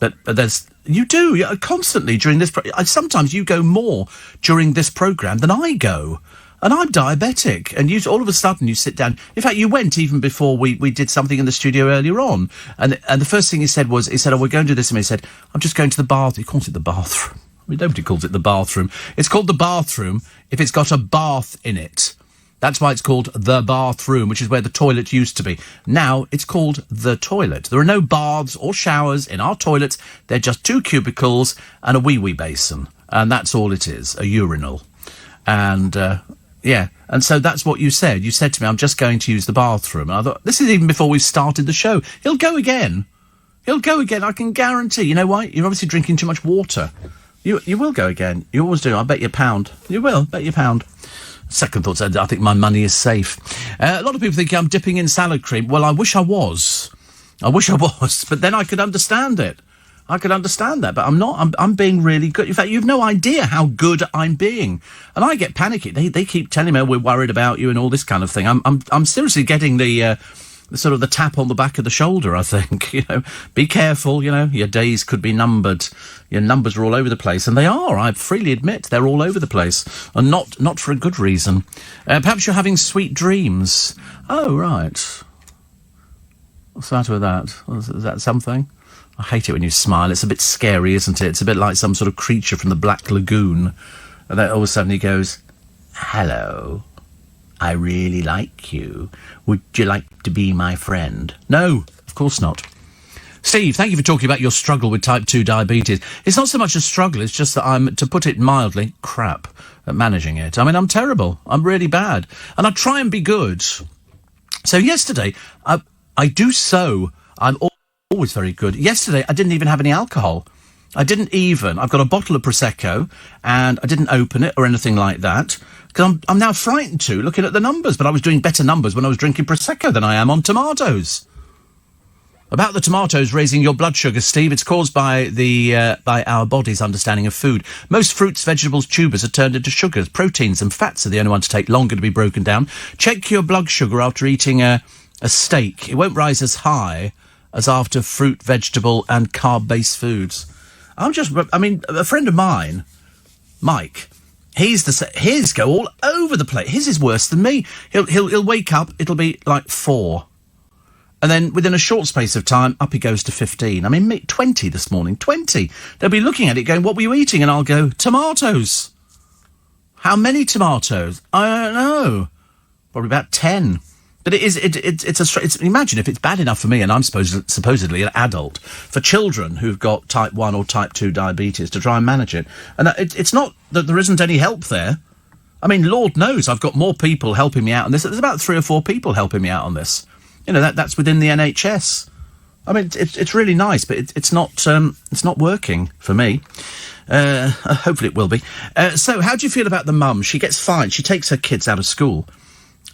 But you do constantly during this. Sometimes you go more during this programme than I go. And I'm diabetic. And all of a sudden you sit down. In fact, you went even before we did something in the studio earlier on. And the first thing he said, oh, we're going to do this. And he said, I'm just going to the bath. He calls it the bathroom. I mean, nobody calls it the bathroom. It's called the bathroom if it's got a bath in it. That's why it's called the bathroom, which is where the toilet used to be. Now it's called the toilet. There are no baths or showers in our toilets. They're just 2 cubicles and a wee-wee basin. And that's all it is, a urinal. And, and so that's what you said. You said to me, I'm just going to use the bathroom. And I thought, this is even before we started the show. He'll go again. I can guarantee. You know why? You're obviously drinking too much water. You will go again. You always do. I bet you £1. You will. Bet you £1. Second thoughts, I think my money is safe. A lot of people think I'm dipping in salad cream. Well, I wish I was. But then I could understand it. I could understand that. But I'm not. I'm being really good. In fact, you have no idea how good I'm being. And I get panicky. They keep telling me, we're worried about you and all this kind of thing. I'm seriously getting the sort of the tap on the back of the shoulder, I think. Be careful, your days could be numbered. Your numbers are all over the place, and they are. I freely admit they're all over the place, and not for a good reason. Perhaps you're having sweet dreams. Oh, right. What's the matter with that? Is that something? I hate it when you smile. It's a bit scary, isn't it? It's a bit like some sort of creature from the Black Lagoon. And then all of a sudden he goes, hello, I really like you. Would you like to be my friend? No, of course not. Steve, thank you for talking about your struggle with type 2 diabetes. It's not so much a struggle, it's just that I'm, to put it mildly, crap at managing it. I mean, I'm terrible. I'm really bad. And I try and be good. So yesterday, I'm always very good. Yesterday, I didn't even have any alcohol. I've got a bottle of Prosecco, and I didn't open it or anything like that. Because I'm now frightened looking at the numbers, but I was doing better numbers when I was drinking Prosecco than I am on tomatoes. About the tomatoes raising your blood sugar, Steve, it's caused by by our body's understanding of food. Most fruits, vegetables, tubers are turned into sugars. Proteins and fats are the only ones to take longer to be broken down. Check your blood sugar after eating a steak. It won't rise as high as after fruit, vegetable and carb-based foods. A friend of mine, Mike, his go all over the place. His is worse than me. He'll wake up, it'll be like 4. And then within a short space of time, up he goes to 15. 20 this morning. 20. They'll be looking at it going, what were you eating? And I'll go, tomatoes. How many tomatoes? I don't know. Probably about 10. But imagine if it's bad enough for me and I'm supposedly an adult, for children who've got type 1 or type 2 diabetes to try and manage it. And it's not that there isn't any help there. Lord knows I've got more people helping me out on this. There's about 3 or 4 people helping me out on this. That's within the NHS. It's really nice, but it's not working for me. Hopefully it will be. So how do you feel about the mum? She gets fined. She takes her kids out of school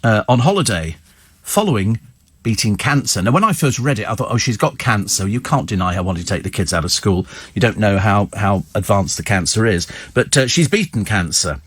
on holiday following beating cancer. Now, when I first read it, I thought, she's got cancer. You can't deny her wanting to take the kids out of school. You don't know how advanced the cancer is. But she's beaten cancer.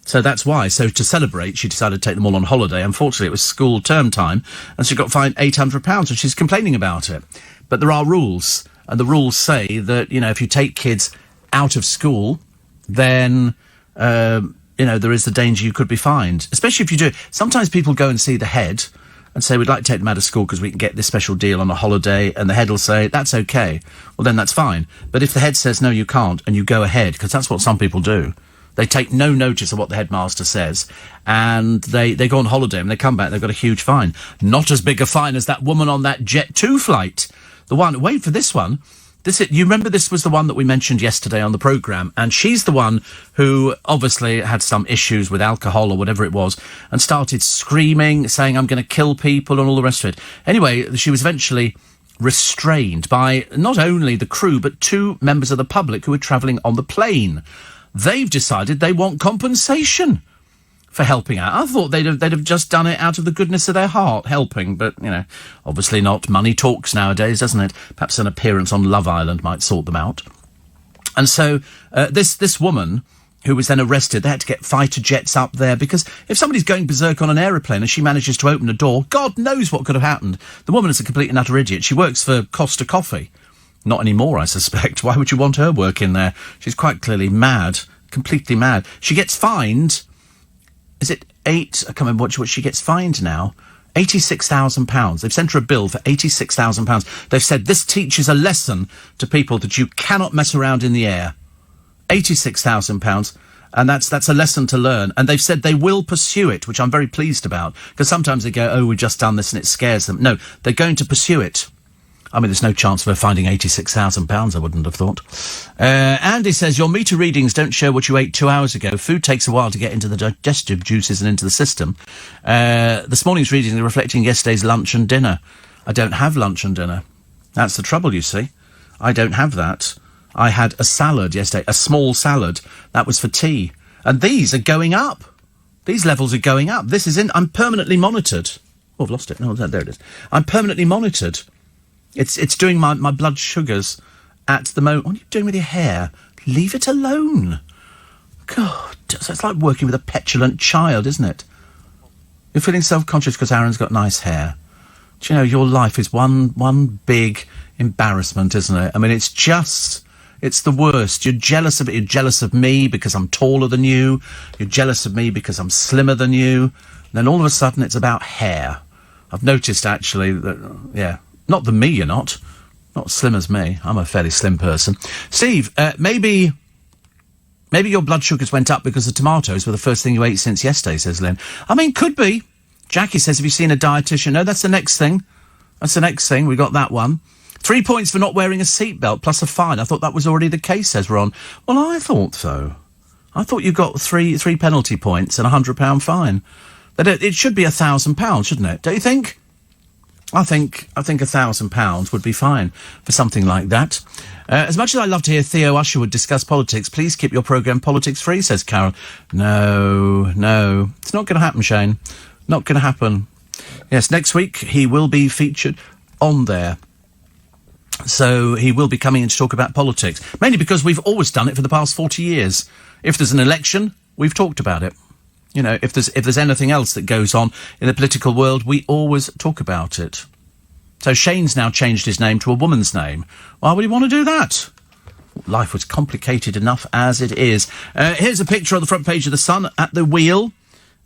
So that's why. So to celebrate, she decided to take them all on holiday. Unfortunately, it was school term time, and she got fined £800, and she's complaining about it. But there are rules, and the rules say that, if you take kids out of school, then, there is the danger you could be fined. Especially if you do. Sometimes people go and see the head and say, we'd like to take them out of school because we can get this special deal on a holiday, and the head will say, that's okay. Well, then that's fine. But if the head says, no, you can't, and you go ahead, because that's what some people do. They take no notice of what the headmaster says, and they go on holiday, and they come back, they've got a huge fine. Not as big a fine as that woman on that Jet2 flight. Wait for this one. You remember this was the one that we mentioned yesterday on the programme, and she's the one who obviously had some issues with alcohol or whatever it was, and started screaming, saying, I'm going to kill people, and all the rest of it. Anyway, she was eventually restrained by not only the crew, but 2 members of the public who were travelling on the plane. They've decided they want compensation for helping out. I thought they'd have just done it out of the goodness of their heart, helping, but, obviously not. Money talks nowadays, doesn't it? Perhaps an appearance on Love Island might sort them out. And so this woman, who was then arrested, they had to get fighter jets up there, because if somebody's going berserk on an aeroplane and she manages to open a door, God knows what could have happened. The woman is a complete and utter idiot. She works for Costa Coffee. Not anymore, I suspect. Why would you want her working there? She's quite clearly mad. Completely mad. She gets fined. Is it 8? I can't remember what she gets fined now. £86,000. They've sent her a bill for £86,000. They've said this teaches a lesson to people that you cannot mess around in the air. £86,000. And that's a lesson to learn. And they've said they will pursue it, which I'm very pleased about. Because sometimes they go, we've just done this and it scares them. No, they're going to pursue it. There's no chance of her finding £86,000, I wouldn't have thought. Andy says, your meter readings don't show what you ate 2 hours ago. Food takes a while to get into the digestive juices and into the system. This morning's readings are reflecting yesterday's lunch and dinner. I don't have lunch and dinner. That's the trouble, you see. I don't have that. I had a salad yesterday, a small salad. That was for tea. And these are going up. These levels are going up. I'm permanently monitored. Oh, I've lost it. No, there it is. I'm permanently monitored. It's doing my blood sugars at the moment. What are you doing with your hair? Leave it alone. God, it's like working with a petulant child, isn't it? You're feeling self-conscious because Aaron's got nice hair. Do you know, your life is one big embarrassment, isn't it? It's the worst. You're jealous of it. You're jealous of me because I'm taller than you. You're jealous of me because I'm slimmer than you. And then all of a sudden it's about hair. I've noticed, actually, that, not the me you're not slim as me. I'm a fairly slim person. Steve, maybe your blood sugars went up because the tomatoes were the first thing you ate since yesterday, says Lynn. Could be. Jackie says, have you seen a dietitian? No, that's the next thing. We got that one. 3 points for not wearing a seatbelt, plus a fine. I thought that was already the case, says Ron. Well, I thought so. I thought you got three penalty points and £100 fine. It should be £1,000, shouldn't it? Don't you think? I think £1,000 would be fine for something like that. As much as I love to hear Theo Usherwood discuss politics, please keep your programme politics free, says Carol. No. It's not going to happen, Shane. Not going to happen. Yes, next week he will be featured on there. So he will be coming in to talk about politics, mainly because we've always done it for the past 40 years. If there's an election, we've talked about it. You know, if there's anything else that goes on in the political world, we always talk about it. So Shane's now changed his name to a woman's name. Why would he want to do that? Life was complicated enough as it is. Here's a picture on the front page of The Sun at the wheel.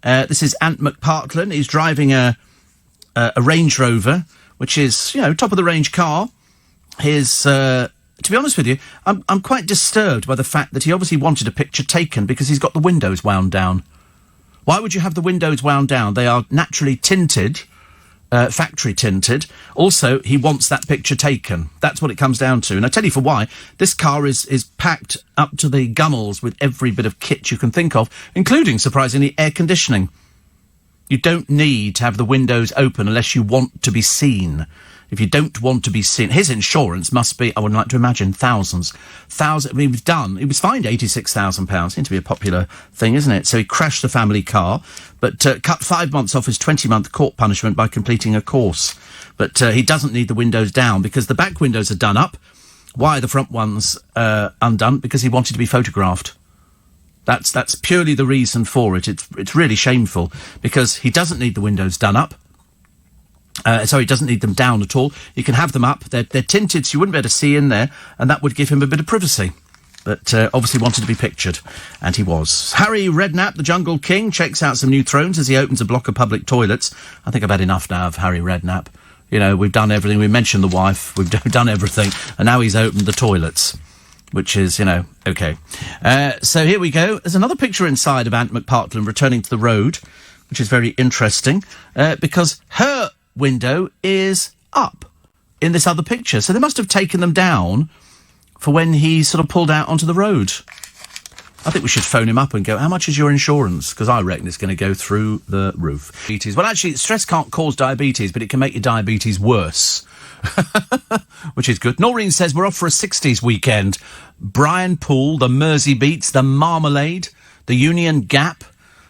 This is Ant McPartlin. He's driving a Range Rover, which is, you know, top of the range car. To be honest with you, I'm quite disturbed by the fact that he obviously wanted a picture taken because he's got the windows wound down. Why would you have the windows wound down? They are naturally tinted, factory tinted. Also, he wants that picture taken. That's what it comes down to. And I tell you for why. This car is packed up to the gunnels with every bit of kit you can think of, including, surprisingly, air conditioning. You don't need to have the windows open unless you want to be seen. If you don't want to be seen, his insurance must be, I would like to imagine, thousands. I mean, he was fined £86,000. Seems to be a popular thing, isn't it? So he crashed the family car, but cut 5 months off his 20-month court punishment by completing a course. But he doesn't need the windows down because the back windows are done up. Why are the front ones undone? Because he wanted to be photographed. That's purely the reason for it. It's really shameful because he doesn't need the windows done up. He doesn't need them down at all. He can have them up. They're tinted, so you wouldn't be able to see in there, and that would give him a bit of privacy. But obviously wanted to be pictured, and he was. Harry Redknapp, the Jungle King, checks out some new thrones as he opens a block of public toilets. I think I've had enough now of Harry Redknapp. You know, we've done everything. We mentioned the wife. We've done everything, and now he's opened the toilets, which is, you know, okay. So here we go. There's another picture inside of Ant McPartlin returning to the road, which is very interesting, because her window is up in this other picture. So they must have taken them down for when he sort of pulled out onto the road. I think we should phone him up and go, how much is your insurance? Because I reckon it's going to go through the roof. Well, actually, stress can't cause diabetes, but it can make your diabetes worse. Which is good. Noreen says we're off for a 60s weekend. Brian Poole, the Mersey Beats, the Marmalade, the Union Gap.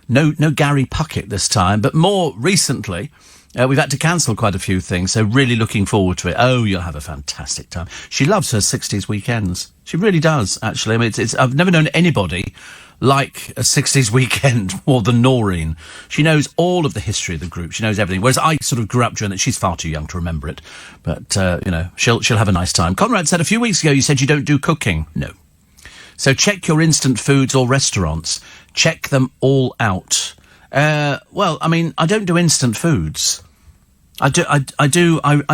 No Gary Puckett this time, but more recently, we've had to cancel quite a few things, so really looking forward to it. Oh, you'll have a fantastic time. She loves her 60s weekends. She really does, actually. I mean, I've never known anybody like a 60s weekend more than Noreen. She knows all of the history of the group. She knows everything. Whereas I sort of grew up during that. She's far too young to remember it. But, you know, she'll have a nice time. Conrad said a few weeks ago you said you don't do cooking. No. So check your instant foods or restaurants. Check them all out. Well, I mean, I don't do instant foods. I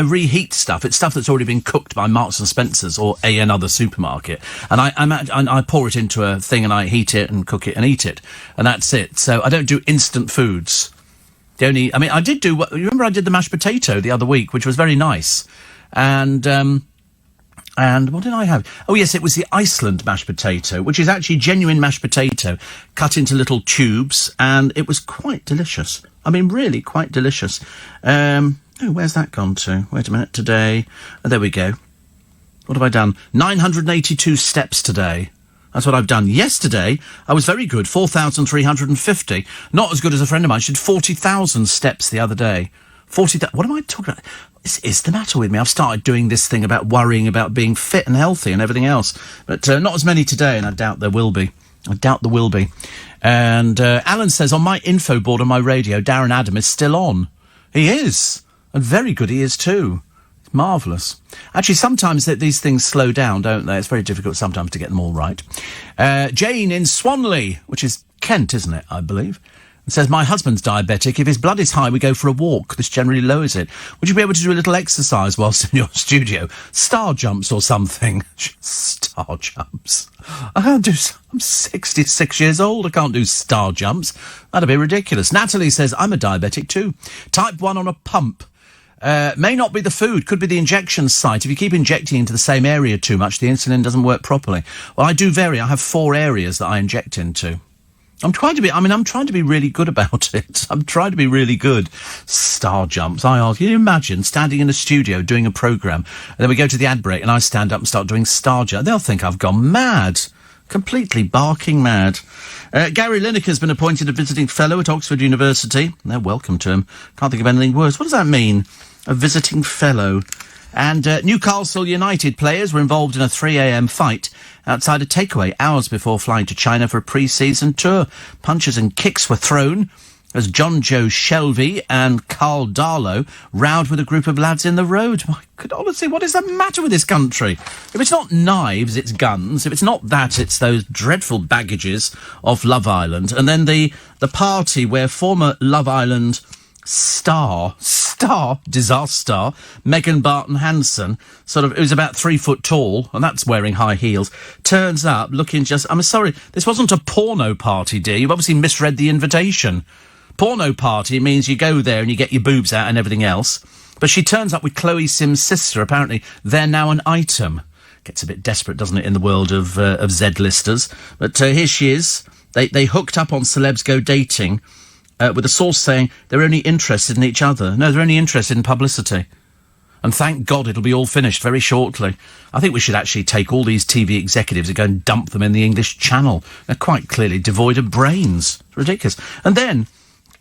reheat stuff. It's stuff that's already been cooked by Marks and Spencer's or another supermarket, and I pour it into a thing and I heat it and cook it and eat it, and that's it. So I don't do instant foods. I did do. You remember I did the mashed potato the other week, which was very nice, and what did I have? Oh yes, it was the Iceland mashed potato, which is actually genuine mashed potato cut into little tubes, and it was quite delicious. I mean, really quite delicious. Where's that gone to? Wait a minute, today. Oh, there we go. What have I done? 982 steps today. That's what I've done. Yesterday, I was very good, 4,350. Not as good as a friend of mine. She did 40,000 steps the other day. 40,000. What am I talking about? What is the matter with me? I've started doing this thing about worrying about being fit and healthy and everything else. But not as many today, and I doubt there will be. And Alan says, on my info board on my radio, Darren Adam is still on. He is. And very good he is too. It's marvellous. Actually, sometimes these things slow down, don't they? It's very difficult sometimes to get them all right. Jane in Swanley, which is Kent, isn't it, I believe? It says, my husband's diabetic. If his blood is high, we go for a walk. This generally lowers it. Would you be able to do a little exercise whilst in your studio? Star jumps or something? Star jumps. I can't do... I'm 66 years old. I can't do star jumps. That'd be ridiculous. Natalie says, I'm a diabetic too. Type 1 on a pump. May not be the food, could be the injection site. If you keep injecting into the same area too much, the insulin doesn't work properly. Well, I do vary. I have 4 areas that I inject into. I'm trying to be really good about it. I'm trying to be really good. Star jumps. I ask, can you imagine standing in a studio doing a programme, and then we go to the ad break and I stand up and start doing star jumps? They'll think I've gone mad. Completely barking mad. Gary Lineker's been appointed a visiting fellow at Oxford University. They're welcome to him. Can't think of anything worse. What does that mean? A visiting fellow. And Newcastle United players were involved in a 3 a.m. fight outside a takeaway hours before flying to China for a pre-season tour. Punches and kicks were thrown as John Joe Shelby and Carl Darlow rowed with a group of lads in the road. My God, honestly, what is the matter with this country? If it's not knives, it's guns. If it's not that, it's those dreadful baggages of Love Island. And then the party where former Love Island disaster star, Megan Barton Hanson, who's about 3 foot tall, and that's wearing high heels, turns up looking I'm sorry, this wasn't a porno party, dear. You've obviously misread the invitation. Porno party means you go there and you get your boobs out and everything else. But she turns up with Chloe Sims' sister. Apparently, they're now an item. Gets a bit desperate, doesn't it, in the world of Z-listers. But here she is. They hooked up on Celebs Go Dating, with a source saying they're only interested in each other. No, they're only interested in publicity. And thank God it'll be all finished very shortly. I think we should actually take all these TV executives and go and dump them in the English Channel. They're quite clearly devoid of brains. It's ridiculous. And then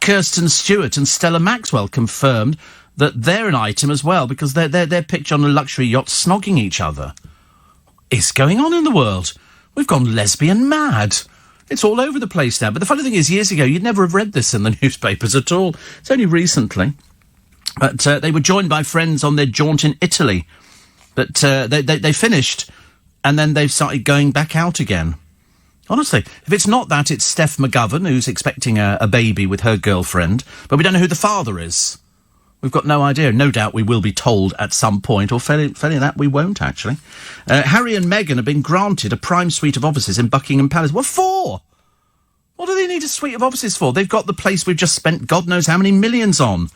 Kirsten Stewart and Stella Maxwell confirmed that they're an item as well, because they're pictured on a luxury yacht snogging each other. What's going on in the world? We've gone lesbian mad. It's all over the place now. But the funny thing is, years ago, you'd never have read this in the newspapers at all. It's only recently. But they were joined by friends on their jaunt in Italy. But they finished, and then they've started going back out again. Honestly, if it's not that, it's Steph McGovern, who's expecting a baby with her girlfriend. But we don't know who the father is. We've got no idea. No doubt we will be told at some point, or failing that, we won't, actually. Harry and Meghan have been granted a prime suite of offices in Buckingham Palace. What for? What do they need a suite of offices for? They've got the place we've just spent God knows how many millions on.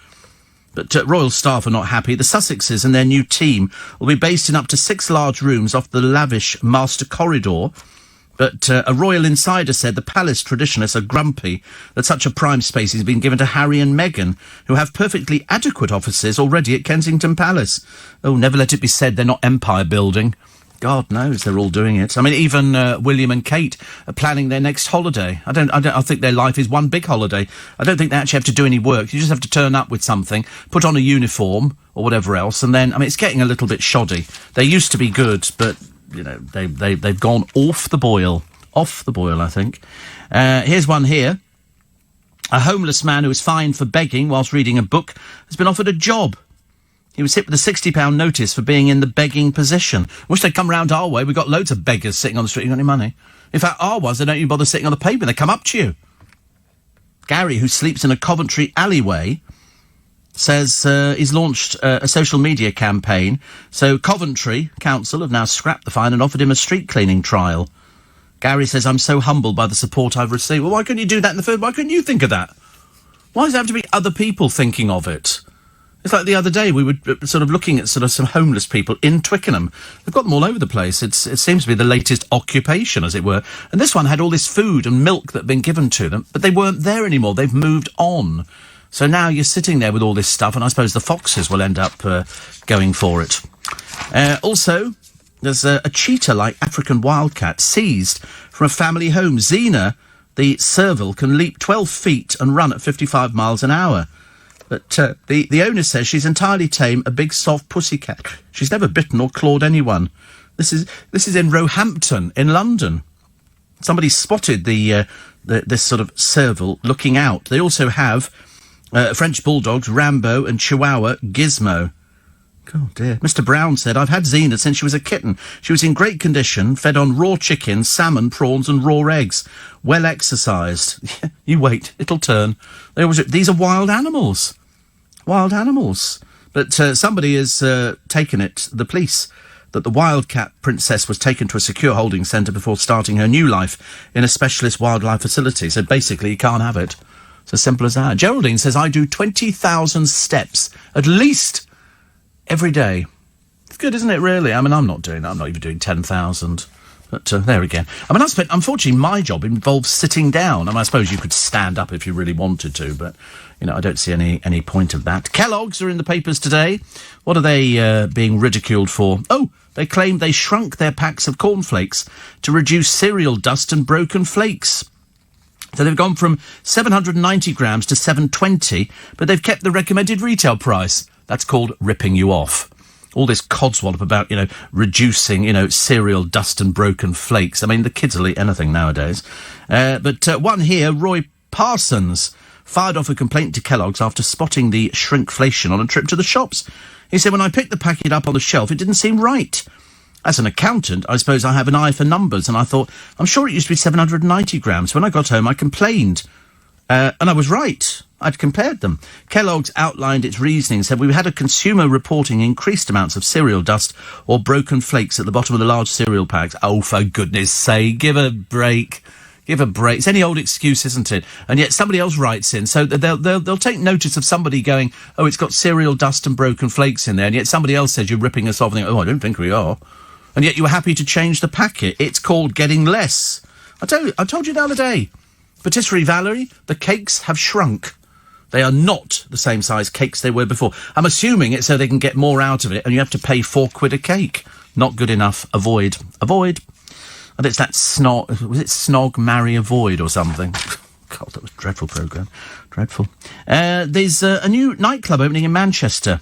But royal staff are not happy. The Sussexes and their new team will be based in up to 6 large rooms off the lavish master corridor. But a royal insider said the palace traditionalists are grumpy that such a prime space has been given to Harry and Meghan, who have perfectly adequate offices already at Kensington Palace. Oh, never let it be said they're not empire building. God knows they're all doing it. I mean, even William and Kate are planning their next holiday. I think their life is one big holiday. I don't think they actually have to do any work. You just have to turn up with something, put on a uniform or whatever else, and then, I mean, it's getting a little bit shoddy. They used to be good, but you know, they've gone off the boil. Off the boil, I think. Here's one here. A homeless man who was fined for begging whilst reading a book has been offered a job. He was hit with a £60 notice for being in the begging position. Wish they'd come round our way. We've got loads of beggars sitting on the street. You got any money? In fact, our ones, they don't even bother sitting on the pavement. They come up to you. Gary, who sleeps in a Coventry alleyway, says he's launched a social media campaign. So Coventry Council have now scrapped the fine and offered him a street cleaning trial. Gary says, I'm so humbled by the support I've received. Well, why couldn't you do that in the first? Why couldn't you think of that? Why does it have to be other people thinking of it? It's like the other day we were sort of looking at sort of some homeless people in Twickenham. They've got them all over the place. It seems to be the latest occupation, as it were. And this one had all this food and milk that had been given to them, but they weren't there anymore. They've moved on. So now you're sitting there with all this stuff, and I suppose the foxes will end up going for it. Also, there's a cheetah-like African wildcat seized from a family home. Xena, the serval, can leap 12 feet and run at 55 miles an hour. But the owner says she's entirely tame, a big soft pussycat. She's never bitten or clawed anyone. This is in Roehampton in London. Somebody spotted this sort of serval looking out. They also have French bulldogs, Rambo and Chihuahua, Gizmo. Oh dear. Mr. Brown said, I've had Xena since she was a kitten. She was in great condition, fed on raw chicken, salmon, prawns and raw eggs. Well exercised. You wait, it'll turn. These are wild animals. Wild animals. But somebody has taken it, the police, that the wildcat princess was taken to a secure holding centre before starting her new life in a specialist wildlife facility. So basically you can't have it. It's as simple as that. Geraldine says, I do 20,000 steps, at least, every day. It's good, isn't it, really? I mean, I'm not doing that. I'm not even doing 10,000. But there again. I mean, unfortunately, my job involves sitting down. I mean, I suppose you could stand up if you really wanted to, but, you know, I don't see any point of that. Kellogg's are in the papers today. What are they being ridiculed for? Oh, they claim they shrunk their packs of cornflakes to reduce cereal dust and broken flakes. So they've gone from 790 grams to 720, but they've kept the recommended retail price. That's called ripping you off. all this codswallop about, reducing, cereal dust and broken flakes. I mean, the kids will eat anything nowadays. But one here, Roy Parsons, fired off a complaint to Kellogg's after spotting the shrinkflation on a trip to the shops. He said, when I picked the packet up on the shelf, it didn't seem right. As an accountant, I suppose I have an eye for numbers, and I thought, I'm sure it used to be 790 grams. When I got home, I complained. And I was right. I'd compared them. Kellogg's outlined its reasoning, said we had a consumer reporting increased amounts of cereal dust or broken flakes at the bottom of the large cereal packs. Oh, for goodness sake, give a break. Give a break. It's any old excuse, isn't it? And yet somebody else writes in, so they'll take notice of somebody going, oh, it's got cereal dust and broken flakes in there, and yet somebody else says you're ripping us off and think, oh, I don't think we are. And yet you were happy to change the packet. It's called getting less. I told you the other day. Patisserie Valerie, the cakes have shrunk. They are not the same size cakes they were before. I'm assuming it's so they can get more out of it, and you have to pay £4 a cake. Not good enough. Avoid. And it's that Snog... Was it Snog, Marry, Avoid or something? God, that was a dreadful programme. Dreadful. There's a new nightclub opening in Manchester.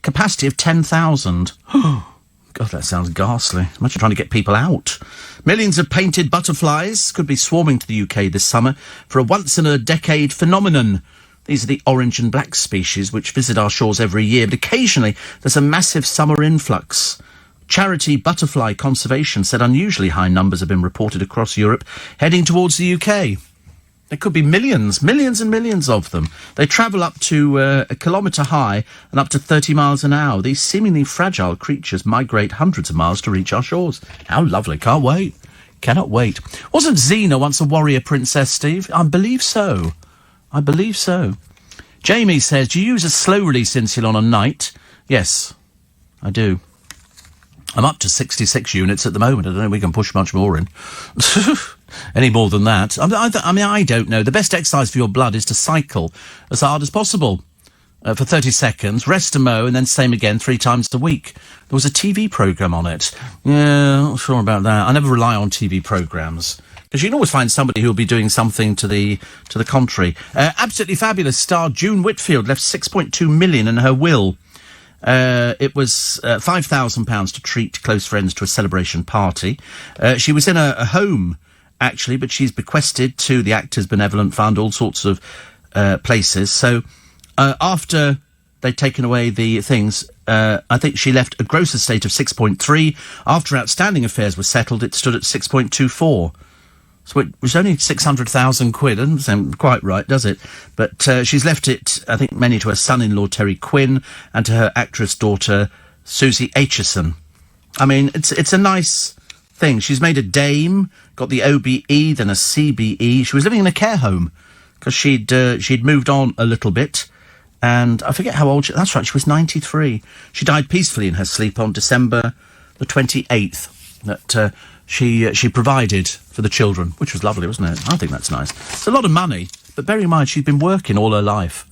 Capacity of 10,000. God, that sounds ghastly. Imagine trying to get people out. Millions of painted butterflies could be swarming to the UK this summer for a once-in-a-decade phenomenon. These are the orange and black species which visit our shores every year, but occasionally there's a massive summer influx. Charity Butterfly Conservation said unusually high numbers have been reported across Europe heading towards the UK. There could be millions and millions of them. They travel up to a kilometre high and up to 30 miles an hour. These seemingly fragile creatures migrate hundreds of miles to reach our shores. How lovely. Can't wait. Cannot wait. Wasn't Xena once a warrior princess, Steve? I believe so. Jamie says, do you use a slow-release insulin on a night? Yes, I do. I'm up to 66 units at the moment. I don't know if we can push much more in. Any more than that. I don't know. The best exercise for your blood is to cycle as hard as possible for 30 seconds, rest a mo, and then same again 3 times a week. There was a TV programme on it. Yeah, not sure about that. I never rely on TV programmes, because you can always find somebody who'll be doing something to the contrary. Absolutely fabulous star June Whitfield left £6.2 million in her will. It was £5,000 to treat close friends to a celebration party. She was in a home, actually, but she's bequested to the Actors Benevolent Fund, all sorts of places. So after they'd taken away the things, I think she left a gross estate of 6.3. After outstanding affairs were settled, it stood at 6.24. So it was only 600,000 quid. Doesn't sound quite right, does it? But she's left it, I think, mainly to her son-in-law, Terry Quinn, and to her actress daughter, Susie Aitchison. I mean, it's a nice thing. She's made a dame, got the OBE, then a CBE. She was living in a care home because she'd moved on a little bit. And I forget how old she... That's right, she was 93. She died peacefully in her sleep on December the 28th. That... She provided for the children, which was lovely, wasn't it? I think that's nice. It's a lot of money, but bear in mind she's been working all her life.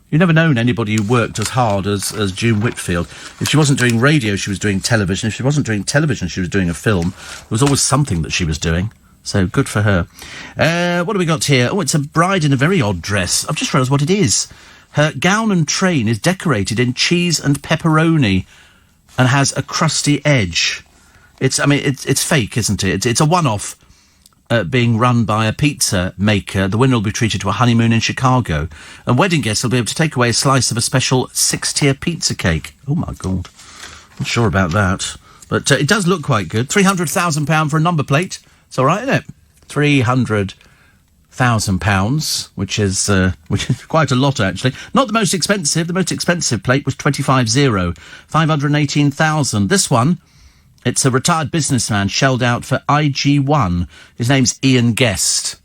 You've never known anybody who worked as hard as June Whitfield. If she wasn't doing radio, she was doing television. If she wasn't doing television, she was doing a film. There was always something that she was doing. So good for her. What have we got here? Oh, it's a bride in a very odd dress. I've just realised what it is. Her gown and train is decorated in cheese and pepperoni and has a crusty edge. It's fake, isn't it? It's a one-off being run by a pizza maker. The winner will be treated to a honeymoon in Chicago. And wedding guests will be able to take away a slice of a special 6-tier pizza cake. Oh, my God. Not sure about that. But it does look quite good. £300,000 for a number plate. It's all right, isn't it? £300,000, which is quite a lot, actually. Not the most expensive. The most expensive plate was 25-0. 518,000. This one... It's a retired businessman shelled out for IG1. His name's Ian Guest.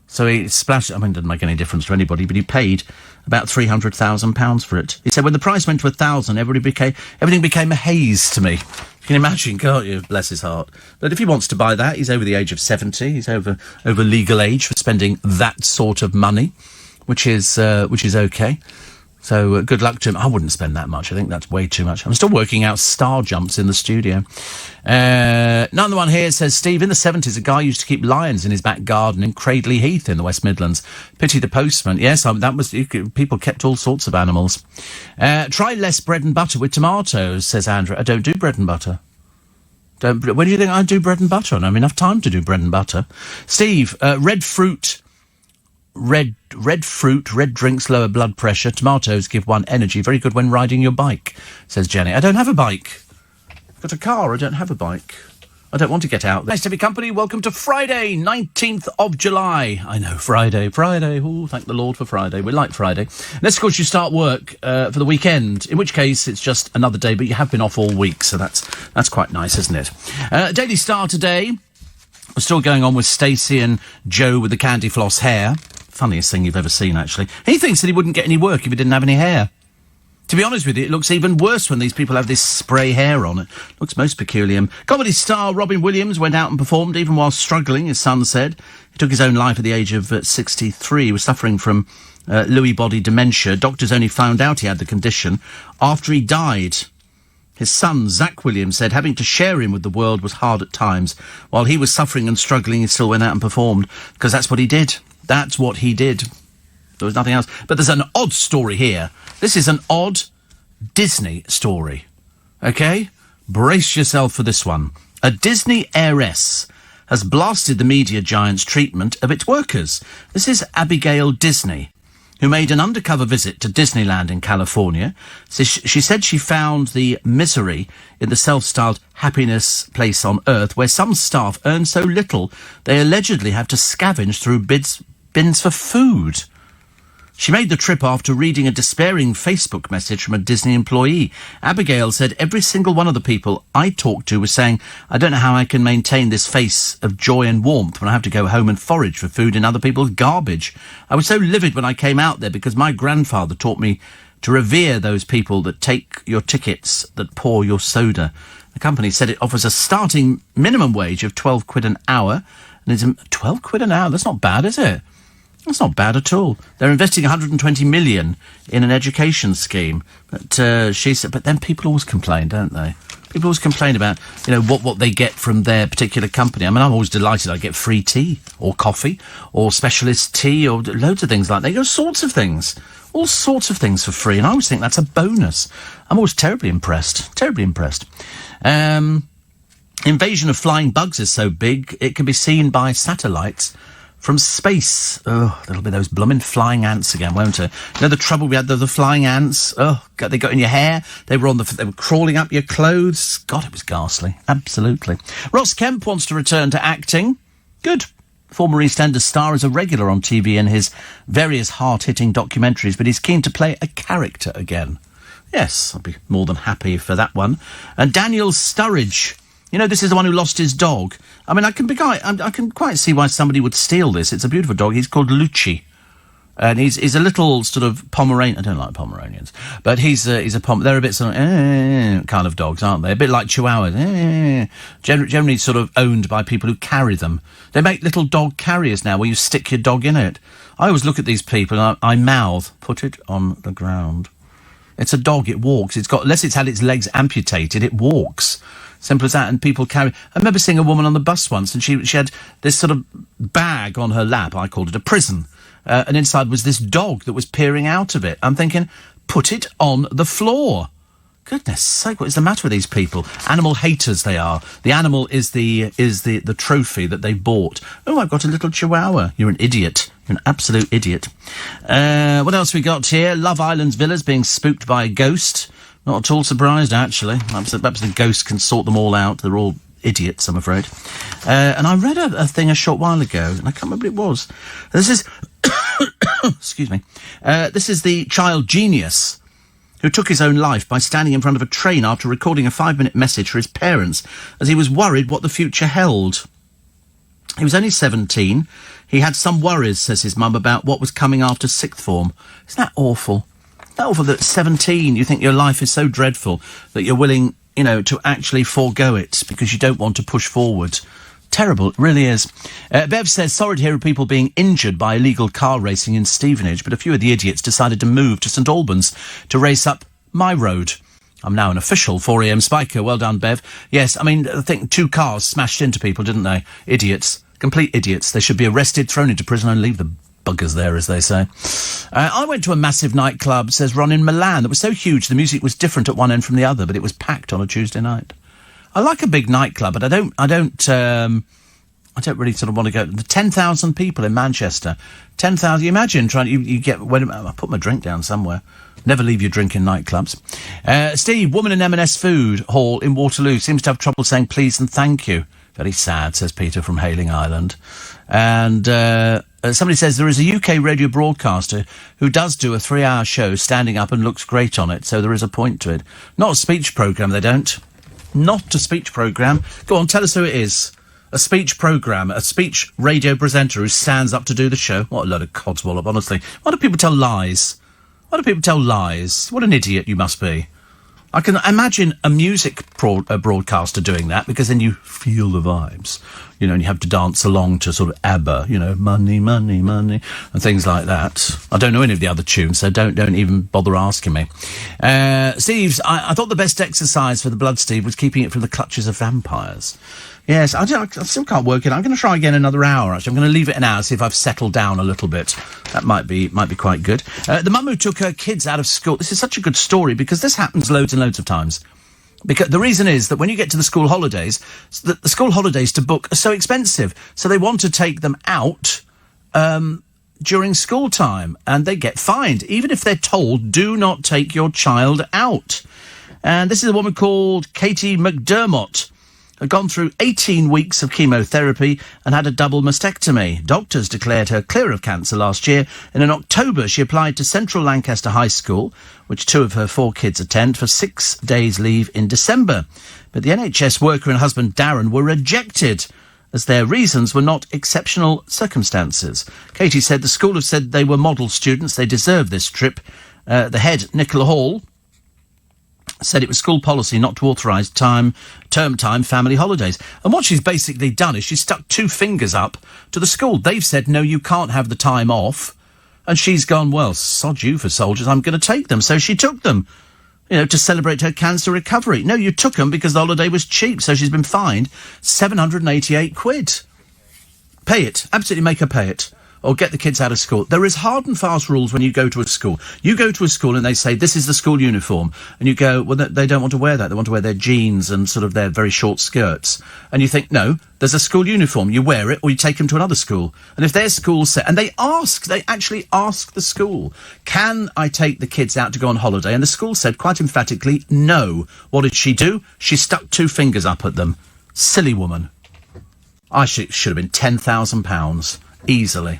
So he splashed... I mean, it doesn't make any difference to anybody, but he paid about £300,000 for it. He said when the price went to 1,000, everything became a haze to me. You can imagine, can't you? Bless his heart. But if he wants to buy that, he's over the age of 70. He's over legal age for spending that sort of money, which is okay. So good luck to him. I wouldn't spend that much. I think that's way too much. I'm still working out star jumps in the studio. Another one here says, Steve, in the 70s, a guy used to keep lions in his back garden in Cradley Heath in the West Midlands. Pity the postman. Yes, people kept all sorts of animals. Try less bread and butter with tomatoes, says Andrew. I don't do bread and butter. When do you think I do bread and butter? I don't have enough time to do bread and butter. Steve, red fruit, red drinks lower blood pressure. Tomatoes give one energy. Very good when riding your bike, says Jenny. I don't have a bike. I've got a car. I don't have a bike. I don't want to get out. Nice to be company. Welcome to Friday, 19th of July. I know, Friday. Oh, thank the Lord for Friday. We like Friday. Unless, of course, you start work for the weekend, in which case it's just another day, but you have been off all week, so that's quite nice, isn't it? Daily Star today. We're still going on with Stacey and Joe with the candy floss hair. Funniest thing you've ever seen, actually. He thinks that he wouldn't get any work if he didn't have any hair. To be honest with you, it looks even worse when these people have this spray hair on. It looks most peculiar. Comedy star Robin Williams went out and performed even while struggling, his son said. He took his own life at the age of 63. He was suffering from Lewy body dementia. Doctors only found out he had the condition after he died. His son, Zach Williams, said having to share him with the world was hard at times. While he was suffering and struggling, he still went out and performed, because that's what he did. That's what he did. There was nothing else. But there's an odd story here. This is an odd Disney story. OK? Brace yourself for this one. A Disney heiress has blasted the media giant's treatment of its workers. This is Abigail Disney, who made an undercover visit to Disneyland in California. So she said she found the misery in the self-styled happiness place on Earth, where some staff earn so little they allegedly have to scavenge through bins for food. She made the trip after reading a despairing Facebook message from a Disney employee. Abigail said every single one of the people I talked to was saying, I don't know how I can maintain this face of joy and warmth when I have to go home and forage for food in other people's garbage. I was so livid when I came out there because my grandfather taught me to revere those people that take your tickets, that pour your soda. The company said it offers a starting minimum wage of 12 quid an hour. And it's 12 quid an hour? That's not bad, is it? That's not bad at all. They're investing 120 million in an education scheme. But she said, but then people always complain, don't they? People always complain about, what they get from their particular company. I mean, I'm always delighted I get free tea or coffee or specialist tea or loads of things like that. All sorts of things for free. And I always think that's a bonus. I'm always terribly impressed. Invasion of flying bugs is so big, it can be seen by satellites from space. Oh, there'll be those blooming flying ants again, won't it? The trouble we had, the flying ants. Oh, God, they got in your hair. They were crawling up your clothes. God, it was ghastly. Absolutely. Ross Kemp wants to return to acting. Good. Former EastEnders star is a regular on TV in his various hard-hitting documentaries, but he's keen to play a character again. Yes, I'd be more than happy for that one. And Daniel Sturridge. This is the one who lost his dog. I mean, I can quite see why somebody would steal this. It's a beautiful dog. He's called Lucci. And he's a little sort of Pomeranian. I don't like Pomeranians. But he's a they're a bit sort of kind of dogs, aren't they? A bit like Chihuahuas. Generally sort of owned by people who carry them. They make little dog carriers now where you stick your dog in it. I always look at these people and I mouth, put it on the ground. It's a dog, it walks. Unless it's had its legs amputated, it walks. Simple as that. And people carry... I remember seeing a woman on the bus once and she had this sort of bag on her lap. I called it a prison. And inside was this dog that was peering out of it. I'm thinking, put it on the floor. Goodness sake, what is the matter with these people? Animal haters they are. The animal is the trophy that they bought. Oh, I've got a little chihuahua. You're an idiot. You're an absolute idiot. What else we got here? Love Island's villas being spooked by a ghost. Not at all surprised, actually. Perhaps the ghost can sort them all out. They're all idiots, I'm afraid. And I read a thing a short while ago, and I can't remember what it was. This is... excuse me. This is the child genius who took his own life by standing in front of a train after recording a 5-minute message for his parents as he was worried what the future held. He was only 17. He had some worries, says his mum, about what was coming after sixth form. Isn't that awful? Awful that at 17 you think your life is so dreadful that you're willing, to actually forego it because you don't want to push forward Terrible, it really is. Bev says, sorry to hear of people being injured by illegal car racing in Stevenage, but a few of the idiots decided to move to St Albans to race up my road. I'm now an official 4am spiker. Well done, Bev. Yes, I mean, I think 2 cars smashed into people, didn't they? Idiots. Complete idiots. They should be arrested, thrown into prison and leave the buggers there, as they say. I went to a massive nightclub, says Ron, in Milan, that was so huge the music was different at one end from the other, but it was packed on a Tuesday night. I like a big nightclub, but I don't really sort of want to go. The 10,000 people in Manchester. 10,000. You imagine trying. You get. I put my drink down somewhere. Never leave your drink in nightclubs. Steve, woman in M&S Food Hall in Waterloo seems to have trouble saying please and thank you. Very sad, says Peter from Hayling Island. And somebody says there is a UK radio broadcaster who does do a 3-hour show standing up and looks great on it, so there is a point to it. Not a speech programme, they don't. Not a speech programme. Go on, tell us who it is. A speech programme, a speech radio presenter who stands up to do the show. What a load of codswallop, honestly. Why do people tell lies? Why do people tell lies? What an idiot you must be. I can imagine a music broadcaster doing that, because then you feel the vibes, you know, and you have to dance along to sort of ABBA, you know, money, money, money, and things like that. I don't know any of the other tunes, so don't even bother asking me. Steve's, I thought the best exercise for the blood, Steve, was keeping it from the clutches of vampires. Yes, I still can't work it. I'm going to try again another hour, actually. I'm going to leave it an hour, see if I've settled down a little bit. That might be quite good. The mum who took her kids out of school. This is such a good story, because this happens loads and loads of times. Because the reason is that when you get to the school holidays, the school holidays to book are so expensive. So they want to take them out during school time, and they get fined, even if they're told, do not take your child out. And this is a woman called Katie McDermott, had gone through 18 weeks of chemotherapy and had a double mastectomy. Doctors declared her clear of cancer last year, and in October she applied to Central Lancaster High School, which 2 of her 4 kids attend, for 6 days leave in December. But the NHS worker and husband Darren were rejected, as their reasons were not exceptional circumstances. Katie said the school have said they were model students, they deserve this trip. The head, Nicola Hall, said it was school policy not to authorise term time family holidays. And what she's basically done is she's stuck 2 fingers up to the school. They've said, no, you can't have the time off. And she's gone, well, sod you for soldiers, I'm going to take them. So she took them, you know, to celebrate her cancer recovery. No, you took them because the holiday was cheap. So she's been fined 788 quid. Pay it. Absolutely make her pay it. Or get the kids out of school. There is hard and fast rules when you go to a school. You go to a school and they say, this is the school uniform. And you go, well, they don't want to wear that. They want to wear their jeans and sort of their very short skirts. And you think, no, there's a school uniform. You wear it or you take them to another school. And if their school said, and they actually ask the school, can I take the kids out to go on holiday? And the school said quite emphatically, no. What did she do? She stuck 2 fingers up at them. Silly woman. I should have been £10,000 easily.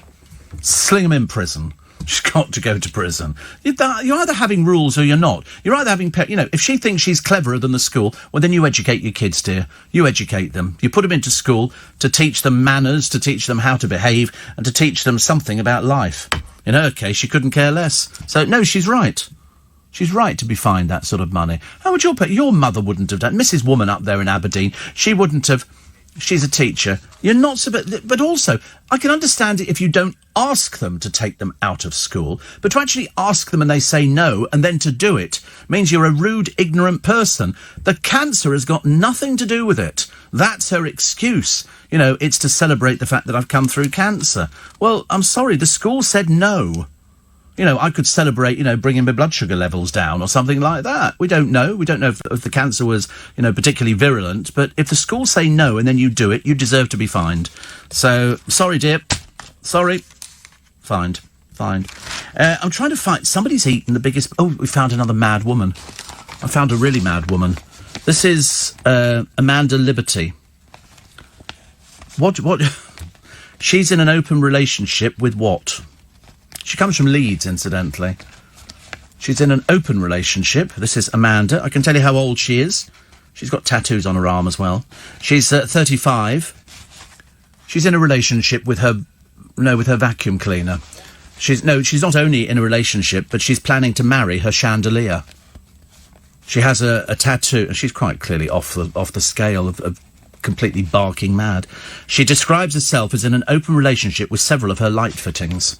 Sling them in prison. She's got to go to prison. You're either having rules or you're not. You're either having, if she thinks she's cleverer than the school, well, then you educate your kids, dear. You educate them. You put them into school to teach them manners, to teach them how to behave, and to teach them something about life. In her case, she couldn't care less. So, no, she's right. She's right to be fined that sort of money. How would your mother wouldn't have done? Mrs. Woman up there in Aberdeen, she wouldn't have. She's a teacher. You're not so... But also, I can understand it if you don't ask them to take them out of school, but to actually ask them and they say no, and then to do it, means you're a rude, ignorant person. The cancer has got nothing to do with it. That's her excuse. You know, it's to celebrate the fact that I've come through cancer. Well, I'm sorry, the school said no. You know, I could celebrate, bringing my blood sugar levels down or something like that. We don't know. We don't know if the cancer was, particularly virulent. But if the schools say no and then you do it, you deserve to be fined. So, sorry, dear. Sorry. Fined. I'm trying to find... Somebody's eaten the biggest... Oh, we found another mad woman. I found a really mad woman. This is Amanda Liberty. What? She's in an open relationship with what? She comes from Leeds, incidentally. She's in an open relationship. This is Amanda. I can tell you how old she is. She's got tattoos on her arm as well. She's 35. She's in a relationship with her vacuum cleaner. She's not only in a relationship, but she's planning to marry her chandelier. She has a tattoo, and she's quite clearly off the scale of completely barking mad. She describes herself as in an open relationship with several of her light fittings.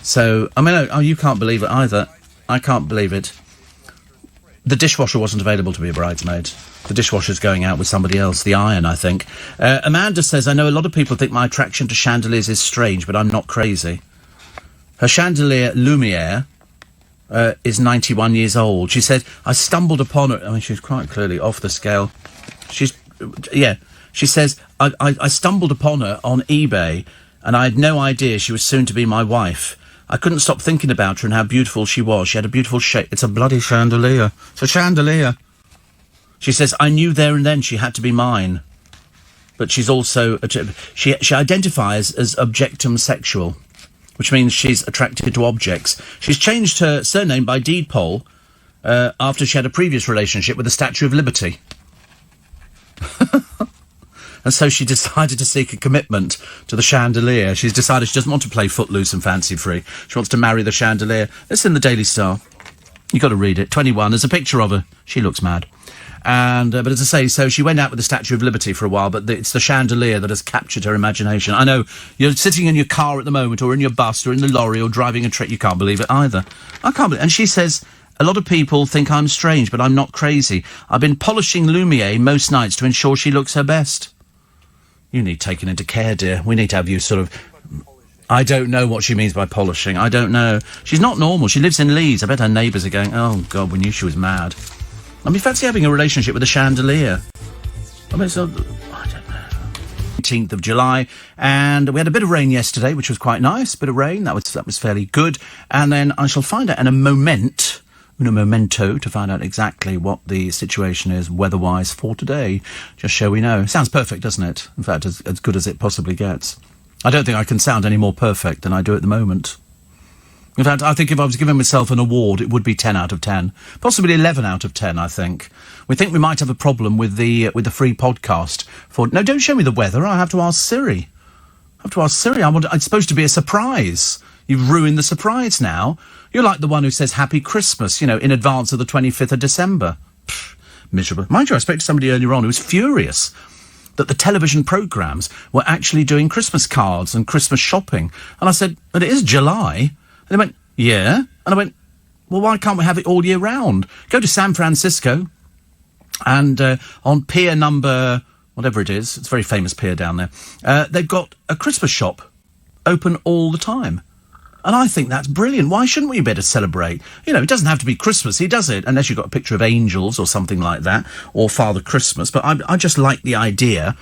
So, I mean, you can't believe it either. I can't believe it. The dishwasher wasn't available to be a bridesmaid. The dishwasher's going out with somebody else. The iron, I think. Amanda says, I know a lot of people think my attraction to chandeliers is strange, but I'm not crazy. Her chandelier, Lumiere, is 91 years old. She said, I stumbled upon her. I mean, she's quite clearly off the scale. She says, I stumbled upon her on eBay, and I had no idea she was soon to be my wife. I couldn't stop thinking about her and how beautiful she was. She had a beautiful shape. It's a bloody chandelier. It's a chandelier. She says, I knew there and then she had to be mine. But she's also... She identifies as objectum sexual, which means she's attracted to objects. She's changed her surname by deed poll after she had a previous relationship with the Statue of Liberty. And so she decided to seek a commitment to the chandelier. She's decided she doesn't want to play footloose and fancy free. She wants to marry the chandelier. It's in the Daily Star. You've got to read it. 21. There's a picture of her. She looks mad. And but as I say, so she went out with the Statue of Liberty for a while, but it's the chandelier that has captured her imagination. I know you're sitting in your car at the moment, or in your bus, or in the lorry, or driving a train. You can't believe it either. I can't believe it. And she says, a lot of people think I'm strange, but I'm not crazy. I've been polishing Lumiere most nights to ensure she looks her best. You need taken into care, dear. We need to have you sort of... I don't know what she means by polishing. I don't know. She's not normal. She lives in Leeds. I bet her neighbours are going, oh, God, we knew she was mad. I mean, fancy having a relationship with a chandelier. I mean, so... I don't know. 18th of July, and we had a bit of rain yesterday, which was quite nice. Bit of rain. That was fairly good. And then I shall find out in a memento, to find out exactly what the situation is weather-wise for today, just so we know. Sounds perfect, doesn't it? In fact, as good as it possibly gets. I don't think I can sound any more perfect than I do at the moment. In fact, I think if I was giving myself an award, it would be 10 out of 10. Possibly 11 out of 10, I think. We think we might have a problem with the free podcast. No, don't show me the weather. I have to ask Siri. It's supposed to be a surprise. You've ruined the surprise now. You're like the one who says Happy Christmas, in advance of the 25th of December. Pfft, miserable. Mind you, I spoke to somebody earlier on who was furious that the television programmes were actually doing Christmas cards and Christmas shopping. And I said, but it is July. And they went, yeah. And I went, well, why can't we have it all year round? Go to San Francisco and on pier number, whatever it is, it's a very famous pier down there, they've got a Christmas shop open all the time. And I think that's brilliant. Why shouldn't we be able to celebrate? It doesn't have to be Christmassy, does it? Unless you've got a picture of angels or something like that, or Father Christmas. But I just like the idea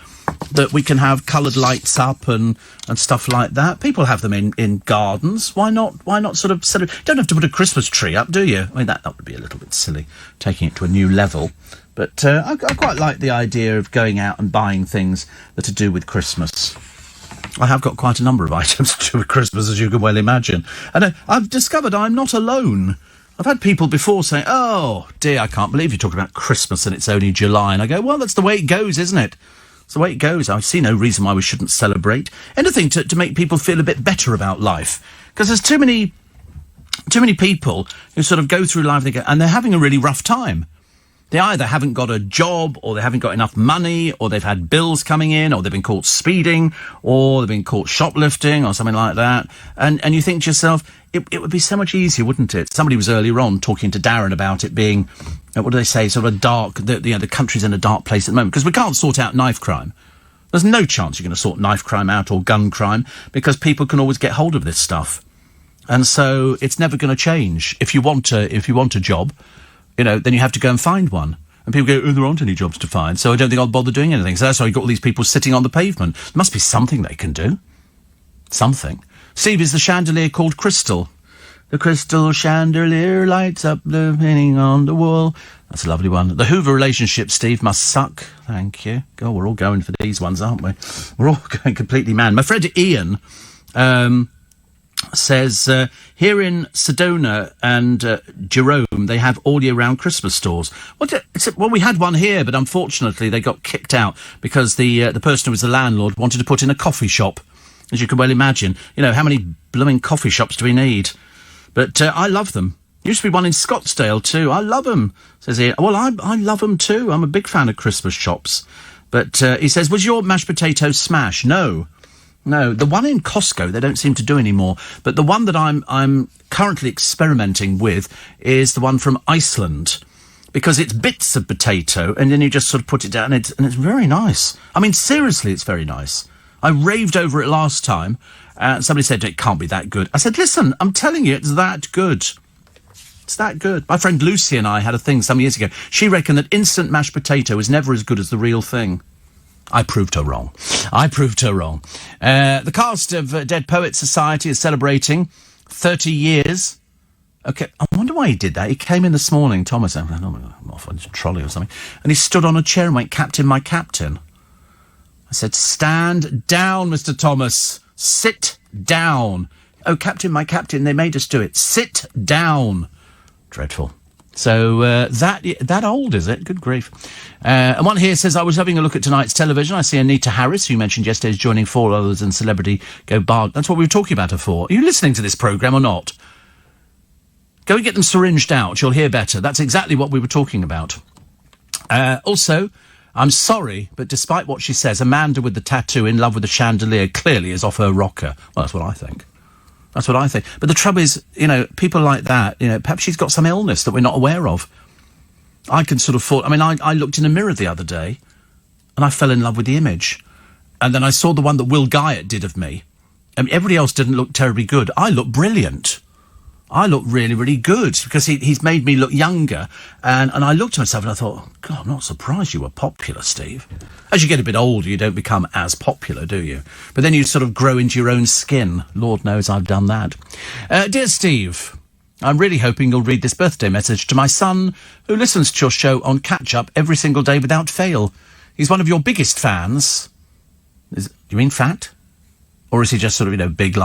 that we can have coloured lights up and stuff like that. People have them in gardens. Why not sort of celebrate? You don't have to put a Christmas tree up, do you? I mean, that would be a little bit silly, taking it to a new level. But I quite like the idea of going out and buying things that are to do with Christmas. I have got quite a number of items to do with Christmas, as you can well imagine. And I've discovered I'm not alone. I've had people before say, oh, dear, I can't believe you're talking about Christmas and it's only July. And I go, well, that's the way it goes, isn't it? It's the way it goes. I see no reason why we shouldn't celebrate. Anything to make people feel a bit better about life. Because there's too many people who sort of go through life and they're having a really rough time. They either haven't got a job, or they haven't got enough money, or they've had bills coming in, or they've been caught speeding, or they've been caught shoplifting, or something like that. And you think to yourself, it would be so much easier, wouldn't it? Somebody was earlier on talking to Darren about it being, what do they say, sort of a dark, the country's in a dark place at the moment, because we can't sort out knife crime. There's no chance you're going to sort knife crime out or gun crime, because people can always get hold of this stuff. And so it's never going to change. If you want a job, then you have to go and find one. And people go, oh, there aren't any jobs to find, so I don't think I'll bother doing anything. So that's why you've got all these people sitting on the pavement. There must be something they can do. Something. Steve, is the chandelier called Crystal? The crystal chandelier lights up the painting on the wall. That's a lovely one. The Hoover relationship, Steve, must suck. Thank you. God, we're all going for these ones, aren't we? We're all going completely mad. My friend Ian says, here in Sedona and Jerome, they have all year round Christmas stores. Well, we had one here, but unfortunately they got kicked out because the person who was the landlord wanted to put in a coffee shop. As you can well imagine, how many blooming coffee shops do we need? But I love them. Used to be one in Scottsdale too. I love them, says Ian. Well, I love them too. I'm a big fan of Christmas shops. But he says, was your mashed potato smash? No. The one in Costco they don't seem to do anymore. But the one that I'm currently experimenting with is the one from Iceland, because it's bits of potato and then you just sort of put it down and it's very nice. I mean, seriously, it's very nice. I raved over it last time. Somebody said it can't be that good. I said, listen, I'm telling you, it's that good. It's that good. My friend Lucy and I had a thing some years ago. She reckoned that instant mashed potato is never as good as the real thing. I proved her wrong. The cast of Dead Poets Society is celebrating 30 years. Okay, I wonder why he did that. He came in this morning, Thomas, I'm off on a trolley or something, and he stood on a chair and went, "Captain, my captain." I said, "Stand down, Mr. Thomas. Sit down." "Oh, Captain, my captain, they made us do it. Sit down." Dreadful. So, that old, is it? Good grief. And one here says, I was having a look at tonight's television. I see Anita Harris, who you mentioned yesterday, is joining 4 others in Celebrity Go Bar. That's what we were talking about her for. Are you listening to this programme or not? Go and get them syringed out. You'll hear better. That's exactly what we were talking about. Also, I'm sorry, but despite what she says, Amanda with the tattoo in love with the chandelier clearly is off her rocker. Well, that's what I think. But the trouble is, people like that, perhaps she's got some illness that we're not aware of. I can sort of I looked in a mirror the other day and I fell in love with the image. And then I saw the one that Will Guyatt did of me. Everybody else didn't look terribly good. I look brilliant. I look really, really good because he's made me look younger. And I looked at myself and I thought, oh, God, I'm not surprised you were popular, Steve. As you get a bit older, you don't become as popular, do you? But then you sort of grow into your own skin. Lord knows I've done that. Dear Steve, I'm really hoping you'll read this birthday message to my son, who listens to your show on catch-up every single day without fail. He's one of your biggest fans. Do you mean fat? Or is he just sort of, big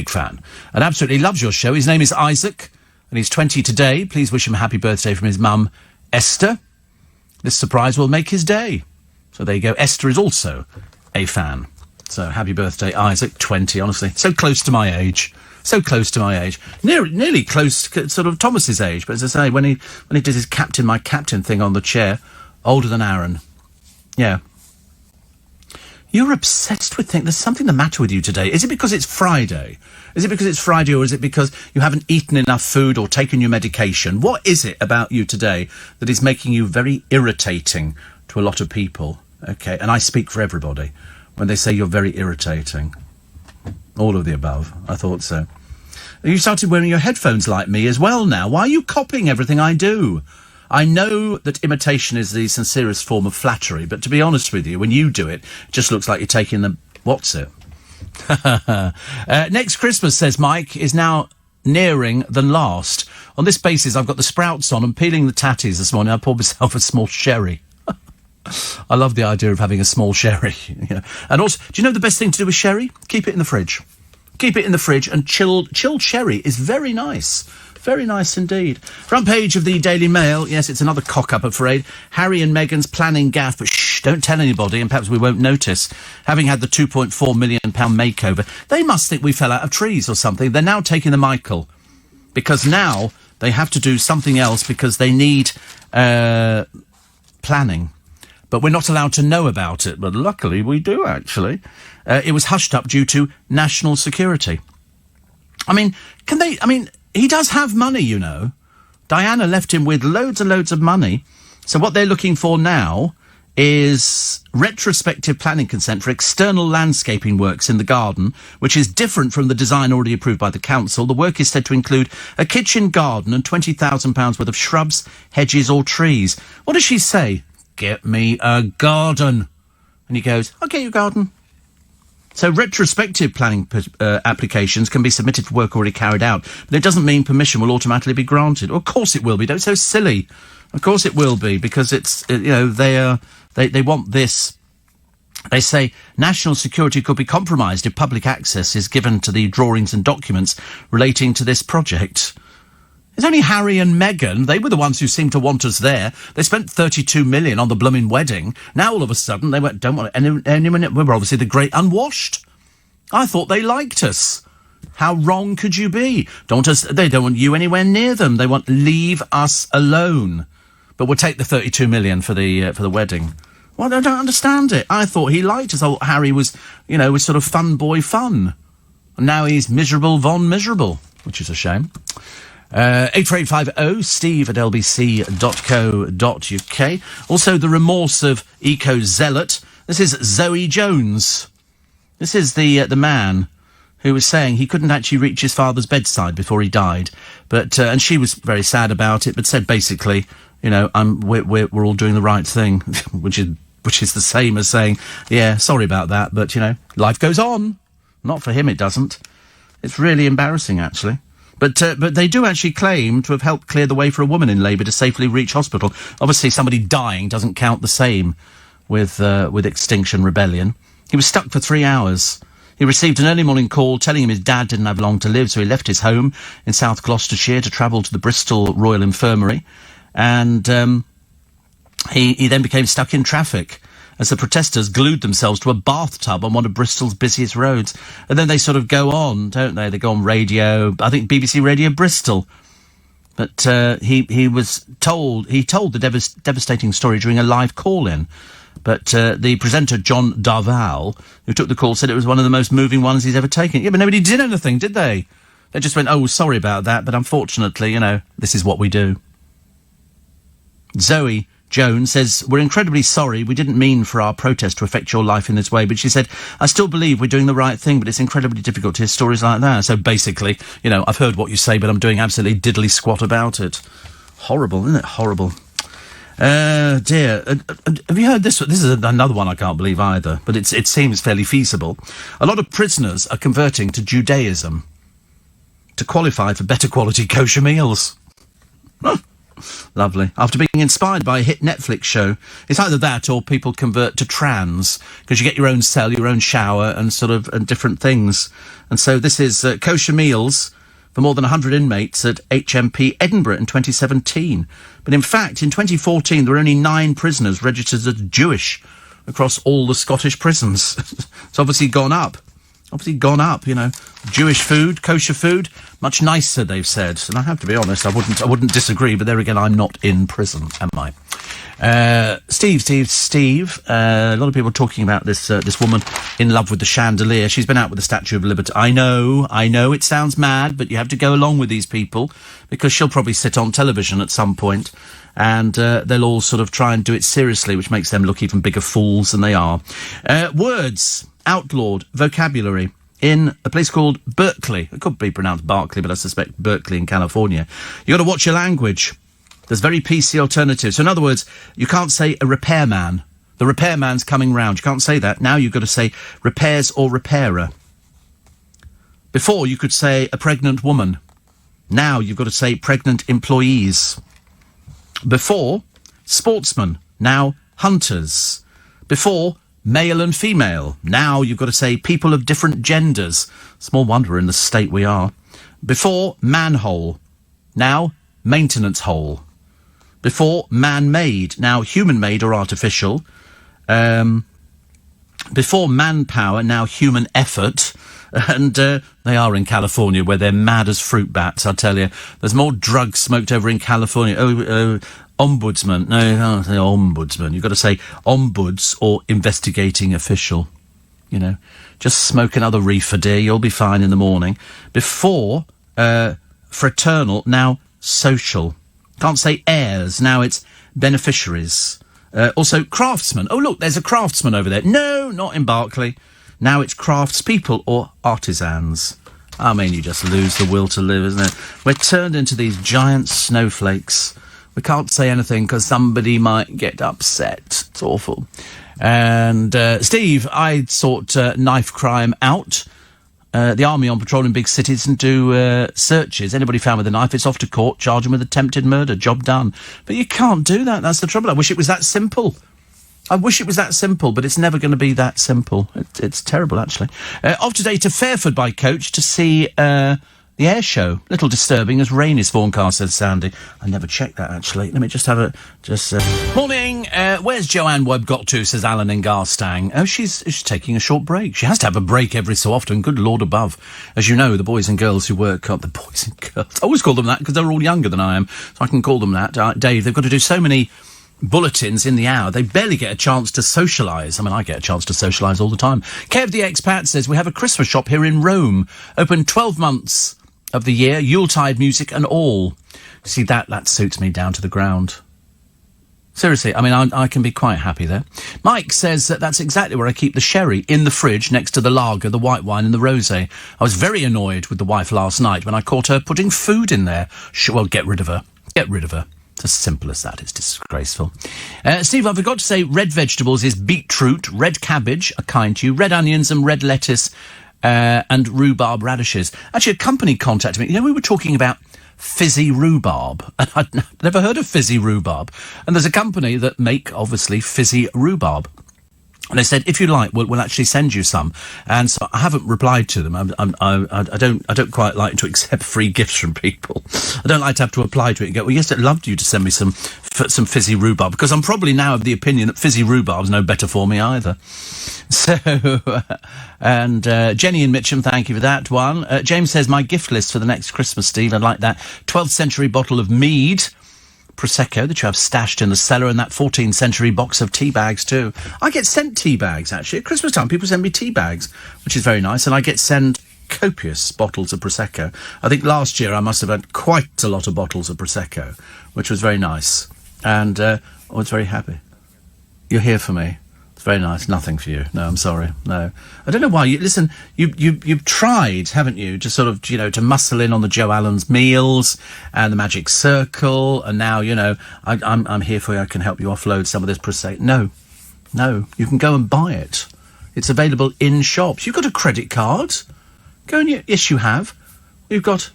fan? And absolutely loves your show. His name is Isaac, and he's 20 today. Please wish him a happy birthday from his mum, Esther. This surprise will make his day. So there you go. Esther is also a fan. So happy birthday, Isaac, 20, honestly. So close to my age. Nearly close to sort of Thomas's age. But as I say, when he did his Captain, my captain thing on the chair, older than Aaron. Yeah. You're obsessed with things. There's something the matter with you today. Is it because it's Friday? Or is it because you haven't eaten enough food or taken your medication? What is it about you today that is making you very irritating to a lot of people? Okay, and I speak for everybody when they say you're very irritating. All of the above. I thought so. You started wearing your headphones like me as well now. Why are you copying everything I do? I know that imitation is the sincerest form of flattery, but to be honest with you, when you do it, it just looks like you're taking the... What's it? Next Christmas, says Mike, is now nearing than last. On this basis, I've got the sprouts on and peeling the tatties this morning. I poured myself a small sherry. I love the idea of having a small sherry. And also, do you know the best thing to do with sherry? Keep it in the fridge. And chilled sherry is very nice. Very nice indeed. Front page of the Daily Mail. Yes, it's another cock-up, I'm afraid. Harry and Meghan's planning gaffe, but shh, don't tell anybody, and perhaps we won't notice. Having had the £2.4 million makeover, they must think we fell out of trees or something. They're now taking the Michael. Because now they have to do something else because they need planning. But we're not allowed to know about it. But luckily we do, actually. It was hushed up due to national security. He does have money, Diana left him with loads and loads of money. So what they're looking for now is retrospective planning consent for external landscaping works in the garden, which is different from the design already approved by the council. The work is said to include a kitchen garden and £20,000 worth of shrubs, hedges or trees. What does she say? Get me a garden. And he goes, I'll get you a garden. So retrospective planning applications can be submitted for work already carried out, but it doesn't mean permission will automatically be granted. Well, of course it will be. Don't be so silly. Of course it will be, because it's, they want this. They say national security could be compromised if public access is given to the drawings and documents relating to this project. It's only Harry and Meghan. They were the ones who seemed to want us there. They spent $32 million on the blooming wedding. Now all of a sudden they went, don't want anyone. We're obviously the great unwashed. I thought they liked us. How wrong could you be? They don't want you anywhere near them. They want leave us alone. But we'll take the $32 million for the wedding. Well, I don't understand it. I thought he liked us. I thought Harry was, was sort of fun boy fun. And now he's miserable von miserable, which is a shame. 84850 steve@lbc.co.uk. Also, the remorse of eco-zealot. This is Zoe Jones. This is the man who was saying he couldn't actually reach his father's bedside before he died. But and she was very sad about it, but said basically, we're all doing the right thing, which is the same as saying, yeah, sorry about that, but, life goes on. Not for him, it doesn't. It's really embarrassing, actually. But they do actually claim to have helped clear the way for a woman in labour to safely reach hospital. Obviously, somebody dying doesn't count the same with Extinction Rebellion. He was stuck for 3 hours. He received an early morning call telling him his dad didn't have long to live, so he left his home in South Gloucestershire to travel to the Bristol Royal Infirmary. And he then became stuck in traffic as the protesters glued themselves to a bathtub on one of Bristol's busiest roads. And then they sort of go on, don't they? They go on radio, I think BBC Radio Bristol. But he told the devastating story during a live call-in. But the presenter, John Darval, who took the call, said it was one of the most moving ones he's ever taken. Yeah, but nobody did anything, did they? They just went, oh, sorry about that, but unfortunately, this is what we do. Zoe Jones says, we're incredibly sorry. We didn't mean for our protest to affect your life in this way. But she said, I still believe we're doing the right thing, but it's incredibly difficult to hear stories like that. So basically, I've heard what you say, but I'm doing absolutely diddly squat about it. Horrible, isn't it? Horrible. Dear. Have you heard this? This is another one I can't believe either, but it seems fairly feasible. A lot of prisoners are converting to Judaism to qualify for better quality kosher meals. Lovely. After being inspired by a hit Netflix show, it's either that or people convert to trans, because you get your own cell, your own shower, and and different things. And so this is kosher meals for more than 100 inmates at HMP Edinburgh in 2017. But in fact, in 2014, there were only 9 prisoners registered as Jewish across all the Scottish prisons. It's obviously gone up. Jewish food, kosher food, much nicer, they've said. And I have to be honest, I wouldn't disagree, but there again, I'm not in prison, am I? Steve. A lot of people talking about this woman in love with the chandelier. She's been out with the Statue of Liberty. I know it sounds mad, but you have to go along with these people, because she'll probably sit on television at some point, and they'll all sort of try and do it seriously, which makes them look even bigger fools than they are. Words outlawed, vocabulary, in a place called Berkeley. It could be pronounced Barkley, but I suspect Berkeley in California. You've got to watch your language. There's very PC alternatives. So in other words, you can't say a repairman. The repairman's coming round. You can't say that. Now you've got to say repairs or repairer. Before, you could say a pregnant woman. Now you've got to say pregnant employees. Before, sportsmen. Now, hunters. Before, male and female. Now you've got to say people of different genders. Small wonder we're in the state we are. Before, manhole. Now, maintenance hole. Before, man-made. Now, human-made or artificial. Before, manpower. Now, human effort. And they are in California, where they're mad as fruit bats, I tell you. There's more drugs smoked over in California. Ombudsman. No, you can't say ombudsman. You've got to say ombuds or investigating official. Just smoke another reefer, dear. You'll be fine in the morning. Before, fraternal. Now, social. Can't say heirs. Now it's beneficiaries. Also, craftsman. Oh, look, there's a craftsman over there. No, not in Berkeley. Now it's craftspeople or artisans. I mean, you just lose the will to live, isn't it? We're turned into these giant snowflakes. We can't say anything because somebody might get upset. It's awful. And, Steve, I sort knife crime out. The army on patrol in big cities and do searches. Anybody found with a knife, it's off to court, charge them with attempted murder, job done. But you can't do that. That's the trouble. I wish it was that simple. But it's never going to be that simple. It's terrible, actually. Off today to Fairford by coach to see the air show. Little disturbing as rain is forecast, says Sandy. I never checked that, actually. Let me just have a... Morning. Where's Joanne Webb got to, says Alan in Garstang. Oh, she's taking a short break. She has to have a break every so often. Good Lord above. As you know, the boys and girls who work up... The boys and girls... I always call them that because they're all younger than I am. So I can call them that. Dave, they've got to do so many bulletins in the hour, they barely get a chance to socialise. I mean, I get a chance to socialise all the time. Kev the Expat says, we have a Christmas shop here in Rome, open 12 months of the year, Yuletide music and all. See, that suits me down to the ground. Seriously, I mean, I can be quite happy there. Mike says that's exactly where I keep the sherry, in the fridge next to the lager, the white wine and the rosé. I was very annoyed with the wife last night when I caught her putting food in there. Well, get rid of her. Get rid of her. It's as simple as that. It's disgraceful. Steve, I forgot to say red vegetables is beetroot, red cabbage, are kind to you, red onions and red lettuce, and rhubarb radishes. Actually, a company contacted me. You know, we were talking about fizzy rhubarb. And I'd never heard of fizzy rhubarb. And there's a company that make, obviously, fizzy rhubarb. And they said, if you like, we'll actually send you some. And so I haven't replied to them. I don't quite like to accept free gifts from people. I don't like to have to apply to it and go, well, yes, I'd love you to send me some fizzy rhubarb, because I'm probably now of the opinion that fizzy rhubarb's no better for me either. So, and Jenny in Mitcham, thank you for that one. James says, my gift list for the next Christmas, Steve, I'd like that 12th century bottle of mead, Prosecco, that you have stashed in the cellar, and that 14th century box of tea bags too. I get sent tea bags, actually. At Christmas time, people send me tea bags, which is very nice, and I get sent copious bottles of Prosecco. I think last year I must have had quite a lot of bottles of Prosecco, which was very nice, and I was very happy. You're here for me. It's very nice. Nothing for you. No, I'm sorry. No. I don't know why. Listen, you've tried, haven't you, to sort of, you know, to muscle in on the Joe Allen's meals and the Magic Circle, and now, you know, I'm here for you. I can help you offload some of this Prosecco. No. You can go and buy it. It's available in shops. You've got a credit card. Go and yes, you have. You've got...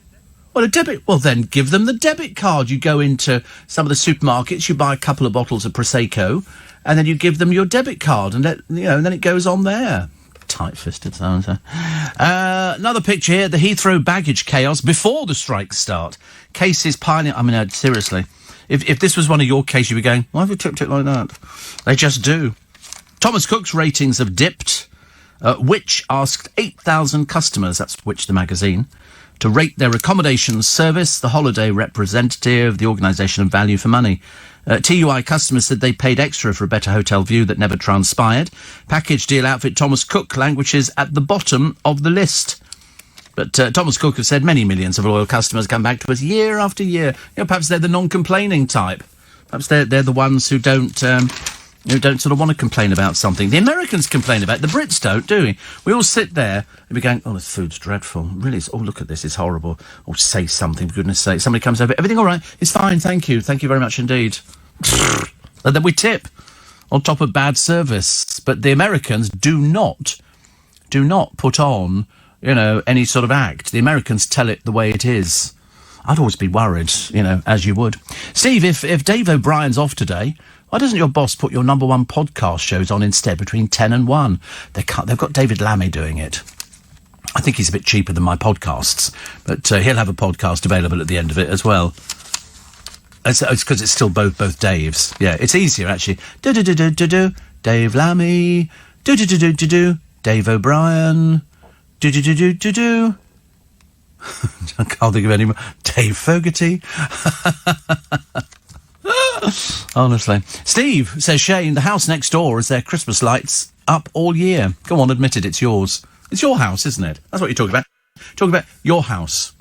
Well, a debit... Well, then give them the debit card. You go into some of the supermarkets, you buy a couple of bottles of Prosecco, and then you give them your debit card, and and then it goes on there. Tight-fisted, so. Another picture here, the Heathrow baggage chaos before the strikes start. Cases piling... I mean, seriously. If this was one of your cases, you'd be going, why have you tipped it like that? They just do. Thomas Cook's ratings have dipped. Which asked 8,000 customers, that's Which the magazine, to rate their accommodations service. The holiday representative, the organisation of value for money. TUI customers said they paid extra for a better hotel view that never transpired. Package deal outfit Thomas Cook languishes at the bottom of the list. But Thomas Cook has said many millions of loyal customers come back to us year after year. You know, perhaps they're the non-complaining type. Perhaps they're the ones who don't sort of want to complain about something. The Americans complain about it. The Brits don't, do we? We all sit there and be going, oh, this food's dreadful. Really, oh, look at this, it's horrible. Oh, say something, for goodness sake. Somebody comes over, everything all right? It's fine, thank you. Thank you very much indeed. And then we tip on top of bad service. But the Americans do not put on, any sort of act. The Americans tell it the way it is. I'd always be worried, as you would. Steve, if Dave O'Brien's off today, why doesn't your boss put your number one podcast shows on instead between 10 and 1? They've got David Lammy doing it. I think he's a bit cheaper than my podcasts, but he'll have a podcast available at the end of it as well. It's because it's still both Daves. Yeah, it's easier, actually. Do-do-do-do-do-do, Dave Lammy. Do-do-do-do-do-do, Dave O'Brien. Do-do-do-do-do-do. I can't think of any more. Dave Fogarty. Honestly. Steve, says Shane, the house next door is their Christmas lights up all year. Go on, admit it, it's yours. It's your house, isn't it? That's what you're talking about. Talking about your house.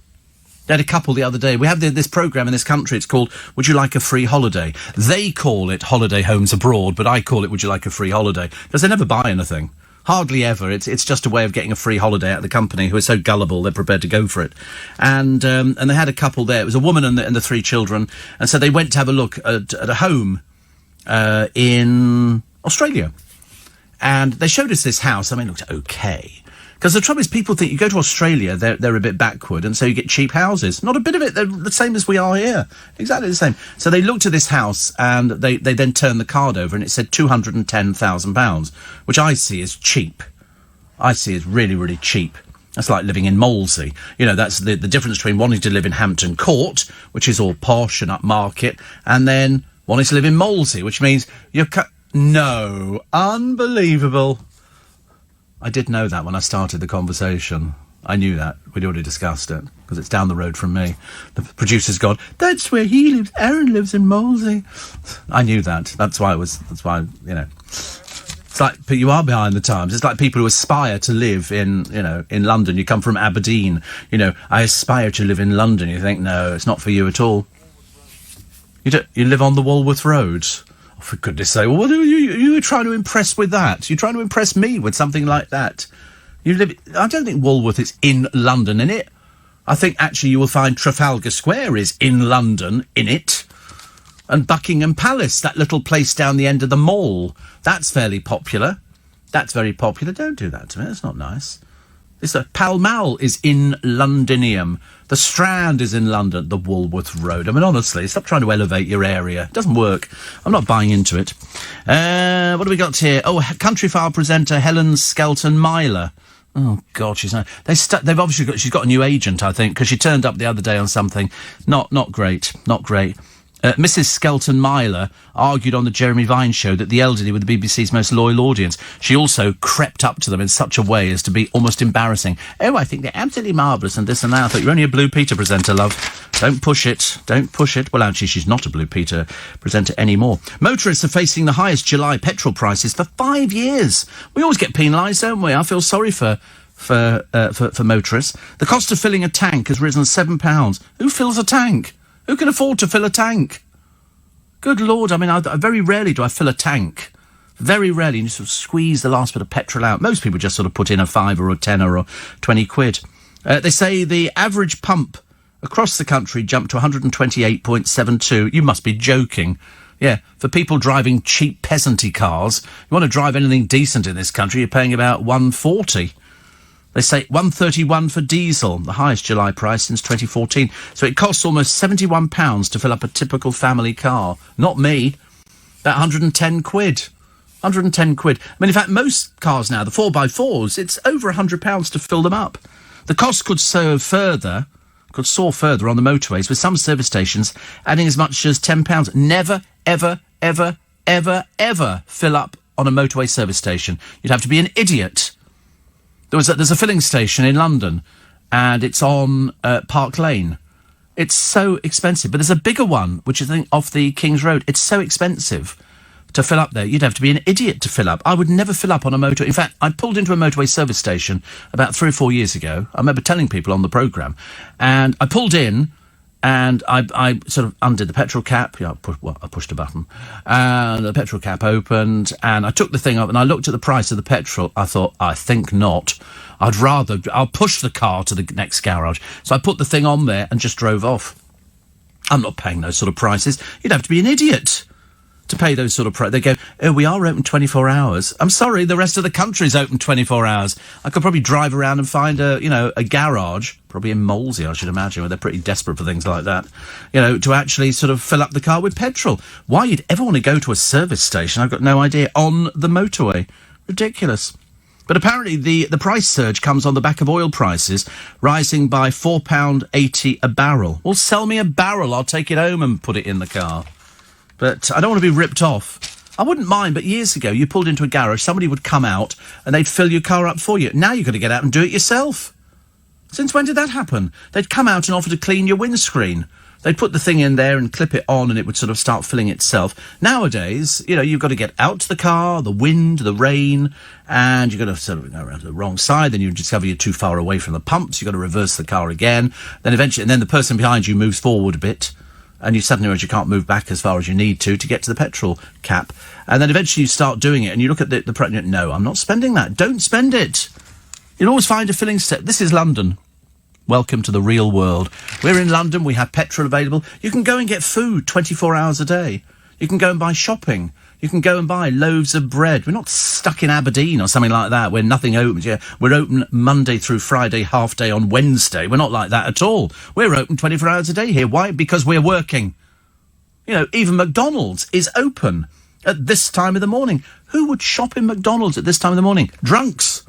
They had a couple the other day. We have this programme in this country. It's called Would You Like a Free Holiday? They call it Holiday Homes Abroad, but I call it Would You Like a Free Holiday? Because they never buy anything. Hardly ever. It's just a way of getting a free holiday out of the company who are so gullible they're prepared to go for it. And they had a couple there. It was a woman and the 3 children. And so they went to have a look at a home in Australia. And they showed us this house. I mean, it looked okay. Because the trouble is, people think you go to Australia, they're a bit backward, and so you get cheap houses. Not a bit of it. They're the same as we are here. Exactly the same. So they looked at this house, and they then turned the card over, and it said £210,000, which I see as cheap. I see as really, really cheap. That's like living in Molesey. That's the difference between wanting to live in Hampton Court, which is all posh and upmarket, and then wanting to live in Molesey, which means you're... No. Unbelievable. I did know that when I started the conversation. I knew that. We'd already discussed it, because it's down the road from me. The producer's gone, that's where he lives. Aaron lives in Molesey. I knew that. That's why, you know. It's like, but you are behind the times. It's like people who aspire to live in London. You come from Aberdeen, I aspire to live in London. You think, no, it's not for you at all. You live on the Walworth Road. Oh, for goodness sake, what are you trying to impress with that? You're trying to impress me with something like that. I don't think Walworth is in London, innit? I think actually you will find Trafalgar Square is in London, innit? And Buckingham Palace, that little place down the end of the mall, that's fairly popular. That's very popular. Don't do that to me. That's not nice. Pall Mall is in Londinium. The Strand is in London. The Walworth Road. I mean, honestly, stop trying to elevate your area. It doesn't work. I'm not buying into it. What do we got here? Oh, Country File presenter Helen Skelton-Myler. Oh, God, she's not... They've obviously she's got a new agent, I think, because she turned up the other day on something. Not great. Not great. Mrs. Skelton-Myler argued on the Jeremy Vine show that the elderly were the BBC's most loyal audience. She also crept up to them in such a way as to be almost embarrassing. Oh, I think they're absolutely marvellous and this and that. I thought, you're only a Blue Peter presenter, love. Don't push it. Don't push it. Well, actually, she's not a Blue Peter presenter anymore. Motorists are facing the highest July petrol prices for 5 years. We always get penalised, don't we? I feel sorry for motorists. The cost of filling a tank has risen £7. Who fills a tank? Who can afford to fill a tank? Good Lord, I mean, I very rarely do I fill a tank. Very rarely, and you sort of squeeze the last bit of petrol out. Most people just sort of put in a £5 or a tenner or 20 quid. They say the average pump across the country jumped to 128.72. You must be joking. Yeah, for people driving cheap peasanty cars, you want to drive anything decent in this country, you're paying about 140. They say 131 for diesel, the highest July price since 2014. So it costs almost £71 to fill up a typical family car. Not me. That 110 quid. 110 quid. I mean, in fact, most cars now, the 4x4s, it's over £100 to fill them up. The cost could soar further on the motorways, with some service stations adding as much as £10. Never, ever, ever, ever, ever fill up on a motorway service station. You'd have to be an idiot. There's a filling station in London, and it's on Park Lane. It's so expensive. But there's a bigger one, which is, I think, off the King's Road. It's so expensive to fill up there. You'd have to be an idiot to fill up. I would never fill up on a motorway. In fact, I pulled into a motorway service station about 3 or 4 years ago. I remember telling people on the programme. And I pulled in, and I sort of undid the petrol cap. Yeah, I pushed a button. And the petrol cap opened, and I took the thing up, and I looked at the price of the petrol. I thought, I think not. I'll push the car to the next garage. So I put the thing on there and just drove off. I'm not paying those sort of prices. You'd have to be an idiot to pay those sort of prices. They go, oh, we are open 24 hours. I'm sorry, the rest of the country's open 24 hours. I could probably drive around and find a garage, probably in Molesey, I should imagine, where they're pretty desperate for things like that, to actually sort of fill up the car with petrol. Why you'd ever want to go to a service station, I've got no idea, on the motorway. Ridiculous. But apparently the price surge comes on the back of oil prices rising by £4.80 a barrel. Well, sell me a barrel, I'll take it home and put it in the car. But I don't want to be ripped off. I wouldn't mind, but years ago, you pulled into a garage, somebody would come out and they'd fill your car up for you. Now you've got to get out and do it yourself. Since when did that happen? They'd come out and offer to clean your windscreen. They'd put the thing in there and clip it on and it would sort of start filling itself. Nowadays, you've got to get out to the car, the wind, the rain, and you've got to sort of go around to the wrong side. Then you discover you're too far away from the pumps. You've got to reverse the car again. Then eventually, and then the person behind you moves forward a bit. And you suddenly realize you can't move back as far as you need to get to the petrol cap. And then eventually you start doing it and you look at the price. No, I'm not spending that. Don't spend it. You'll always find a filling station. This is London. Welcome to the real world. We're in London. We have petrol available. You can go and get food 24 hours a day. You can go and buy shopping. You can go and buy loaves of bread. We're not stuck in Aberdeen or something like that where nothing opens. Yeah, we're open Monday through Friday, half day on Wednesday. We're not like that at all. We're open 24 hours a day here. Why? Because we're working. Even McDonald's is open at this time of the morning. Who would shop in McDonald's at this time of the morning? Drunks.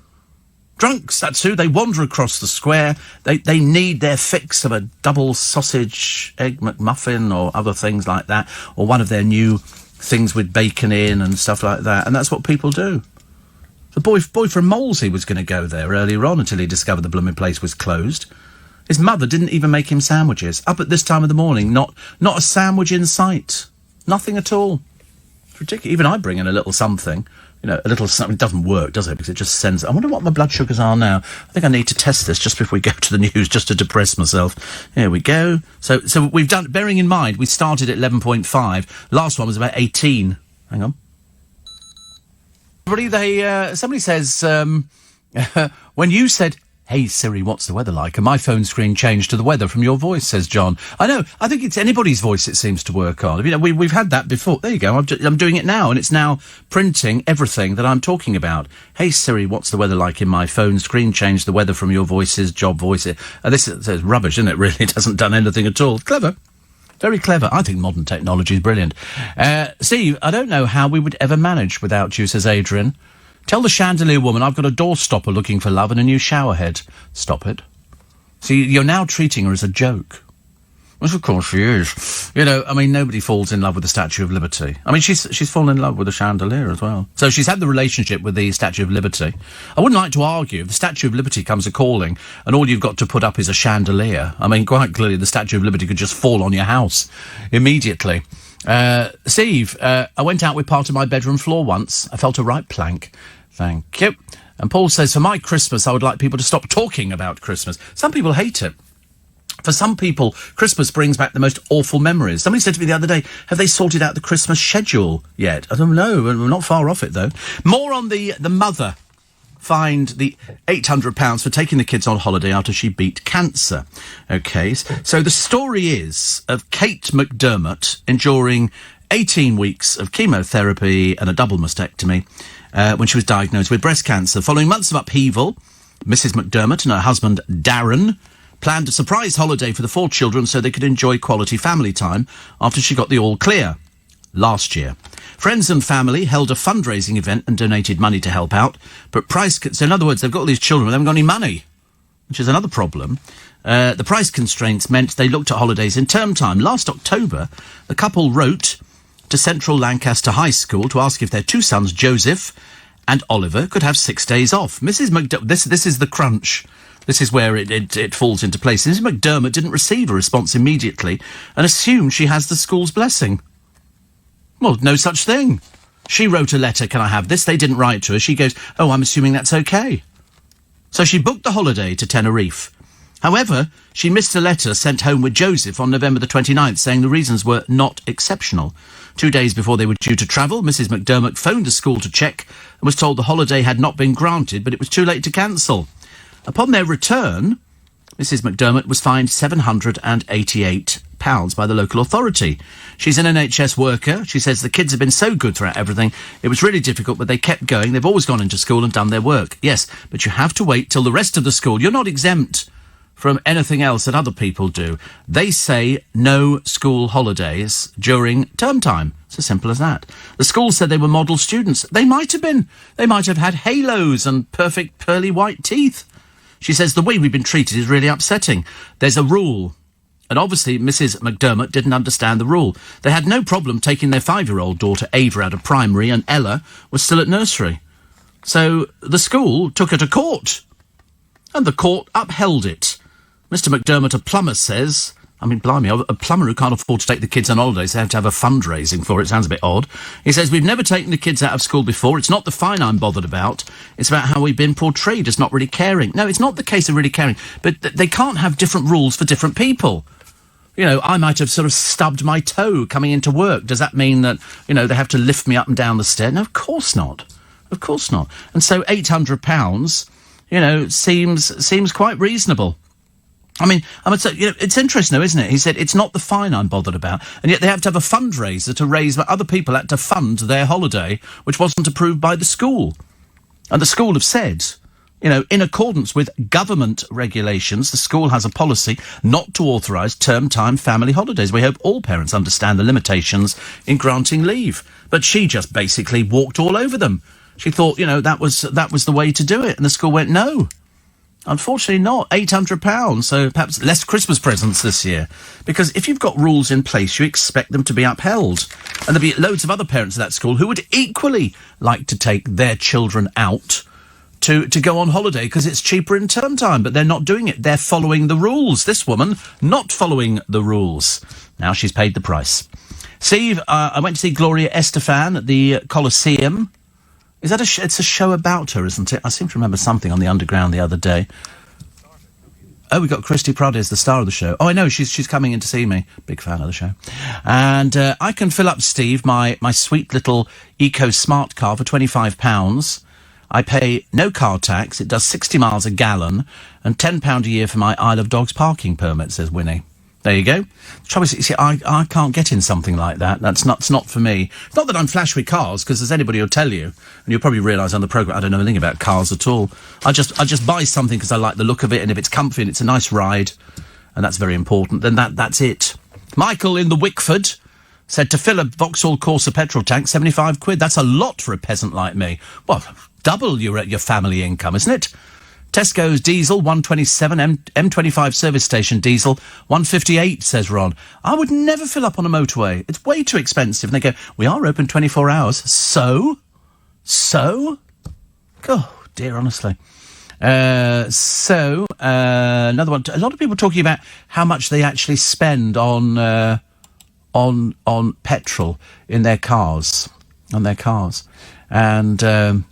Drunks, that's who. They wander across the square. They need their fix of a double sausage egg McMuffin or other things like that, or one of their new things with bacon in and stuff like that, and that's what people do. The boy from Molesey was going to go there earlier on until he discovered the blooming place was closed. His mother didn't even make him sandwiches. Up at this time of the morning, not a sandwich in sight. Nothing at all. It's ridiculous. Even I bring in a little something. You know, a little something. It doesn't work, does it? Because it just sends... I wonder what my blood sugars are now. I think I need to test this just before we go to the news, just to depress myself. Here we go. So we've done... Bearing in mind, we started at 11.5. Last one was about 18. Hang on. Somebody says, when you said, "Hey Siri, what's the weather like?" and my phone screen changed to the weather from your voice, says John. I know. I think it's anybody's voice it seems to work on. You know, we've had that before. There you go. I'm doing it now, and it's now printing everything that I'm talking about. "Hey Siri, what's the weather like?" in my phone screen changed the weather from your voice's job voice. This is rubbish, isn't it? Really, it hasn't done anything at all. Clever. Very clever. I think modern technology is brilliant. Steve, I don't know how we would ever manage without you, says Adrian. Tell the chandelier woman I've got a door stopper looking for love and a new shower head. Stop it. See, you're now treating her as a joke. Well, of course she is. You know, I mean, nobody falls in love with the Statue of Liberty. I mean, she's fallen in love with the chandelier as well. So she's had the relationship with the Statue of Liberty. I wouldn't like to argue. If the Statue of Liberty comes a-calling and all you've got to put up is a chandelier, I mean, quite clearly the Statue of Liberty could just fall on your house immediately. Steve, I went out with part of my bedroom floor once. I felt a right plank. Thank you. And Paul says, for my Christmas, I would like people to stop talking about Christmas. Some people hate it. For some people, Christmas brings back the most awful memories. Somebody said to me the other day, have they sorted out the Christmas schedule yet? I don't know. We're not far off it, though. More on the mother fined the £800 for taking the kids on holiday after she beat cancer. OK, so the story is of Kate McDermott enduring 18 weeks of chemotherapy and a double mastectomy when she was diagnosed with breast cancer. Following months of upheaval, Mrs McDermott and her husband, Darren, planned a surprise holiday for the 4 children so they could enjoy quality family time after she got the all clear last year. Friends and family held a fundraising event and donated money to help out, but so in other words, they've got all these children, but they haven't got any money, which is another problem. The price constraints meant they looked at holidays in term time. Last October, the couple wrote to Central Lancaster High School to ask if their 2 sons, Joseph and Oliver, could have 6 days off. Mrs McDermott, this is the crunch. This is where it falls into place. Mrs McDermott didn't receive a response immediately and assumed she has the school's blessing. Well, no such thing. She wrote a letter, can I have this? They didn't write to her. She goes, oh, I'm assuming that's okay. So she booked the holiday to Tenerife. However, she missed a letter sent home with Joseph on November the 29th saying the reasons were not exceptional. 2 days before they were due to travel, Mrs McDermott phoned the school to check and was told the holiday had not been granted, but it was too late to cancel. Upon their return, Mrs McDermott was fined £788 by the local authority. She's an NHS worker. She says the kids have been so good throughout everything. It was really difficult, but they kept going. They've always gone into school and done their work. Yes, but you have to wait till the rest of the school. You're not exempt from anything else that other people do. They say no school holidays during term time. It's as simple as that. The school said they were model students. They might have been. They might have had halos and perfect pearly white teeth. She says the way we've been treated is really upsetting. There's a rule. And obviously Mrs McDermott didn't understand the rule. They had no problem taking their 5-year-old daughter Ava out of primary and Ella was still at nursery. So the school took her to court. And the court upheld it. Mr McDermott, a plumber, says... I mean, blimey, a plumber who can't afford to take the kids on holidays, they have to have a fundraising for it. Sounds a bit odd. He says, we've never taken the kids out of school before. It's not the fine I'm bothered about. It's about how we've been portrayed as not really caring. No, it's not the case of really caring, but they can't have different rules for different people. You know, I might have sort of stubbed my toe coming into work. Does that mean that, you know, they have to lift me up and down the stair? No, of course not. Of course not. And so £800, you know, seems quite reasonable. I mean, you know, it's interesting, though, isn't it? He said, it's not the fine I'm bothered about. And yet they have to have a fundraiser to raise, but other people had to fund their holiday, which wasn't approved by the school. And the school have said, you know, in accordance with government regulations, the school has a policy not to authorise term-time family holidays. We hope all parents understand the limitations in granting leave. But she just basically walked all over them. She thought, you know, that was the way to do it. And the school went, no. Unfortunately not. £800, so perhaps less Christmas presents this year. Because if you've got rules in place, you expect them to be upheld. And there'd be loads of other parents at that school who would equally like to take their children out to go on holiday because it's cheaper in term time, but they're not doing it. They're following the rules. This woman, not following the rules. Now she's paid the price. Steve, I went to see Gloria Estefan at the Colosseum. Is that it's a show about her, isn't it? I seem to remember something on the Underground the other day. Oh, we got Christy Prades, the star of the show. Oh, I know, she's coming in to see me. Big fan of the show. And I can fill up, Steve, my sweet little Eco Smart car for £25. I pay no car tax. It does 60 miles a gallon, and £10 a year for my Isle of Dogs parking permit, says Winnie. There you go. The trouble is, you see, I can't get in something like that. That's not for me. It's not that I'm flash with cars, because as anybody will tell you, and you'll probably realise on the programme, I don't know anything about cars at all. I just buy something because I like the look of it, and if it's comfy and it's a nice ride, and that's very important, then that's it. Michael in the Wickford said to fill a Vauxhall Corsa petrol tank, £75. That's a lot for a peasant like me. Well, double your family income, isn't it? Tesco's diesel, 127, M25 service station diesel, 158, says Ron. I would never fill up on a motorway. It's way too expensive. And they go, we are open 24 hours. So? Oh, dear, honestly. Another one. A lot of people talking about how much they actually spend on petrol in their cars. And,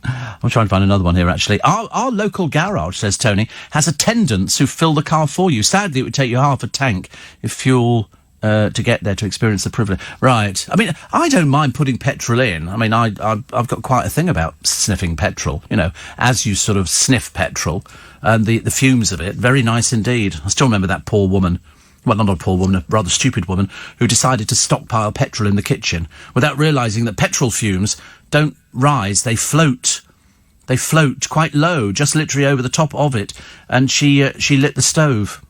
I'm trying to find another one here, actually. Our local garage, says Tony, has attendants who fill the car for you. Sadly, it would take you half a tank if fuel to get there to experience the privilege. Right. I mean, I don't mind putting petrol in. I mean, I've got quite a thing about sniffing petrol, you know, as you sort of sniff petrol and the fumes of it. Very nice indeed. I still remember that poor woman. Well, not a poor woman, a rather stupid woman, who decided to stockpile petrol in the kitchen without realising that petrol fumes don't rise, they float. They float quite low, just literally over the top of it, and she lit the stove.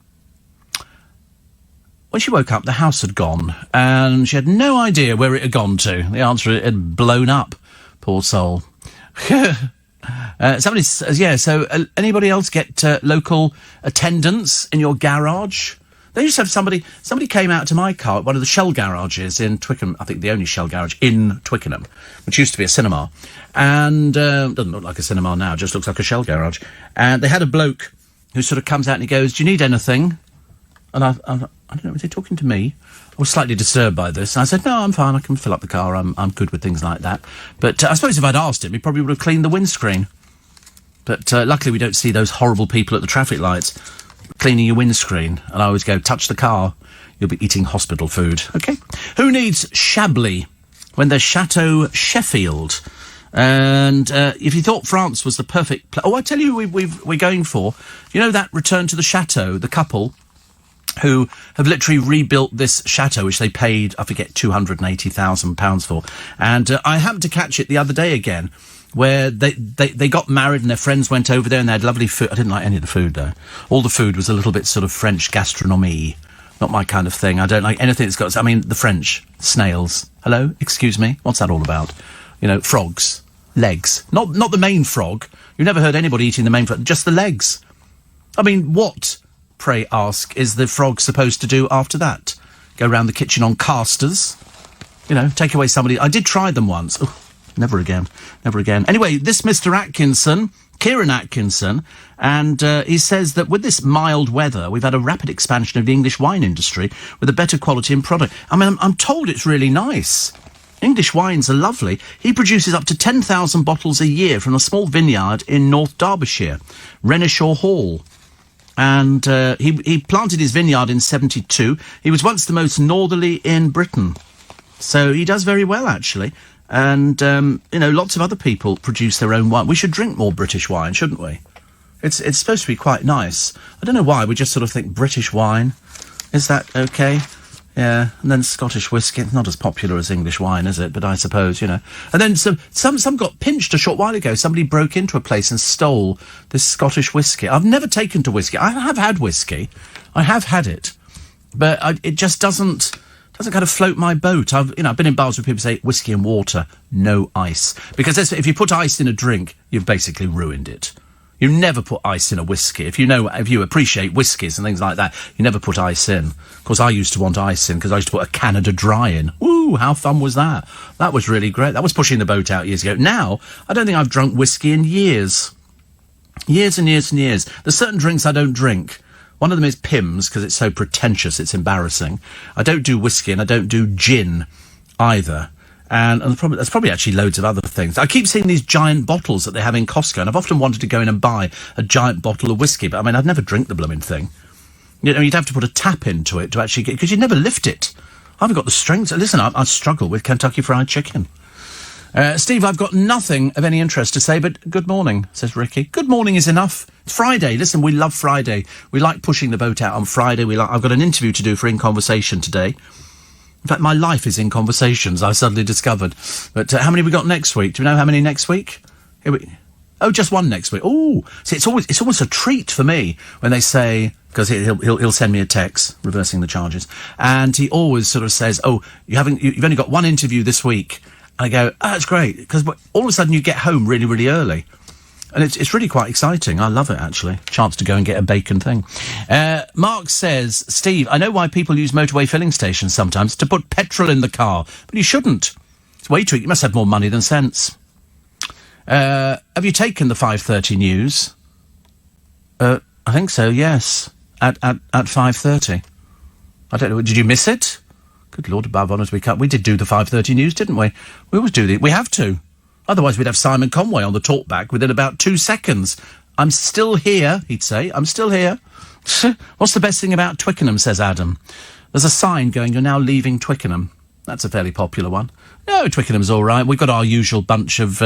When she woke up, the house had gone, and she had no idea where it had gone to. The answer, it had blown up. Poor soul. Somebody says, yeah, so anybody else get local attendants in your garage? They used to have somebody came out to my car at one of the Shell garages in Twickenham, I think the only Shell garage in Twickenham, which used to be a cinema. And, doesn't look like a cinema now, just looks like a Shell garage. And they had a bloke who sort of comes out and he goes, do you need anything? And I don't know, was he talking to me? I was slightly disturbed by this. And I said, no, I'm fine, I can fill up the car, I'm good with things like that. But I suppose if I'd asked him, he probably would have cleaned the windscreen. But luckily we don't see those horrible people at the traffic lights cleaning your windscreen, and I always go, touch the car, you'll be eating hospital food. Okay. Who needs Chablis when there's Chateau Sheffield? And if you thought France was the perfect I tell you who we're going for. You know that Return to the Chateau, the couple who have literally rebuilt this chateau, which they paid, I forget, £280,000 for. And I happened to catch it the other day again, where they got married and their friends went over there and they had lovely food. I didn't like any of the food, though. All the food was a little bit sort of French gastronomie. Not my kind of thing. I don't like anything that's got... I mean, the French. Snails. Hello? Excuse me? What's that all about? You know, frogs. Legs. Not the main frog. You've never heard anybody eating the main frog. Just the legs. I mean, what, pray ask, is the frog supposed to do after that? Go round the kitchen on casters? You know, take away somebody... I did try them once. Ooh. Never again. Anyway, this Mr. Atkinson, Kieran Atkinson, and he says that with this mild weather, we've had a rapid expansion of the English wine industry with a better quality in product. I mean, I'm told it's really nice. English wines are lovely. He produces up to 10,000 bottles a year from a small vineyard in North Derbyshire, Renishaw Hall. And he planted his vineyard in 1972. He was once the most northerly in Britain. So he does very well, actually. And, you know, lots of other people produce their own wine. We should drink more British wine, shouldn't we? It's supposed to be quite nice. I don't know why, we just sort of think British wine. Is that okay? Yeah, and then Scottish whiskey. It's not as popular as English wine, is it? But I suppose, you know. And then some got pinched a short while ago. Somebody broke into a place and stole this Scottish whiskey. I've never taken to whiskey. I have had whiskey. I have had it. But it just doesn't kind of float my boat. I've been in bars where people say whiskey and water, no ice. Because if you put ice in a drink, you've basically ruined it. You never put ice in a whiskey. If you appreciate whiskies and things like that, you never put ice in. Of course, I used to want ice in because I used to put a Canada Dry in. Woo, how fun was that? That was really great. That was pushing the boat out years ago. Now, I don't think I've drunk whiskey in years. Years and years and years. There's certain drinks I don't drink. One of them is Pimm's because it's so pretentious, it's embarrassing. I don't do whiskey and I don't do gin either. And there's probably actually loads of other things. I keep seeing these giant bottles that they have in Costco, and I've often wanted to go in and buy a giant bottle of whiskey, but I mean, I'd never drink the blooming thing. You know, you'd have to put a tap into it to actually get, because you'd never lift it. I haven't got the strength. Listen, I struggle with Kentucky Fried Chicken. Steve, I've got nothing of any interest to say, but good morning, says Ricky. Good morning is enough. It's Friday. Listen, we love Friday. We like pushing the boat out on Friday. I've got an interview to do for In Conversation today. In fact, my life is in conversations, I've suddenly discovered. But how many have we got next week? Do we know how many next week? Just one next week. Oh, see, it's almost a treat for me when they say, because he'll send me a text reversing the charges, and he always sort of says, "Oh, you've only got one interview this week." And I go, "Oh, that's great," because all of a sudden you get home really, really early. And it's really quite exciting. I love it, actually. Chance to go and get a bacon thing. Mark says, Steve, I know why people use motorway filling stations sometimes to put petrol in the car, but you shouldn't. It's way too... You must have more money than sense. Have you taken the 5:30 news? I think so, yes. At 5:30. I don't know. Did you miss it? Good Lord, above honours, we did do the 5:30 news, didn't we? We always do we have to. Otherwise, we'd have Simon Conway on the talkback within about 2 seconds. I'm still here, he'd say. I'm still here. What's the best thing about Twickenham, says Adam. There's a sign going, you're now leaving Twickenham. That's a fairly popular one. No, Twickenham's all right. We've got our usual bunch of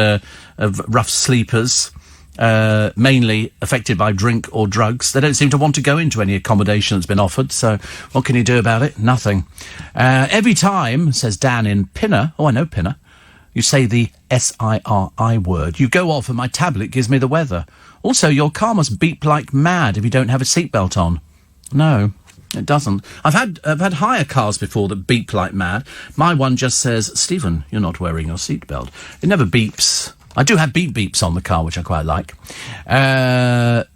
rough sleepers, mainly affected by drink or drugs. They don't seem to want to go into any accommodation that's been offered, so what can you do about it? Nothing. Every time, says Dan in Pinner, I know Pinner, you say the S-I-R-I word, you go off and my tablet gives me the weather. Also, your car must beep like mad if you don't have a seatbelt on. No, it doesn't. I've had hire cars before that beep like mad. My one just says, Stephen, you're not wearing your seatbelt. It never beeps. I do have beep beeps on the car, which I quite like.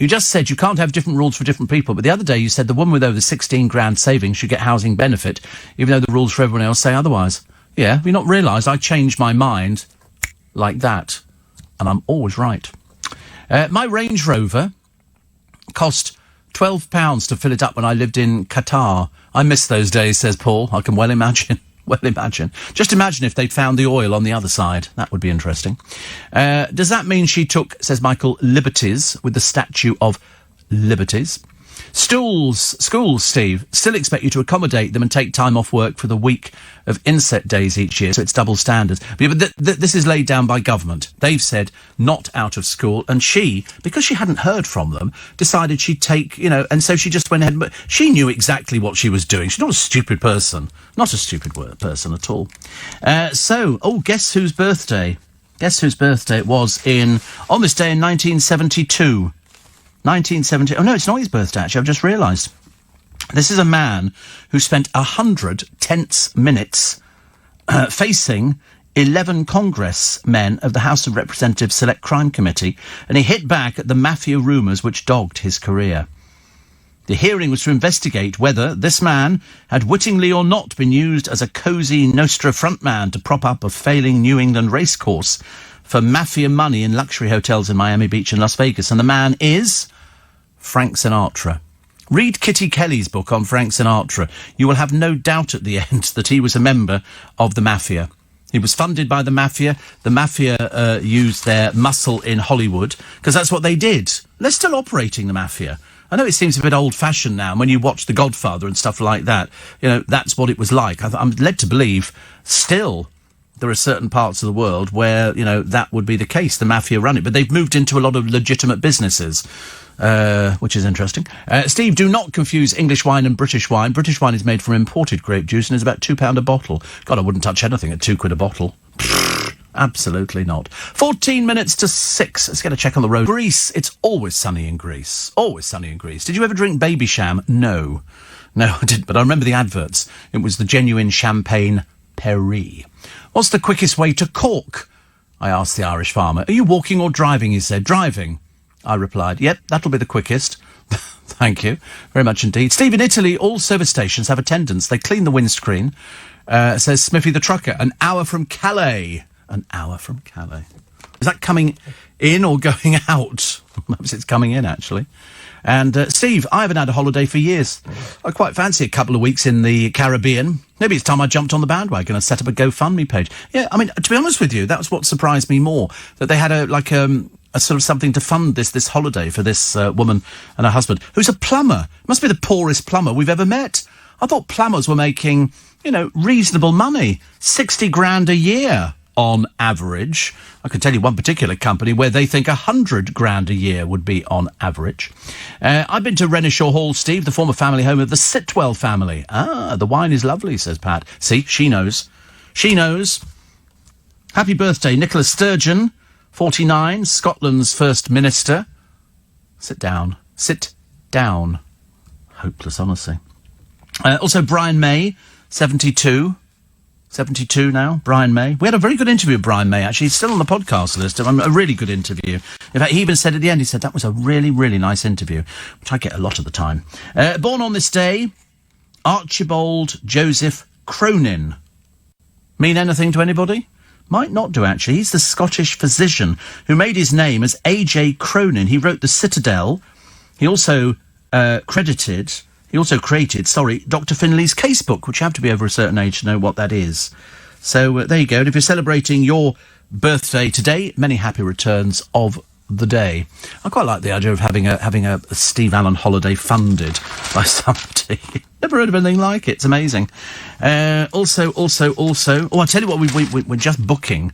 You just said you can't have different rules for different people, but the other day you said the woman with over 16 grand savings should get housing benefit, even though the rules for everyone else say otherwise. Yeah, have you not realised I changed my mind like that? And I'm always right. My Range Rover cost £12 to fill it up when I lived in Qatar. I miss those days, says Paul. I can well imagine. Well imagine. Just imagine if they'd found the oil on the other side. That would be interesting. Does that mean she took, says Michael, liberties with the Statue of Liberties? Schools, Steve, still expect you to accommodate them and take time off work for the week of inset days each year, so it's double standards. But this is laid down by government. They've said not out of school, and she, because she hadn't heard from them, decided she'd take, and so she just went ahead. But she knew exactly what she was doing. She's not a stupid person. Not a stupid person at all. Guess whose birthday? Guess whose birthday it was on this day in 1972. 1970. Oh, no, it's not his birthday, actually. I've just realised. This is a man who spent 100 tense minutes facing 11 congressmen of the House of Representatives Select Crime Committee, and he hit back at the mafia rumours which dogged his career. The hearing was to investigate whether this man had wittingly or not been used as a cosy Nostra frontman to prop up a failing New England racecourse for mafia money in luxury hotels in Miami Beach and Las Vegas. And the man is Frank Sinatra. Read Kitty Kelly's book on Frank Sinatra. You will have no doubt at the end that he was a member of the mafia. He was funded by the mafia. The mafia used their muscle in Hollywood, because that's what they did. They're still operating, the mafia. I know it seems a bit old-fashioned now, and when you watch The Godfather and stuff like that, that's what it was like. I'm led to believe still there are certain parts of the world where, that would be the case. The mafia run it. But they've moved into a lot of legitimate businesses, which is interesting. Steve, do not confuse English wine and British wine. British wine is made from imported grape juice and is about £2 a bottle. God, I wouldn't touch anything at £2 a bottle. Absolutely not. 14 minutes to 6. Let's get a check on the road. Greece. It's always sunny in Greece. Always sunny in Greece. Did you ever drink Baby Sham? No, I didn't. But I remember the adverts. It was the genuine champagne Perrier. What's the quickest way to Cork? I asked the Irish farmer. Are you walking or driving? He said. Driving. I replied. Yep, that'll be the quickest. Thank you very much indeed. Steve, in Italy, all service stations have attendants. They clean the windscreen, says Smithy the trucker. An hour from Calais. An hour from Calais. Is that coming in or going out? Perhaps it's coming in, actually. And, Steve, I haven't had a holiday for years. I quite fancy a couple of weeks in the Caribbean. Maybe it's time I jumped on the bandwagon and set up a GoFundMe page. Yeah, I mean, to be honest with you, that was what surprised me more. That they had a sort of something to fund this holiday for this woman and her husband, who's a plumber. Must be the poorest plumber we've ever met. I thought plumbers were making, reasonable money. 60 grand a year on average. I can tell you one particular company where they think 100 grand a year would be on average. I've been to Renishaw Hall, Steve, the former family home of the Sitwell family. Ah, the wine is lovely, says Pat. See, she knows. She knows. Happy birthday, Nicola Sturgeon, 49, Scotland's First Minister. Sit down. Sit down. Hopeless, honestly. Also, Brian May, 72. 72 now, Brian May. We had a very good interview with Brian May, actually. He's still on the podcast list. A really good interview. In fact, he even said at the end, he said, that was a really, really nice interview, which I get a lot of the time. Born on this day, Archibald Joseph Cronin. Mean anything to anybody? Might not do, actually. He's the Scottish physician who made his name as A.J. Cronin. He wrote The Citadel. He also created, Dr. Finley's Casebook, which you have to be over a certain age to know what that is. So there you go. And if you're celebrating your birthday today, many happy returns of the day. I quite like the idea of having a Steve Allen holiday funded by somebody. Never heard of anything like it. It's amazing. Also. Oh, I tell you what, we're just booking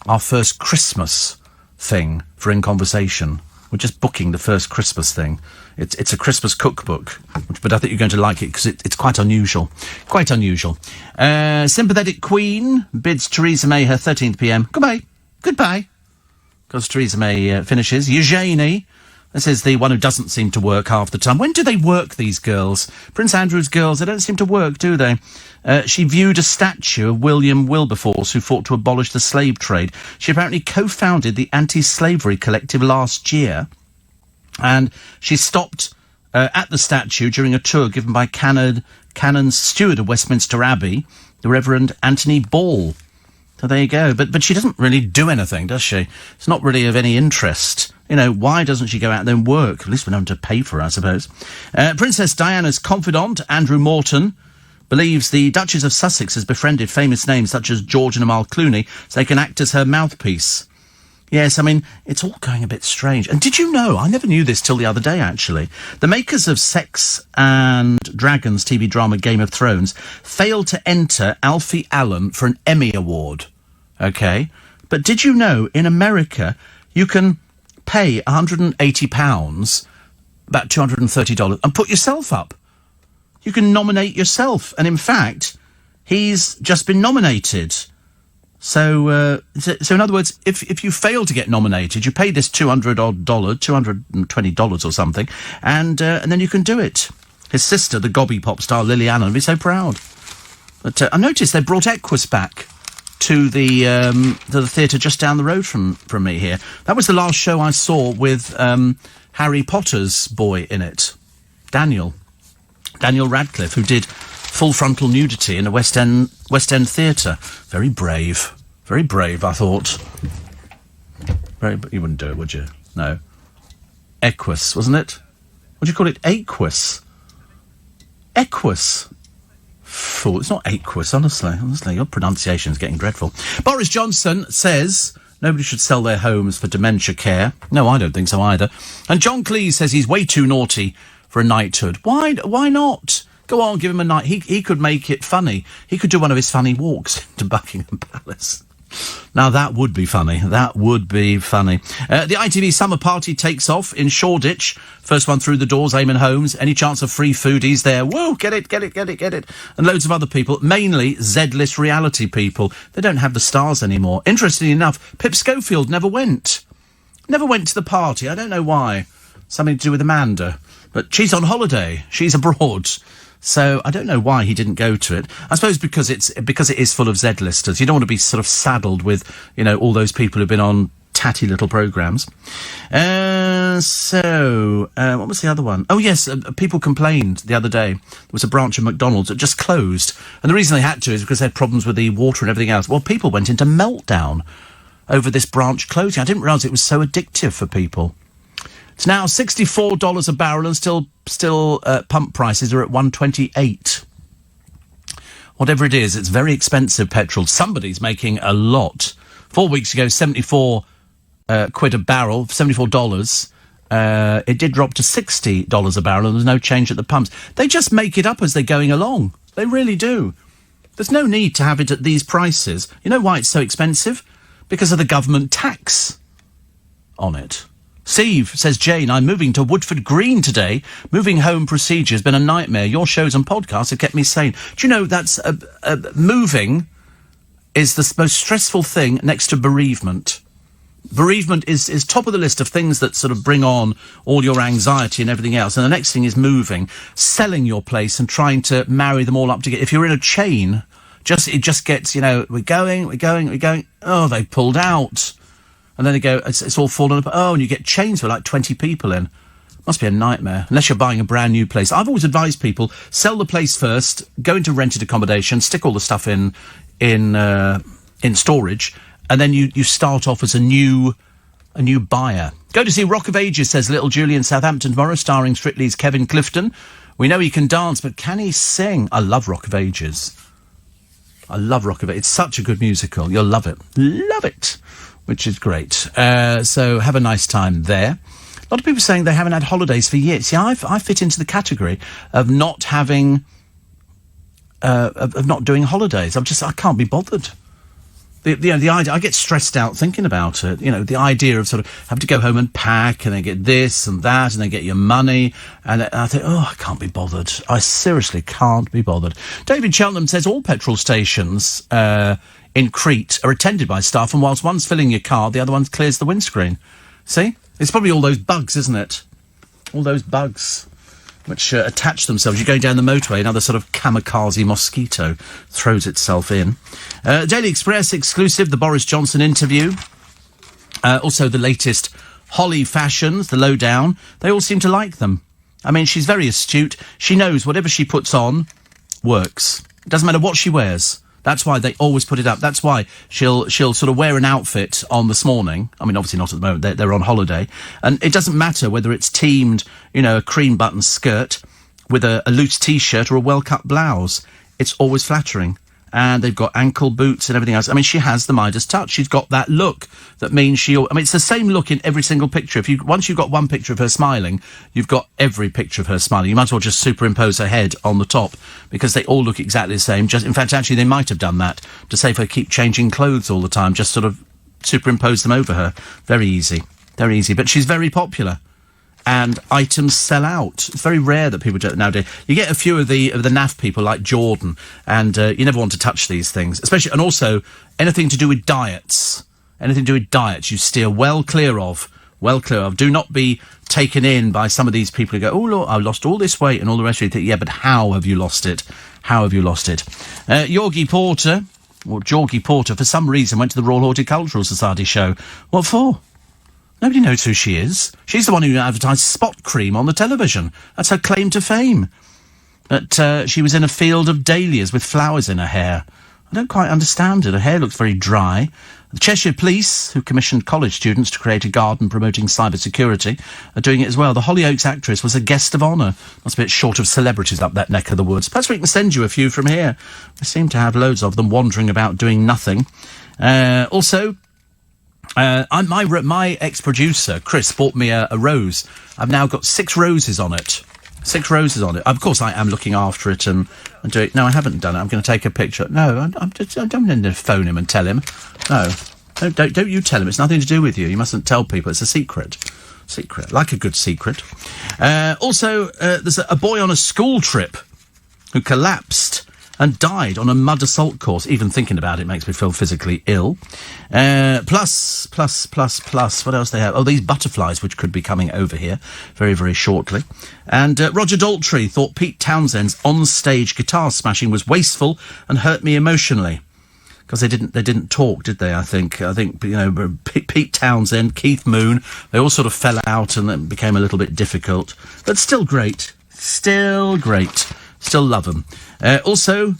our first Christmas thing for In Conversation. We're just booking the first Christmas thing. It's a Christmas cookbook, but I think you're going to like it because it's quite unusual. Quite unusual. Sympathetic Queen bids Theresa May her 13th PM. Goodbye. Because Theresa May finishes. Eugenie, this is the one who doesn't seem to work half the time. When do they work, these girls? Prince Andrew's girls, they don't seem to work, do they? She viewed a statue of William Wilberforce, who fought to abolish the slave trade. She apparently co-founded the Anti-Slavery Collective last year. And she stopped at the statue during a tour given by Canon's steward of Westminster Abbey, the Reverend Anthony Ball. So there you go. But she doesn't really do anything, does she? It's not really of any interest. Why doesn't she go out there and work? At least we don't have to pay for her, I suppose. Princess Diana's confidant, Andrew Morton, believes the Duchess of Sussex has befriended famous names such as George and Amal Clooney so they can act as her mouthpiece. Yes, I mean, it's all going a bit strange. And did you know, I never knew this till the other day, actually, the makers of Sex and Dragons TV drama Game of Thrones failed to enter Alfie Allen for an Emmy Award. OK? But did you know, in America, you can pay £180, about $230, and put yourself up. You can nominate yourself. And in fact, he's just been nominated. So in other words, if you fail to get nominated, you pay this $220 or something, and then you can do it. His sister, the gobby pop star Lily Allen, would be so proud. But I noticed they brought Equus back to the theatre just down the road from me here. That was the last show I saw with Harry Potter's boy in it, Daniel Radcliffe, who did full frontal nudity in a West End theatre. Very brave, I thought. You wouldn't do it, would you? No. Equus, wasn't it? What do you call it? Aquus. Equus. Fool, it's not Aquus, honestly. Your pronunciation's getting dreadful. Boris Johnson says nobody should sell their homes for dementia care. No, I don't think so either. And John Cleese says he's way too naughty for a knighthood. Why not? Go on, give him a night. He could make it funny. He could do one of his funny walks to Buckingham Palace. Now, that would be funny. That would be funny. The ITV summer party takes off in Shoreditch. First one through the doors, Eamon Holmes. Any chance of free food, he's there. Whoa, get it. And loads of other people, mainly Z-list reality people. They don't have the stars anymore. Interestingly enough, Pip Schofield never went. Never went to the party. I don't know why. Something to do with Amanda. But she's on holiday. She's abroad. So I don't know why he didn't go to it. I suppose because it is full of Z-listers. You don't want to be sort of saddled with, all those people who've been on tatty little programmes. What was the other one? Oh, yes, people complained the other day. There was a branch of McDonald's that just closed. And the reason they had to is because they had problems with the water and everything else. Well, people went into meltdown over this branch closing. I didn't realise it was so addictive for people. It's now $64 a barrel and still pump prices are at $1.28. Whatever it is, it's very expensive petrol. Somebody's making a lot. 4 weeks ago, 74 quid a barrel, $74. It did drop to $60 a barrel and there's no change at the pumps. They just make it up as they're going along. They really do. There's no need to have it at these prices. You know why it's so expensive? Because of the government tax on it. Steve says, Jane, I'm moving to Woodford Green today. Moving home procedure has been a nightmare. Your shows and podcasts have kept me sane. Do you know that's moving is the most stressful thing next to bereavement. Bereavement is top of the list of things that sort of bring on all your anxiety and everything else. And the next thing is moving, selling your place and trying to marry them all up together. If you're in a chain, it just gets, we're going. Oh, they pulled out. And then they go, it's all fallen apart. Oh, and you get chains with like 20 people in. Must be a nightmare, unless you're buying a brand new place. I've always advised people, sell the place first, go into rented accommodation, stick all the stuff in storage, and then you start off as a new buyer. Go to see Rock of Ages, says Little Julie in Southampton tomorrow, starring Strictly's Kevin Clifton. We know he can dance, but can he sing? I love Rock of Ages. I love Rock of Ages. It's such a good musical. You'll love it. Love it. Which is great. So have a nice time there. A lot of people saying they haven't had holidays for years. See, I fit into the category of not having, of not doing holidays. I can't be bothered. The idea, I get stressed out thinking about it. The idea of sort of having to go home and pack and then get this and that and then get your money. And I think, I can't be bothered. I seriously can't be bothered. David Cheltenham says all petrol stations, in Crete are attended by staff, and whilst one's filling your car, the other one clears the windscreen. See? It's probably all those bugs, isn't it? All those bugs which attach themselves. You're going down the motorway, another sort of kamikaze mosquito throws itself in. Daily Express exclusive, the Boris Johnson interview. Also the latest Holly fashions, the lowdown. They all seem to like them. I mean, she's very astute. She knows whatever she puts on works. It doesn't matter what she wears. That's why they always put it up. That's why she'll sort of wear an outfit on this morning. I mean, obviously not at the moment. They're on holiday. And it doesn't matter whether it's teamed, a cream button skirt with a loose T-shirt or a well-cut blouse. It's always flattering. And they've got ankle boots and everything else. I mean, she has the Midas touch. She's got that look that means it's the same look in every single picture. Once you've got one picture of her smiling, you've got every picture of her smiling. You might as well just superimpose her head on the top because they all look exactly the same. In fact, actually, they might have done that to save her keep changing clothes all the time. Just sort of superimpose them over her. Very easy. Very easy. But she's very popular. And items sell out. It's very rare that people do it nowadays. You get a few of the naff people like Jordan, and you never want to touch these things, especially, and also anything to do with diets. Anything to do with diets, you steer well clear of. Well clear of. Do not be taken in by some of these people who go, oh, look, I lost all this weight and all the rest of it. You think, yeah, but how have you lost it? How have you lost it? Georgie Porter, for some reason went to the Royal Horticultural Society show. What for? Nobody knows who she is. She's the one who advertised spot cream on the television. That's her claim to fame. But she was in a field of dahlias with flowers in her hair. I don't quite understand it. Her hair looks very dry. The Cheshire Police, who commissioned college students to create a garden promoting cybersecurity, are doing it as well. The Hollyoaks actress was a guest of honour. Must be a bit short of celebrities up that neck of the woods. Perhaps we can send you a few from here. We seem to have loads of them wandering about doing nothing. My ex-producer, Chris, bought me a rose. I've now got 6 roses on it. 6 roses on it. Of course, I am looking after it and do it. No, I haven't done it. I'm going to take a picture. No, I don't need to phone him and tell him. No, don't you tell him. It's nothing to do with you. You mustn't tell people. It's a secret. Secret. Like a good secret. There's a boy on a school trip who collapsed and died on a mud assault course. Even thinking about it makes me feel physically ill. Plus, what else they have? Oh, these butterflies, which could be coming over here very, very shortly. And Roger Daltrey thought Pete Townshend's on-stage guitar smashing was wasteful and hurt me emotionally. because they didn't talk, did they? I think Pete Townsend, Keith Moon, they all sort of fell out and it became a little bit difficult, but still great, still love them. Also,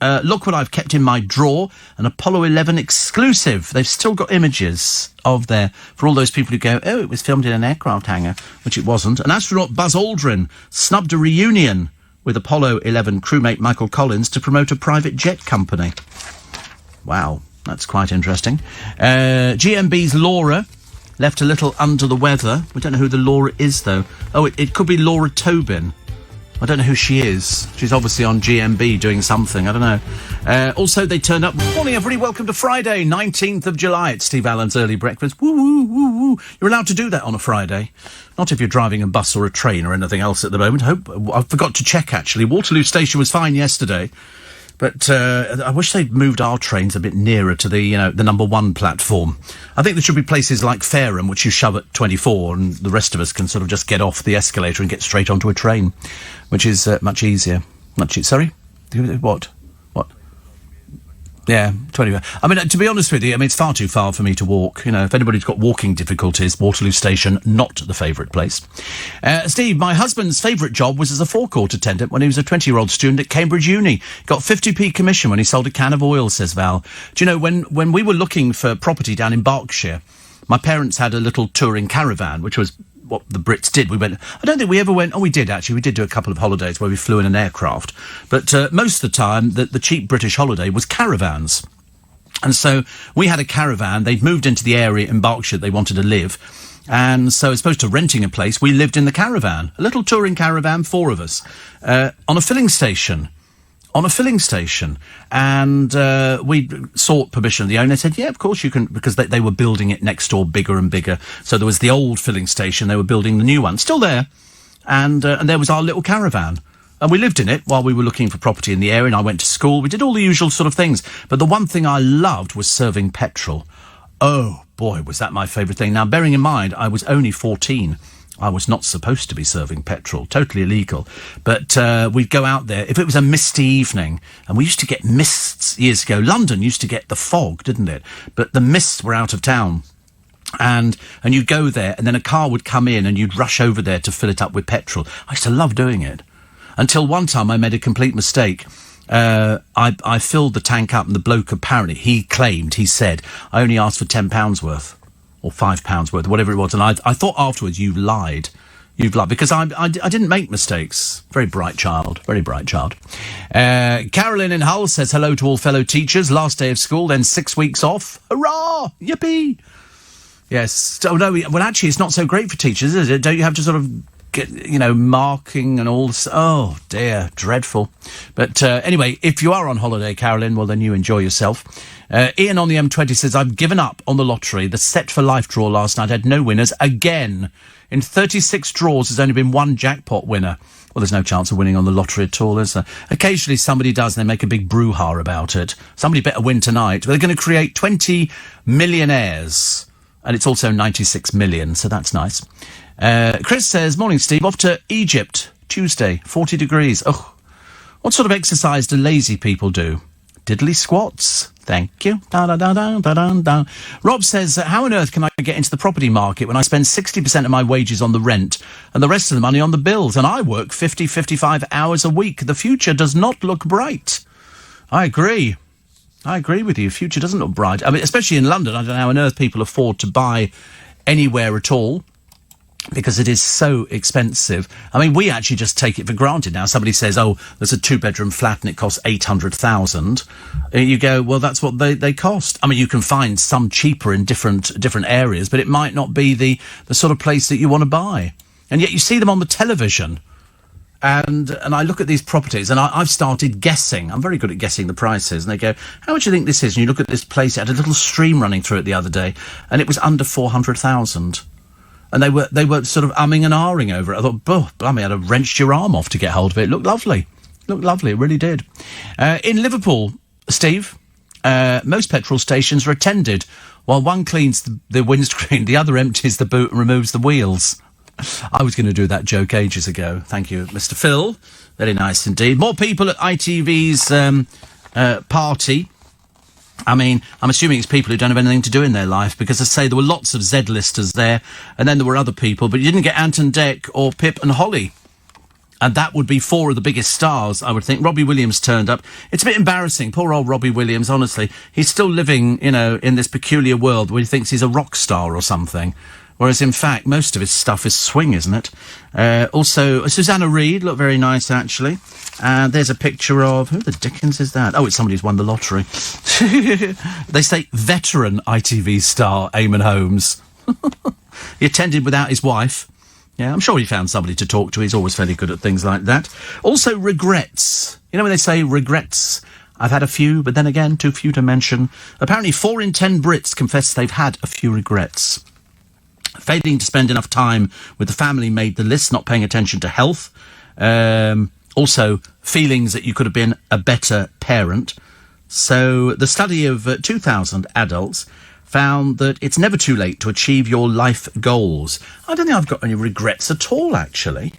look what I've kept in my drawer, an Apollo 11 exclusive. They've still got images of there for all those people who go, oh, it was filmed in an aircraft hangar, which it wasn't. An astronaut, Buzz Aldrin, snubbed a reunion with Apollo 11 crewmate Michael Collins to promote a private jet company. Wow, that's quite interesting. GMB's Laura left a little under the weather. We don't know who the Laura is, though. Oh, it could be Laura Tobin. I don't know who she is. She's obviously on GMB doing something. I don't know. Also, they turned up. Morning, everybody. Welcome to Friday, 19th of July. It's Steve Allen's Early Breakfast. Woo, woo, woo, woo. You're allowed to do that on a Friday. Not if you're driving a bus or a train or anything else at the moment. I forgot to check, actually. Waterloo Station was fine yesterday. But I wish they'd moved our trains a bit nearer to the number 1 platform. I think there should be places like Fareham, which you shove at 24, and the rest of us can sort of just get off the escalator and get straight onto a train, which is much easier. Sorry? What? Yeah, 20. I mean, to be honest with you, it's far too far for me to walk. If anybody's got walking difficulties, Waterloo Station, not the favourite place. Steve, my husband's favourite job was as a forecourt attendant when he was a 20-year-old student at Cambridge Uni. Got 50p commission when he sold a can of oil, says Val. Do you know, when we were looking for property down in Berkshire, my parents had a little touring caravan, which was what the Brits did. We went, I don't think we ever went, we did actually, we did do a couple of holidays where we flew in an aircraft, but most of the time the cheap British holiday was caravans. And so we had a caravan. They'd moved into the area in Berkshire they wanted to live, and so as opposed to renting a place, we lived in the caravan, a little touring caravan, 4 of us, on a filling station, and we sought permission of the owner. They said, yeah, of course you can, because they were building it next door bigger and bigger. So there was the old filling station, they were building the new one, still there, and there was our little caravan. And we lived in it while we were looking for property in the area, and I went to school. We did all the usual sort of things. But the one thing I loved was serving petrol. Oh, boy, was that my favourite thing. Now, bearing in mind, I was only 14. I was not supposed to be serving petrol, totally illegal. But we'd go out there, if it was a misty evening, and we used to get mists years ago. London used to get the fog, didn't it? But the mists were out of town. And you'd go there, and then a car would come in, and you'd rush over there to fill it up with petrol. I used to love doing it. Until one time I made a complete mistake. I filled the tank up, and the bloke apparently, he said, I only asked for £10 worth. Or £5 worth, whatever it was. And I thought afterwards, you've lied, because I didn't make mistakes. Very bright child. Carolyn in Hull says hello to all fellow teachers. Last day of school, then 6 weeks off. Hurrah! Yippee! Yes. Oh, no, well, actually, it's not so great for teachers, is it? Don't you have to sort of get, marking and all this? Oh, dear, dreadful. But anyway, if you are on holiday, Carolyn, well, then you enjoy yourself. Ian on the M20 says, I've given up on the lottery. The Set for Life draw last night had no winners again. In 36 draws, there's only been one jackpot winner. Well, there's no chance of winning on the lottery at all, is there? Occasionally somebody does, and they make a big brouhaha about it. Somebody better win tonight. They're going to create 20 millionaires. And it's also 96 million, so that's nice. Chris says, morning, Steve. Off to Egypt, Tuesday, 40 degrees. Oh, what sort of exercise do lazy people do? Diddly squats. Thank you. Da-da-da-da-da-da-da. Rob says, how on earth can I get into the property market when I spend 60% of my wages on the rent and the rest of the money on the bills, and I work 55 hours a week? The future does not look bright. I agree with you. Future doesn't look bright. I mean, especially in London. I don't know how on earth people afford to buy anywhere at all, because it is so expensive. I mean, we actually just take it for granted now. Somebody says, oh, there's a 2-bedroom flat and it costs 800,000. You go, well, that's what they cost. I mean, you can find some cheaper in different areas, but it might not be the sort of place that you want to buy. And yet you see them on the television. And I look at these properties, and I've started guessing. I'm very good at guessing the prices. And they go, how much do you think this is? And you look at this place, it had a little stream running through it the other day, and it was under 400,000. And they were sort of umming and ahhing over it. I thought, blimey, I'd have wrenched your arm off to get hold of it. It looked lovely. It really did. In Liverpool, Steve, most petrol stations are attended. While one cleans the windscreen, the other empties the boot and removes the wheels. I was going to do that joke ages ago. Thank you, Mr. Phil. Very nice indeed. More people at ITV's party. I mean, I'm assuming it's people who don't have anything to do in their life, because I say there were lots of Z-listers there, and then there were other people, but you didn't get Ant and Dec or Pip and Holly. And that would be 4 of the biggest stars, I would think. Robbie Williams turned up. It's a bit embarrassing. Poor old Robbie Williams, honestly. He's still living, in this peculiar world where he thinks he's a rock star or something. Whereas, in fact, most of his stuff is swing, isn't it? Also, Susanna Reid looked very nice, actually. And there's a picture of... Who the dickens is that? Oh, it's somebody who's won the lottery. They say veteran ITV star Eamon Holmes. He attended without his wife. Yeah, I'm sure he found somebody to talk to. He's always fairly good at things like that. Also, regrets. You know when they say regrets? I've had a few, but then again, too few to mention. Apparently, 4 in 10 Brits confess they've had a few regrets. Failing to spend enough time with the family made the list, not paying attention to health. Also, feelings that you could have been a better parent. So, the study of 2,000 adults found that it's never too late to achieve your life goals. I don't think I've got any regrets at all, actually.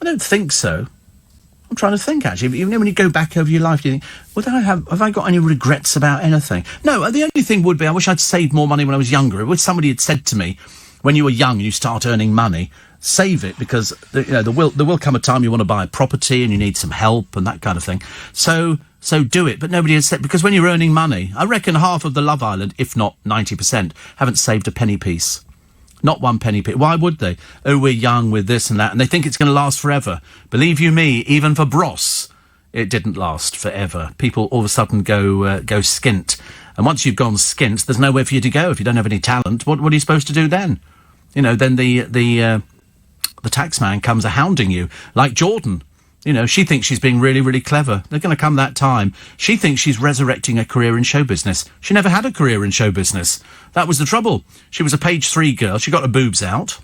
I don't think so. I'm trying to think, actually. Even when you go back over your life, do you think, have I got any regrets about anything? No, the only thing would be, I wish I'd saved more money when I was younger. If somebody had said to me, when you were young and you start earning money, save it, because there will come a time you want to buy a property and you need some help and that kind of thing. So do it. But nobody has said, because when you're earning money, I reckon half of the Love Island, if not 90%, haven't saved a penny piece. Not one penny piece. Why would they? Oh, we're young with this and that, and they think it's going to last forever. Believe you me, even for Bros, it didn't last forever. People all of a sudden go skint. And once you've gone skint, there's nowhere for you to go. If you don't have any talent, what are you supposed to do then? Then the taxman comes a-hounding you, like Jordan. She thinks she's being really, really clever. There's going to come that time. She thinks she's resurrecting a career in show business. She never had a career in show business. That was the trouble. She was a page 3 girl. She got her boobs out.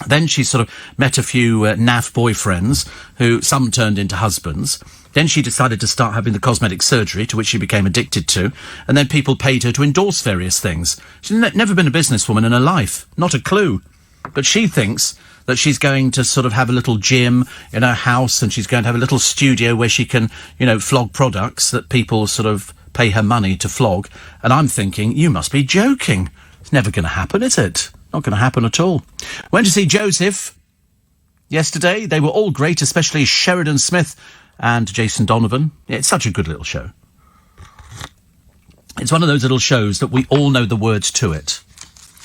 Then she sort of met a few naff boyfriends who some turned into husbands. Then she decided to start having the cosmetic surgery, to which she became addicted to. And then people paid her to endorse various things. She's never been a businesswoman in her life. Not a clue. But she thinks that she's going to sort of have a little gym in her house, and she's going to have a little studio where she can, flog products that people sort of pay her money to flog. And I'm thinking, you must be joking. It's never going to happen, is it? Not going to happen at all. Went to see Joseph yesterday. They were all great, especially Sheridan Smith and Jason Donovan. Yeah, it's such a good little show. It's one of those little shows that we all know the words to it.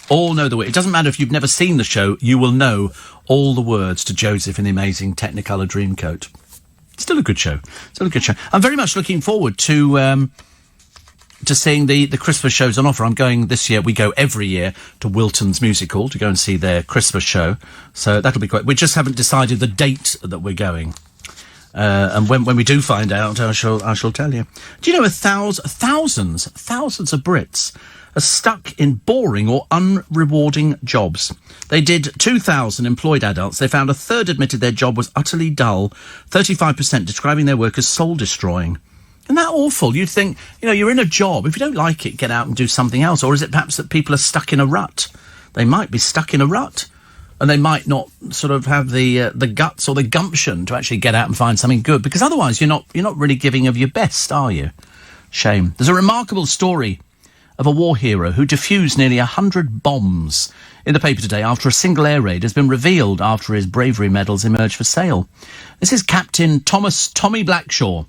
All know the words. It doesn't matter if you've never seen the show, you will know all the words to Joseph in the Amazing Technicolor Dreamcoat. Still a good show. Still a good show. I'm very much looking forward to seeing the Christmas shows on offer. I'm going this year. We go every year to Wilton's Musical to go and see their Christmas show. So that'll be great. We just haven't decided the date that we're going. And when we do find out, I shall tell you. Do you know thousands of Brits are stuck in boring or unrewarding jobs? They did 2,000 employed adults. They found a third admitted their job was utterly dull, 35% describing their work as soul-destroying. Isn't that awful? You'd think, you're in a job. If you don't like it, get out and do something else. Or is it perhaps that people are stuck in a rut? They might be stuck in a rut. And they might not sort of have the guts or the gumption to actually get out and find something good. Because otherwise you're not really giving of your best, are you? Shame. There's a remarkable story of a war hero who defused nearly 100 bombs in the paper today after a single air raid has been revealed after his bravery medals emerged for sale. This is Captain Tommy Blackshaw,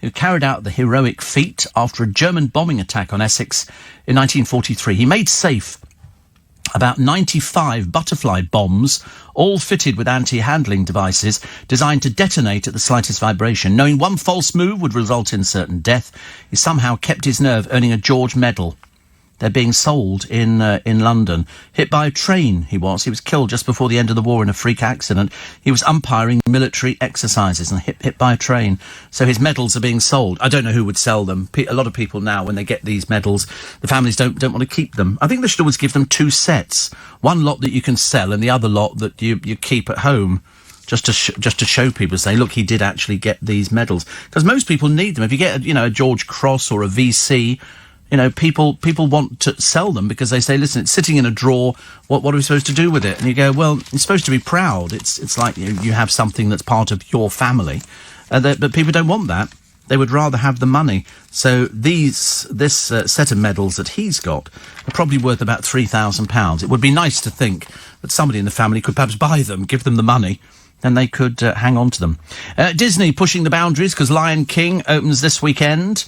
who carried out the heroic feat after a German bombing attack on Essex in 1943. He made safe about 95 butterfly bombs, all fitted with anti-handling devices designed to detonate at the slightest vibration. Knowing one false move would result in certain death, he somehow kept his nerve, earning a George Medal. They're being sold in London. Hit by a train, he was. He was killed just before the end of the war in a freak accident. He was umpiring military exercises and hit by a train. So his medals are being sold. I don't know who would sell them. A lot of people now, when they get these medals, the families don't want to keep them. I think they should always give them 2 sets. One lot that you can sell and the other lot that you keep at home. Just to show people, say, look, he did actually get these medals. Because most people need them. If you get, a George Cross or a VC... people want to sell them because they say, listen, it's sitting in a drawer. What are we supposed to do with it? And you go, well, you're supposed to be proud. It's like you have something that's part of your family. But people don't want that. They would rather have the money. So this set of medals that he's got are probably worth about £3,000. It would be nice to think that somebody in the family could perhaps buy them, give them the money, and they could hang on to them. Disney pushing the boundaries because Lion King opens this weekend.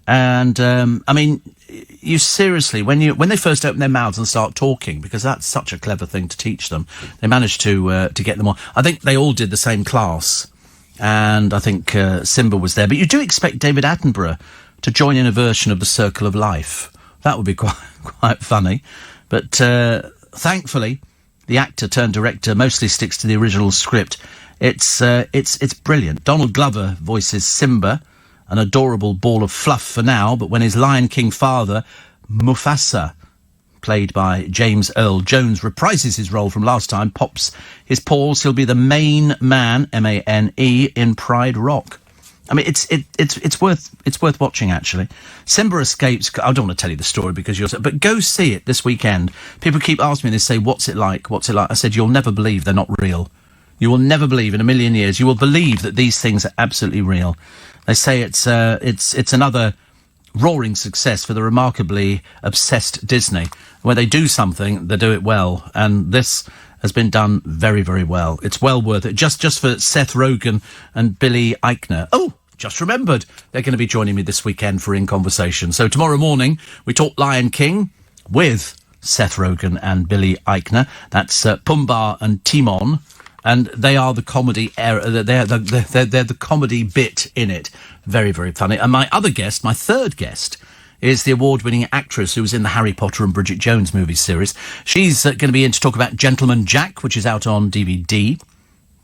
And, I mean, you seriously, when they first open their mouths and start talking, because that's such a clever thing to teach them, they managed to get them on. I think they all did the same class. And I think Simba was there. But you do expect David Attenborough to join in a version of The Circle of Life. That would be quite funny. But thankfully, the actor turned director mostly sticks to the original script. It's brilliant. Donald Glover voices Simba, an adorable ball of fluff for now, but when his Lion King father, Mufasa, played by James Earl Jones, reprises his role from last time, pops his paws, he'll be the main man, M-A-N-E, in Pride Rock. I mean, it's worth watching, actually. Simba escapes. I don't want to tell you the story because but go see it this weekend. People keep asking me, they say, what's it like? What's it like? I said, you'll never believe they're not real. You will never believe in a million years. You will believe that these things are absolutely real. They say it's another roaring success for the remarkably obsessed Disney. Where they do something, they do it well. And this has been done very, very well. It's well worth it. Just for Seth Rogen and Billy Eichner. Oh, just remembered. They're going to be joining me this weekend for In Conversation. So tomorrow morning, we talk Lion King with Seth Rogen and Billy Eichner. That's Pumbaa and Timon. And they are the comedy they're the comedy bit in it. Very, very funny. And my third guest, is the award-winning actress who was in the Harry Potter and Bridget Jones movie series. She's going to be in to talk about Gentleman Jack, which is out on DVD.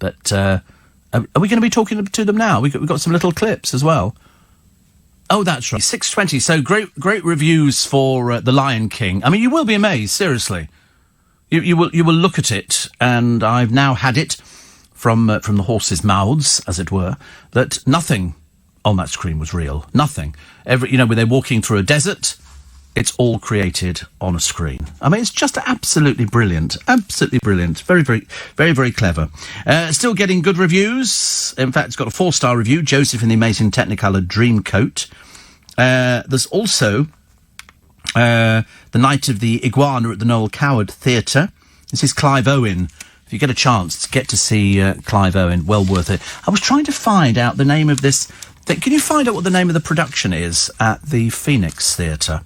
But are we going to be talking to them now? We've got some little clips as well. Oh, that's right. 6:20. So great reviews for The Lion King. I mean, you will be amazed, seriously. You will look at it, and I've now had it from the horses' mouths, as it were, that nothing on that screen was real. Nothing. When they're walking through a desert, it's all created on a screen. I mean, it's just absolutely brilliant. Absolutely brilliant. Very, very, very, very clever. Still getting good reviews. In fact, it's got a 4-star review. Joseph in the Amazing Technicolor Dreamcoat. There's also The Night of the Iguana at the Noel Coward Theatre. This is Clive Owen. If you get a chance, get to see Clive Owen. Well worth it. I was trying to find out the name of this. Can you find out what the name of the production is at the Phoenix Theatre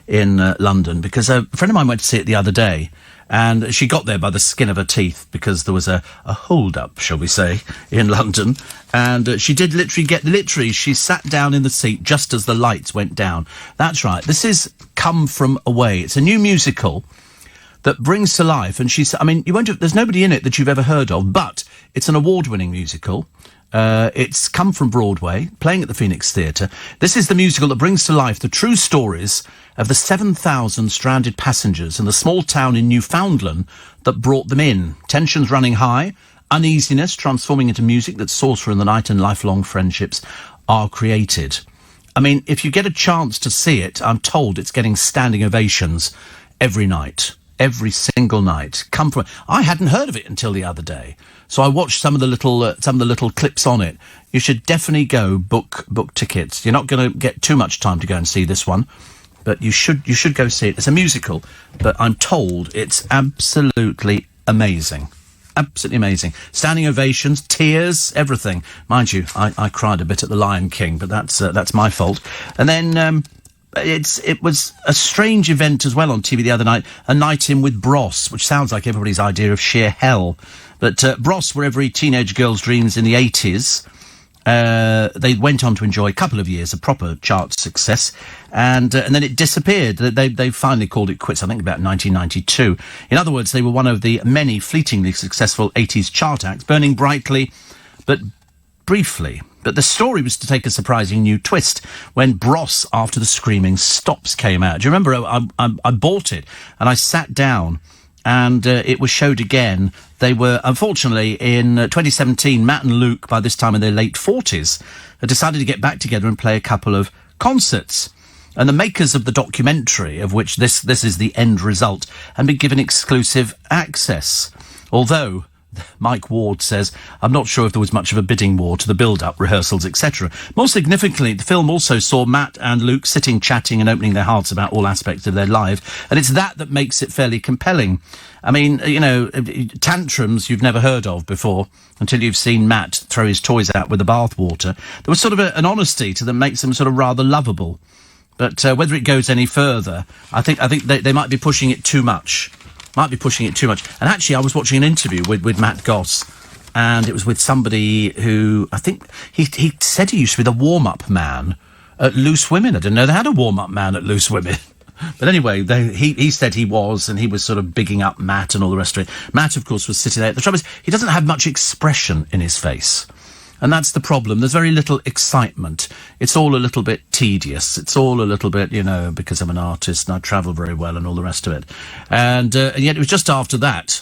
in London? Because a friend of mine went to see it the other day, and she got there by the skin of her teeth because there was a hold-up, shall we say, in London. And she did literally, she sat down in the seat just as the lights went down. That's right. This is Come From Away. It's a new musical that brings to life, and there's nobody in it that you've ever heard of, but it's an award-winning musical. It's come from Broadway, playing at the Phoenix Theatre. This is the musical that brings to life the true stories of the 7,000 stranded passengers in the small town in Newfoundland that brought them in. Tensions running high, uneasiness transforming into music that soars through the night, and lifelong friendships are created. I mean, if you get a chance to see it, I'm told it's getting standing ovations every night. Every single night. I hadn't heard of it until the other day, so I watched some of the little clips on it. You should definitely go book tickets. You're not going to get too much time to go and see this one, but you should go see it. It's a musical, but I'm told it's absolutely amazing. Absolutely amazing. Standing ovations, tears, everything. Mind you, I cried a bit at The Lion King, but that's my fault. And then it was a strange event as well on TV the other night, A Night In With Bros, which sounds like everybody's idea of sheer hell. But Bros were every teenage girl's dreams in the 80s. They went on to enjoy a couple of years of proper chart success, and then it disappeared. They finally called it quits, I think, about 1992. In other words, they were one of the many fleetingly successful 80s chart acts, burning brightly, but briefly. But the story was to take a surprising new twist when Bros After the Screaming Stops came out. Do you remember? I bought it and I sat down and it was showed again. They were, unfortunately, in 2017, Matt and Luke, by this time in their late 40s, had decided to get back together and play a couple of concerts. And the makers of the documentary, of which this is the end result, had been given exclusive access. Although Mike Ward says, I'm not sure if there was much of a bidding war to the build-up, rehearsals, etc. More significantly, the film also saw Matt and Luke sitting, chatting and opening their hearts about all aspects of their life, and it's that makes it fairly compelling. I mean, you know, tantrums you've never heard of before until you've seen Matt throw his toys out with the bathwater. There was sort of an honesty to them, makes them sort of rather lovable. But whether it goes any further, I think they might be pushing it too much. And actually, I was watching an interview with Matt Goss, and it was with somebody who, I think, he said he used to be the warm-up man at Loose Women. I didn't know they had a warm-up man at Loose Women. But anyway, he said he was, and he was sort of bigging up Matt and all the rest of it. Matt, of course, was sitting there. The trouble is, he doesn't have much expression in his face. And that's the problem. There's very little excitement. It's all a little bit tedious. It's all a little bit, you know, because I'm an artist and I travel very well and all the rest of it. And yet it was just after that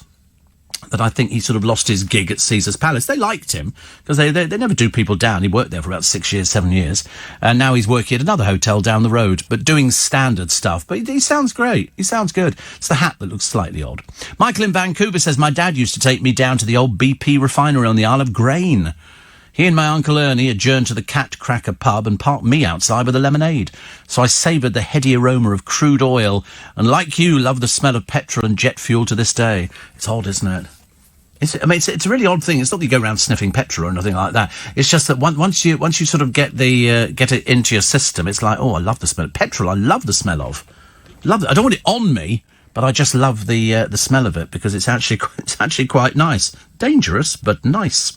I think he sort of lost his gig at Caesar's Palace. They liked him because they never do people down. He worked there for about 7 years. And now he's working at another hotel down the road, but doing standard stuff. But he sounds great. He sounds good. It's the hat that looks slightly odd. Michael in Vancouver says, my dad used to take me down to the old BP refinery on the Isle of Grain. He and my Uncle Ernie adjourned to the Cat Cracker pub and parked me outside with a lemonade. So I savoured the heady aroma of crude oil and, like you, love the smell of petrol and jet fuel to this day. It's odd, isn't it? It's a really odd thing. It's not that you go around sniffing petrol or anything like that. It's just that once you sort of get it into your system, it's like, oh, I love the smell of petrol. I love the smell of. Love it. I don't want it on me, but I just love the smell of it because it's actually quite nice. Dangerous, but nice.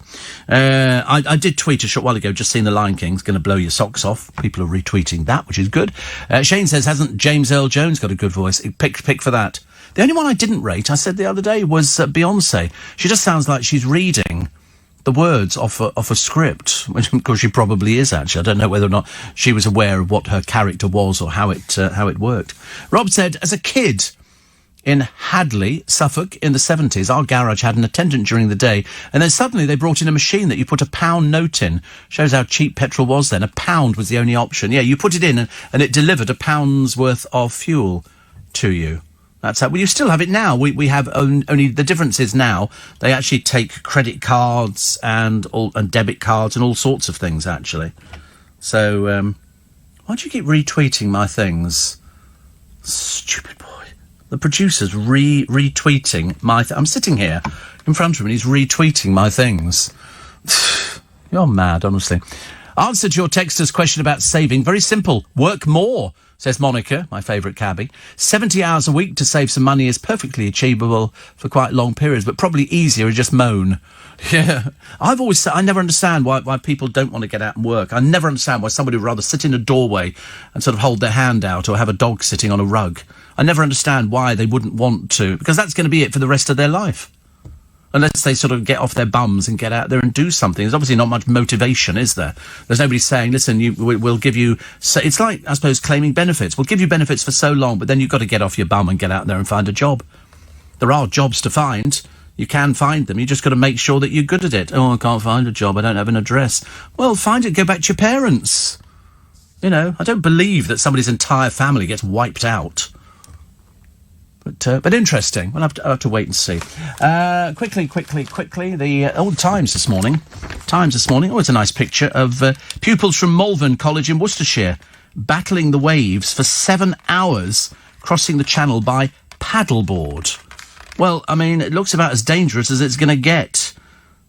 I did tweet a short while ago, just seen The Lion King's going to blow your socks off. People are retweeting that, which is good. Shane says, hasn't James Earl Jones got a good voice? Pick for that. The only one I didn't rate, I said the other day, was Beyonce. She just sounds like she's reading the words off a script, which of course she probably is, actually. I don't know whether or not she was aware of what her character was or how it worked. Rob said, as a kid in Hadley, Suffolk, in the 70s, our garage had an attendant during the day, and then suddenly they brought in a machine that you put a £1 note in. Shows how cheap petrol was then. £1 was the only option. Yeah, you put it in and it delivered £1's worth of fuel to you. That's how. Well, you still have it now. We have only the difference is now they actually take credit cards and debit cards and all sorts of things, actually. So, why do you keep retweeting my things? Stupid boy. The producer's retweeting my... I'm sitting here in front of him and he's retweeting my things. You're mad, honestly. Answer to your texter's question about saving. Very simple. Work more, says Monica, my favourite cabbie. 70 hours a week to save some money is perfectly achievable for quite long periods, but probably easier to just moan. Yeah. I've always said, I never understand why people don't want to get out and work. I never understand why somebody would rather sit in a doorway and sort of hold their hand out or have a dog sitting on a rug. I never understand why they wouldn't want to, because that's going to be it for the rest of their life. Unless they sort of get off their bums and get out there and do something. There's obviously not much motivation, is there? There's nobody saying, listen, we'll give you... So it's like, I suppose, claiming benefits. We'll give you benefits for so long, but then you've got to get off your bum and get out there and find a job. There are jobs to find. You can find them. You just got to make sure that you're good at it. Oh, I can't find a job. I don't have an address. Well, find it. Go back to your parents. You know, I don't believe that somebody's entire family gets wiped out. But interesting. We'll have to wait and see. Quickly. The Times this morning. Oh, it's a nice picture of pupils from Malvern College in Worcestershire battling the waves for 7 hours, crossing the channel by paddleboard. Well, I mean, it looks about as dangerous as it's going to get.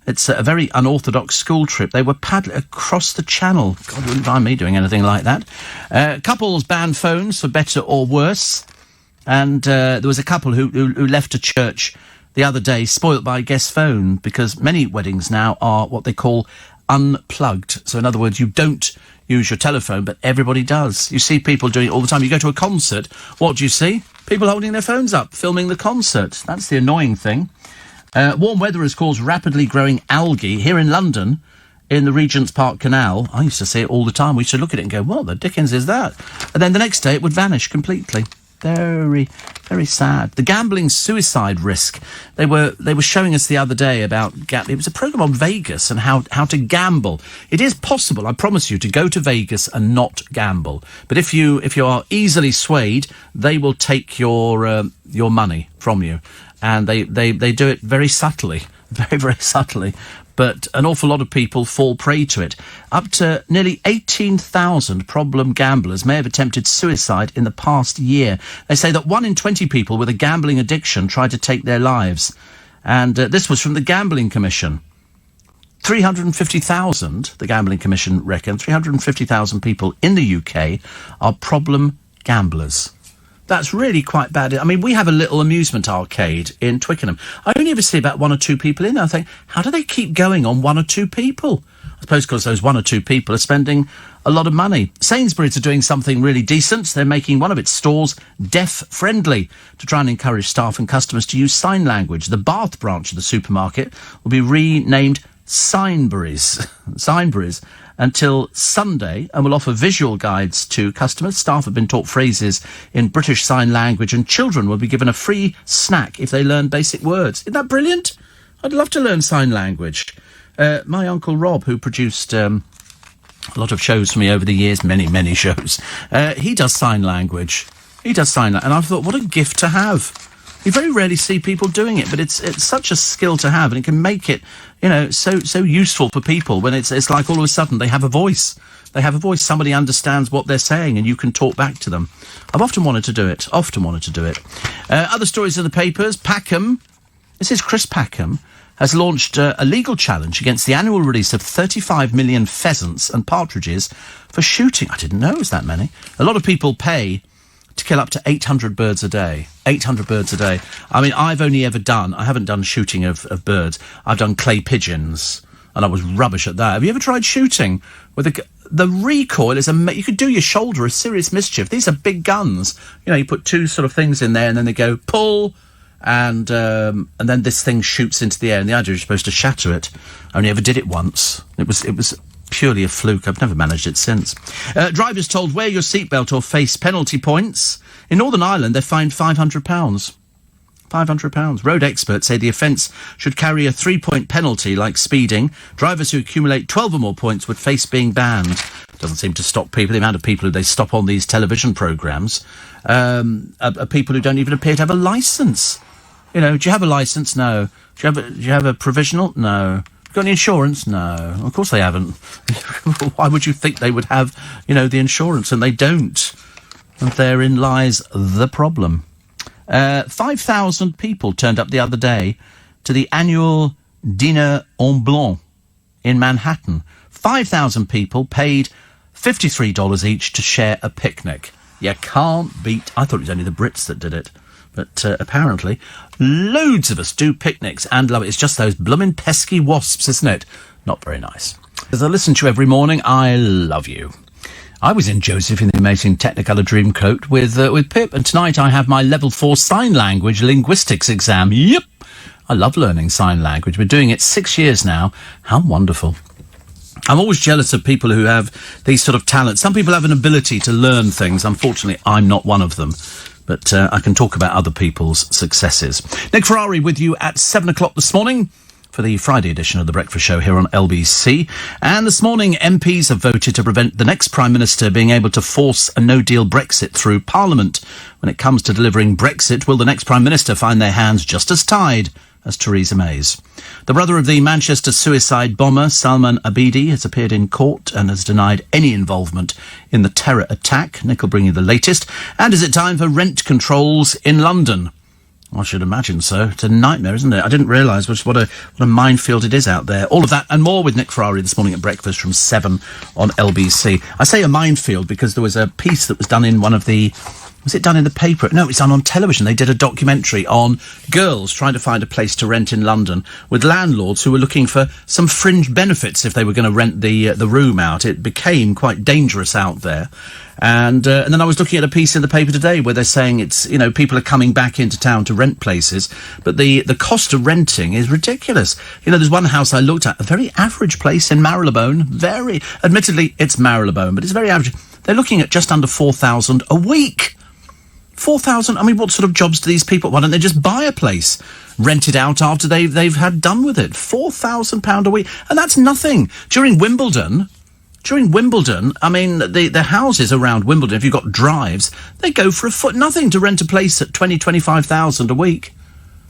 It's a very unorthodox school trip. They were paddling across the channel. God, wouldn't find me doing anything like that. Couples ban phones for better or worse. And there was a couple who left a church the other day spoilt by a guest phone, because many weddings now are what they call unplugged. So in other words, you don't use your telephone, but everybody does. You see people doing it all the time. You go to a concert, what do you see? People holding their phones up, filming the concert. That's the annoying thing. Warm weather has caused rapidly growing algae here in London, in the Regent's Park Canal. I used to see it all the time. We used to look at it and go, what the dickens is that? And then the next day it would vanish completely. Very, very sad. The gambling suicide risk. They were showing us the other day about it was a program on Vegas and how to gamble. It is possible, I promise you, to go to Vegas and not gamble. But if you are easily swayed, they will take your money from you, and they do it very subtly. very, very subtly. But an awful lot of people fall prey to it. Up to nearly 18,000 problem gamblers may have attempted suicide in the past year. They say that 1 in 20 people with a gambling addiction tried to take their lives. And this was from the Gambling Commission. 350,000, the Gambling Commission reckon, 350,000 people in the UK are problem gamblers. That's really quite bad. I mean, we have a little amusement arcade in Twickenham. I only ever see about 1 or 2 people in there. I think, how do they keep going on 1 or 2 people? I suppose because those 1 or 2 people are spending a lot of money. Sainsbury's are doing something really decent. They're making one of its stores deaf-friendly to try and encourage staff and customers to use sign language. The Bath branch of the supermarket will be renamed Signbury's until Sunday and will offer visual guides to customers. Staff have been taught phrases in British Sign Language, and children will be given a free snack if they learn basic words. Isn't that brilliant? I'd love to learn sign language. My Uncle Rob, who produced a lot of shows for me over the years, many shows, he does sign language. And I thought, what a gift to have. You very rarely see people doing it, but it's such a skill to have, and it can make it, so useful for people when it's like all of a sudden they have a voice. Somebody understands what they're saying, and you can talk back to them. I've often wanted to do it. Other stories in the papers. Packham, this is Chris Packham, has launched a legal challenge against the annual release of 35 million pheasants and partridges for shooting. I didn't know it was that many. A lot of people pay to kill up to 800 birds a day. 800 birds a day. I mean, I haven't done shooting of birds. I've done clay pigeons, and I was rubbish at that. Have you ever tried shooting with the recoil is you could do your shoulder a serious mischief. These are big guns. You put 2 sort of things in there, and then they go pull, and then this thing shoots into the air, and the idea is you're supposed to shatter it. I only ever did it once. It was purely a fluke. I've never managed it since. Drivers told wear your seatbelt or face penalty points. In Northern Ireland, they're fined £500. £500. Road experts say the offence should carry a 3-point penalty like speeding. Drivers who accumulate 12 or more points would face being banned. Doesn't seem to stop people. The amount of people who they stop on these television programmes are people who don't even appear to have a licence. Do you have a licence? No. Do you have a provisional? No. Got any insurance? No. Of course they haven't. Why would you think they would have, the insurance? And they don't. And therein lies the problem. 5,000 people turned up the other day to the annual Dîner en Blanc in Manhattan. 5,000 people paid $53 each to share a picnic. You can't beat... I thought it was only the Brits that did it. But apparently, loads of us do picnics and love it. It's just those bloomin' pesky wasps, isn't it? Not very nice. As I listen to you every morning, I love you. I was in Joseph in the amazing Technicolor Dreamcoat with Pip, and tonight I have my Level 4 Sign Language Linguistics exam. Yep! I love learning sign language. We're doing it 6 years now. How wonderful. I'm always jealous of people who have these sort of talents. Some people have an ability to learn things. Unfortunately, I'm not one of them. But I can talk about other people's successes. Nick Ferrari with you at 7 o'clock this morning for the Friday edition of The Breakfast Show here on LBC. And this morning, MPs have voted to prevent the next Prime Minister being able to force a no-deal Brexit through Parliament. When it comes to delivering Brexit, will the next Prime Minister find their hands just as tied as Theresa May's? The brother of the Manchester suicide bomber, Salman Abedi, has appeared in court and has denied any involvement in the terror attack. Nick will bring you the latest. And is it time for rent controls in London? I should imagine so. It's a nightmare, isn't it? I didn't realise what a minefield it is out there. All of that and more with Nick Ferrari this morning at breakfast from 7 on LBC. I say a minefield because there was a piece that was done in one of the... Was it done in the paper? No, it's done on television. They did a documentary on girls trying to find a place to rent in London with landlords who were looking for some fringe benefits if they were going to rent the room out. It became quite dangerous out there. And then I was looking at a piece in the paper today where they're saying it's, people are coming back into town to rent places, but the cost of renting is ridiculous. There's one house I looked at, a very average place in Marylebone, admittedly, it's Marylebone, but it's very average. They're looking at just under $4,000 a week. 4,000. I mean, what sort of jobs do these people? Why don't they just buy a place, rent it out after they've had done with it? £4,000 a week, and that's nothing. During Wimbledon, I mean, the houses around Wimbledon, if you've got drives, they go for nothing to rent a place at 25,000 a week.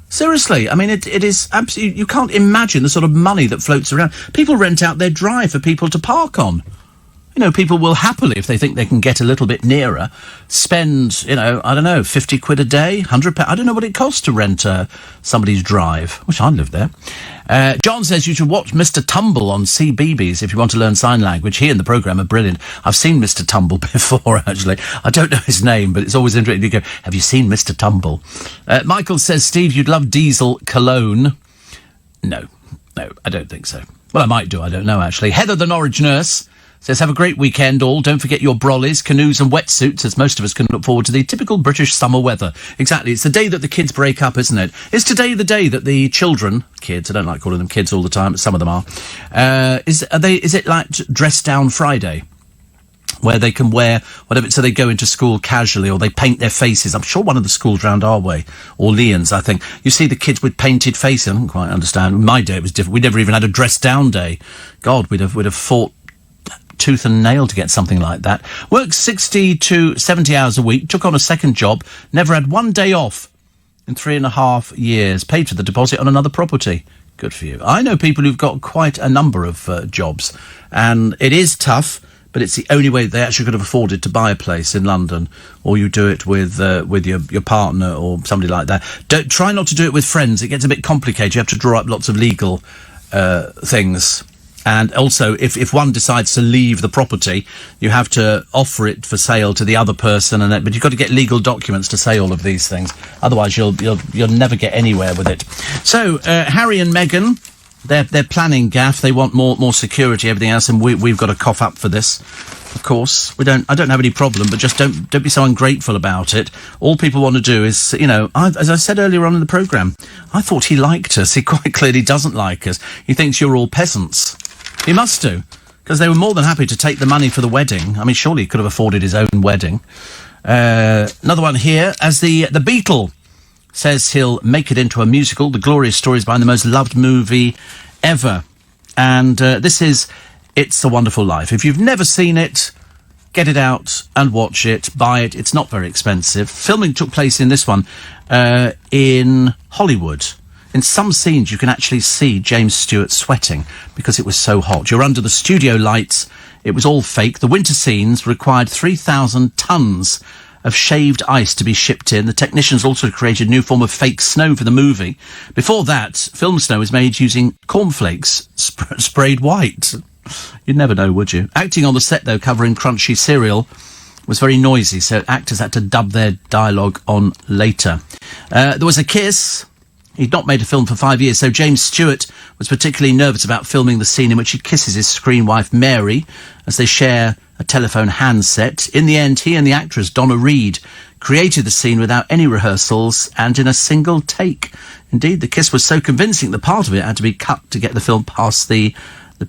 Seriously, I mean, it is absolutely... You can't imagine the sort of money that floats around. People rent out their drive for people to park on. You know, people will happily, if they think they can get a little bit nearer, spend, you know, I don't know, 50 quid a day, £100. I don't know what it costs to rent somebody's drive. Wish I'd lived there. John says you should watch Mr. Tumble on CBeebies if you want to learn sign language. He and the programme are brilliant. I've seen Mr. Tumble before, actually. I don't know his name, but it's always interesting to go, have you seen Mr. Tumble? Michael says, Steve, you'd love diesel cologne. No, I don't think so. Well, I might do, I don't know, actually. Heather, the Norwich nurse, says, have a great weekend all. Don't forget your brollies, canoes and wetsuits, as most of us can look forward to the typical British summer weather. Exactly. It's the day that the kids break up, isn't it? Is today the day that the children, kids, I don't like calling them kids all the time, but some of them are, is it like Dress Down Friday? Where they can wear whatever, so they go into school casually, or they paint their faces. I'm sure one of the schools round our way, Orleans, I think. You see the kids with painted faces. I don't quite understand. In my day, it was different. We never even had a dress down day. God, we'd have fought tooth and nail to get something like that. Worked 60 to 70 hours a week, took on a second job, never had one day off in 3.5 years, paid for the deposit on another property. Good for you. I know people who've got quite a number of jobs, and it is tough, but it's the only way they actually could have afforded to buy a place in London, or you do it with your partner or somebody like that. Try not to do it with friends. It gets a bit complicated. You have to draw up lots of legal things. And also, if one decides to leave the property, you have to offer it for sale to the other person, but you've got to get legal documents to say all of these things. Otherwise, you'll never get anywhere with it. So, Harry and Meghan, they're planning gaff. They want more security, everything else, and we've got to cough up for this. Of course, I don't have any problem, but just don't be so ungrateful about it. All people want to do is, you know, as I said earlier on in the programme, I thought he liked us. He quite clearly doesn't like us. He thinks you're all peasants. He must do, because they were more than happy to take the money for the wedding. I mean, surely he could have afforded his own wedding. Another one here, as the Beatle says he'll make it into a musical. The glorious stories behind the most loved movie ever. And this is It's a Wonderful Life. If you've never seen it, get it out and watch it, buy it. It's not very expensive. Filming took place in this one in Hollywood. In some scenes, you can actually see James Stewart sweating because it was so hot. You're under the studio lights. It was all fake. The winter scenes required 3,000 tons of shaved ice to be shipped in. The technicians also created a new form of fake snow for the movie. Before that, film snow was made using cornflakes sprayed white. You'd never know, would you? Acting on the set, though, covering crunchy cereal, was very noisy, so actors had to dub their dialogue on later. There was a kiss. He'd not made a film for 5 years, so James Stewart was particularly nervous about filming the scene in which he kisses his screen wife, Mary, as they share a telephone handset. In the end, he and the actress, Donna Reed, created the scene without any rehearsals and in a single take. Indeed, the kiss was so convincing that part of it had to be cut to get the film past the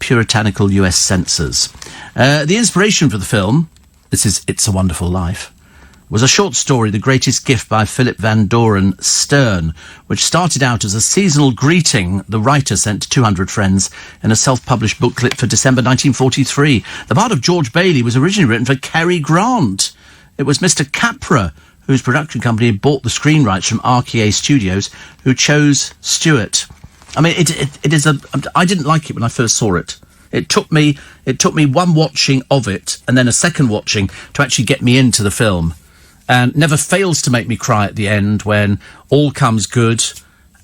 puritanical US censors. The inspiration for the film, this is It's a Wonderful Life, was a short story, The Greatest Gift by Philip Van Doren Stern, which started out as a seasonal greeting the writer sent to 200 friends in a self-published booklet for December 1943. The part of George Bailey was originally written for Cary Grant. It was Mr. Capra, whose production company had bought the screen rights from RKA Studios, who chose Stewart. I mean, it is I didn't like it when I first saw it. It took me one watching of it and then a second watching to actually get me into the film. And never fails to make me cry at the end when all comes good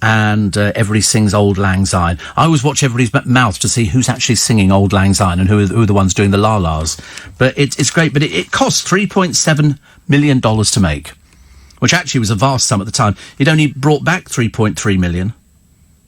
and everybody sings Auld Lang Syne. I always watch everybody's mouth to see who's actually singing Auld Lang Syne and who are the ones doing the la-las. But it's great. But it cost $3.7 million to make, which actually was a vast sum at the time. It only brought back $3.3 million.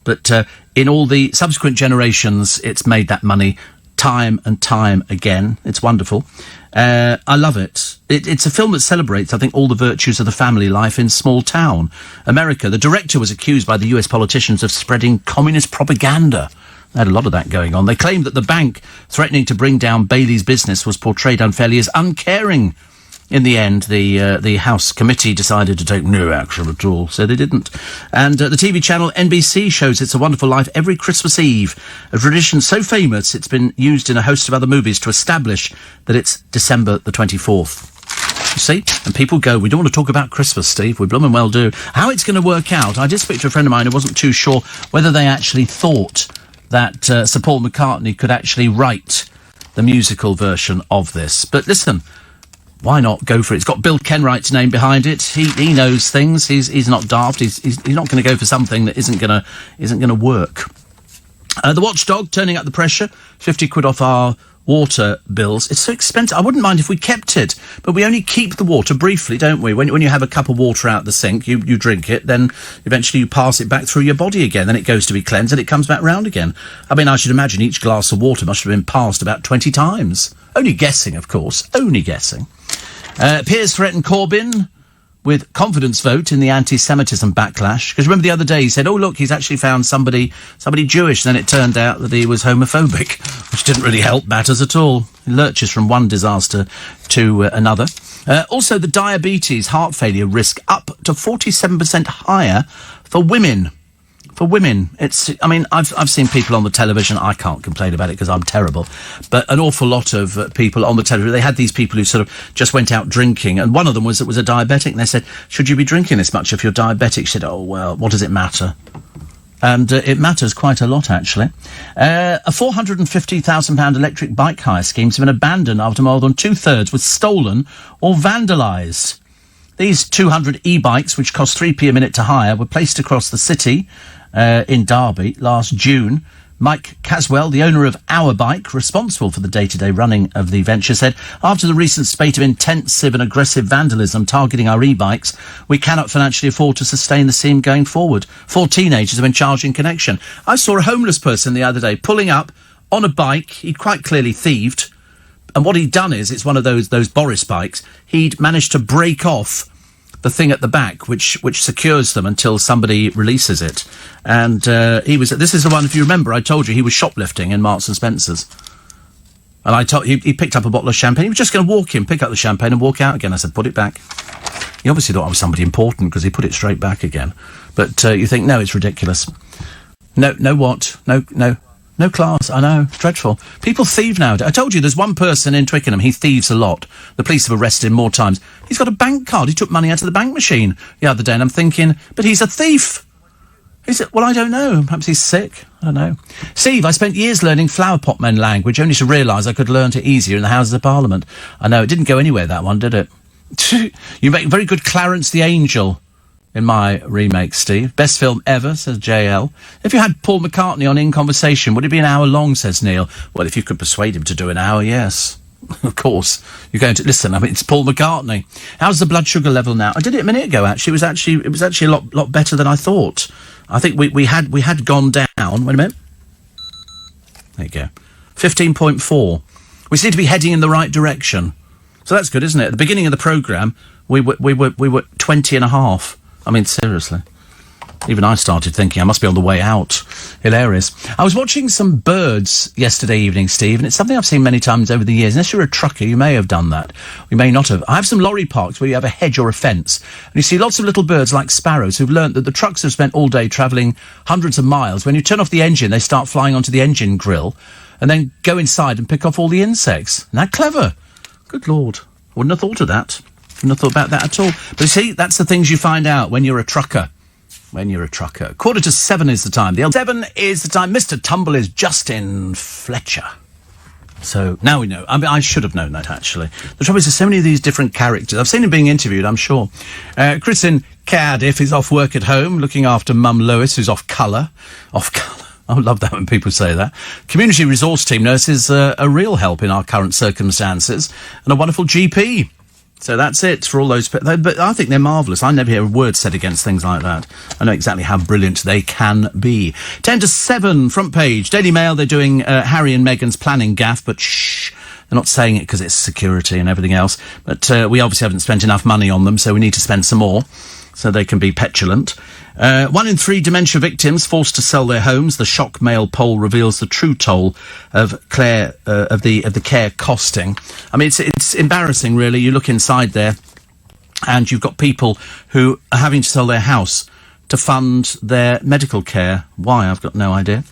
But in all the subsequent generations, it's made that money time and time again. It's wonderful. I love it. It's a film that celebrates, I think, all the virtues of the family life in small town America. The director was accused by the US politicians of spreading communist propaganda. They had a lot of that going on. They claimed that the bank threatening to bring down Bailey's business was portrayed unfairly as uncaring. In the end, the House committee decided to take no action at all, so they didn't. And the TV channel NBC shows It's a Wonderful Life every Christmas Eve, a tradition so famous it's been used in a host of other movies to establish that it's December the 24th. You see? And people go, we don't want to talk about Christmas, Steve. We blooming well do. How it's going to work out, I did speak to a friend of mine who wasn't too sure whether they actually thought that Sir Paul McCartney could actually write the musical version of this. But listen, why not go for it? It's got Bill Kenwright's name behind it. He knows things. He's not daft. He's not going to go for something that isn't going to work. The Watchdog turning up the pressure. 50 quid off our water bills. It's so expensive. I wouldn't mind if we kept it, but we only keep the water briefly, don't we? When you have a cup of water out the sink, you drink it, then eventually you pass it back through your body again, then it goes to be cleansed and it comes back round again. I mean, I should imagine each glass of water must have been passed about 20 times. Only guessing, of course. Only guessing. Piers threatened Corbyn with confidence vote in the anti-Semitism backlash. Because remember the other day he said, oh, look, he's actually found somebody Jewish. Then it turned out that he was homophobic, which didn't really help matters at all. He lurches from one disaster to another. Also, the diabetes, heart failure risk up to 47% higher for women. For women, I've seen people on the television. I can't complain about it because I'm terrible. But an awful lot of people on the television, they had these people who sort of just went out drinking. And one of them was a diabetic. And they said, should you be drinking this much if you're diabetic? She said, oh, well, what does it matter? And it matters quite a lot, actually. A £450,000 electric bike hire scheme's been abandoned after more than two-thirds was stolen or vandalised. These 200 e-bikes, which cost 3p a minute to hire, were placed across the city in Derby last June. Mike Caswell, the owner of Our Bike, responsible for the day-to-day running of the venture, said, after the recent spate of intensive and aggressive vandalism targeting our e-bikes, we cannot financially afford to sustain the scheme going forward. 4 teenagers have been charged in connection. I saw a homeless person the other day pulling up on a bike. He'd quite clearly thieved. And what he'd done is, it's one of those Boris bikes, he'd managed to break off the thing at the back, which secures them until somebody releases it. And this is the one, if you remember, I told you he was shoplifting in Marks and Spencer's. And he picked up a bottle of champagne. He was just going to walk in, pick up the champagne and walk out again. I said, put it back. He obviously thought I was somebody important because he put it straight back again. But you think, no, it's ridiculous. No what? No class, I know, it's dreadful. People thieve nowadays. I told you, there's one person in Twickenham, he thieves a lot. The police have arrested him more times. He's got a bank card, he took money out of the bank machine the other day, and I'm thinking, but he's a thief. Well, I don't know, perhaps he's sick, I don't know. Steve, I spent years learning flower pot men language, only to realise I could learn it easier in the Houses of Parliament. I know, it didn't go anywhere, that one, did it? You make very good Clarence the Angel in my remake, Steve. Best film ever, says JL. If you had Paul McCartney on In Conversation, would it be an hour long, says Neil? Well, if you could persuade him to do an hour, yes. Of course. You're going to listen. I mean, it's Paul McCartney. How's the blood sugar level now? I did it a minute ago, actually. It was actually a lot better than I thought. I think we had gone down. Wait a minute. There you go. 15.4. We seem to be heading in the right direction. So that's good, isn't it? At the beginning of the programme, we were 20 and a half. I mean, seriously. Even I started thinking I must be on the way out. Hilarious. I was watching some birds yesterday evening, Steve, and it's something I've seen many times over the years. Unless you're a trucker, you may have done that. You may not have. I have some lorry parks where you have a hedge or a fence, and you see lots of little birds like sparrows who've learnt that the trucks have spent all day travelling hundreds of miles. When you turn off the engine, they start flying onto the engine grill and then go inside and pick off all the insects. Isn't that clever? Good Lord. I wouldn't have thought of that. Wouldn't have thought about that at all. But you see, that's the things you find out when you're a trucker. When you're a trucker. 6:45 is the time. The 7 is the time. Mr. Tumble is Justin Fletcher. So now we know. I mean, I should have known that, actually. The trouble is, there's so many of these different characters. I've seen him being interviewed, I'm sure. Chris in Cardiff is off work at home, looking after Mum Lois, who's off colour. Off colour. I love that when people say that. Community resource team nurse is a real help in our current circumstances, and a wonderful GP. So that's it for all those... But I think they're marvellous. I never hear a word said against things like that. I know exactly how brilliant they can be. 6:50, front page. Daily Mail, they're doing Harry and Meghan's planning gaffe, but shh, they're not saying it because it's security and everything else. But we obviously haven't spent enough money on them, so we need to spend some more so they can be petulant. 1 in 3 dementia victims forced to sell their homes. The Shock Mail poll reveals the true toll of the care costing. I mean, it's embarrassing, really. You look inside there, and you've got people who are having to sell their house to fund their medical care. Why? I've got no idea.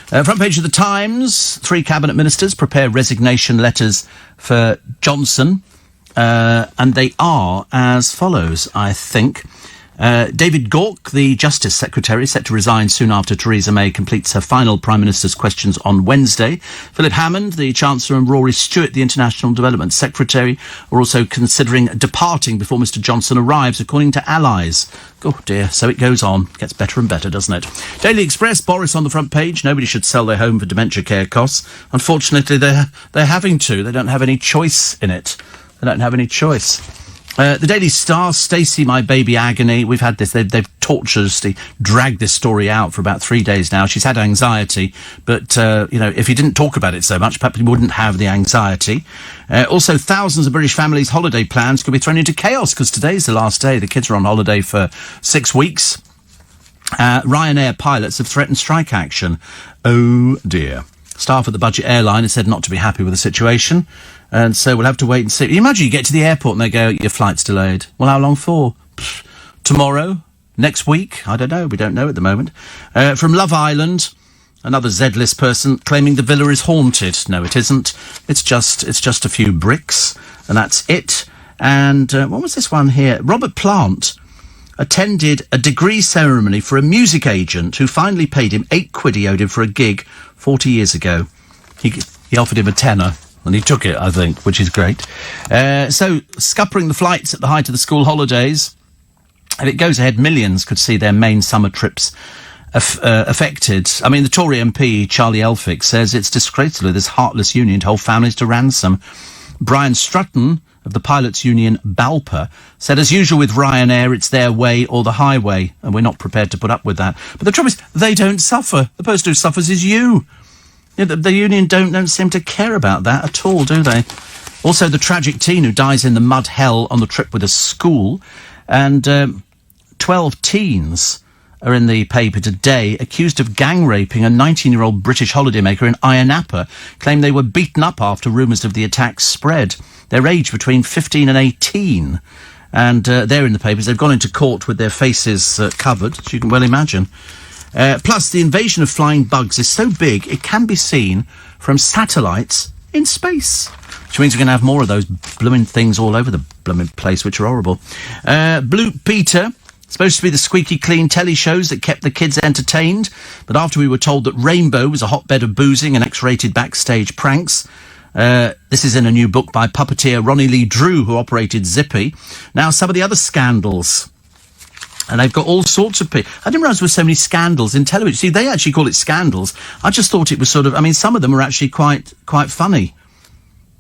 Front page of the Times. 3 cabinet ministers prepare resignation letters for Johnson. and they are as follows, I think. David Gauke, the Justice Secretary, set to resign soon after Theresa May completes her final Prime Minister's questions on Wednesday. Philip Hammond, the Chancellor, and Rory Stewart, the International Development Secretary, are also considering departing before Mr Johnson arrives, according to allies. Oh dear, so it goes on. Gets better and better, doesn't it? Daily Express, Boris on the front page. Nobody should sell their home for dementia care costs. Unfortunately, they're having to. They don't have any choice in it. They don't have any choice. The Daily Star, Stacey, my baby agony. We've had this. They've tortuously dragged this story out for about 3 days now. She's had anxiety, but, if you didn't talk about it so much, perhaps you wouldn't have the anxiety. Also, thousands of British families' holiday plans could be thrown into chaos because today's the last day. The kids are on holiday for 6 weeks. Ryanair pilots have threatened strike action. Oh, dear. Staff at the budget airline have said not to be happy with the situation. And so we'll have to wait and see. You imagine you get to the airport and they go, your flight's delayed. Well, how long for? Tomorrow? Next week? I don't know. We don't know at the moment. From Love Island, another Z-list person claiming the villa is haunted. No, it isn't. It's just a few bricks, and that's it. And what was this one here? Robert Plant attended a degree ceremony for a music agent who finally paid him £8 he owed him for a gig 40 years ago. He offered him a tenner. And he took it, I think, which is great. So, scuppering the flights at the height of the school holidays. If it goes ahead, millions could see their main summer trips affected. I mean, the Tory MP, Charlie Elphick, says it's disgraceful of this heartless union to hold families to ransom. Brian Strutton, of the pilots' union BALPA, said, as usual with Ryanair, it's their way or the highway, and we're not prepared to put up with that. But the trouble is, they don't suffer. The person who suffers is you. The union don't seem to care about that at all, do they? Also, the tragic teen who dies in the mud hell on the trip with a school. And 12 teens are in the paper today accused of gang raping a 19-year-old British holidaymaker in Ayia Napa, claim they were beaten up after rumours of the attacks spread. They're aged between 15 and 18. And they're in the papers. They've gone into court with their faces covered, as you can well imagine. Plus, the invasion of flying bugs is so big it can be seen from satellites in space, which means we're going to have more of those blooming things all over the blooming place, which are horrible. Blue Peter, supposed to be the squeaky clean telly shows that kept the kids entertained, but after we were told that Rainbow was a hotbed of boozing and X-rated backstage pranks. This is in a new book by puppeteer Ronnie Lee Drew, who operated Zippy. Now, some of the other scandals. And they've got all sorts of people. I didn't realise there were so many scandals in television. See, they actually call it scandals. I just thought it was sort of... I mean, some of them are actually quite funny.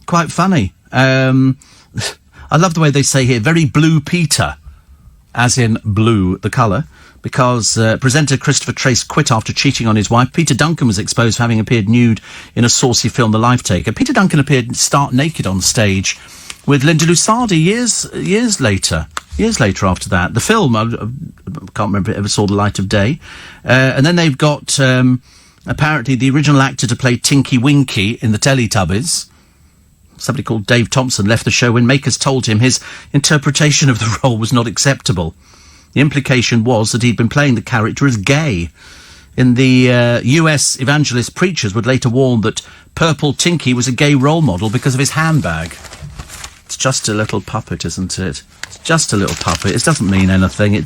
Quite funny. I love the way they say here, very Blue Peter, as in blue, the colour, because presenter Christopher Trace quit after cheating on his wife. Peter Duncan was exposed for having appeared nude in a saucy film, The Life Taker. Peter Duncan appeared stark naked on stage with Linda Lusardi years later. Years later after that. The film, I can't remember if it ever saw the light of day. And then they've got, apparently, the original actor to play Tinky Winky in the Teletubbies. Somebody called Dave Thompson left the show when makers told him his interpretation of the role was not acceptable. The implication was that he'd been playing the character as gay. In the US, evangelist preachers would later warn that Purple Tinky was a gay role model because of his handbag. It's just a little puppet, isn't it? It's just a little puppet. It doesn't mean anything.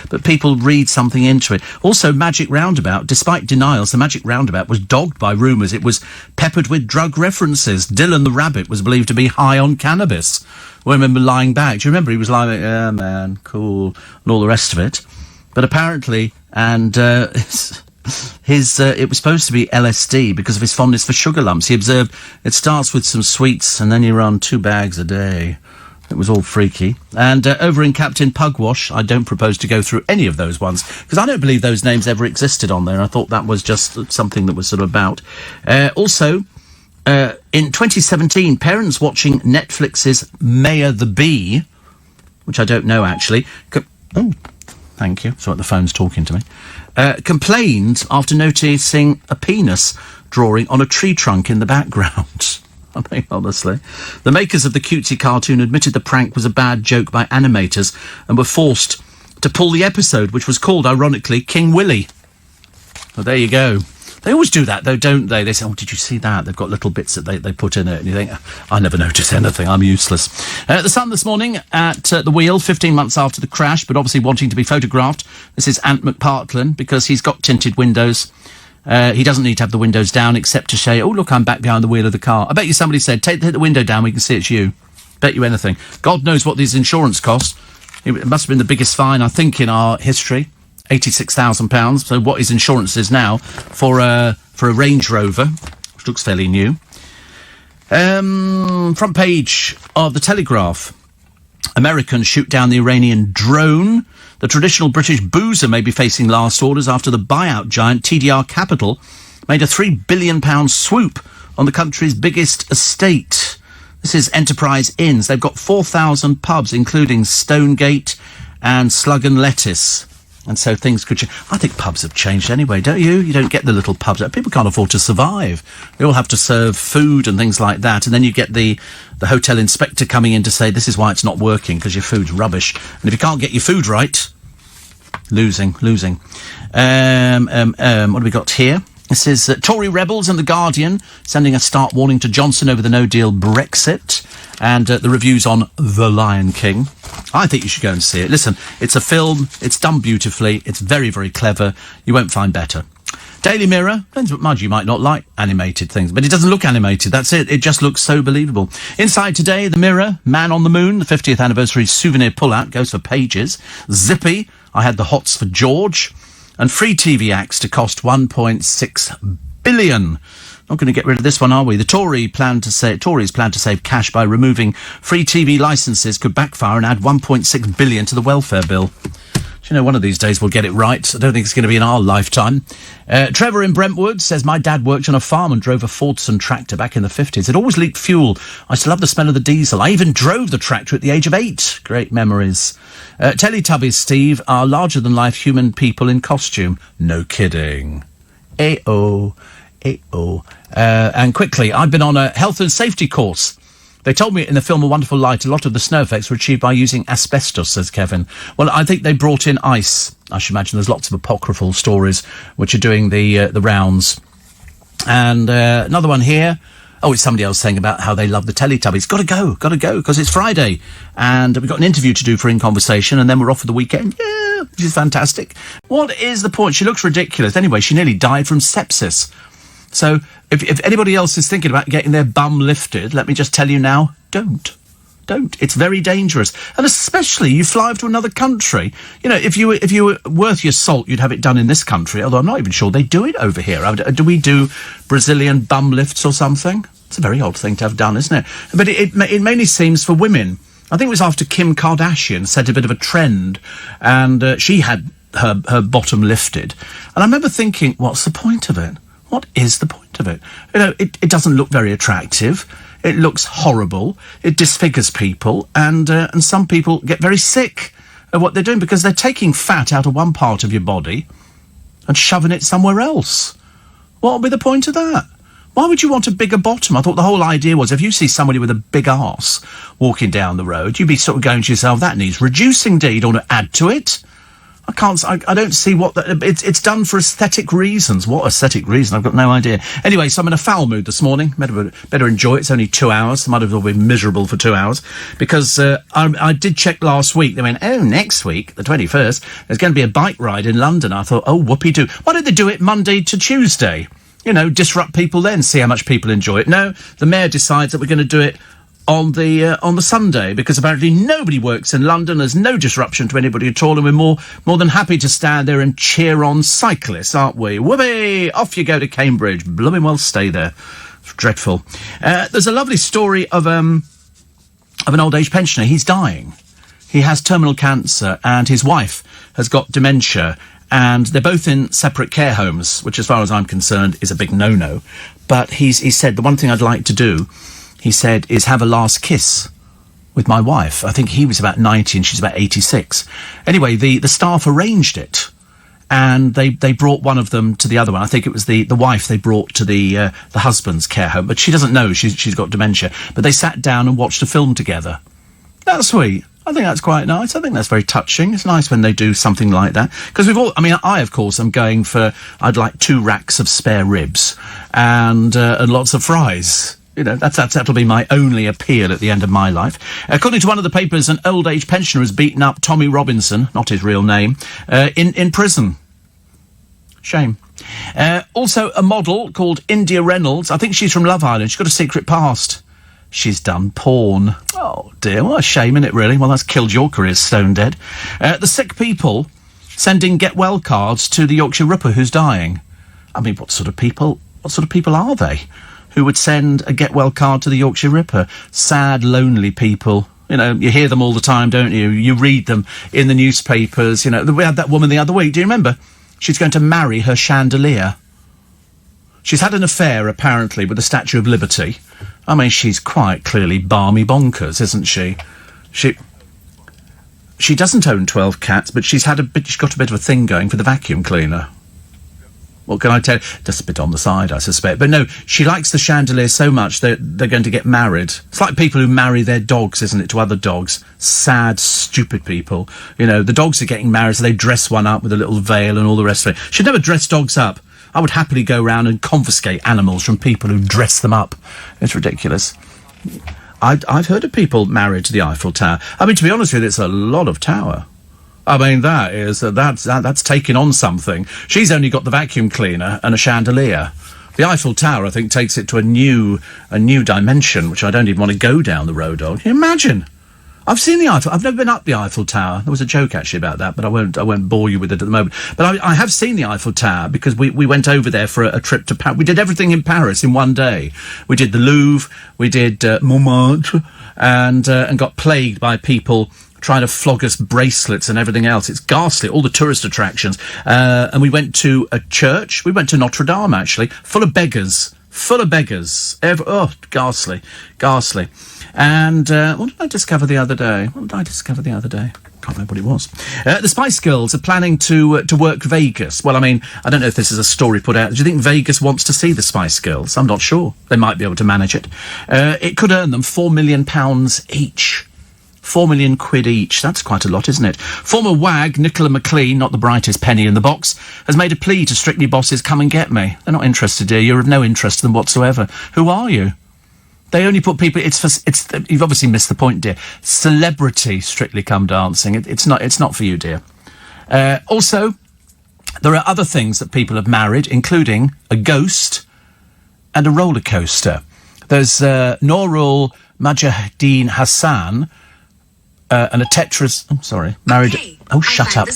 But people read something into it. Also, Magic Roundabout, despite denials, the Magic Roundabout was dogged by rumours. It was peppered with drug references. Dylan the Rabbit was believed to be high on cannabis. I remember lying back. Do you remember? He was lying, yeah, man, cool, and all the rest of it. But apparently, and it was supposed to be LSD because of his fondness for sugar lumps. He observed it starts with some sweets and then you run 2 bags a day. It was all freaky. And over in Captain Pugwash, I don't propose to go through any of those ones because I don't believe those names ever existed on there. I thought that was just something that was sort of about. Also, in 2017, parents watching Netflix's Mayor the Bee, which I don't know actually. Oh, thank you. Sorry, the phone's talking to me. Complained after noticing a penis drawing on a tree trunk in the background. I mean, honestly. The makers of the cutesy cartoon admitted the prank was a bad joke by animators and were forced to pull the episode, which was called, ironically, King Willy. Well, there you go. They always do that, though, don't they? They say, oh, did you see that? They've got little bits that they put in it. And you think, I never notice anything. I'm useless. The Sun this morning at the wheel, 15 months after the crash, but obviously wanting to be photographed. This is Ant McPartlin, because he's got tinted windows. He doesn't need to have the windows down, except to say, oh, look, I'm back behind the wheel of the car. I bet you somebody said, take the window down, we can see it's you. Bet you anything. God knows what these insurance cost. It must have been the biggest fine, I think, in our history. £86,000. So what his insurance is now for a Range Rover, which looks fairly new. Front page of the Telegraph. Americans shoot down the Iranian drone. The traditional British boozer may be facing last orders after the buyout giant TDR Capital made a £3 billion swoop on the country's biggest estate. This is Enterprise Inns. They've got 4,000 pubs, including Stonegate and Slug and Lettuce. And so things could change. I think pubs have changed anyway, don't you? You don't get the little pubs. People can't afford to survive. They all have to serve food and things like that. And then you get the hotel inspector coming in to say, this is why it's not working, because your food's rubbish. And if you can't get your food right, losing. What have we got here? This is Tory rebels and The Guardian sending a stark warning to Johnson over the no-deal Brexit, and the reviews on The Lion King. I think you should go and see it. Listen, it's a film, it's done beautifully, it's very, very clever. You won't find better. Daily Mirror, mind you might not like animated things, but it doesn't look animated, that's it. It just looks so believable. Inside today, The Mirror, Man on the Moon, the 50th anniversary souvenir pullout, goes for pages. Zippy, I had the hots for George. And free TV acts to cost £1.6 billion. Not going to get rid of this one, are we? The Tories plan to save cash by removing free TV licences could backfire and add £1.6 billion to the welfare bill. Do you know, one of these days we'll get it right. I don't think it's going to be in our lifetime. Trevor in Brentwood says, my dad worked on a farm and drove a Fordson tractor back in the 50s. It always leaked fuel. I still love the smell of the diesel. I even drove the tractor at the age of 8. Great memories. Teletubbies, Steve, are larger-than-life human people in costume. No kidding. And quickly, I've been on a health and safety course. They told me in the film A Wonderful Light a lot of the snow effects were achieved by using asbestos, says Kevin. Well, I think they brought in ice. I should imagine there's lots of apocryphal stories which are doing the rounds. And another one here. Oh, it's somebody else saying about how they love the Teletubbies. Gotta go, because it's Friday. And we've got an interview to do for In Conversation, and then we're off for the weekend. Yeah, which is fantastic. What is the point? She looks ridiculous. Anyway, she nearly died from sepsis. So if anybody else is thinking about getting their bum lifted, let me just tell you now, don't. It's very dangerous. And especially you fly to another country. You know, if you were worth your salt, you'd have it done in this country, although I'm not even sure they do it over here. Do we do Brazilian bum lifts or something? It's a very odd thing to have done, isn't it? But it mainly seems for women. I think it was after Kim Kardashian set a bit of a trend, and she had her bottom lifted. And I remember thinking, what's the point of it? What is the point of it? You know, it doesn't look very attractive. It looks horrible. It disfigures people, and some people get very sick at what they're doing because they're taking fat out of one part of your body and shoving it somewhere else. What would be the point of that? Why would you want a bigger bottom? I thought the whole idea was if you see somebody with a big arse walking down the road, you'd be sort of going to yourself, that needs reducing, deed, or to add to it. I don't see what it's done for aesthetic reasons. What aesthetic reason? I've got no idea. Anyway, so I'm in a foul mood this morning. Better enjoy it. It's only 2 hours. I might as well be miserable for 2 hours because I did check last week. They went, next week, the 21st, there's going to be a bike ride in London. I thought, whoopee-doo. Why don't they do it Monday to Tuesday? You know, disrupt people then, see how much people enjoy it. No, the mayor decides that we're going to do it on the Sunday, because apparently nobody works in London. There's no disruption to anybody at all, and we're more than happy to stand there and cheer on cyclists, aren't we? Whoopee! Off you go to Cambridge. Blooming well stay there. It's dreadful. There's a lovely story of an old age pensioner. He's dying. He has terminal cancer, and his wife has got dementia, and they're both in separate care homes, which, as far as I'm concerned, is a big no-no. But he said, the one thing I'd like to do, he said, is have a last kiss with my wife. I think he was about 90 and she's about 86. Anyway, the staff arranged it, and they brought one of them to the other one. I think it was the wife they brought to the husband's care home, but she doesn't know she's got dementia. But they sat down and watched a film together. That's sweet. I think that's quite nice. I think that's very touching. It's nice when they do something like that. Because I, of course, am going for, I'd like 2 racks of spare ribs and lots of fries. You know, that'll be my only appeal at the end of my life. According to one of the papers, an old age pensioner has beaten up Tommy Robinson, not his real name, in prison. Shame. Also, a model called India Reynolds. I think she's from Love Island. She's got a secret past. She's done porn. Oh, dear. What a shame, isn't it, really? Well, that's killed your career stone dead. The sick people sending get-well cards to the Yorkshire Ripper who's dying. I mean, what sort of people are they who would send a get-well card to the Yorkshire Ripper? Sad, lonely people. You know, you hear them all the time, don't you? You read them in the newspapers. You know, we had that woman the other week. Do you remember? She's going to marry her chandelier. She's had an affair, apparently, with the Statue of Liberty. I mean, she's quite clearly balmy bonkers, isn't she? She doesn't own 12 cats, but she's got a bit of a thing going for the vacuum cleaner. What can I tell you? Just a bit on the side, I suspect. But no, she likes the chandelier so much that they're going to get married. It's like people who marry their dogs, isn't it, to other dogs? Sad, stupid people. You know, the dogs are getting married, so they dress one up with a little veil and all the rest of it. She'd never dress dogs up. I would happily go round and confiscate animals from people who dress them up. It's ridiculous. I've heard of people married to the Eiffel Tower. I mean, to be honest with you, it's a lot of tower. I mean, that's taking on something. She's only got the vacuum cleaner and a chandelier. The Eiffel Tower, I think, takes it to a new dimension, which I don't even want to go down the road on. Can you imagine? I've seen the Eiffel. I've never been up the Eiffel Tower. There was a joke actually about that, but I won't bore you with it at the moment. But I have seen the Eiffel Tower because we went over there for a trip to Paris. We did everything in Paris in one day. We did the Louvre, we did Montmartre, and got plagued by people trying to flog us bracelets and everything else. It's ghastly, all the tourist attractions. And we went to a church. We went to Notre Dame, actually, full of beggars. Ghastly. And what did I discover the other day? Can't remember what it was. The Spice Girls are planning to work Vegas. Well, I mean, I don't know if this is a story put out. Do you think Vegas wants to see the Spice Girls? I'm not sure. They might be able to manage it. It could earn them £4 million each. 4 million quid each. That's quite a lot, isn't it? Former WAG, Nicola McLean, not the brightest penny in the box, has made a plea to Strictly bosses, come and get me. They're not interested, dear. You're of no interest to them whatsoever. Who are you? They only put people... You've obviously missed the point, dear. Celebrity Strictly Come Dancing. It's not for you, dear. Also, there are other things that people have married, including a ghost and a roller coaster. There's Noorul Mujahideen Hassan... and a Tetris... I'm sorry. Married... Okay, oh, shut up.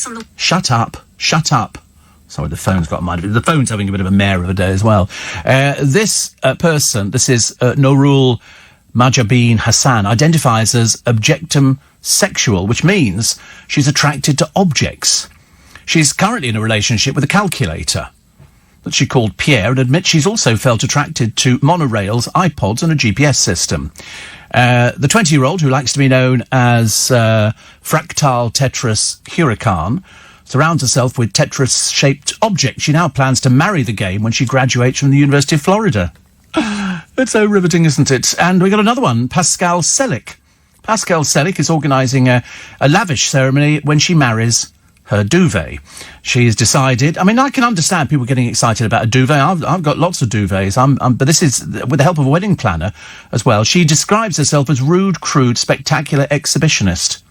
Shut up. Sorry, the phone's got a mind of it. The phone's having a bit of a mare of a day as well. This person, this is Noorul Mujahideen Hassan, identifies as objectum sexual, which means she's attracted to objects. She's currently in a relationship with a calculator that she called Pierre, and admits she's also felt attracted to monorails, iPods and a GPS system. The 20-year-old, who likes to be known as Fractal Tetris Huracan, surrounds herself with Tetris-shaped objects. She now plans to marry the game when she graduates from the University of Florida. It's so riveting, isn't it? And we got another one, Pascal Selick. Pascal Selick is organising a lavish ceremony when she marries her duvet. She's decided... I mean, I can understand people getting excited about a duvet. I've got lots of duvets. But this is with the help of a wedding planner as well. She describes herself as rude, crude, spectacular exhibitionist.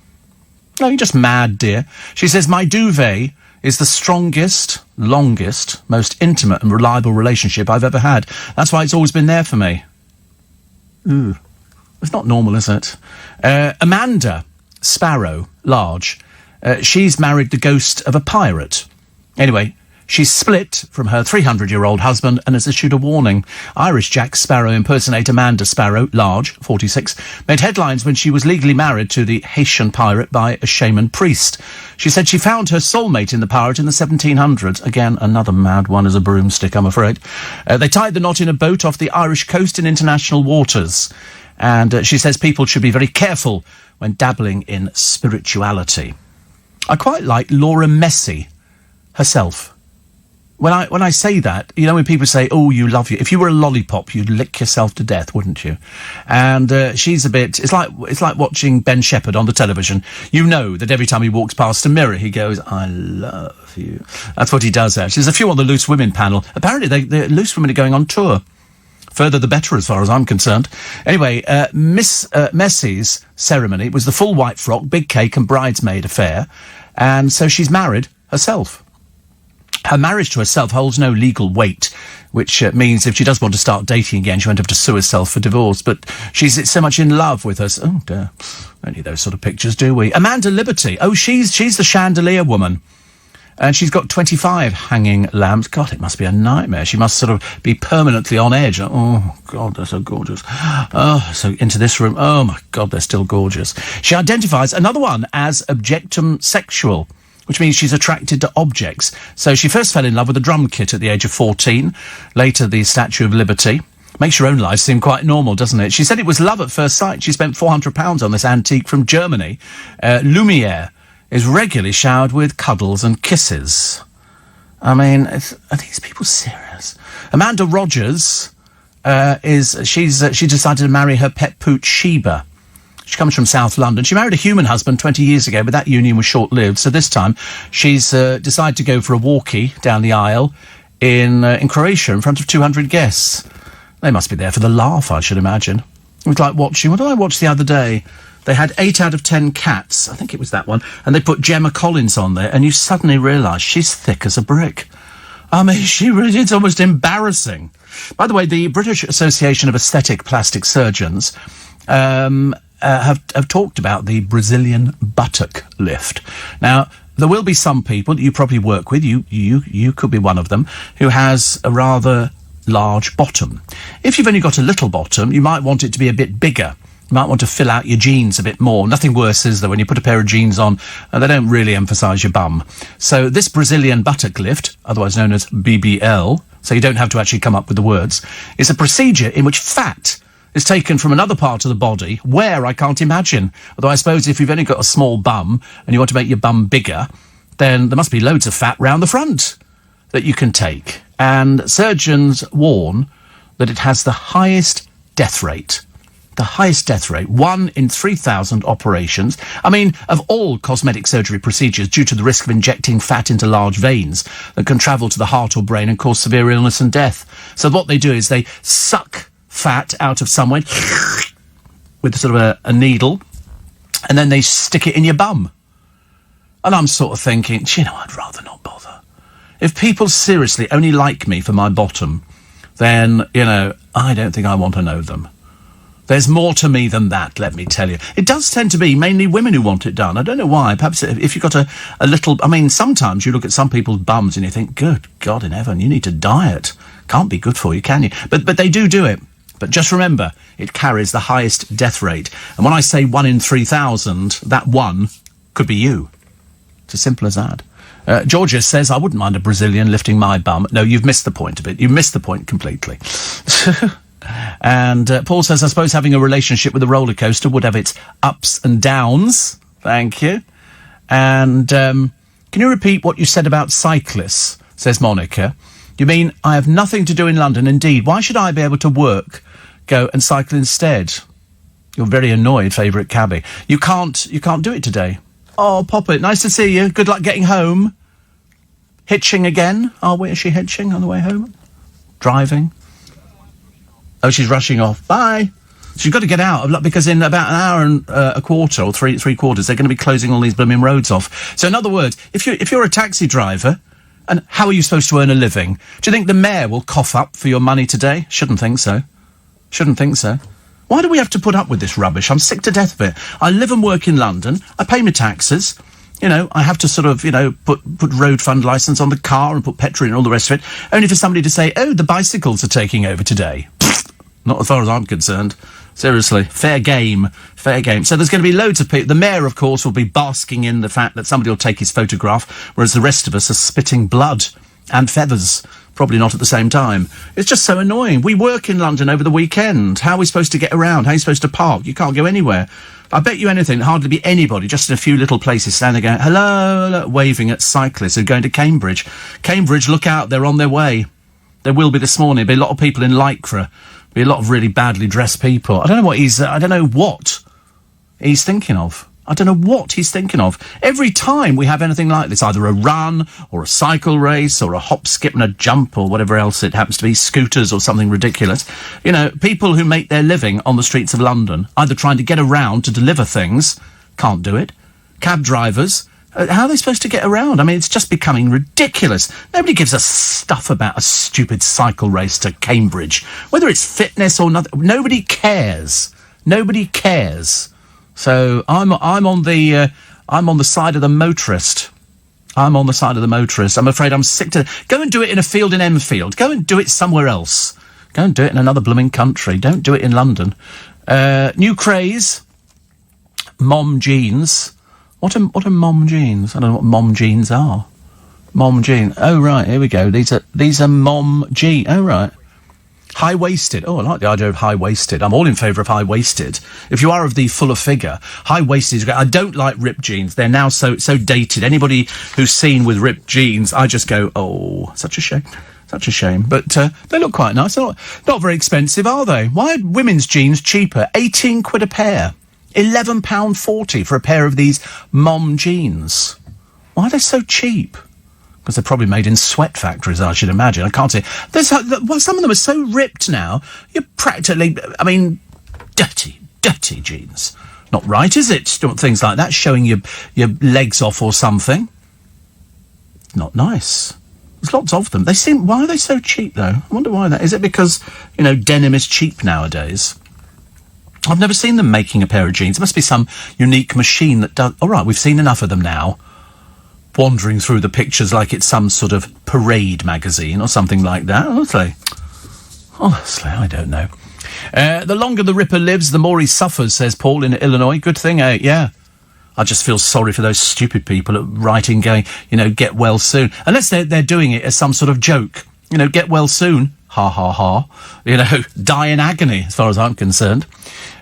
No, you're just mad, dear. She says, my duvet is the strongest, longest, most intimate and reliable relationship I've ever had. That's why it's always been there for me. Ooh. It's not normal, is it? Amanda Sparrow, large... she's married the ghost of a pirate. Anyway, she's split from her 300-year-old husband and has issued a warning. Irish Jack Sparrow impersonator Amanda Sparrow, large, 46, made headlines when she was legally married to the Haitian pirate by a shaman priest. She said she found her soulmate in the pirate in the 1700s. Again, another mad one as a broomstick, I'm afraid. They tied the knot in a boat off the Irish coast in international waters. And she says people should be very careful when dabbling in spirituality. I quite like Laura Messi herself. when I say that, you know, when people say, "Oh, you love you," if you were a lollipop, you'd lick yourself to death, wouldn't you? And she's a bit. It's like watching Ben Shepherd on the television. You know that every time he walks past a mirror, he goes, "I love you." That's what he does. Actually, there's a few on the Loose Women panel. Apparently, the Loose Women are going on tour. Further the better, as far as I'm concerned. Anyway, Miss Messie's ceremony was the full white frock, big cake, and bridesmaid affair, and so she's married herself. Her marriage to herself holds no legal weight, which means if she does want to start dating again, she won't have to sue herself for divorce. But she's so much in love with us. Oh, dear. Don't need those sort of pictures, do we? Amanda Liberty. Oh, she's the chandelier woman. And she's got 25 hanging lamps. God, it must be a nightmare. She must sort of be permanently on edge. Oh, God, they're so gorgeous. Oh, so into this room. Oh, my God, they're still gorgeous. She identifies another one as objectum sexual, which means she's attracted to objects. So she first fell in love with a drum kit at the age of 14, later the Statue of Liberty. Makes your own life seem quite normal, doesn't it? She said it was love at first sight. She spent £400 on this antique from Germany. Lumiere is regularly showered with cuddles and kisses. I mean, are these people serious? Amanda Rogers she decided to marry her pet pooch Sheba. She comes from South London. She married a human husband 20 years ago, but that union was short-lived. So this time, she's decided to go for a walkie down the aisle in Croatia in front of 200 guests. They must be there for the laugh, I should imagine. It was like watching... What did I watch the other day? They had 8 out of 10 cats. I think it was that one. And they put Gemma Collins on there, and you suddenly realise she's thick as a brick. I mean, it's almost embarrassing. By the way, the British Association of Aesthetic Plastic Surgeons... have talked about the Brazilian buttock lift. Now, there will be some people that you probably work with, you could be one of them, who has a rather large bottom. If you've only got a little bottom, you might want it to be a bit bigger. You might want to fill out your jeans a bit more. Nothing worse is that when you put a pair of jeans on, they don't really emphasise your bum. So this Brazilian buttock lift, otherwise known as BBL, so you don't have to actually come up with the words, is a procedure in which fat is taken from another part of the body, where I can't imagine. Although I suppose if you've only got a small bum and you want to make your bum bigger, then there must be loads of fat round the front that you can take. And surgeons warn that it has the highest death rate. The highest death rate, 1 in 3,000 operations. I mean, of all cosmetic surgery procedures, due to the risk of injecting fat into large veins that can travel to the heart or brain and cause severe illness and death. So what they do is they suck fat out of someone with sort of a needle, and then they stick it in your bum. And I'm sort of thinking, you know, I'd rather not bother. If people seriously only like me for my bottom, then, you know, I don't think I want to know them. There's more to me than that, let me tell you. It does tend to be mainly women who want it done. I don't know why. Perhaps if you've got a little... I mean, sometimes you look at some people's bums and you think, good God in heaven, you need to diet. Can't be good for you, can you? But they do it. But just remember, it carries the highest death rate. And when I say 1 in 3,000, that one could be you. It's as simple as that. Georgia says, I wouldn't mind a Brazilian lifting my bum. No, you've missed the point of it. You've missed the point completely. And Paul says, I suppose having a relationship with a roller coaster would have its ups and downs. Thank you. And can you repeat what you said about cyclists, says Monica. You mean, I have nothing to do in London, indeed. Why should I be able to go and cycle instead? Your very annoyed favourite cabbie. You can't do it today. Oh, Poppet, nice to see you. Good luck getting home. Hitching again? Oh, where is she hitching on the way home? Driving? Oh, she's rushing off. Bye. She's got to get out, because in about an hour and a quarter, or three quarters, they're going to be closing all these blooming roads off. So in other words, if you're a taxi driver, and how are you supposed to earn a living? Do you think the mayor will cough up for your money today? Shouldn't think so. Shouldn't think so. Why do we have to put up with this rubbish? I'm sick to death of it. I live and work in London. I pay my taxes. You know, I have to sort of, you know, put road fund licence on the car and put petrol and all the rest of it, only for somebody to say, oh, the bicycles are taking over today. Not as far as I'm concerned. Seriously, fair game, fair game. So there's going to be loads of people. The mayor, of course, will be basking in the fact that somebody will take his photograph, whereas the rest of us are spitting blood and feathers. Probably not at the same time. It's just so annoying. We work in London over the weekend. How are we supposed to get around? How are you supposed to park? You can't go anywhere. I bet you anything, there'll hardly be anybody, just in a few little places, standing there going, hello, waving at cyclists who are going to Cambridge. Cambridge, look out, they're on their way. There will be this morning. There'll be a lot of people in Lycra. Be a lot of really badly dressed people. I don't know what he's thinking of. I don't know what he's thinking of. Every time we have anything like this, either a run or a cycle race or a hop, skip and a jump or whatever else it happens to be, scooters or something ridiculous, you know, people who make their living on the streets of London, either trying to get around to deliver things, can't do it. Cab drivers, how are they supposed to get around? I mean, it's just becoming ridiculous. Nobody gives a stuff about a stupid cycle race to Cambridge. Whether it's fitness or nothing, nobody cares. Nobody cares. So I'm on the side of the motorist. I'm on the side of the motorist. I'm afraid I'm sick to... Go and do it in a field in Enfield. Go and do it somewhere else. Go and do it in another blooming country. Don't do it in London. New craze. Mom jeans. What are mom jeans? I don't know what mom jeans are. Mom jeans. Oh, right, here we go. These are mom jeans. Oh, right. High-waisted. Oh, I like the idea of high-waisted. I'm all in favour of high-waisted. If you are of the fuller figure, high-waisted is great. I don't like ripped jeans. They're now so dated. Anybody who's seen with ripped jeans, I just go, oh, such a shame. Such a shame. But they look quite nice. They're not very expensive, are they? Why are women's jeans cheaper? 18 quid a pair. £11.40 for a pair of these mom jeans. Why are they so cheap? Because they're probably made in sweat factories, I should imagine. I can't see. Some of them are so ripped now, you're practically, I mean, dirty jeans. Not right, is it? Things like that, showing your legs off or something. Not nice. There's lots of them. Why are they so cheap, though? I wonder why that is. It because, you know, denim is cheap nowadays? I've never seen them making a pair of jeans. There must be some unique machine that does... All right, we've seen enough of them now. Wandering through the pictures like it's some sort of parade magazine or something like that. Honestly, I don't know. The longer the Ripper lives, the more he suffers, says Paul in Illinois. Good thing, eh? Yeah. I just feel sorry for those stupid people at writing going, you know, get well soon. Unless they're doing it as some sort of joke. You know, get well soon. Ha, ha, ha. You know, die in agony, as far as I'm concerned.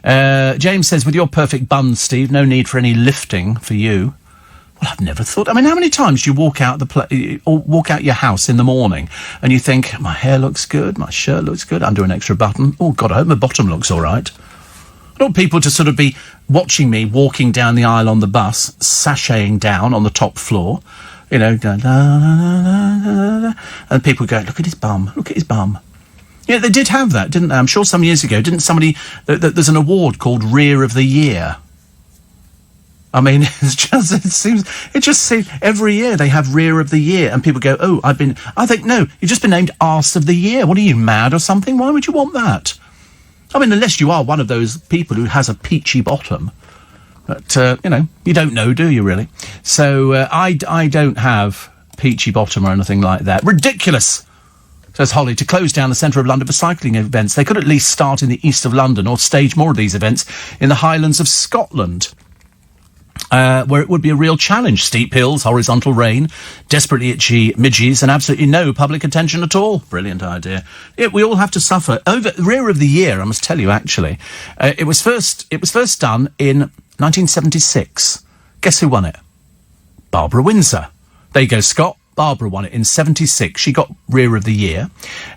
James says, with your perfect bun, Steve, no need for any lifting for you. Well, I've never thought... I mean, how many times do you walk out walk out your house in the morning and you think, my hair looks good, my shirt looks good, undo an extra button. Oh, God, I hope my bottom looks all right. I don't want people to sort of be watching me walking down the aisle on the bus, sashaying down on the top floor, you know, going, la, la, la, la, la, and people go, look at his bum, look at his bum. Yeah, they did have that, didn't they? I'm sure some years ago, didn't somebody... There's an award called Rear of the Year. I mean, it just seems every year they have Rear of the Year and people go, oh, I think, no, you've just been named Arse of the Year. What are you, mad or something? Why would you want that? I mean, unless you are one of those people who has a peachy bottom. But, you know, you don't know, do you, really? So, I don't have peachy bottom or anything like that. Ridiculous, says Holly, to close down the centre of London for cycling events. They could at least start in the east of London or stage more of these events in the Highlands of Scotland. Where it would be a real challenge. Steep hills, horizontal rain, desperately itchy midges, and absolutely no public attention at all. Brilliant idea. We all have to suffer. Rear of the Year, I must tell you, actually. It was first done in 1976. Guess who won it? Barbara Windsor. There you go, Scott. Barbara won it in 76. She got Rear of the Year.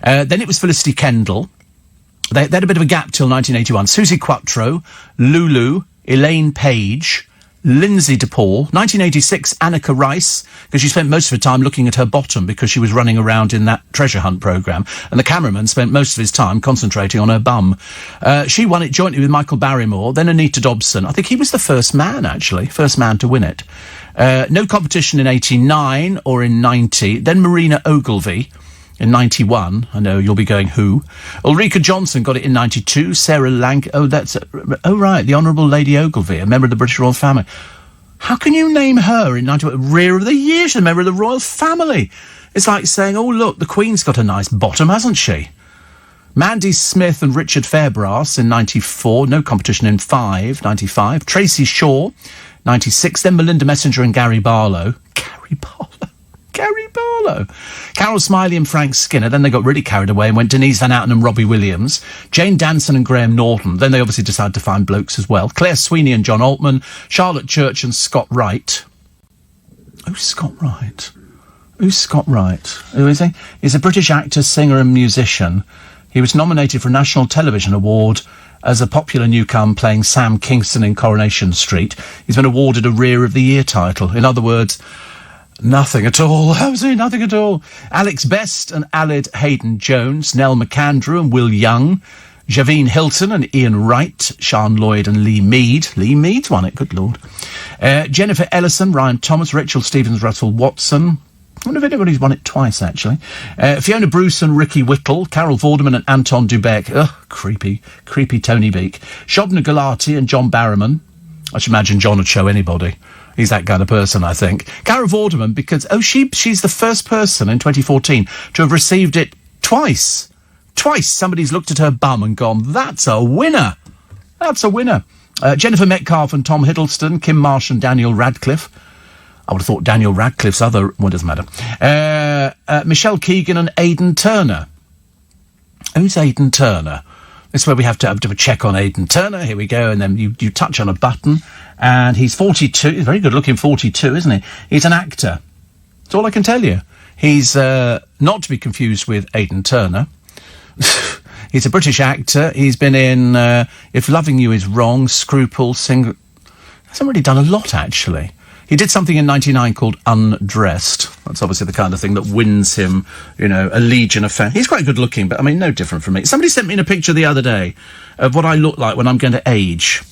Then it was Felicity Kendall. They had a bit of a gap till 1981. Susie Quattro, Lulu, Elaine Page... Lindsay DePaul, 1986, Annika Rice, because she spent most of her time looking at her bottom because she was running around in that treasure hunt programme, and the cameraman spent most of his time concentrating on her bum. She won it jointly with Michael Barrymore, then Anita Dobson. I think he was the first man to win it. No competition in 89 or in 90, then Marina Ogilvy in 91. I know you'll be going, who? Ulrika Johnson got it in 92. Sarah right, the Honourable Lady Ogilvy, a member of the British Royal Family. How can you name her in 91? Rear of the Year, she's a member of the Royal Family. It's like saying, oh, look, the Queen's got a nice bottom, hasn't she? Mandy Smith and Richard Fairbrass in 94. No competition in 95. Tracy Shaw, 96. Then Melinda Messenger and Gary Barlow. Gary Barlow. Carol Smiley and Frank Skinner. Then they got really carried away and went Denise Van Outen and Robbie Williams. Jane Danson and Graham Norton. Then they obviously decided to find blokes as well. Claire Sweeney and John Altman. Charlotte Church and Scott Wright. Who's Scott Wright? Who's Scott Wright? Who is he? He's a British actor, singer and musician. He was nominated for a National Television Award as a popular newcomer playing Sam Kingston in Coronation Street. He's been awarded a Rear of the Year title. In other words, nothing at all. Absolutely nothing at all. Alex Best and Alid Hayden-Jones, Nell McAndrew and Will Young, Javine Hilton and Ian Wright, Sean Lloyd and Lee Mead. Lee Mead's won it, good Lord. Jennifer Ellison, Ryan Thomas, Rachel Stevens, Russell Watson. I wonder if anybody's won it twice, actually. Fiona Bruce and Ricky Whittle, Carol Vorderman and Anton Dubek. Ugh, creepy Tony Beak. Shobna Gulati and John Barrowman. I should imagine John would show anybody. He's that kind of person, I think. Carol Vorderman, because, she's the first person in 2014 to have received it twice. Twice somebody's looked at her bum and gone, that's a winner. That's a winner. Jennifer Metcalfe and Tom Hiddleston, Kim Marsh and Daniel Radcliffe. I would have thought Daniel Radcliffe's other... Well, it doesn't matter. Michelle Keegan and Aidan Turner. Who's Aidan Turner? This is where we have to a check on Aidan Turner. Here we go. And then you touch on a button. And he's 42. He's very good-looking 42, isn't he? He's an actor. That's all I can tell you. He's not to be confused with Aidan Turner. He's a British actor. He's been in If Loving You Is Wrong, Scruple, Single... Hasn't really done a lot, actually. He did something in 99 called Undressed. That's obviously the kind of thing that wins him, a legion of fans. He's quite good looking, but, no different from me. Somebody sent me in a picture the other day of what I look like when I'm going to age.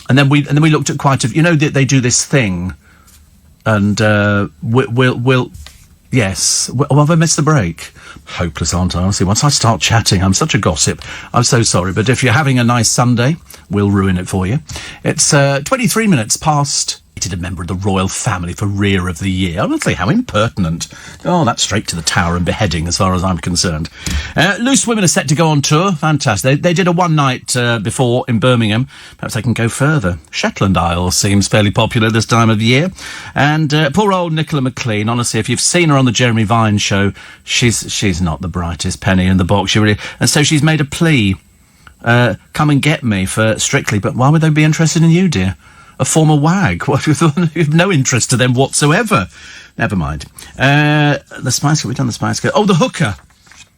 And then we looked at quite a... they do this thing. And we'll yes. Well, have I missed the break? Hopeless, aren't I? Honestly, once I start chatting, I'm such a gossip. I'm so sorry. But if you're having a nice Sunday, we'll ruin it for you. It's 23 minutes past... A member of the royal family for Rear of the Year. Honestly, how impertinent. Oh, that's straight to the Tower and beheading as far as I'm concerned. Loose Women are set to go on tour. Fantastic. They did a one night before in Birmingham. Perhaps they can go further. Shetland Isles seems fairly popular this time of the year. And poor old Nicola McLean, honestly, if you've seen her on the Jeremy Vine show, she's not the brightest penny in the box. She really... And so she's made a plea. Come and get me for Strictly. But why would they be interested in you, dear? A former wag. What, you have no interest to them whatsoever. Never mind. The Spice Girls, we've done the Spice Girls. Oh, the hooker.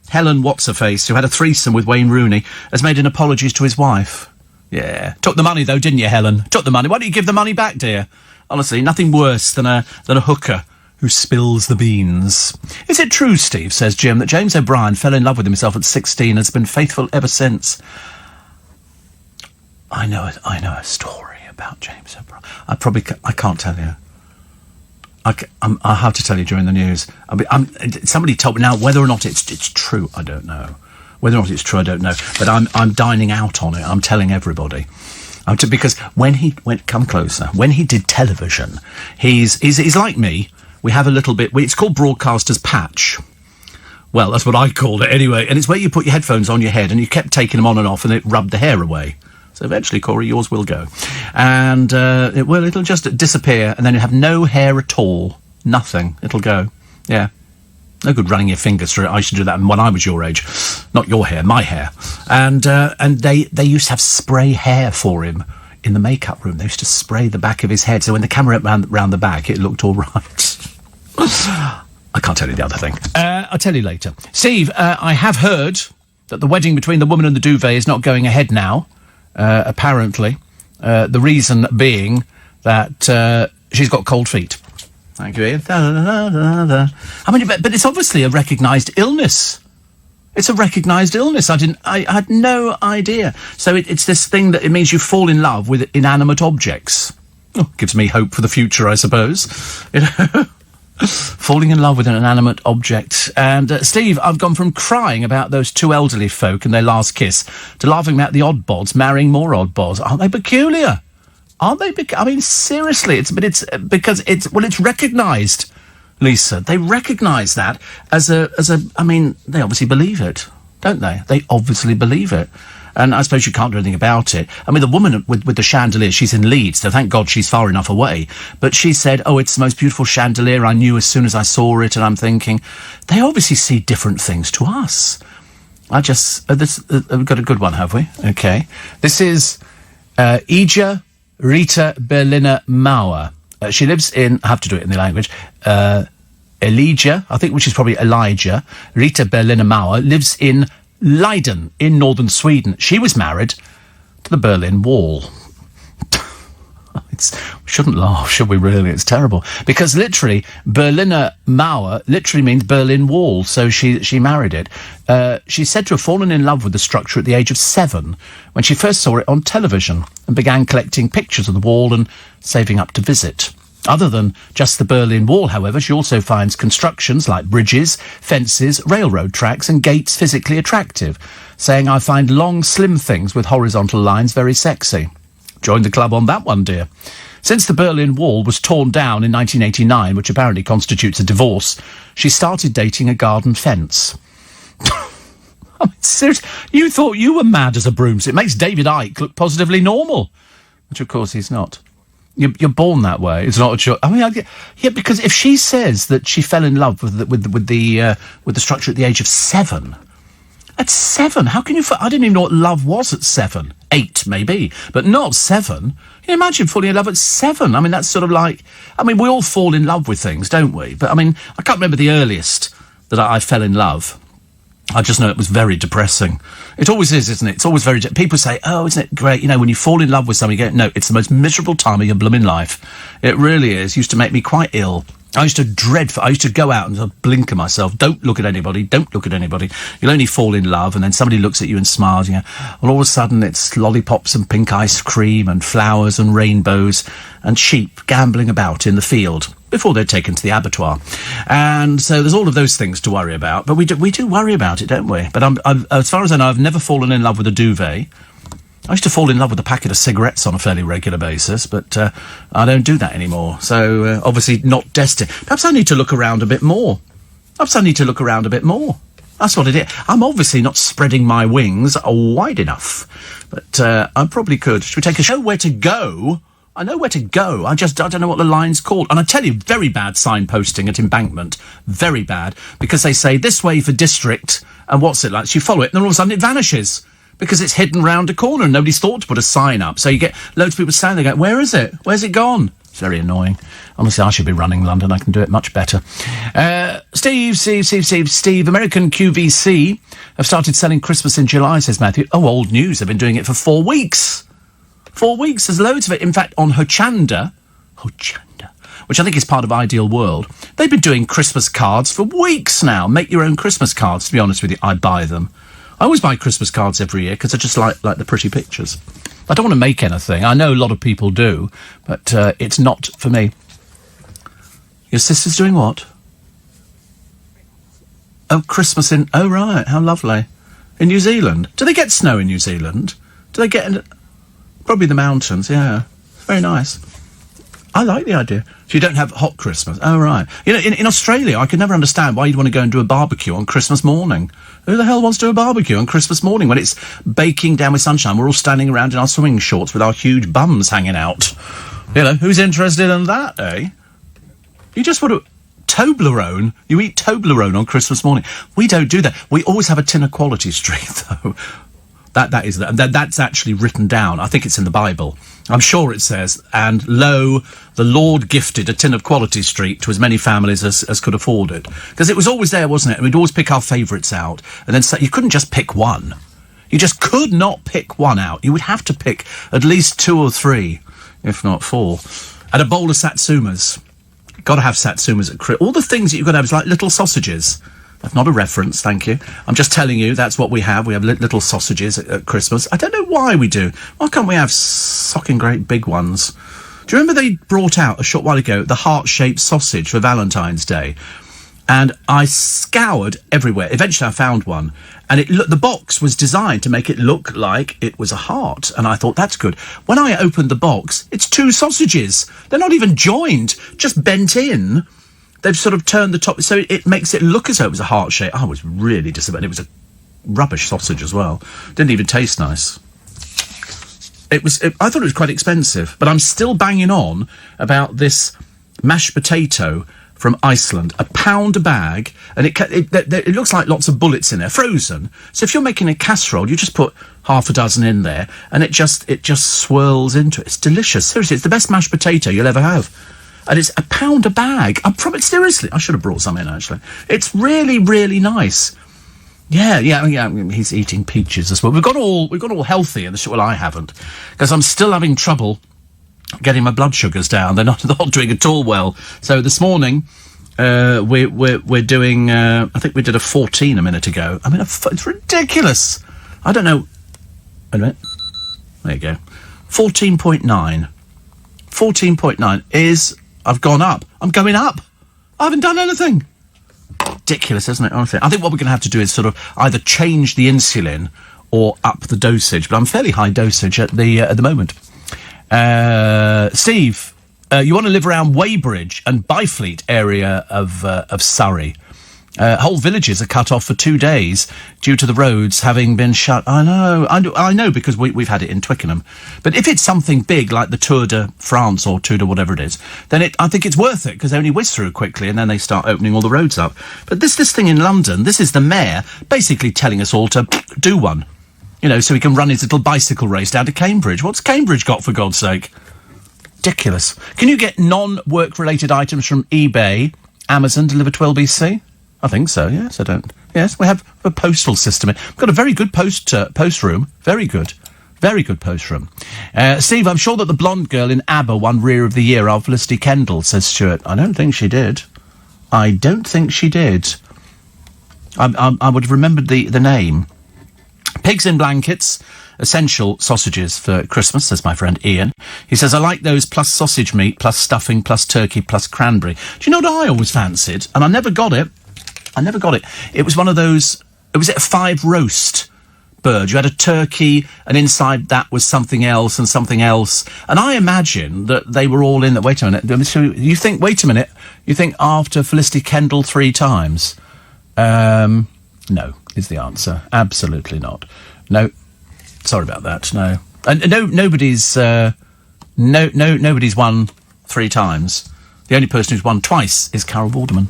Helen What's-Her-Face, who had a threesome with Wayne Rooney, has made an apologies to his wife. Yeah. Took the money, though, didn't you, Helen? Took the money. Why don't you give the money back, dear? Honestly, nothing worse than a hooker who spills the beans. Is it true, Steve, says Jim, that James O'Brien fell in love with himself at 16 and has been faithful ever since? I know a story about James O'Brien. I can't tell you. I'll have to tell you during the news. Somebody told me now whether or not it's true. I don't know. Whether or not it's true, I don't know. But I'm dining out on it. I'm telling everybody. Because when he come closer, when he did television, he's like me. We have a little bit. It's called broadcaster's patch. Well, that's what I called it anyway. And it's where you put your headphones on your head and you kept taking them on and off, and it rubbed the hair away. So eventually, Corey, yours will go. And it'll just disappear, and then you have no hair at all. Nothing. It'll go. Yeah. No good running your fingers through it. I used to do that when I was your age. Not your hair, my hair. And they used to have spray hair for him in the makeup room. They used to spray the back of his head, so when the camera went round the back, it looked all right. I can't tell you the other thing. I'll tell you later. Steve, I have heard that the wedding between the woman and the duvet is not going ahead now. Apparently. The reason being that she's got cold feet. Thank you. But it's obviously a recognised illness. It's a recognised illness. I had no idea. So it's this thing that it means you fall in love with inanimate objects. Oh, gives me hope for the future, I suppose. Falling in love with an inanimate object. And, Steve, I've gone from crying about those two elderly folk and their last kiss to laughing about the oddbods marrying more oddbods. Aren't they peculiar? Aren't they? Seriously, it's because it's recognised, Lisa. They recognise that as a. They obviously believe it, don't they? They obviously believe it. And I suppose you can't do anything about it. I mean, the woman with the chandelier, she's in Leeds, so thank God she's far enough away. But she said, oh, it's the most beautiful chandelier. I knew as soon as I saw it. And I'm thinking, they obviously see different things to us. We've got a good one, have we? Okay. This is Ija Rita Berliner Mauer. She lives in, I have to do it in the language, Elijah, I think, which is probably Elijah. Rita Berliner Mauer lives in Leiden in northern Sweden. She was married to the Berlin Wall. We shouldn't laugh, should we really? It's terrible. Because literally, Berliner Mauer literally means Berlin Wall, so she married it. She's said to have fallen in love with the structure at the age of 7, when she first saw it on television, and began collecting pictures of the wall and saving up to visit. Other than just the Berlin Wall, however, she also finds constructions like bridges, fences, railroad tracks and gates physically attractive, saying, I find long, slim things with horizontal lines very sexy. Join the club on that one, dear. Since the Berlin Wall was torn down in 1989, which apparently constitutes a divorce, she started dating a garden fence. I mean, seriously, you thought you were mad as a broomstick. It makes David Icke look positively normal, which of course he's not. You're born that way. It's not a choice. I mean, yeah, because if she says that she fell in love with the structure at the age of 7, at 7, how can you? I didn't even know what love was at 7, 8 maybe, but not 7. Can you imagine falling in love at 7? I mean, that's sort of like. I mean, we all fall in love with things, don't we? But I mean, I can't remember the earliest that I fell in love. I just know it was very depressing. It always is, isn't it? It's always very... People say, oh, isn't it great? You know, when you fall in love with somebody, you go, no, it's the most miserable time of your blooming life. It really is. It used to make me quite ill. I used to go out and sort of blink at myself. Don't look at anybody. Don't look at anybody. You'll only fall in love, and then somebody looks at you and smiles. You know, well, all of a sudden it's lollipops and pink ice cream and flowers and rainbows and sheep gambling about in the field before they're taken to the abattoir. And so there's all of those things to worry about. But we do worry about it, don't we? But as far as I know, I've never fallen in love with a duvet. I used to fall in love with a packet of cigarettes on a fairly regular basis, but I don't do that anymore. So, obviously not destined. Perhaps I need to look around a bit more. That's what it is. I'm obviously not spreading my wings wide enough, but I probably could. Should we take a show? Where to go? I know where to go. I don't know what the line's called. And I tell you, very bad signposting at Embankment. Very bad. Because they say, this way for district, and what's it like? So you follow it, and then all of a sudden it vanishes. Because it's hidden round a corner and nobody's thought to put a sign up. So you get loads of people standing there going, where is it? Where's it gone? It's very annoying. Honestly, I should be running London. I can do it much better. Steve. American QVC have started selling Christmas in July, says Matthew. Oh, old news. They've been doing it for 4 weeks. 4 weeks. There's loads of it. In fact, on Hochanda, which I think is part of Ideal World, they've been doing Christmas cards for weeks now. Make your own Christmas cards, to be honest with you. I buy them. I always buy Christmas cards every year because I just like the pretty pictures. I don't want to make anything. I know a lot of people do, but it's not for me. Your sister's doing what? Oh, Christmas in... Oh, right. How lovely. In New Zealand. Do they get snow in New Zealand? Do they get... Probably the mountains, yeah. Very nice. I like the idea. So you don't have hot Christmas. Oh, right. You know, in Australia, I could never understand why you'd want to go and do a barbecue on Christmas morning. Who the hell wants to do a barbecue on Christmas morning when it's baking down with sunshine? We're all standing around in our swimming shorts with our huge bums hanging out. You know, who's interested in that, eh? You just want to... Toblerone. You eat Toblerone on Christmas morning. We don't do that. We always have a tin of Quality Street, though. That's actually written down. I think it's in the Bible. I'm sure it says, and lo, the Lord gifted a tin of Quality Street to as many families as could afford it. Because it was always there, wasn't it? And we'd always pick our favourites out. And then you couldn't just pick one. You just could not pick one out. You would have to pick at least 2 or 3, if not 4. And a bowl of Satsumas. Got to have Satsumas at Christmas. All the things that you've got to have is like little sausages. That's not a reference, thank you. I'm just telling you, that's what we have. We have little sausages at Christmas. I don't know why we do. Why can't we have socking great big ones? Do you remember they brought out a short while ago the heart-shaped sausage for Valentine's Day? And I scoured everywhere. Eventually I found one. And the box was designed to make it look like it was a heart. And I thought, that's good. When I opened the box, it's 2 sausages. They're not even joined, just bent in. They've sort of turned the top, so it makes it look as though it was a heart shape. I was really disappointed. It was rubbish sausage as well. Didn't even taste nice. I thought it was quite expensive, but I'm still banging on about this mashed potato from Iceland, £1 a bag, and it looks like lots of bullets in there, frozen. So if you're making a casserole, you just put half a dozen in there, and it just swirls into it. It's delicious. Seriously, it's the best mashed potato you'll ever have. And it's £1 a bag. Seriously, I should have brought some in, actually. It's really, really nice. Yeah, he's eating peaches as well. We've got all healthy in the well, I haven't, because I'm still having trouble getting my blood sugars down. They're not doing at all well. So this morning, we're doing. I think we did a 14 a minute ago. I mean, it's ridiculous. I don't know. Wait a minute. There you go. 14.9. 14.9 is. I've gone up. I'm going up. I haven't done anything. Ridiculous, isn't it? Honestly, I think what we're going to have to do is sort of either change the insulin or up the dosage. But I'm fairly high dosage at the moment. Steve, you want to live around Weybridge and Byfleet area of Surrey. Whole villages are cut off for 2 days due to the roads having been shut. I know, because we've had it in Twickenham. But if it's something big like the Tour de France or Tour de whatever it is, then I think it's worth it, because they only whiz through quickly and then they start opening all the roads up. But this thing in London, this is the mayor basically telling us all to do one. You know, so he can run his little bicycle race down to Cambridge. What's Cambridge got, for God's sake? Ridiculous. Can you get non-work-related items from eBay, Amazon, delivered to LBC? I think so, yes, Yes, we have a postal system. We've got a very good post room. Very good. Very good post room. Steve, I'm sure that the blonde girl in ABBA won Rear of the Year after Felicity Kendall, says Stuart. I don't think she did. I would have remembered the name. Pigs in blankets, essential sausages for Christmas, says my friend Ian. He says, I like those plus sausage meat, plus stuffing, plus turkey, plus cranberry. Do you know what I always fancied? And I never got it. It was one of those, was it a 5 roast bird? You had a turkey, and inside that was something else and something else. And I imagine that they were all in that. Wait a minute. So you think after Felicity Kendall 3 times? No, is the answer. Absolutely not. No. Sorry about that. No. And nobody's won 3 times. The only person who's won twice is Carol Vorderman.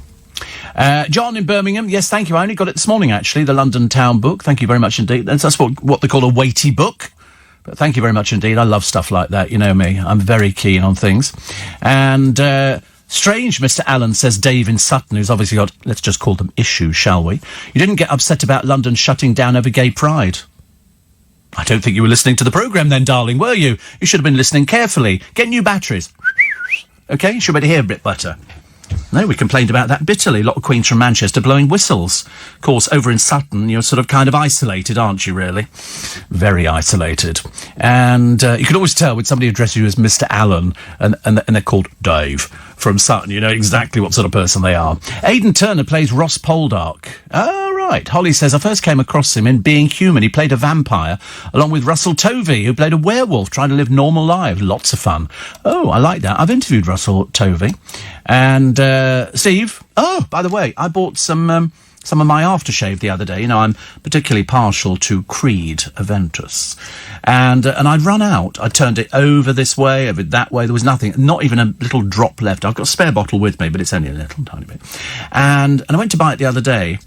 John in Birmingham, yes, thank you. I only got it this morning, actually, the London Town Book. Thank you very much indeed. That's what they call a weighty book. But thank you very much indeed. I love stuff like that. You know me. I'm very keen on things. And strange, Mr. Allen, says Dave in Sutton, who's obviously got, let's just call them issues, shall we? You didn't get upset about London shutting down over gay pride. I don't think you were listening to the programme then, darling, were you? You should have been listening carefully. Get new batteries. OK? You should better hear a bit better. No, we complained about that bitterly. A lot of Queens from Manchester blowing whistles. Of course, over in Sutton, you're sort of kind of isolated, aren't you, really? Very isolated. And you can always tell when somebody addresses you as Mr. Allen and they're called Dave from Sutton. You know exactly what sort of person they are. Aidan Turner plays Ross Poldark. Oh, right. Holly says, I first came across him in Being Human. He played a vampire, along with Russell Tovey, who played a werewolf trying to live normal lives. Lots of fun. Oh, I like that. I've interviewed Russell Tovey. And Steve, by the way, I bought some of my aftershave the other day. You know, I'm particularly partial to Creed Aventus. And I'd run out. I turned it over this way, over that way. There was nothing, not even a little drop left. I've got a spare bottle with me, but it's only a little tiny bit. And I went to buy it the other day,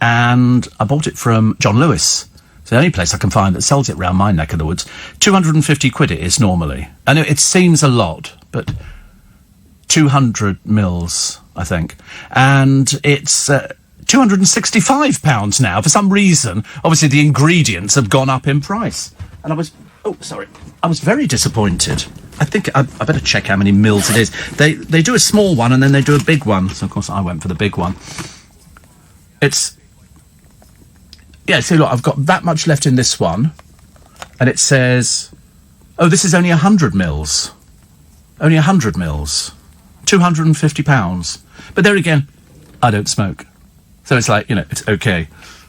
and I bought it from John Lewis. It's the only place I can find that sells it round my neck of the woods. 250 quid it is normally. I know it seems a lot, but 200 mils, I think. And it's £265 now. For some reason, obviously the ingredients have gone up in price. And I was very disappointed. I think I better check how many mils it is. They do a small one and then they do a big one. So, of course, I went for the big one. See, look, I've got that much left in this one. And it says, this is only 100 mils. Only 100 mils. £250. But there again, I don't smoke. So it's like, it's okay.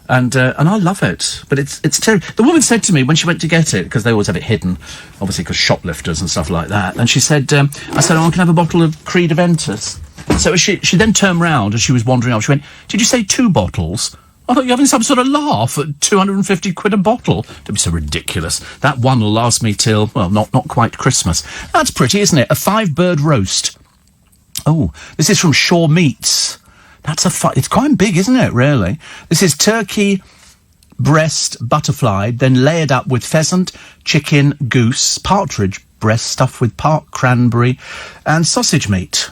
And I love it. But it's terrible. The woman said to me when she went to get it, because they always have it hidden, obviously because shoplifters and stuff like that, and she said, I said, I can have a bottle of Creed Aventus. So she then turned round as she was wandering off. She went, did you say 2 bottles? I thought you were having some sort of laugh at 250 quid a bottle. Don't be so ridiculous. That one will last me till, well, not quite Christmas. That's pretty, isn't it? A 5-bird roast. Oh, this is from Shaw Meats. It's quite big, isn't it, really? This is turkey breast butterflied, then layered up with pheasant, chicken, goose, partridge breast stuffed with park cranberry and sausage meat.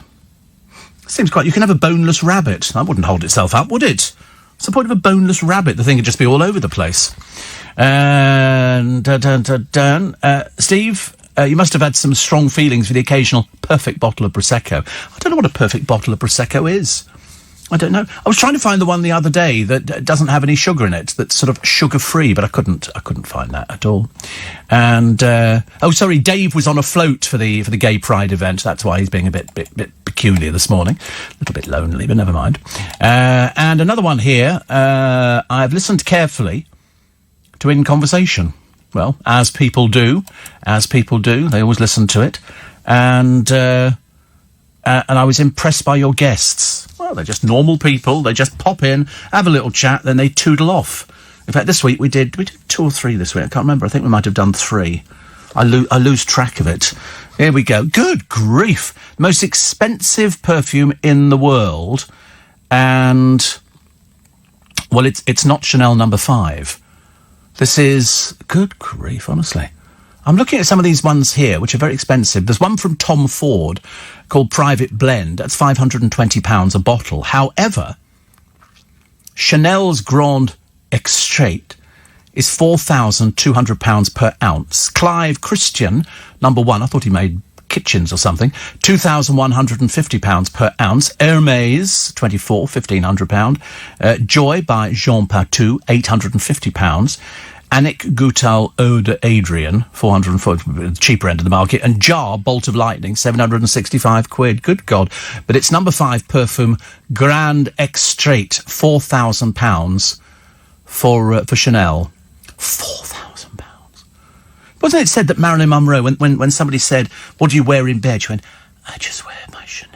Seems quite... You can have a boneless rabbit. That wouldn't hold itself up, would it? What's the point of a boneless rabbit? The thing would just be all over the place. And... Steve, you must have had some strong feelings for the occasional perfect bottle of Prosecco. I don't know what a perfect bottle of Prosecco is. I don't know. I was trying to find the one the other day that doesn't have any sugar in it, that's sort of sugar-free, but I couldn't find that at all. And, Dave was on a float for the Gay Pride event. That's why he's being a bit peculiar this morning. A little bit lonely, but never mind. And another one here. I've listened carefully to In Conversation. Well, as people do. They always listen to it. And I was impressed by your guests. Well, they're just normal people. They just pop in, have a little chat, then they toodle off. In fact, this week we did 2 or 3 this week. I can't remember. I think we might have done 3. I lose track of it. Here we go. Good grief. Most expensive perfume in the world. And, well, it's not Chanel No. 5. This is... Good grief, honestly. I'm looking at some of these ones here, which are very expensive. There's one from Tom Ford called Private Blend. That's £520 a bottle. However, Chanel's Grand Extrait is £4,200 per ounce. Clive Christian, No. 1, I thought he made kitchens or something, £2,150 per ounce. Hermes, 24, £1,500. Joy by Jean Patou, £850. Anik Goutal Eau de Adrian, 440, cheaper end of the market. And Jar Bolt of Lightning, 765 quid. Good God. But it's No. 5 perfume, Grand Extrait, £4,000 for Chanel. £4,000. Wasn't it said that Marilyn Monroe, when somebody said, what do you wear in bed? She went, I just wear my Chanel.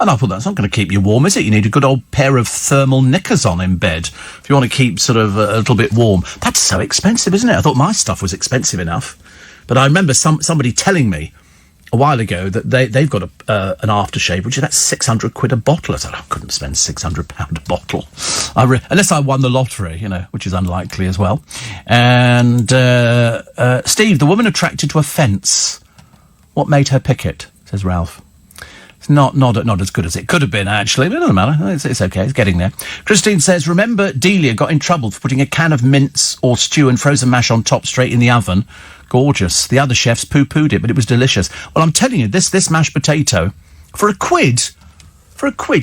And I thought, that's not going to keep you warm, is it? You need a good old pair of thermal knickers on in bed if you want to keep sort of a little bit warm. That's so expensive, isn't it? I thought my stuff was expensive enough. But I remember somebody telling me a while ago that they've got an aftershave, which is about 600 quid a bottle. I said, I couldn't spend £600 a bottle. Unless I won the lottery, which is unlikely as well. And, Steve, the woman attracted to a fence. What made her pick it? Says Ralph. Not as good as it could have been, actually, but it doesn't matter. It's okay. It's getting there. Christine says, remember Delia got in trouble for putting a can of mince or stew and frozen mash on top straight in the oven? Gorgeous. The other chefs poo-pooed it, but it was delicious. Well, I'm telling you, this mashed potato, for a quid,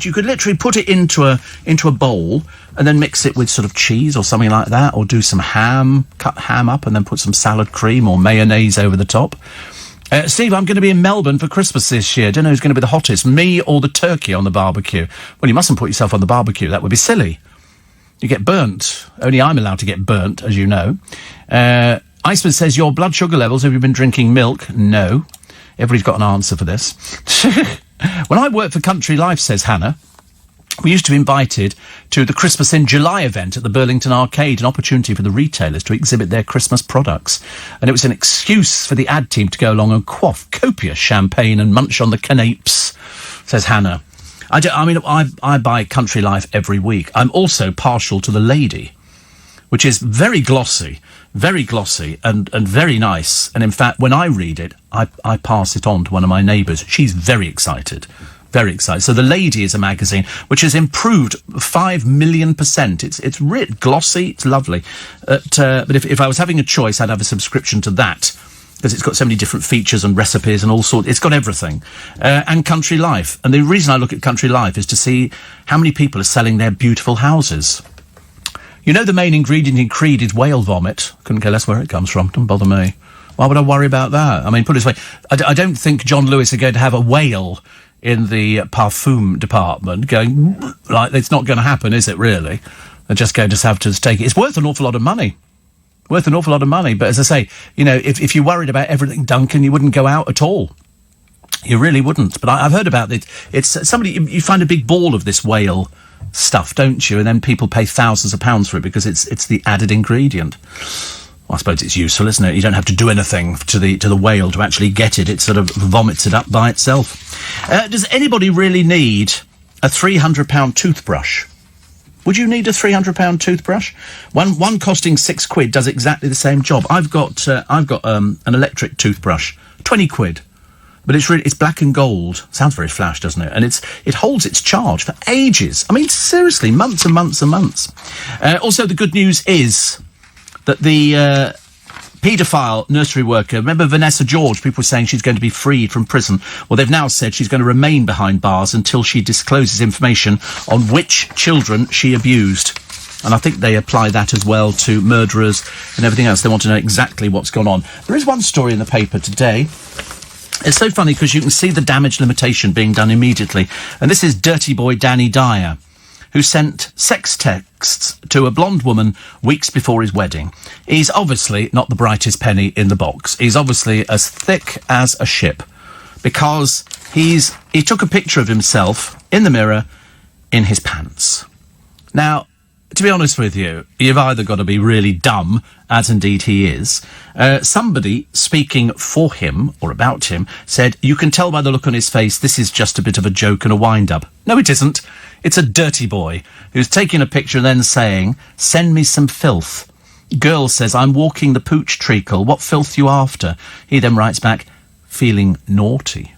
you could literally put it into a bowl and then mix it with sort of cheese or something like that, or do some ham, cut ham up and then put some salad cream or mayonnaise over the top. Steve, I'm going to be in Melbourne for Christmas this year. Don't know who's going to be the hottest, me or the turkey on the barbecue. Well, you mustn't put yourself on the barbecue. That would be silly. You get burnt. Only I'm allowed to get burnt, as you know. Iceman says, your blood sugar levels, have you been drinking milk? No. Everybody's got an answer for this. When I worked for Country Life, says Hannah, we used to be invited to the Christmas in July event at the Burlington Arcade, an opportunity for the retailers to exhibit their Christmas products. And it was an excuse for the ad team to go along and quaff copious champagne and munch on the canapes, says Hannah. I buy Country Life every week. I'm also partial to the Lady, which is very glossy and very nice. And in fact, when I read it, I pass it on to one of my neighbours. She's very excited. Very excited. So The Lady is a magazine which has improved 5 million %. It's writ glossy, it's lovely. But if I was having a choice, I'd have a subscription to that, because it's got so many different features and recipes and all sorts. It's got everything. And Country Life. And the reason I look at Country Life is to see how many people are selling their beautiful houses. You know, the main ingredient in Creed is whale vomit. Couldn't care less where it comes from. Don't bother me. Why would I worry about that? I mean, put it this way, I don't think John Lewis are going to have a whale in the parfum department going, like, it's not going to happen, is it, really? They're just going to have to take it. It's worth an awful lot of money. But as I say, if you're worried about everything, Duncan, you wouldn't go out at all. You really wouldn't. But I've heard about it. It's somebody, you find a big ball of this whale stuff, don't you? And then people pay thousands of pounds for it because it's the added ingredient. Well, I suppose it's useful, isn't it? You don't have to do anything to the whale to actually get it. It sort of vomits it up by itself. Does anybody really need a £300 toothbrush? Would you need a £300 toothbrush? One costing £6 does exactly the same job. I've got an electric toothbrush, £20, but it's black and gold. Sounds very flash, doesn't it? And it holds its charge for ages. I mean, seriously, months and months and months. Also, the good news is that the paedophile nursery worker, remember Vanessa George, people were saying she's going to be freed from prison. Well, they've now said she's going to remain behind bars until she discloses information on which children she abused. And I think they apply that as well to murderers and everything else. They want to know exactly what's gone on. There is one story in the paper today. It's so funny because you can see the damage limitation being done immediately. And this is dirty boy Danny Dyer, who sent sex texts to a blonde woman weeks before his wedding. He's obviously not the brightest penny in the box. He's obviously as thick as a ship because he took a picture of himself in the mirror in his pants. Now, to be honest with you, you've either got to be really dumb, as indeed he is. Somebody speaking for him or about him said, you can tell by the look on his face this is just a bit of a joke and a wind-up. No, it isn't. It's a dirty boy who's taking a picture and then saying, send me some filth. Girl says, I'm walking the pooch treacle. What filth you after? He then writes back, feeling naughty.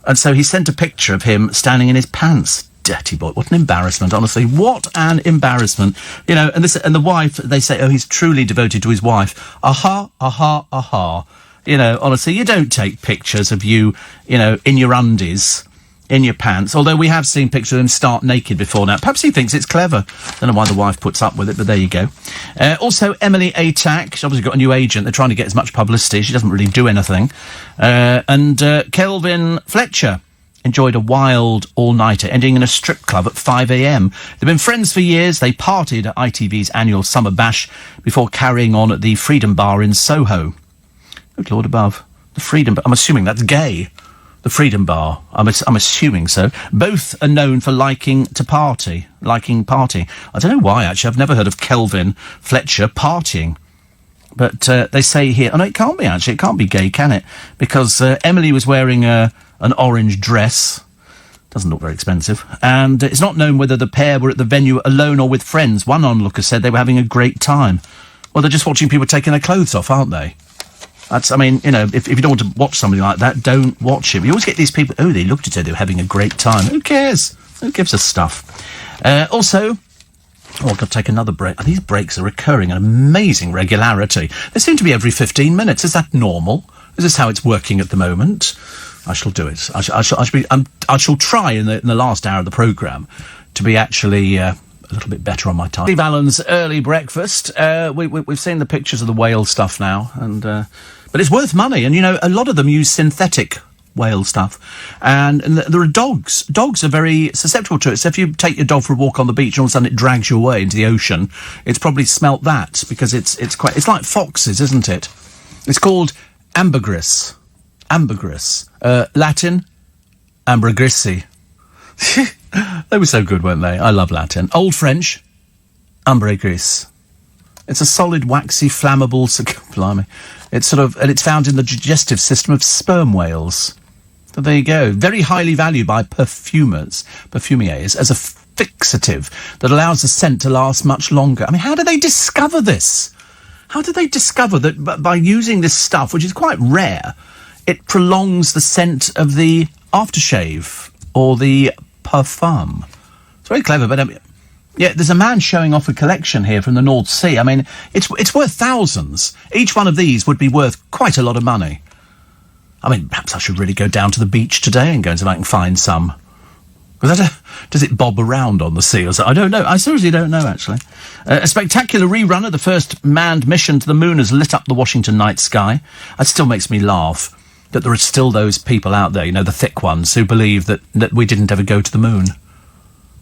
And so he sent a picture of him standing in his pants. Dirty boy. What an embarrassment, honestly. What an embarrassment. You know, and the wife, they say, oh, he's truly devoted to his wife. Aha, aha, aha. You know, honestly, you don't take pictures of you, you know, in your undies, in your pants, although we have seen pictures of him start naked before now. Perhaps he thinks it's clever. Don't know why the wife puts up with it, but there you go. Also, Emily Atack, she's obviously got a new agent. They're trying to get as much publicity. She doesn't really do anything. And Kelvin Fletcher enjoyed a wild all-nighter, ending in a strip club at 5 a.m. They've been friends for years. They partied at ITV's annual Summer Bash before carrying on at the Freedom Bar in Soho. Good Lord above. The Freedom Bar. I'm assuming that's gay. The Freedom Bar. I'm assuming so. Both are known for liking party. I don't know why, actually. I've never heard of Kelvin Fletcher partying. But they say here... Oh, no, it can't be, actually. It can't be gay, can it? Because Emily was wearing an orange dress. Doesn't look very expensive. And it's not known whether the pair were at the venue alone or with friends. One onlooker said they were having a great time. Well, they're just watching people taking their clothes off, aren't they? That's, I mean, you know, if you don't want to watch something like that, don't watch it. You always get these people, oh, they looked at it, they were having a great time. Who cares? Who gives a stuff? Also, I've got to take another break. These breaks are recurring at amazing regularity. They seem to be every 15 minutes. Is that normal? Is this how it's working at the moment? I shall do it. I shall try in the last hour of the programme to be actually a little bit better on my time. Steve Allen's early breakfast. We've seen the pictures of the whale stuff now, and but it's worth money. And you know, a lot of them use synthetic whale stuff, and there are dogs. Dogs are very susceptible to it. So if you take your dog for a walk on the beach and all of a sudden it drags you away into the ocean, it's probably smelt that because it's like foxes, isn't it? It's called ambergris. Ambergris. Latin, ambergrissi. They were so good, weren't they? I love Latin. Old French, ambergris. It's a solid, waxy, flammable... Blimey. It's it's found in the digestive system of sperm whales. So there you go. Very highly valued by perfumiers, as a fixative that allows the scent to last much longer. I mean, how did they discover this? How did they discover that by using this stuff, which is quite rare, it prolongs the scent of the aftershave or the parfum? It's very clever, but yeah, there's a man showing off a collection here from the North Sea. I mean, it's worth thousands. Each one of these would be worth quite a lot of money. I mean, perhaps I should really go down to the beach today and go and see if I can find some. Does it bob around on the sea or something? I don't know. I seriously don't know, actually. A spectacular rerun of the first manned mission to the moon has lit up the Washington night sky. It still makes me laugh that there are still those people out there, you know, the thick ones, who believe that we didn't ever go to the moon.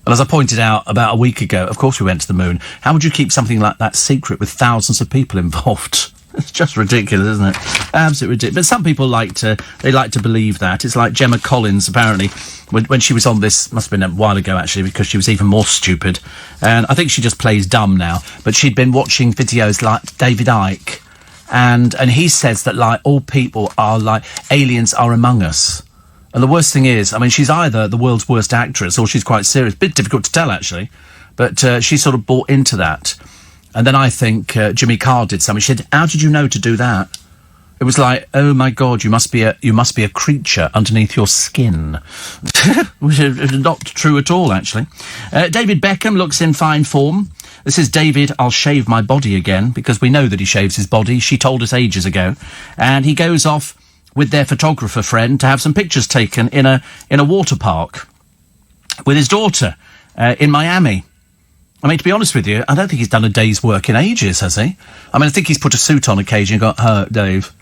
And as I pointed out about a week ago, of course we went to the moon. How would you keep something like that secret with thousands of people involved? It's just ridiculous, isn't it? Absolutely ridiculous. But some people like to believe that. It's like Gemma Collins, apparently, when she was on this, must have been a while ago, actually, because she was even more stupid. And I think she just plays dumb now. But she'd been watching videos like David Icke, and he says that, like, all people are like, aliens are among us. And the worst thing is, I mean, she's either the world's worst actress or she's quite serious. Bit difficult to tell, actually. But she sort of bought into that. And then I think Jimmy Carr did something. She said, "How did you know to do that?" It was like, "Oh my God, you must be a creature underneath your skin," which is not true at all, actually. David Beckham looks in fine form. This is David. I'll shave my body again, because we know that he shaves his body. She told us ages ago, and he goes off with their photographer friend to have some pictures taken in a water park with his daughter in Miami. I mean, to be honest with you, I don't think he's done a day's work in ages, has he? I mean, I think he's put a suit on occasion and gone, Dave,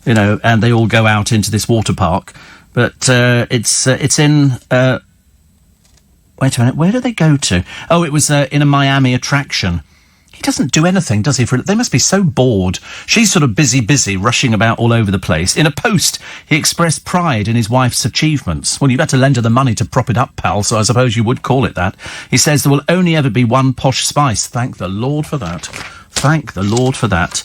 you know, and they all go out into this water park. But it's in... wait a minute, where do they go to? Oh, it was in a Miami attraction. He doesn't do anything, does he? They must be so bored. She's sort of busy, rushing about all over the place. In a post, he expressed pride in his wife's achievements. Well, you've had to lend her the money to prop it up, pal, so I suppose you would call it that. He says there will only ever be one posh spice. Thank the Lord for that. Thank the Lord for that.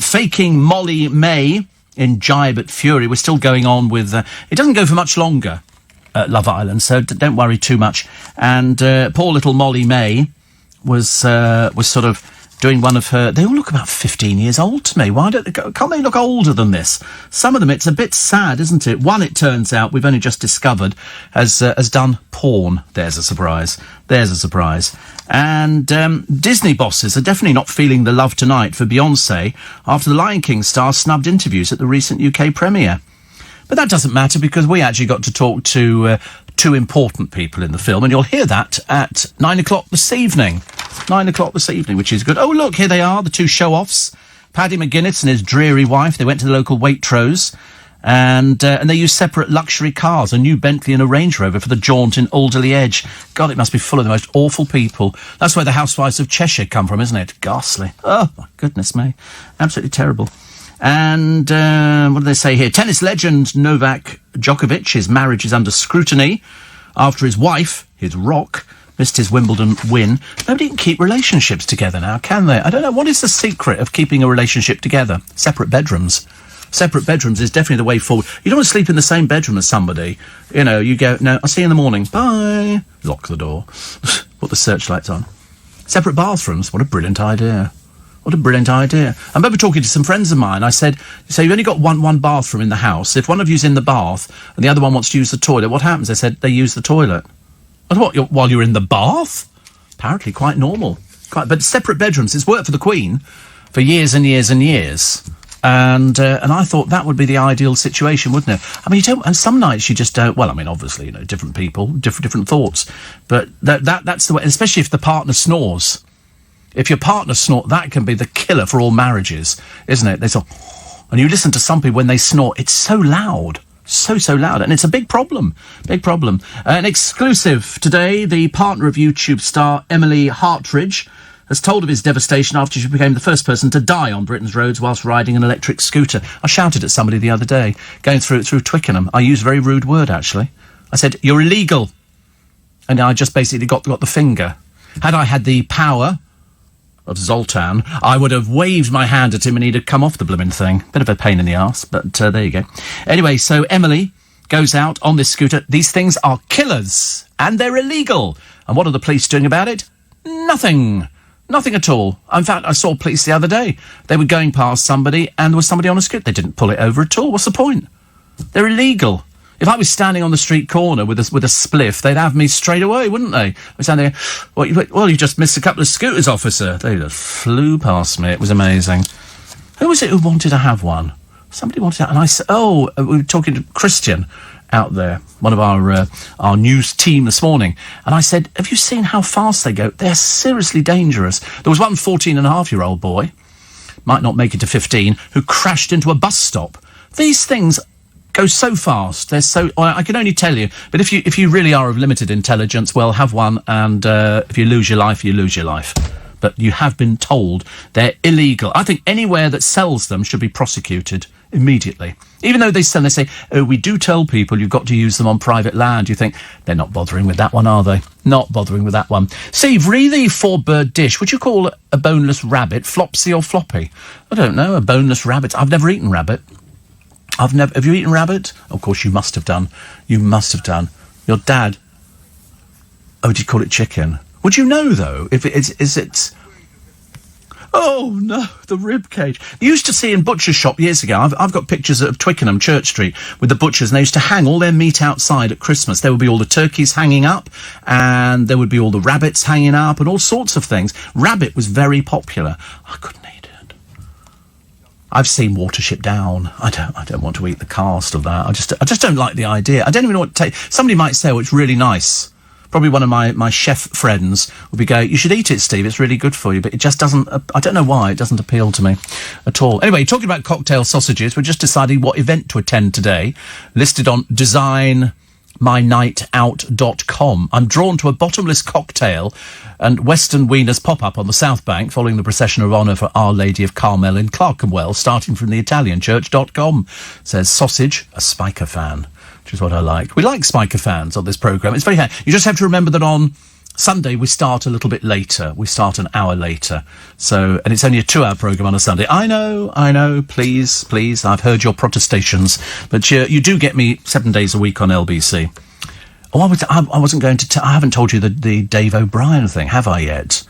Faking Molly May in Jibe at Fury. We're still going on with... it doesn't go for much longer, Love Island, so don't worry too much. And poor little Molly May was sort of doing one of her... They all look about 15 years old to me. Can't they look older than this? Some of them, it's a bit sad, isn't it? One, it turns out, we've only just discovered, has done porn. There's a surprise. And Disney bosses are definitely not feeling the love tonight for Beyoncé after the Lion King star snubbed interviews at the recent UK premiere. But that doesn't matter, because we actually got to talk to two important people in the film, and you'll hear that at 9 o'clock this evening. 9 o'clock this evening, which is good. Oh, look, here they are, the two show-offs. Paddy McGuinness and his dreary wife. They went to the local Waitrose, and they used separate luxury cars, a new Bentley and a Range Rover for the jaunt in Alderley Edge. God, it must be full of the most awful people. That's where the Housewives of Cheshire come from, isn't it? Ghastly. Oh, my goodness me. Absolutely terrible. And what do they say here? Tennis legend Novak Djokovic, his marriage is under scrutiny after his wife, his rock, missed his Wimbledon win. Nobody can keep relationships together now, can they? I don't know. What is the secret of keeping a relationship together? Separate bedrooms. Separate bedrooms is definitely the way forward. You don't want to sleep in the same bedroom as somebody. You know, you go, "No, I'll see you in the morning. Bye." Lock the door. Put the searchlights on. Separate bathrooms. What a brilliant idea. What a brilliant idea. I remember talking to some friends of mine. I said, so you've only got one bathroom in the house. If one of you's in the bath and the other one wants to use the toilet, what happens? They said they use the toilet. What, while you're in the bath? Apparently quite normal. But separate bedrooms. It's worked for the Queen for years and years and years. And I thought that would be the ideal situation, wouldn't it? I mean, and some nights you just don't... Well, I mean, obviously, you know, different people, different thoughts. But that's the way, especially if the partner snores. If your partner snort, that can be the killer for all marriages, isn't it? They sort of, and you listen to some people when they snort, it's so loud. So loud. And it's a big problem. An exclusive today, the partner of YouTube star Emily Hartridge has told of his devastation after she became the first person to die on Britain's roads whilst riding an electric scooter. I shouted at somebody the other day, going through Twickenham. I used a very rude word, actually. I said, "You're illegal." And I just basically got the finger. Had I had the power of Zoltan, I would have waved my hand at him and he'd have come off the blooming thing. Bit of a pain in the arse, but there you go. Anyway, so Emily goes out on this scooter. These things are killers, and they're illegal. And what are the police doing about it? Nothing. Nothing at all. In fact, I saw police the other day. They were going past somebody, and there was somebody on a scooter. They didn't pull it over at all. What's the point? They're illegal. If I was standing on the street corner with a spliff, they'd have me straight away, wouldn't they? I was standing there, well, you just missed a couple of scooters, officer. They just flew past me. It was amazing. Who was it who wanted to have one? Somebody wanted to, and I said, we were talking to Christian out there, one of our news team this morning, and I said, have you seen how fast they go? They're seriously dangerous. There was one 14-and-a-half-year-old boy, might not make it to 15, who crashed into a bus stop. These things go so fast. They're so... I can only tell you, but if you really are of limited intelligence, well, have one, and if you lose your life, you lose your life. but you have been told they're illegal. I think anywhere that sells them should be prosecuted immediately. Even though they say, oh, we do tell people you've got to use them on private land. You think, they're not bothering with that one, are they? Not bothering with that one. Steve, re the 4-bird dish, would you call a boneless rabbit flopsy or floppy? I don't know, a boneless rabbit. I've never eaten rabbit. Have you eaten rabbit? Of course, you must have done. You must have done. Your dad... Oh, do you call it chicken? Would you know, though, if it's... Oh, no, the rib cage. You used to see in butcher's shop years ago, I've got pictures of Twickenham, Church Street, with the butchers, and they used to hang all their meat outside at Christmas. There would be all the turkeys hanging up, and there would be all the rabbits hanging up, and all sorts of things. Rabbit was very popular. I couldn't eat it. I've seen Watership Down. I don't want to eat the cast of that. I just don't like the idea. I don't even know what to take. Somebody might say, oh, it's really nice. Probably one of my chef friends would be going, you should eat it, Steve, it's really good for you. But it just doesn't, I don't know why, it doesn't appeal to me at all. Anyway, talking about cocktail sausages, we're just deciding what event to attend today, listed on designmynightout.com. I'm drawn to a bottomless cocktail and Western Wieners pop-up on the South Bank following the procession of honour for Our Lady of Carmel in Clerkenwell, starting from the ItalianChurch.com. Says Sausage, a Spiker fan. Which is what I like. We like Spiker fans on this programme. It's very handy. You just have to remember that on Sunday we start a little bit later. We start an hour later. So, and it's only a 2-hour programme on a Sunday. I know, please, I've heard your protestations. But you do get me 7 days a week on LBC. Oh, I wasn't going to I haven't told you the Dave O'Brien thing, have I yet?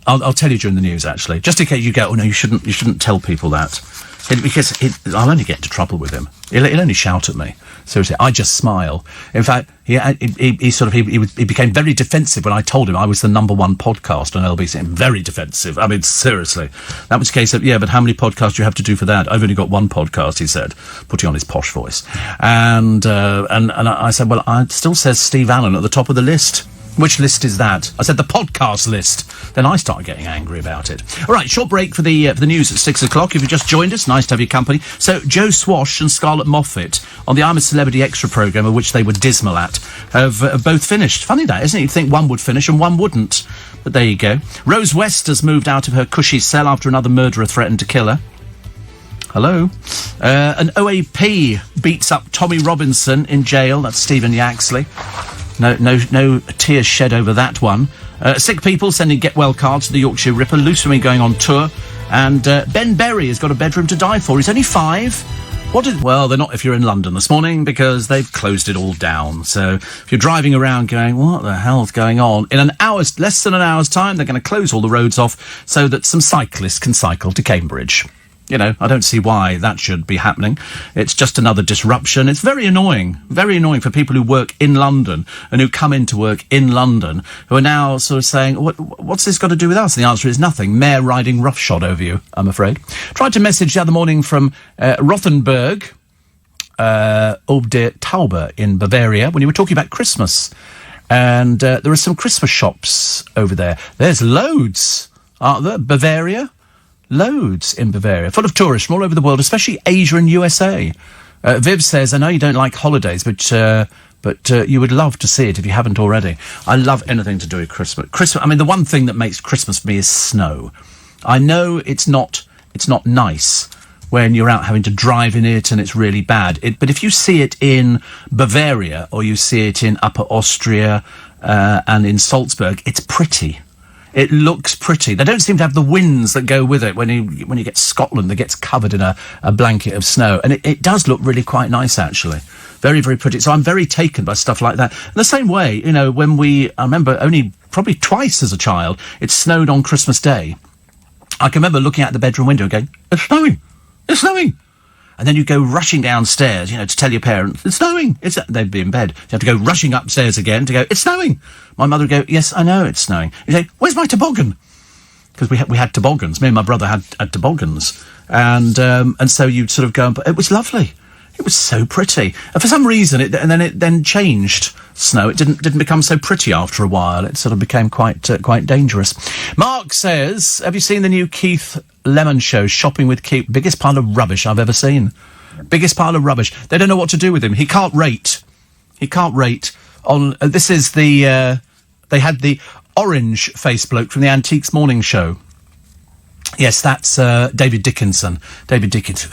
I'll tell you during the news, actually. Just in case you go, oh no, you shouldn't tell people that. Because I'll only get into trouble with him. He'll only shout at me. Seriously, I just smile. In fact, he became very defensive when I told him I was the #1 podcast on LBC. Very defensive. I mean, seriously. That was the case of, yeah, but how many podcasts do you have to do for that? I've only got 1 podcast, he said, putting on his posh voice. And I said, well, it still says Steve Allen at the top of the list. Which list is that? I said the podcast list. Then I started getting angry about it. All right, short break for the news at 6 o'clock. If you just joined us, nice to have your company. So Joe Swash and Scarlett Moffat on the I'm a Celebrity Extra programme, of which they were dismal at, have both finished. Funny that, isn't it? You'd think one would finish and one wouldn't. But there you go. Rose West has moved out of her cushy cell after another murderer threatened to kill her. Hello. An OAP beats up Tommy Robinson in jail. That's Stephen Yaxley. No tears shed over that one. Sick people sending get-well cards to the Yorkshire Ripper. Loose Women going on tour. And Ben Berry has got a bedroom to die for. He's only 5. Well, they're not if you're in London this morning, because they've closed it all down. So if you're driving around going, what the hell's going on? In less than an hour's time, they're going to close all the roads off so that some cyclists can cycle to Cambridge. You know, I don't see why that should be happening. It's just another disruption. It's very annoying for people who work in London and who come into work in London, who are now sort of saying, what's this got to do with us? And the answer is nothing. Mayor riding roughshod over you, I'm afraid. Tried to message the other morning from Rothenburg, Ob der Tauber in Bavaria, when you were talking about Christmas. And there are some Christmas shops over there. There's loads, aren't there? Bavaria? Loads in Bavaria, full of tourists from all over the world, especially Asia and USA. Viv says, I know you don't like holidays, but you would love to see it if you haven't already. I love anything to do with Christmas. I mean, the one thing that makes Christmas for me is snow. I know it's not nice when you're out having to drive in it and it's really bad. But if you see it in Bavaria or you see it in Upper Austria and in Salzburg, it's pretty. It looks pretty. They don't seem to have the winds that go with it when you get Scotland that gets covered in a blanket of snow. And it does look really quite nice, actually. Very, very pretty. So I'm very taken by stuff like that. In the same way, you know, I remember only probably twice as a child, it snowed on Christmas Day. I can remember looking out the bedroom window and going, it's snowing! It's snowing! And then you go rushing downstairs, you know, to tell your parents, it's snowing. They'd be in bed. You have to go rushing upstairs again to go, it's snowing. My mother would go, yes, I know it's snowing. You say, where's my toboggan? Because we had toboggans. Me and my brother had toboggans. And so you'd sort of go, but it was lovely. It was so pretty. And for some reason, it then changed. Snow. It didn't become so pretty after a while. It sort of became quite dangerous. Mark says, have you seen the new Keith Lemon show, Shopping with Keith? Biggest pile of rubbish I've ever seen. Biggest pile of rubbish. They don't know what to do with him. He can't rate. On this is the they had the orange face bloke from the Antiques Morning Show. Yes, that's David Dickinson. David Dickinson.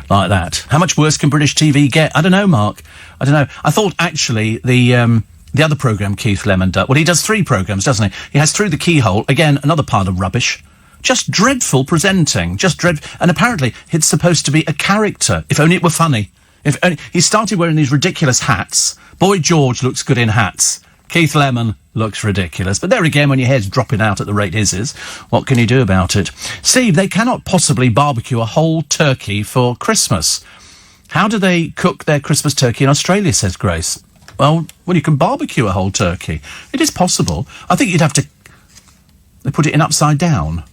Like that. How much worse can British TV get? I don't know, Mark. I don't know. I thought, actually, the other programme Keith Lemon does... Well, he does 3 programmes, doesn't he? He has Through the Keyhole. Again, another pile of rubbish. Just dreadful presenting. Just dreadful. And apparently, it's supposed to be a character. If only it were funny. If only... He started wearing these ridiculous hats. Boy George looks good in hats. Keith Lemon looks ridiculous. But there again, when your head's dropping out at the rate his is, what can you do about it? Steve, they cannot possibly barbecue a whole turkey for Christmas. How do they cook their Christmas turkey in Australia, says Grace? Well, you can barbecue a whole turkey. It is possible. I think you'd have to... They put it in upside down.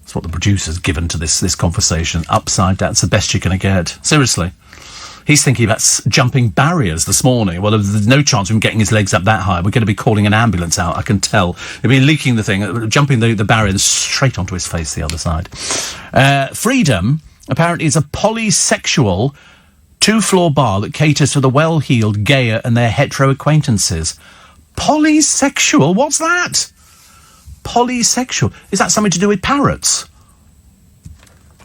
That's what the producer's given to this conversation. Upside down. It's the best you're going to get. Seriously. He's thinking about jumping barriers this morning. Well, there's no chance of him getting his legs up that high. We're going to be calling an ambulance out, I can tell. He'll be leaking the thing, jumping the barrier straight onto his face the other side. Freedom, apparently, is a polysexual 2-floor bar that caters to the well-heeled, gayer and their hetero acquaintances. Polysexual? What's that? Polysexual. Is that something to do with parrots?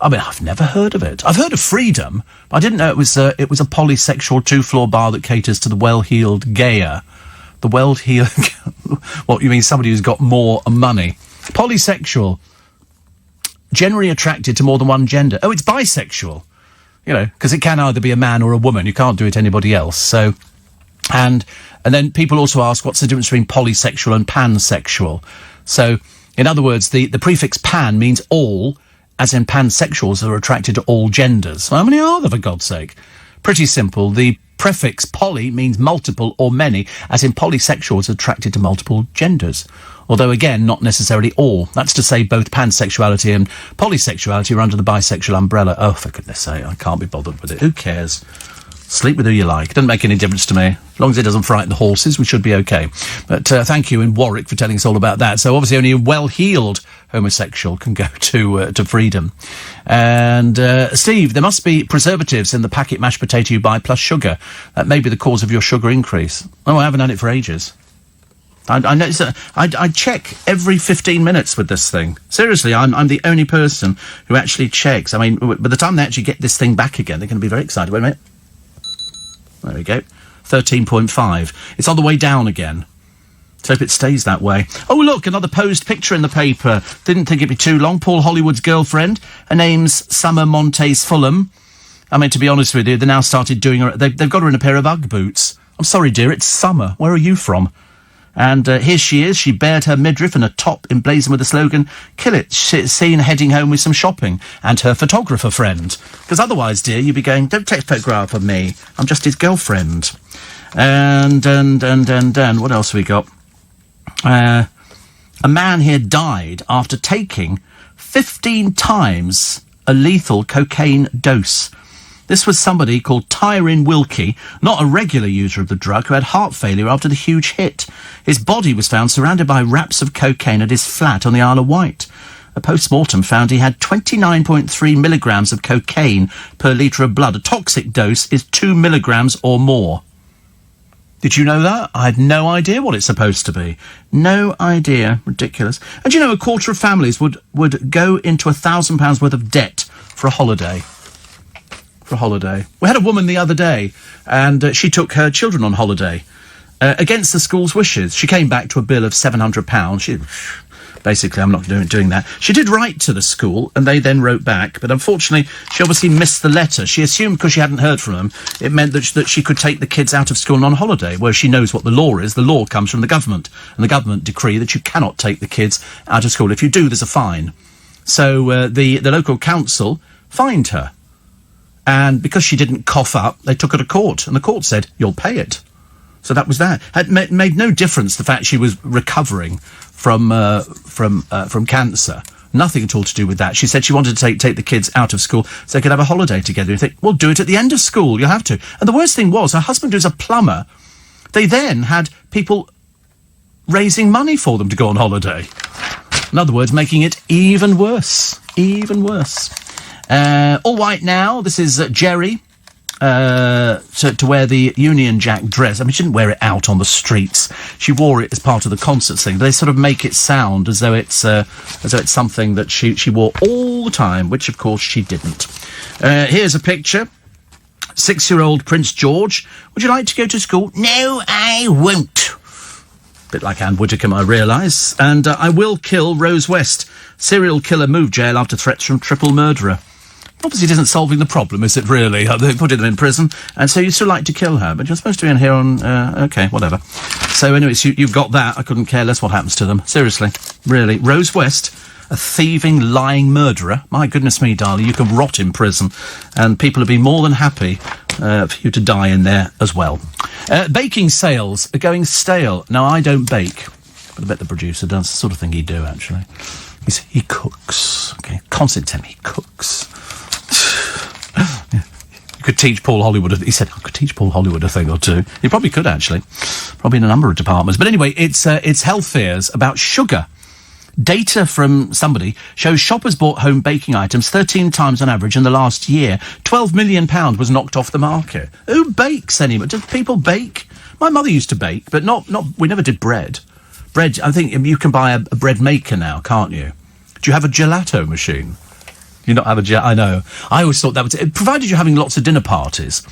I mean, I've never heard of it. I've heard of Freedom, but I didn't know it was a polysexual 2-floor bar that caters to the well-heeled gayer. The well-heeled... What, you mean somebody who's got more money? Polysexual. Generally attracted to more than one gender. Oh, it's bisexual. You know, because it can either be a man or a woman. You can't do it to anybody else. So, and then people also ask, what's the difference between polysexual and pansexual? So, in other words, the prefix pan means all, as in pansexuals are attracted to all genders. How many are there, for God's sake? Pretty simple. The prefix poly means multiple or many, as in polysexuals are attracted to multiple genders. Although, again, not necessarily all. That's to say both pansexuality and polysexuality are under the bisexual umbrella. Oh, for goodness sake, I can't be bothered with it. Who cares? Sleep with who you like. It doesn't make any difference to me. As long as it doesn't frighten the horses, we should be okay. But thank you in Warwick for telling us all about that. So obviously only a well-heeled homosexual can go to Freedom. And Steve, there must be preservatives in the packet mashed potato you buy plus sugar. That may be the cause of your sugar increase. Oh, I haven't had it for ages. I notice that I check every 15 minutes with this thing. Seriously, I'm the only person who actually checks. I mean, by the time they actually get this thing back again, they're going to be very excited. Wait a minute. There we go. 13.5. It's on the way down again. So hope it stays that way. Oh, look, another posed picture in the paper. Didn't think it'd be too long. Paul Hollywood's girlfriend. Her name's Summer Montes Fulham. I mean, to be honest with you, they now started doing her... They've got her in a pair of Ugg boots. I'm sorry, dear, it's summer. Where are you from? And here she is. She bared her midriff in a top emblazoned with the slogan, "Kill it," seen heading home with some shopping, and her photographer friend. Because otherwise, dear, you'd be going, don't take a photograph of me. I'm just his girlfriend. And what else have we got? A man here died after taking 15 times a lethal cocaine dose. This was somebody called Tyrone Wilkie, not a regular user of the drug, who had heart failure after the huge hit. His body was found surrounded by wraps of cocaine at his flat on the Isle of Wight. A post-mortem found he had 29.3 milligrams of cocaine per litre of blood. A toxic dose is 2 milligrams or more. Did you know that? I had no idea what it's supposed to be. No idea. Ridiculous. And you know, a quarter of families would go into £1,000 worth of debt for a holiday. For a holiday. We had a woman the other day, and she took her children on holiday against the school's wishes. She came back to a bill of £700. Basically, I'm not doing that. She did write to the school, and they then wrote back, but unfortunately, she obviously missed the letter. She assumed because she hadn't heard from them, it meant that she could take the kids out of school and on holiday, whereas she knows what the law is. The law comes from the government, and the government decree that you cannot take the kids out of school. If you do, there's a fine. So the local council fined her. And because she didn't cough up, they took her to court, and the court said, you'll pay it. So that was that. It made no difference the fact she was recovering from cancer. Nothing at all to do with that. She said she wanted to take the kids out of school so they could have a holiday together. You think, well, do it at the end of school. You'll have to. And the worst thing was, her husband, who's a plumber, they then had people raising money for them to go on holiday. In other words, making it even worse. Even worse. All right now, this is Jerry. to wear the Union Jack dress. I mean, she didn't wear it out on the streets. She wore it as part of the concert thing. They sort of make it sound as though it's something that she wore all the time, which of course she didn't. Here's a picture. 6-year-old Prince George. Would you like to go to school? No, I won't. Bit like Anne Widdecombe, I realise. And I will kill Rose West. Serial killer moved jail after threats from triple murderer. Obviously it isn't solving the problem, is it really? They put them in prison, and so you still like to kill her, but you're supposed to be in here on... OK, whatever. So anyway, so you've got that. I couldn't care less what happens to them. Seriously. Really. Rose West, a thieving, lying murderer. My goodness me, darling, you can rot in prison, and people would be more than happy for you to die in there as well. Baking sales are going stale. Now, I don't bake, but I bet the producer does. The sort of thing he'd do, actually. He cooks. OK, constantly he cooks. You could teach Paul Hollywood. He said, I could teach Paul Hollywood a thing or two. You probably could, actually. Probably in a number of departments. But anyway, it's health fears about sugar. Data from somebody shows shoppers bought home baking items 13 times on average in the last year. £12 million was knocked off the market. Who bakes anymore? Do people bake? My mother used to bake, but not. We never did bread. Bread, I think you can buy a bread maker now, can't you? Do you have a gelato machine? You not have a I know. I always thought that was... Provided you're having lots of dinner parties,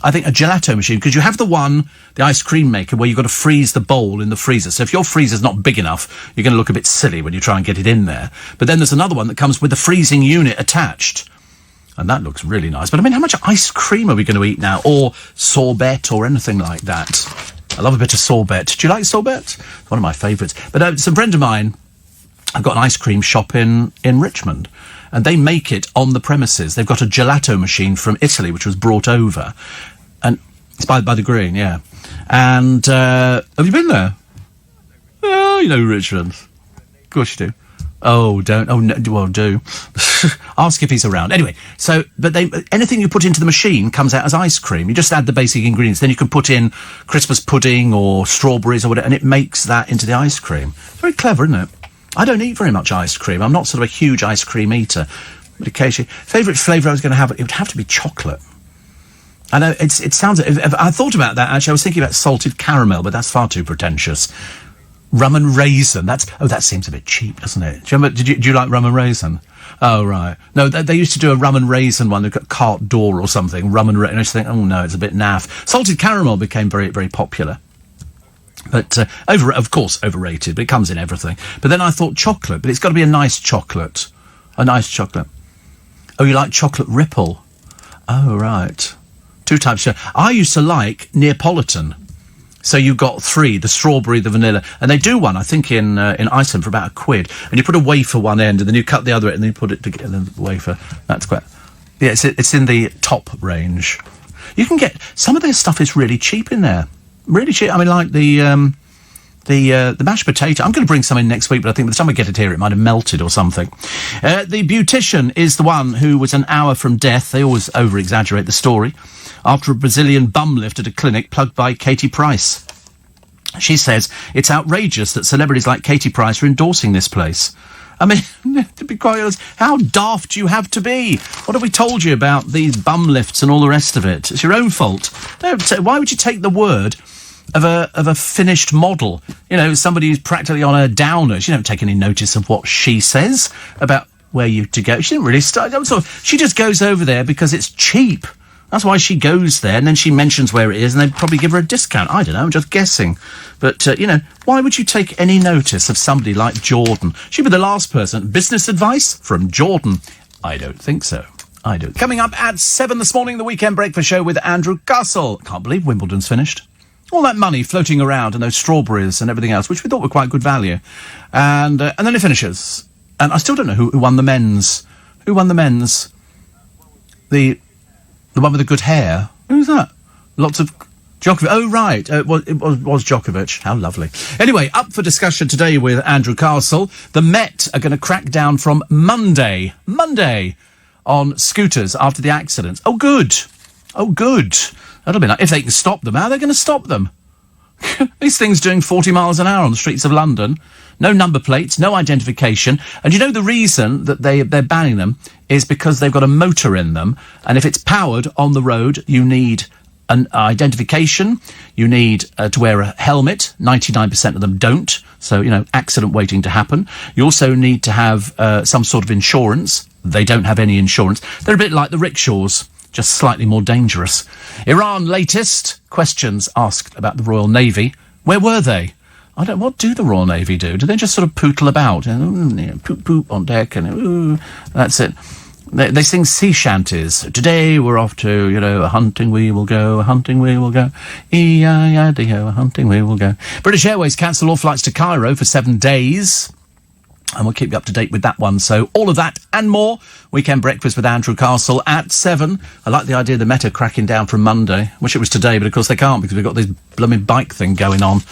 I think a gelato machine, because you have the ice cream maker, where you've got to freeze the bowl in the freezer. So if your freezer's not big enough, you're going to look a bit silly when you try and get it in there. But then there's another one that comes with the freezing unit attached. And that looks really nice. But I mean, how much ice cream are we going to eat now? Or sorbet or anything like that? I love a bit of sorbet. Do you like sorbet? One of my favourites. But some friend of mine, I've got an ice cream shop in Richmond, and they make it on the premises. They've got a gelato machine from Italy, which was brought over. And it's by the Green, yeah. And have you been there? Oh, you know Richmond. Of course you do. Oh, don't. Oh, no, well, do. Ask if he's around. Anyway, so, but anything you put into the machine comes out as ice cream. You just add the basic ingredients. Then you can put in Christmas pudding or strawberries or whatever, and it makes that into the ice cream. Very clever, isn't it? I don't eat very much ice cream. I'm not sort of a huge ice cream eater. But occasionally... Favourite flavour I was going to have, it would have to be chocolate. I know, it sounds... I thought about that, actually. I was thinking about salted caramel, but that's far too pretentious. Rum and raisin. That seems a bit cheap, doesn't it? Do you remember, do you like rum and raisin? Oh, right. No, they used to do a rum and raisin one. They've got Carte d'Or or something. Rum and raisin. I used to think, oh, no, it's a bit naff. Salted caramel became very, very popular. But, of course, overrated, but it comes in everything. But then I thought chocolate, but it's got to be a nice chocolate. A nice chocolate. Oh, you like chocolate ripple? Oh, right. 2 types. I used to like Neapolitan. So you got 3, the strawberry, the vanilla. And they do one, I think, in Iceland for about £1. And you put a wafer one end, and then you cut the other end, and then you put it together, the wafer. That's quite... Yeah, it's in the top range. You can get... Some of their stuff is really cheap in there. Really cheap. I mean, like the mashed potato. I'm going to bring some in next week, but I think by the time I get it here, it might have melted or something. The beautician is the one who was an hour from death. They always over-exaggerate the story. After a Brazilian bum lift at a clinic plugged by Katie Price. She says it's outrageous that celebrities like Katie Price are endorsing this place. I mean, to be quite honest, how daft do you have to be? What have we told you about these bum lifts and all the rest of it? It's your own fault. Why would you take the word of a finished model? You know, somebody who's practically on her downers. You don't take any notice of what she says about where you to go. She didn't really start. She just goes over there because it's cheap. That's why she goes there, and then she mentions where it is, and they'd probably give her a discount. I don't know, I'm just guessing. But, why would you take any notice of somebody like Jordan? She'd be the last person. Business advice from Jordan? I don't think so. I don't. Coming up at 7 this morning, the Weekend Breakfast Show with Andrew Castle. Can't believe Wimbledon's finished. All that money floating around and those strawberries and everything else, which we thought were quite good value. And then it finishes. And I still don't know who won the men's. Who won the men's? The one with the good hair. Who's that? Lots of... Djokovic. Oh, right. It was Djokovic. How lovely. Anyway, up for discussion today with Andrew Castle. The Met are going to crack down from Monday, on scooters after the accidents. Oh, good. That'll be nice. If they can stop them, how are they going to stop them? These things doing 40 miles an hour on the streets of London. No number plates, no identification. And you know the reason that they're banning them is because they've got a motor in them. And if it's powered on the road, you need an identification. You need to wear a helmet. 99% of them don't. So, accident waiting to happen. You also need to have some sort of insurance. They don't have any insurance. They're a bit like the rickshaws, just slightly more dangerous. Iran latest. Questions asked about the Royal Navy. Where were they? What do the Royal Navy do? Do they just sort of pootle about? Poop, poop on deck, and that's it. They sing sea shanties. Today we're off to, a hunting we will go, a hunting we will go. E-I-I-D-O, a hunting we will go. British Airways cancel all flights to Cairo for 7 days. And we'll keep you up to date with that one. So all of that and more. Weekend Breakfast with Andrew Castle at 7. I like the idea of the Meta cracking down from Monday. Wish it was today, but of course they can't because we've got this blooming bike thing going on.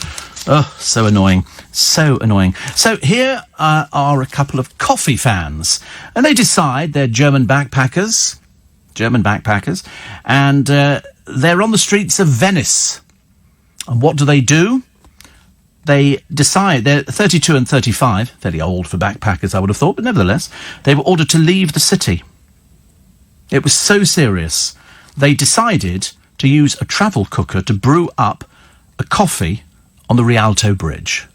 Oh, so annoying. So annoying. So here are a couple of coffee fans. And they decide they're German backpackers, and they're on the streets of Venice. And what do? They decide, they're 32 and 35, fairly old for backpackers, I would have thought, but nevertheless, they were ordered to leave the city. It was so serious. They decided to use a travel cooker to brew up a coffee on the Rialto Bridge.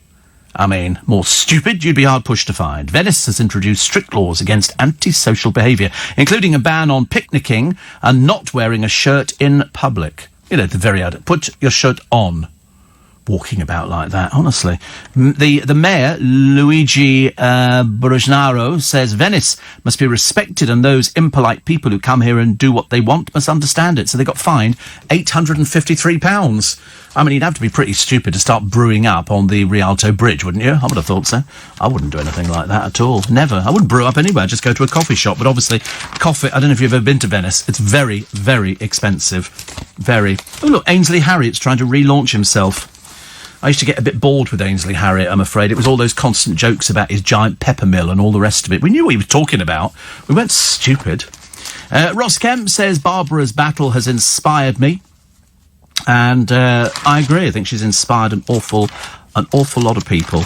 I mean, more stupid you'd be hard-pushed to find. Venice has introduced strict laws against antisocial behaviour, including a ban on picnicking and not wearing a shirt in public. The very idea. Put your shirt on. Walking about like that, honestly. The mayor, Luigi Brugnaro, says Venice must be respected and those impolite people who come here and do what they want must understand it. So they got fined £853. I mean, you'd have to be pretty stupid to start brewing up on the Rialto Bridge, wouldn't you? I would have thought so. I wouldn't do anything like that at all. Never. I wouldn't brew up anywhere. Just go to a coffee shop. But obviously, coffee, I don't know if you've ever been to Venice. It's very, very expensive. Very. Oh, look, Ainsley Harriot's trying to relaunch himself. I used to get a bit bored with Ainsley Harriott, I'm afraid. It was all those constant jokes about his giant pepper mill and all the rest of it. We knew what he was talking about. We weren't stupid. Ross Kemp says Barbara's battle has inspired me. And I agree. I think she's inspired an awful lot of people.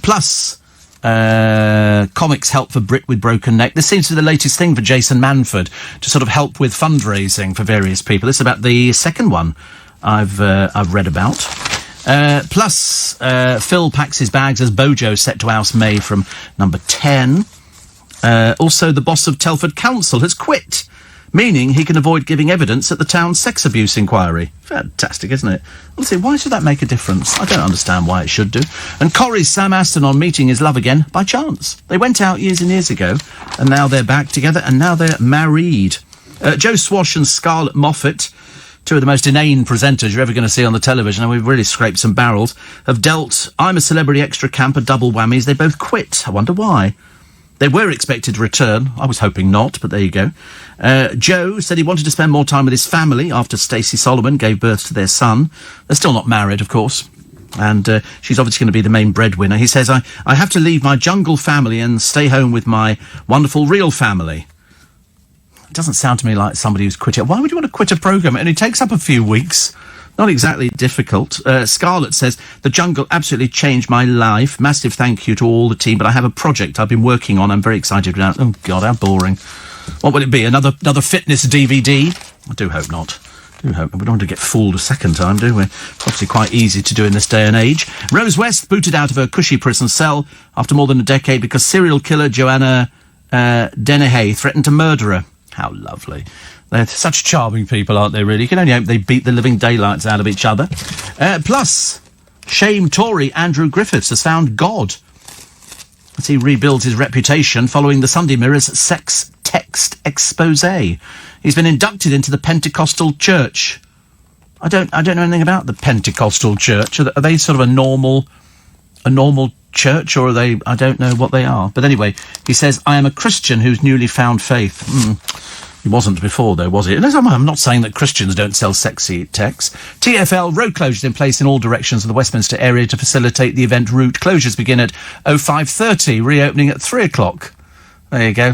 Plus, comics help for Brit with Broken Neck. This seems to be the latest thing for Jason Manford to sort of help with fundraising for various people. This is about the second one I've read about. Plus, Phil packs his bags as Bojo set to oust May from number 10. Also, the boss of Telford Council has quit, meaning he can avoid giving evidence at the town's sex abuse inquiry. Fantastic, isn't it? Honestly, why should that make a difference? I don't understand why it should do. And Corrie's Sam Aston on meeting his love again by chance. They went out years and years ago, and now they're back together, and now they're married. Joe Swash and Scarlett Moffat, two of the most inane presenters you're ever going to see on the television, and we've really scraped some barrels, have dealt I'm a Celebrity Extra camper double whammies. They both quit. I wonder why. They were expected to return. I was hoping not, but there you go. Joe said he wanted to spend more time with his family after Stacey Solomon gave birth to their son. They're still not married, of course. And she's obviously going to be the main breadwinner. He says, I have to leave my jungle family and stay home with my wonderful real family. It doesn't sound to me like somebody who's quit it. Why would you want to quit a programme? And it takes up a few weeks. Not exactly difficult. Scarlett says, the jungle absolutely changed my life. Massive thank you to all the team, but I have a project I've been working on. I'm very excited about. Oh, God, how boring. What will it be? Another fitness DVD? I do hope not. We don't want to get fooled a second time, do we? It's obviously quite easy to do in this day and age. Rose West booted out of her cushy prison cell after more than a decade because serial killer Joanna Dennehy threatened to murder her. How lovely. They're such charming people, aren't they, really? You can only hope they beat the living daylights out of each other. Plus, shame Tory Andrew Griffiths has found God as he rebuilds his reputation following the Sunday Mirror's sex text expose. He's been inducted into the Pentecostal Church. I don't know anything about the Pentecostal Church. Are they sort of a normal church, or are they? I don't know what they are. But anyway, he says, I am a Christian who's newly found faith. He wasn't before, though, was he? And I'm not saying that Christians don't sell sexy texts. TfL, road closures in place in all directions of the Westminster area to facilitate the event route. Closures begin at 05:30, reopening at 3 o'clock. There you go.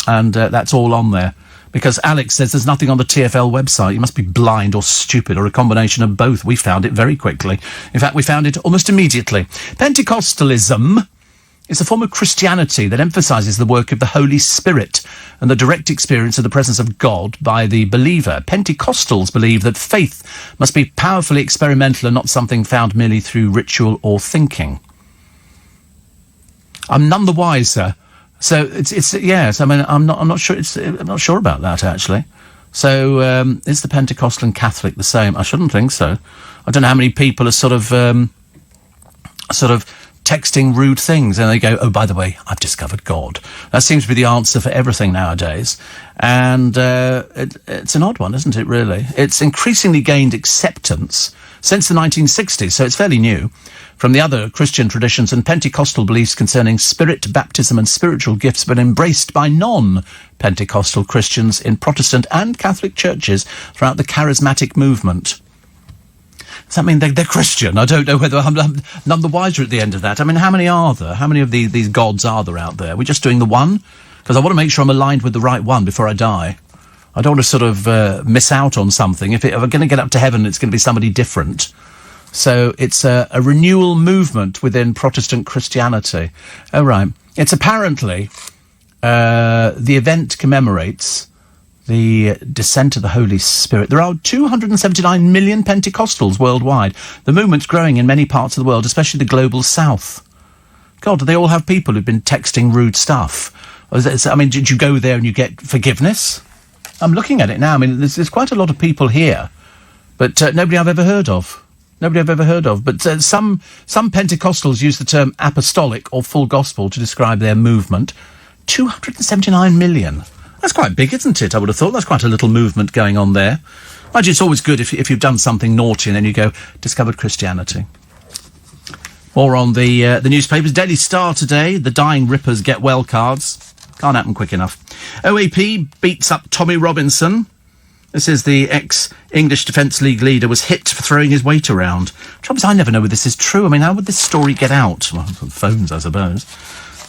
And that's all on there. Because Alex says there's nothing on the TfL website. You must be blind or stupid or a combination of both. We found it very quickly. In fact, we found it almost immediately. Pentecostalism is a form of Christianity that emphasises the work of the Holy Spirit and the direct experience of the presence of God by the believer. Pentecostals believe that faith must be powerfully experimental and not something found merely through ritual or thinking. I'm none the wiser. So it's yes. I mean, I'm not sure. I'm not sure about that actually. So is the Pentecostal and Catholic the same? I shouldn't think so. I don't know how many people are sort of texting rude things, and they go, "Oh, by the way, I've discovered God." That seems to be the answer for everything nowadays, and it's an odd one, isn't it? Really, it's increasingly gained acceptance since the 1960s, so it's fairly new. From the other Christian traditions, and Pentecostal beliefs concerning spirit, baptism and spiritual gifts have been embraced by non-Pentecostal Christians in Protestant and Catholic churches throughout the charismatic movement. Does that mean they're Christian? I don't know whether I'm none the wiser at the end of that. I mean, how many are there? How many of these gods are there out there? We're just doing the one? Because I want to make sure I'm aligned with the right one before I die. I don't want to sort of miss out on something. If I'm going to get up to heaven, it's going to be somebody different. So it's a renewal movement within Protestant Christianity. Oh, right. It's apparently, the event commemorates the descent of the Holy Spirit. There are 279 million Pentecostals worldwide. The movement's growing in many parts of the world, especially the global south. God, do they all have people who've been texting rude stuff? I mean, did you go there and you get forgiveness? I'm looking at it now. I mean, there's quite a lot of people here, but nobody I've ever heard of. Nobody I've ever heard of. But some Pentecostals use the term apostolic or full gospel to describe their movement. 279 million. That's quite big, isn't it? I would have thought that's quite a little movement going on there. Imagine it's always good if you've done something naughty and then you go, discovered Christianity. More on the newspapers. Daily Star today, the dying rippers get well cards. Can't happen quick enough. OAP beats up Tommy Robinson. This is the ex-English Defence League leader was hit for throwing his weight around. Trouble is, I never know whether this is true. I mean, how would this story get out? Well, phones, I suppose.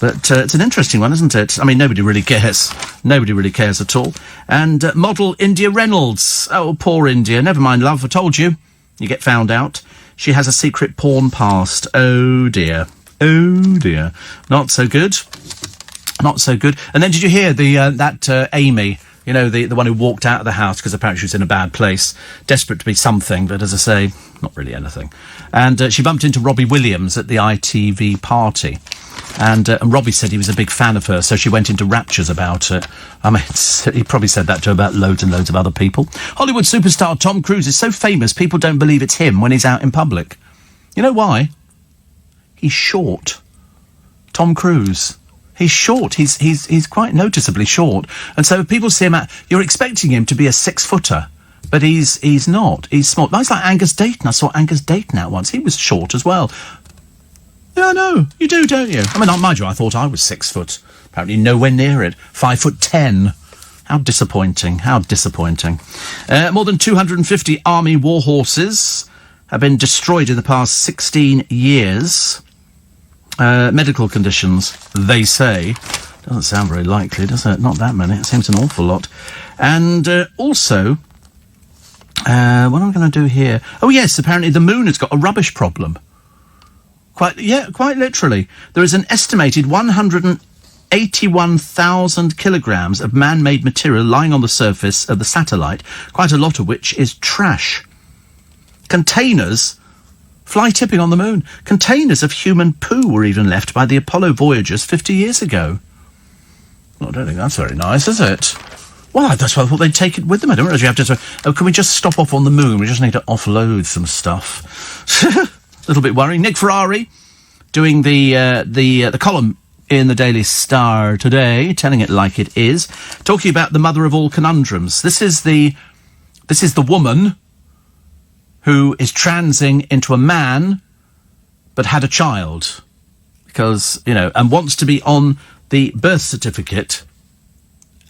But it's an interesting one, isn't it? I mean, nobody really cares. Nobody really cares at all. And model India Reynolds. Oh, poor India. Never mind, love. I told you. You get found out. She has a secret porn past. Oh, dear. Oh, dear. Not so good. Not so good. And then did you hear that Amy... You know, the one who walked out of the house because apparently she was in a bad place, desperate to be something, but as I say, not really anything. And she bumped into Robbie Williams at the ITV party. And Robbie said he was a big fan of her, so she went into raptures about it. I mean, he probably said that to about loads and loads of other people. Hollywood superstar Tom Cruise is so famous, people don't believe it's him when he's out in public. You know why? He's short. Tom Cruise. He's short. He's quite noticeably short. And so if people see him out, you're expecting him to be a 6-footer, but he's not. He's small. Nice like Angus Dayton. I saw Angus Dayton out once. He was short as well. Yeah, I know. You do, don't you? I mean, mind you, I thought I was 6 foot. Apparently nowhere near it. 5'10". How disappointing. How disappointing. More than 250 army war horses have been destroyed in the past 16 years. Medical conditions, they say. Doesn't sound very likely, does it? Not that many. It seems an awful lot. And also, what am I going to do here? Oh, yes, apparently the moon has got a rubbish problem. Quite literally. There is an estimated 181,000 kilograms of man-made material lying on the surface of the satellite, quite a lot of which is trash. Containers... Fly tipping on the moon. Containers of human poo were even left by the Apollo Voyagers 50 years ago. Well, I don't think that's very nice, is it? Well, that's why I thought they'd take it with them. I don't realise you have to... Oh, can we just stop off on the moon? We just need to offload some stuff. A little bit worrying. Nick Ferrari doing the column in the Daily Star today, telling it like it is, talking about the mother of all conundrums. This is the woman who is transing into a man, but had a child. Because, you know, and wants to be on the birth certificate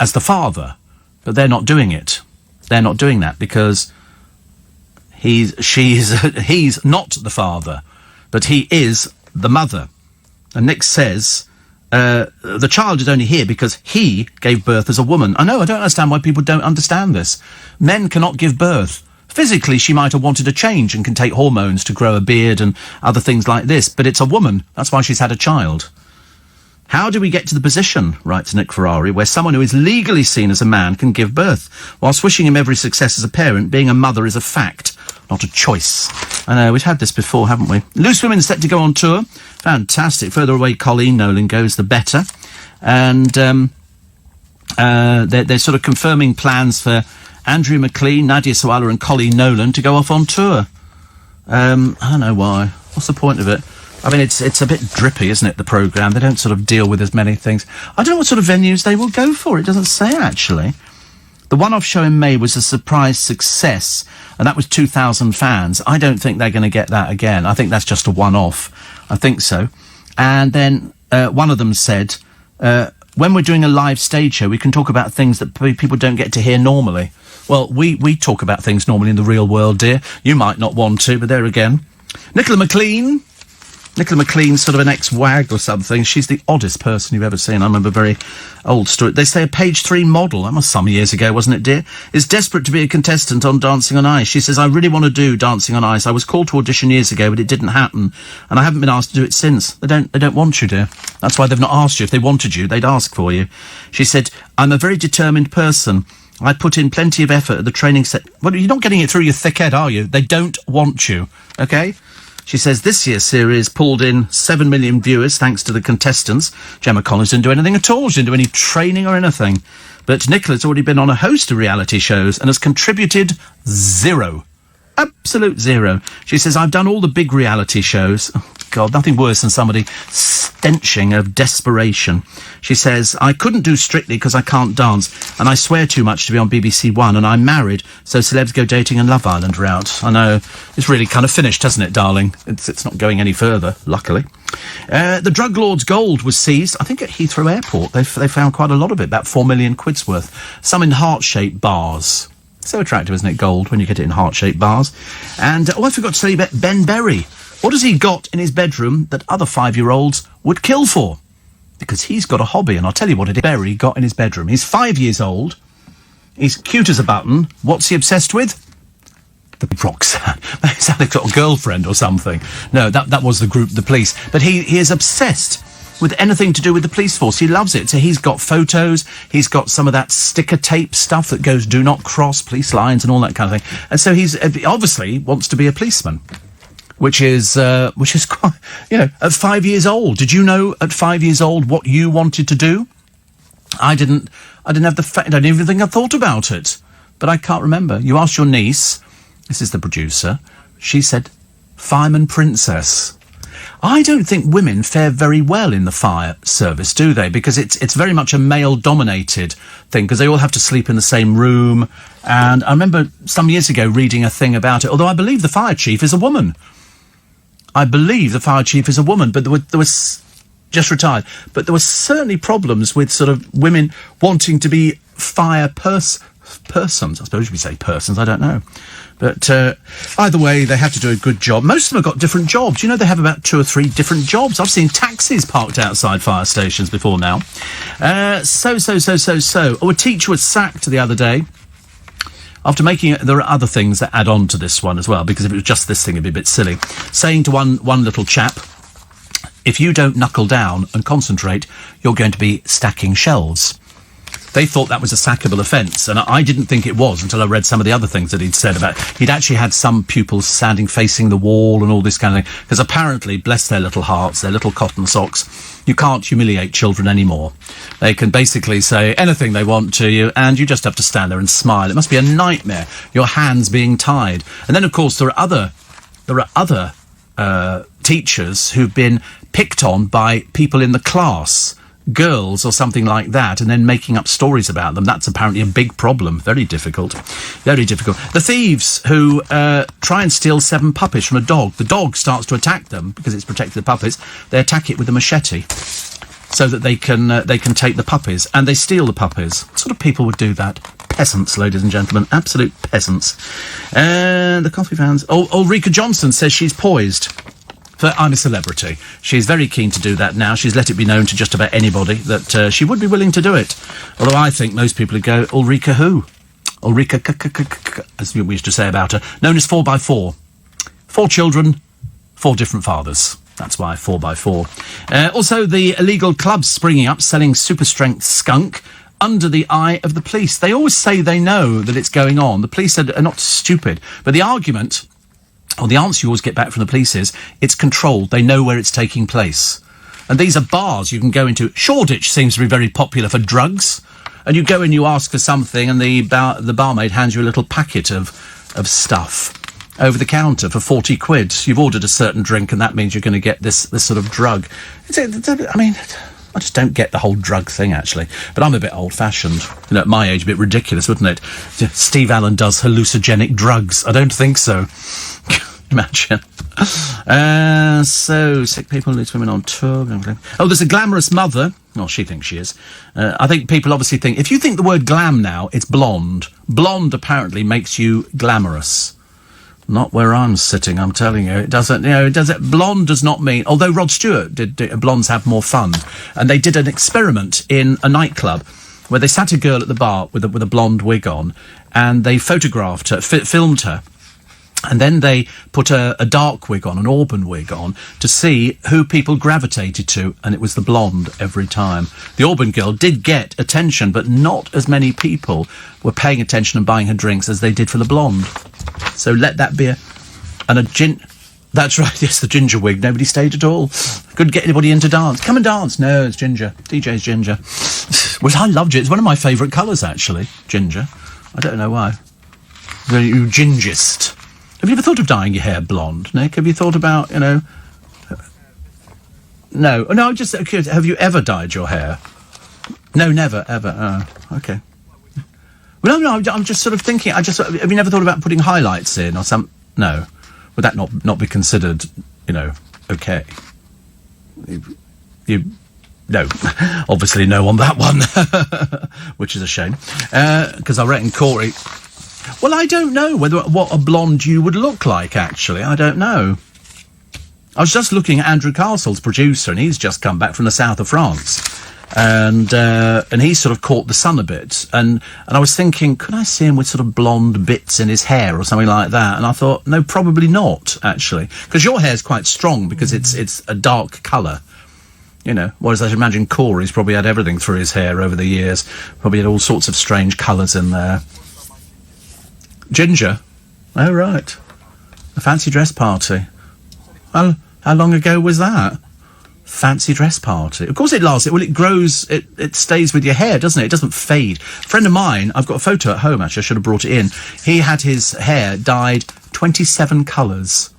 as the father. But they're not doing it. They're not doing that because he's not the father, but he is the mother. And Nick says, the child is only here because he gave birth as a woman. I don't understand why people don't understand this. Men cannot give birth. Physically, she might have wanted a change and can take hormones to grow a beard and other things like this, but it's a woman. That's why she's had a child. How do we get to the position, writes Nick Ferrari, where someone who is legally seen as a man can give birth? Whilst wishing him every success as a parent, being a mother is a fact, not a choice. I know, we've had this before, haven't we? Loose Women set to go on tour. Fantastic. Further away Colleen Nolan goes, the better. And they're sort of confirming plans for Andrew McLean, Nadia Sawalha and Colleen Nolan to go off on tour. I don't know why. What's the point of it? I mean, it's a bit drippy, isn't it, the programme? They don't sort of deal with as many things. I don't know what sort of venues they will go for. It doesn't say, actually. The one-off show in May was a surprise success, and that was 2,000 fans. I don't think they're going to get that again. I think that's just a one-off. I think so. And then one of them said, when we're doing a live stage show, we can talk about things that people don't get to hear normally. Well, we talk about things normally in the real world, dear. You might not want to, but there again. Nicola McLean's sort of an ex-wag or something. She's the oddest person you've ever seen. I remember a very old story. They say a Page 3 model, that was some years ago, wasn't it, dear, is desperate to be a contestant on Dancing on Ice. She says, I really want to do Dancing on Ice. I was called to audition years ago, but it didn't happen. And I haven't been asked to do it since. They don't want you, dear. That's why they've not asked you. If they wanted you, they'd ask for you. She said, I'm a very determined person. I put in plenty of effort at the training set. Well, you're not getting it through your thick head, are you? They don't want you, okay? She says this year's series pulled in 7 million viewers thanks to the contestants. Gemma Collins didn't do anything at all. She didn't do any training or anything. But Nicola's already been on a host of reality shows and has contributed 0. Absolute 0. She says, I've done all the big reality shows. Oh, God, nothing worse than somebody stenching of desperation. She says, I couldn't do Strictly because I can't dance, and I swear too much to be on BBC One, and I'm married, so celebs go dating and Love Island are out. I know, it's really kind of finished, hasn't it, darling? It's not going any further, luckily. The drug lord's gold was seized, I think at Heathrow Airport. They found quite a lot of it, about 4 million quid's worth. Some in heart-shaped bars. So attractive, isn't it, gold, when you get it in heart-shaped bars. And, I forgot to tell you about Ben Berry. What has he got in his bedroom that other 5-year-olds would kill for? Because he's got a hobby, and I'll tell you what it is Berry got in his bedroom. He's 5 years old. He's cute as a button. What's he obsessed with? The Roxanne. He's had a got a girlfriend or something. No, that was the group, the police. But he is obsessed with anything to do with the police force. He loves it. So he's got photos, he's got some of that sticker tape stuff that goes do not cross police lines and all that kind of thing. And so he's obviously wants to be a policeman, which is quite, at 5 years old. Did you know at 5 years old what you wanted to do? I didn't have I don't even think I thought about it, but I can't remember. You asked your niece, this is the producer, she said, Fireman Princess. I don't think women fare very well in the fire service, do they? Because it's very much a male-dominated thing, because they all have to sleep in the same room. And I remember some years ago reading a thing about it, although I believe the fire chief is a woman. But there was just retired. But there were certainly problems with sort of women wanting to be fire persons. I suppose we say persons, I don't know. But either way, they have to do a good job. Most of them have got different jobs. You know, they have about 2 or 3 different jobs. I've seen taxis parked outside fire stations before now. So. Oh, a teacher was sacked the other day. After making it, there are other things that add on to this one as well, because if it was just this thing, it'd be a bit silly. Saying to one little chap, if you don't knuckle down and concentrate, you're going to be stacking shelves. They thought that was a sackable offence, and I didn't think it was until I read some of the other things that he'd said about it. He'd actually had some pupils standing facing the wall and all this kind of thing, because apparently, bless their little hearts, their little cotton socks, you can't humiliate children anymore. They can basically say anything they want to you, and you just have to stand there and smile. It must be a nightmare, your hands being tied. And then, of course, there are other teachers who've been picked on by people in the class, girls or something like that, and then making up stories about them. That's apparently a big problem. Very difficult. Very difficult. The thieves who try and steal 7 puppies from a dog. The dog starts to attack them because it's protected the puppies. They attack it with a machete so that they can take the puppies, and they steal the puppies. What sort of people would do that? Peasants, ladies and gentlemen. Absolute peasants. The coffee fans. Oh, Ulrika Johnson says she's poised. I'm a celebrity. She's very keen to do that now. She's let it be known to just about anybody that she would be willing to do it. Although I think most people would go, Ulrika who? Ulrika, as we used to say about her. Known as 4x4. 4 children, 4 different fathers. That's why 4x4. Also, the illegal clubs springing up, selling super-strength skunk under the eye of the police. They always say they know that it's going on. The police are not stupid. But the argument, or the answer you always get back from the police is, it's controlled. They know where it's taking place. And these are bars you can go into. Shoreditch seems to be very popular for drugs. And you go in, you ask for something, and the barmaid hands you a little packet of stuff over the counter for 40 quid. You've ordered a certain drink, and that means you're going to get this sort of drug. I mean, I just don't get the whole drug thing, actually. But I'm a bit old-fashioned. You know, at my age, a bit ridiculous, wouldn't it? Steve Allen does hallucinogenic drugs. I don't think so. Imagine. So, sick people, loose women on tour. Oh, there's a glamorous mother. Oh, she thinks she is. I think people obviously think, if you think the word glam now, it's blonde. Blonde apparently makes you glamorous. Not where I'm sitting, I'm telling you. It doesn't, blonde does not mean, although Rod Stewart did blondes have more fun. And they did an experiment in a nightclub where they sat a girl at the bar with a blonde wig on, and they photographed her, filmed her. And then they put a dark wig on, an auburn wig on, to see who people gravitated to, and it was the blonde every time. The auburn girl did get attention, but not as many people were paying attention and buying her drinks as they did for the blonde. So let that be that's right, yes, the ginger wig. Nobody stayed at all. Couldn't get anybody in to dance. Come and dance. No, it's ginger. DJ's ginger. Well, I loved it. It's one of my favourite colours, actually, ginger. I don't know why. You gingist. Have you ever thought of dyeing your hair blonde, Nick? Have you thought about, No, just curious. Have you ever dyed your hair? No, never, ever. Oh, okay. Well, no, I'm just sort of thinking. Have you never thought about putting highlights in or some? No, would that not be considered, okay? No, obviously no on that one, which is a shame, because I reckon Corey. Well, I don't know what a blonde you would look like, actually. I don't know. I was just looking at Andrew Castle's producer, and he's just come back from the south of France. And he's sort of caught the sun a bit. And I was thinking, could I see him with sort of blonde bits in his hair or something like that? And I thought, no, probably not, actually. Because your hair's quite strong because it's a dark colour. Whereas I should imagine Corey's probably had everything through his hair over the years. Probably had all sorts of strange colours in there. Ginger? Oh, right. A fancy dress party. Well, how long ago was that? Fancy dress party. Of course it lasts. It grows, it stays with your hair, doesn't it? It doesn't fade. A friend of mine, I've got a photo at home, actually, I should have brought it in. He had his hair dyed 27 colours.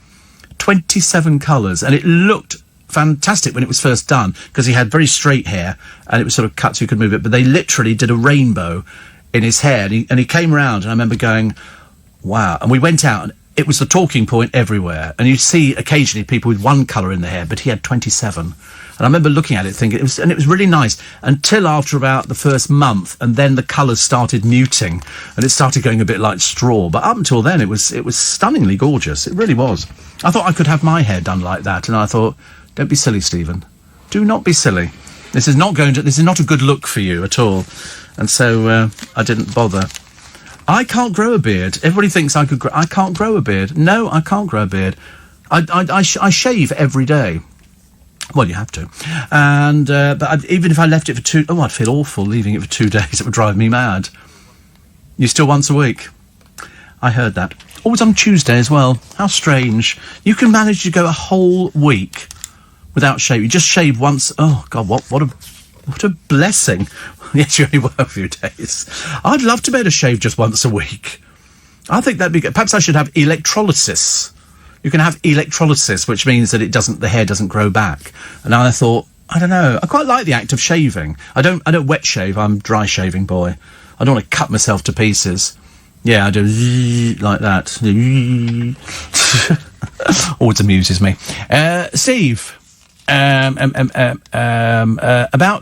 27 colours. And it looked fantastic when it was first done, because he had very straight hair, and it was sort of cut so you could move it, but they literally did a rainbow in his hair, and he came round, and I remember going, wow. And we went out, and it was the talking point everywhere. And you'd see occasionally people with one colour in their hair, but he had 27. And I remember looking at it thinking, it was really nice, until after about the first month, and then the colours started muting, and it started going a bit like straw. But up until then, it was stunningly gorgeous. It really was. I thought I could have my hair done like that, and I thought, don't be silly, Stephen. Do not be silly. This is not a good look for you at all. And so I didn't bother. I can't grow a beard. Everybody thinks I can't grow a beard. No, I can't grow a beard. I shave every day. Well, you have to. And but even if I left it for I'd feel awful leaving it for 2 days. It would drive me mad. You still once a week? I heard that. Always on Tuesday as well. How strange. You can manage to go a whole week without shaving. You just shave once. Oh, God, what a blessing. Yes, you only work a few days. I'd love to be able to shave just once a week. I think that'd be good. Perhaps I should have electrolysis. You can have electrolysis, which means that the hair doesn't grow back. And I thought, I don't know. I quite like the act of shaving. I don't wet shave. I'm dry shaving boy. I don't want to cut myself to pieces. Yeah, I do like that. Always amuses me. Steve. About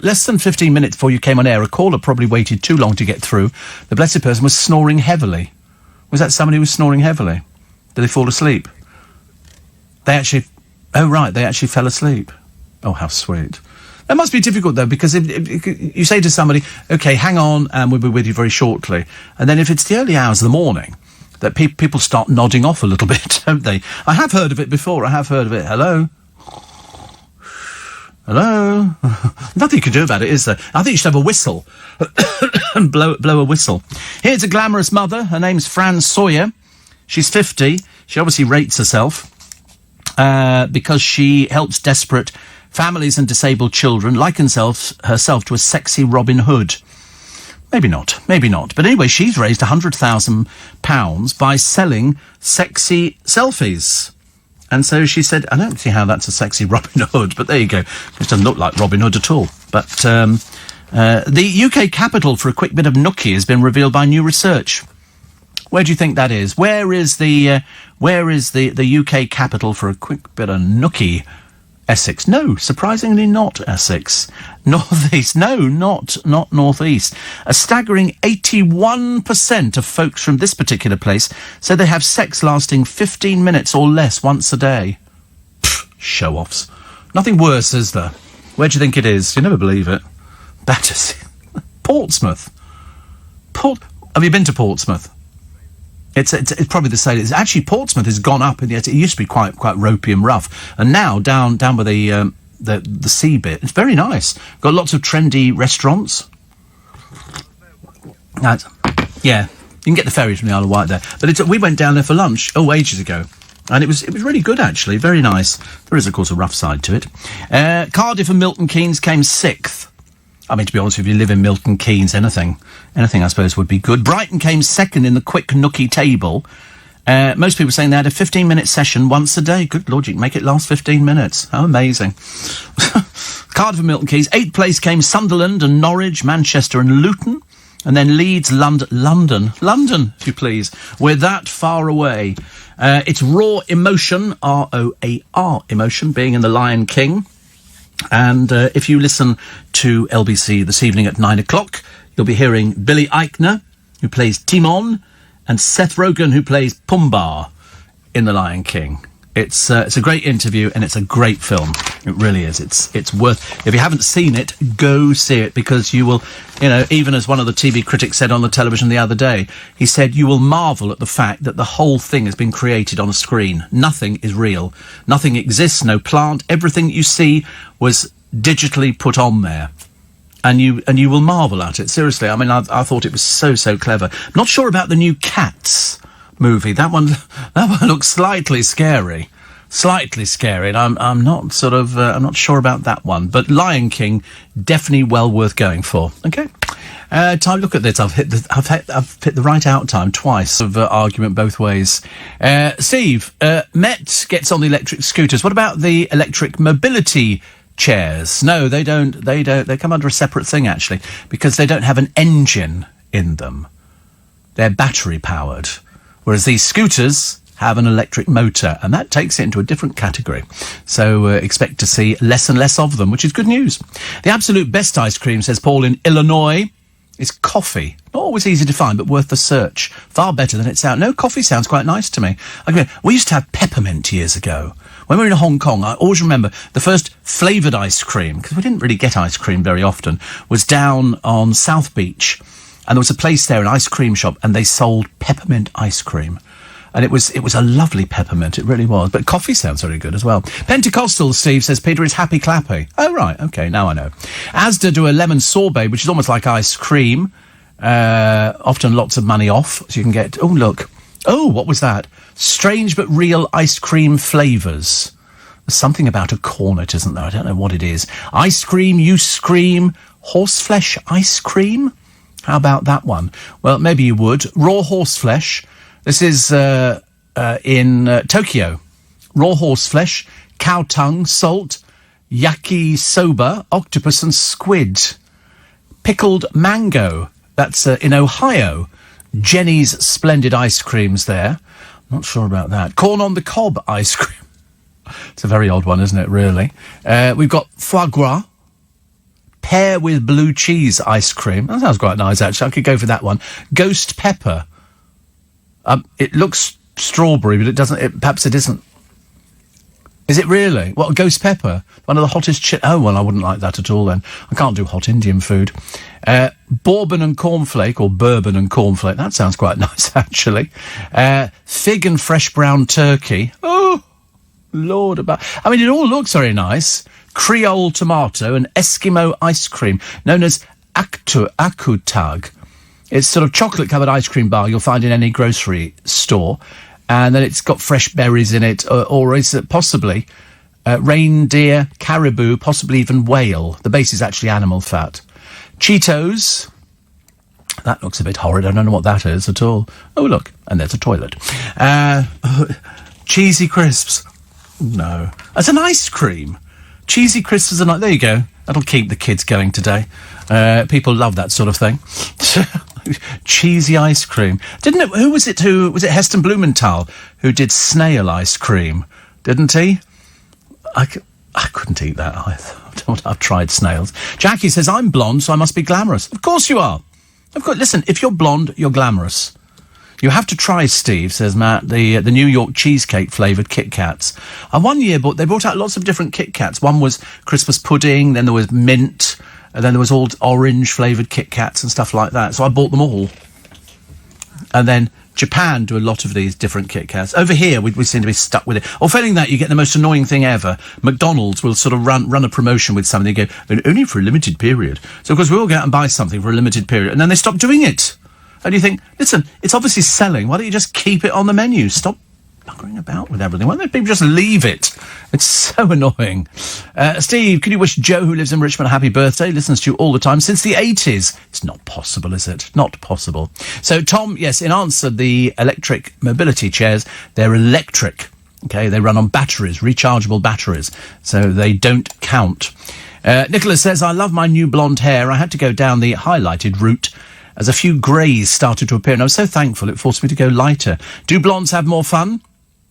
less than 15 minutes before you came on air, a caller probably waited too long to get through. The blessed person was snoring heavily. Was that somebody who was snoring heavily? Did they fall asleep? They actually... Oh, right, they actually fell asleep. Oh, how sweet. That must be difficult, though, because if you say to somebody, OK, hang on, and we'll be with you very shortly, and then if it's the early hours of the morning, that people start nodding off a little bit, don't they? I have heard of it before. I have heard of it. Hello? Hello? Nothing you can do about it, is there? I think you should have a whistle and blow a whistle. Here's a glamorous mother. Her name's Fran Sawyer. She's 50. She obviously rates herself because she helps desperate families and disabled children, likens herself to a sexy Robin Hood. Maybe not. But anyway, she's raised £100,000 by selling sexy selfies. And so she said, I don't see how that's a sexy Robin Hood, but there you go. It doesn't look like Robin Hood at all. But the UK capital for a quick bit of nookie has been revealed by new research. Where do you think that is? Where is the UK capital for a quick bit of nookie? Essex. No, surprisingly not Essex. Northeast. No, not Northeast. A staggering 81% of folks from this particular place say they have sex lasting 15 minutes or less once a day. Pfft, show-offs. Nothing worse, is there? Where do you think it is? You never believe it. Battersea. Portsmouth. Have you been to Portsmouth? It's probably the same. It's actually, Portsmouth has gone up, and it used to be quite ropey and rough, and now down by the sea bit, it's very nice. Got lots of trendy restaurants. Yeah, you can get the ferry from the Isle of Wight there. But we went down there for lunch ages ago, and it was really good actually, very nice. There is of course a rough side to it. Cardiff and Milton Keynes came 6th. I mean, to be honest, if you live in Milton Keynes, anything I suppose would be good. Brighton came 2nd in the quick nookie table. Most people saying they had a 15-minute session once a day. Good Lord, you can make it last 15 minutes. How amazing. Cardiff and Milton Keynes. 8th place came Sunderland and Norwich, Manchester and Luton. And then Leeds, London, if you please. We're that far away. It's Raw Emotion, ROAR Emotion, being in The Lion King. And if you listen to LBC this evening at 9 o'clock, you'll be hearing Billy Eichner, who plays Timon, and Seth Rogen, who plays Pumbaa in The Lion King. It's a great interview, and it's a great film. It really is. It's worth... If you haven't seen it, go see it, because you will... even as one of the TV critics said on the television the other day, he said, you will marvel at the fact that the whole thing has been created on a screen. Nothing is real. Nothing exists, no plant. Everything you see was digitally put on there. And you will marvel at it. Seriously, I mean, I thought it was so clever. Not sure about the new Cats movie. That one looks slightly scary. And I'm not sure about that one. But Lion King, definitely well worth going for. Okay. Time, look at this. I've hit the right out time twice of argument both ways. Steve, Met gets on the electric scooters. What about the electric mobility chairs? No, they don't. They come under a separate thing, actually, because they don't have an engine in them. They're battery powered. Whereas these scooters have an electric motor, and that takes it into a different category. So expect to see less and less of them, which is good news. The absolute best ice cream, says Paul in Illinois, is coffee. Not always easy to find, but worth the search. Far better than it sounds. No, coffee sounds quite nice to me. We used to have peppermint years ago. When we were in Hong Kong, I always remember the first flavoured ice cream, because we didn't really get ice cream very often, was down on South Beach. And there was a place there, an ice cream shop, and they sold peppermint ice cream. And it was a lovely peppermint, it really was. But coffee sounds very good as well. Pentecostal, Steve, says, Peter, is Happy Clappy. Oh, right, OK, now I know. Asda do a lemon sorbet, which is almost like ice cream. Often lots of money off, so you can get... Oh, look. Oh, what was that? Strange but real ice cream flavours. There's something about a cornet, isn't there? I don't know what it is. Ice cream, you scream. Horseflesh ice cream? How about that one? Well, maybe you would. Raw horseflesh. This is in Tokyo. Raw horseflesh, cow tongue, salt, yakisoba, octopus and squid. Pickled mango. That's in Ohio. Jenny's Splendid Ice Cream's there. Not sure about that. Corn on the cob ice cream. It's a very odd one, isn't it, really? We've got foie gras. Pear with blue cheese ice cream. That sounds quite nice, actually. I could go for that one. Ghost pepper. It looks strawberry, but it doesn't. Perhaps it isn't. Is it really? What, ghost pepper? One of the hottest oh, well, I wouldn't like that at all then. I can't do hot Indian food. Bourbon and cornflake, or bourbon and cornflake. That sounds quite nice, actually. Fig and fresh brown turkey. Oh, Lord above. I mean, it all looks very nice. Creole tomato and Eskimo ice cream, known as Akutag. It's sort of chocolate-covered ice cream bar you'll find in any grocery store. And then it's got fresh berries in it, or is it possibly reindeer, caribou, possibly even whale. The base is actually animal fat. Cheetos. That looks a bit horrid. I don't know what that is at all. Oh, look. And there's a toilet. Cheesy crisps. No. As an ice cream. Cheesy crisps as an... There you go. That'll keep the kids going today. People love that sort of thing. Cheesy ice cream. Didn't it? Who was it? Was it Heston Blumenthal who did snail ice cream? Didn't he? I couldn't eat that either. I've tried snails. Jackie says, I'm blonde, so I must be glamorous. Of course you are. Of course. Listen, if you're blonde, you're glamorous. You have to try, Steve, says Matt, the New York cheesecake flavoured Kit Kats. One year, they brought out lots of different Kit Kats. One was Christmas pudding, then there was mint, and then there was all orange flavoured Kit Kats and stuff like that. So I bought them all. And then Japan do a lot of these different Kit Kats. Over here, we seem to be stuck with it. Or failing that, you get the most annoying thing ever. McDonald's will sort of run a promotion with something. They go, only for a limited period. So, of course, we all go out and buy something for a limited period, and then they stop doing it. And you think, listen, it's obviously selling. Why don't you just keep it on the menu? Stop buggering about with everything. Why don't people just leave it? It's so annoying. Steve, can you wish Joe, who lives in Richmond, a happy birthday? Listens to you all the time since the 80s. It's not possible, is it? Not possible. So, Tom, yes, in answer, the electric mobility chairs, they're electric. Okay, they run on batteries, rechargeable batteries, so they don't count. Nicholas says, I love my new blonde hair. I had to go down the highlighted route as a few greys started to appear, and I was so thankful it forced me to go lighter. Do blondes have more fun?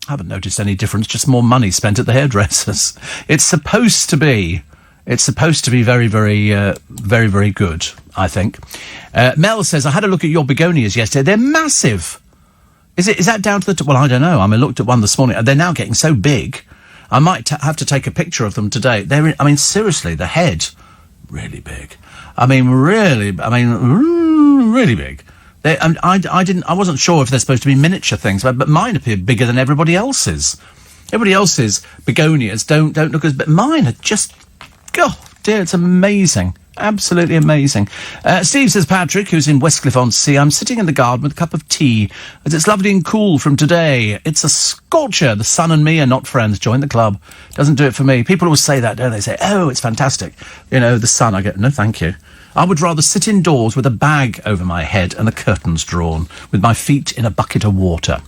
I haven't noticed any difference, just more money spent at the hairdressers. It's supposed to be very, very, very, very good, I think. Mel says, I had a look at your begonias yesterday. They're massive. Is that down to the... Well, I don't know. I looked at one this morning. They're now getting so big. I might have to take a picture of them today. Seriously, the head, really big. Really big. I wasn't sure if they're supposed to be miniature things, but mine appear bigger than everybody else's. Everybody else's begonias don't look as... But mine are just... God, dear, it's amazing. Absolutely amazing. Steve says, Patrick, who's in Westcliff-on-Sea, I'm sitting in the garden with a cup of tea, as it's lovely and cool from today. It's a scorcher. The sun and me are not friends. Join the club. Doesn't do it for me. People always say that, don't they? Say, oh, it's fantastic. The sun. I go, no, thank you. I would rather sit indoors with a bag over my head and the curtains drawn, with my feet in a bucket of water.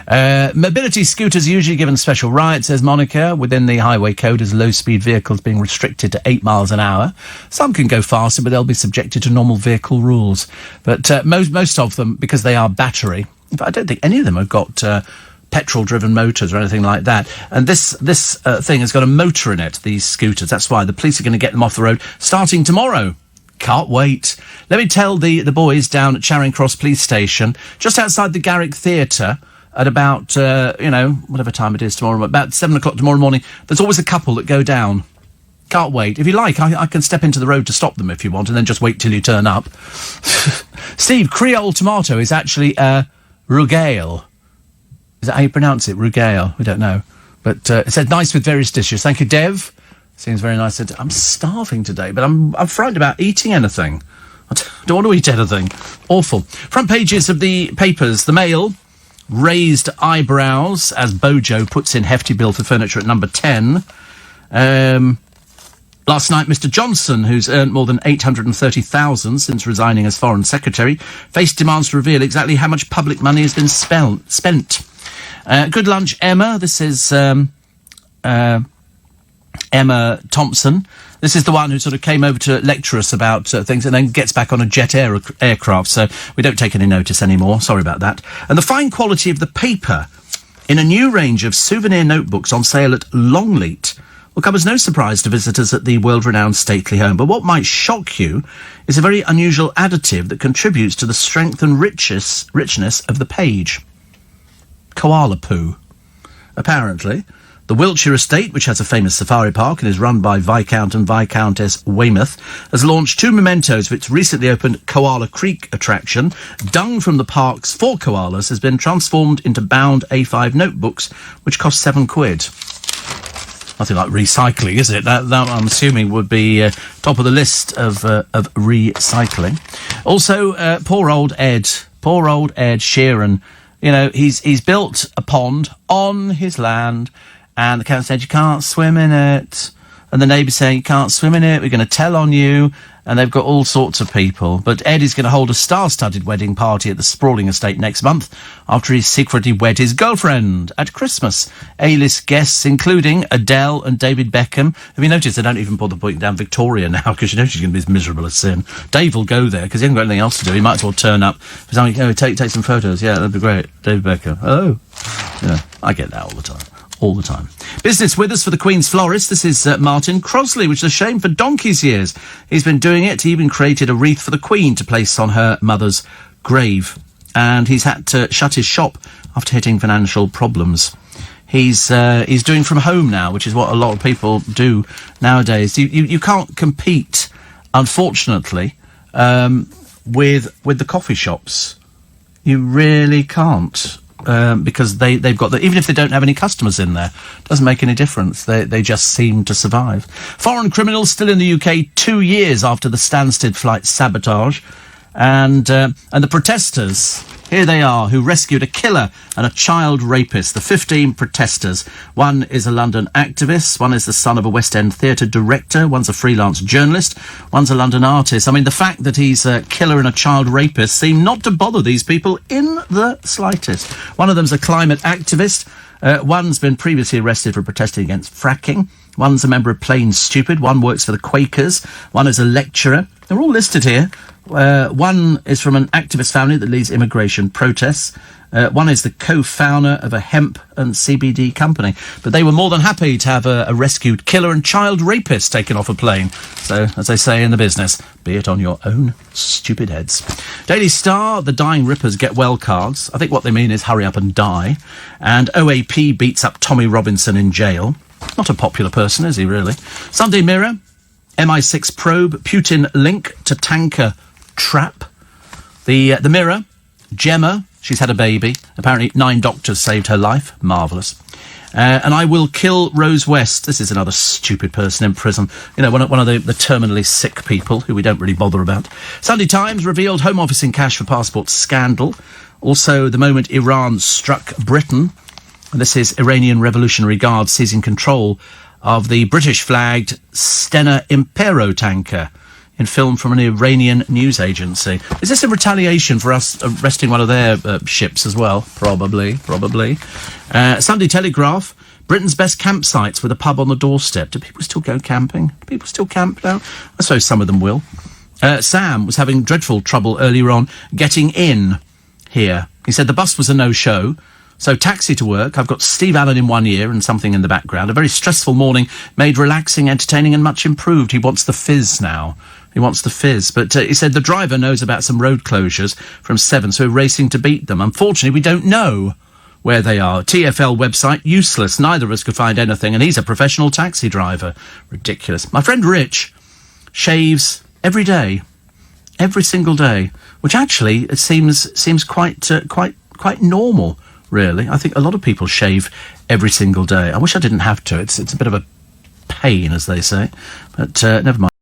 Mobility scooters are usually given special rights, says Monica, within the highway code, as low-speed vehicles being restricted to 8 miles an hour. Some can go faster, but they'll be subjected to normal vehicle rules. But most of them, because they are battery... In fact, I don't think any of them have got... petrol-driven motors or anything like that. And this thing has got a motor in it, these scooters. That's why the police are going to get them off the road starting tomorrow. Can't wait. Let me tell the boys down at Charing Cross Police Station, just outside the Garrick Theatre, at about, whatever time it is tomorrow, about 7 o'clock tomorrow morning, there's always a couple that go down. Can't wait. If you like, I can step into the road to stop them if you want, and then just wait till you turn up. Steve, Creole tomato is actually Rugale. Is that how you pronounce it? Rugale? We don't know. But it said nice with various dishes. Thank you, Dev. Seems very nice. I'm starving today, but I'm frightened about eating anything. I don't want to eat anything. Awful. Front pages of the papers. The Mail, raised eyebrows, as Bojo puts in hefty bill for furniture at number 10. Last night, Mr. Johnson, who's earned more than $830,000 since resigning as Foreign Secretary, faced demands to reveal exactly how much public money has been spent. Good lunch, Emma. This is Emma Thompson. This is the one who sort of came over to lecture us about things and then gets back on a jet aircraft, so we don't take any notice anymore. Sorry about that. And the fine quality of the paper in a new range of souvenir notebooks on sale at Longleat will come as no surprise to visitors at the world-renowned stately home. But what might shock you is a very unusual additive that contributes to the strength and richness of the page. Koala poo, apparently. The Wiltshire estate, which has a famous safari park and is run by Viscount and Viscountess Weymouth, has launched 2 mementos of its recently opened Koala Creek attraction. Dung from the park's 4 koalas has been transformed into bound A5 notebooks, which cost £7. Nothing like recycling, is it? That I'm assuming would be top of the list of recycling. Also, poor old Ed Sheeran. You know, he's built a pond on his land, and the council said you can't swim in it. And the neighbours saying you can't swim in it, we're going to tell on you. And they've got all sorts of people. But Ed is going to hold a star-studded wedding party at the sprawling estate next month after he secretly wed his girlfriend at Christmas. A-list guests, including Adele and David Beckham. Have you noticed they don't even bother putting down Victoria now, because you know she's going to be as miserable as sin. Dave will go there because he hasn't got anything else to do. He might as well turn up. For something, take some photos. Yeah, that'd be great. David Beckham. Oh. Yeah, I get that all the time. All the time. Business with us for the Queen's florist. This is Martin Crosley, which is a shame for donkey's years. He's been doing it. He even created a wreath for the Queen to place on her mother's grave. And he's had to shut his shop after hitting financial problems. He's doing from home now, which is what a lot of people do nowadays. You can't compete, unfortunately, with the coffee shops. You really can't. Because they've got even if they don't have any customers in there, doesn't make any difference. They just seem to survive. Foreign criminals still in the UK 2 years after the Stansted flight sabotage, and the protesters. Here they are, who rescued a killer and a child rapist. The 15 protesters. One is a London activist, one is the son of a West End theatre director, one's a freelance journalist, one's a London artist. I mean, the fact that he's a killer and a child rapist seem not to bother these people in the slightest. One of them's a climate activist. One's been previously arrested for protesting against fracking. One's a member of Plain Stupid. One works for the Quakers. One is a lecturer. They're all listed here. One is from an activist family that leads immigration protests. One is the co-founder of a hemp and CBD company. But they were more than happy to have a rescued killer and child rapist taken off a plane. So, as they say in the business, be it on your own stupid heads. Daily Star, the dying rippers get well cards. I think what they mean is hurry up and die. And OAP beats up Tommy Robinson in jail. Not a popular person, is he, really? Sunday Mirror, MI6 probe, Putin link to tanker trap. The Mirror, Gemma, she's had a baby. Apparently 9 doctors saved her life. Marvellous. And I will kill Rose West. This is another stupid person in prison. You know, one of the terminally sick people who we don't really bother about. Sunday Times revealed Home Office in cash for passport scandal. Also, the moment Iran struck Britain. And this is Iranian Revolutionary Guard seizing control of the British-flagged Stena Impero tanker in film from an Iranian news agency. Is this a retaliation for us arresting one of their ships as well? Probably. Sunday Telegraph, Britain's best campsites with a pub on the doorstep. Do people still go camping? Do people still camp now? I suppose some of them will. Sam was having dreadful trouble earlier on getting in here. He said the bus was a no-show. So taxi to work. I've got Steve Allen in one ear and something in the background. A very stressful morning, made relaxing, entertaining and much improved. He wants the fizz now. He wants the fizz. But he said the driver knows about some road closures from 7, so we're racing to beat them. Unfortunately, we don't know where they are. TfL website, useless. Neither of us could find anything, and he's a professional taxi driver. Ridiculous. My friend Rich shaves every day. Every single day. Which actually, it seems quite normal. Really, I think a lot of people shave every single day. I wish I didn't have to. It's a bit of a pain, as they say. But never mind.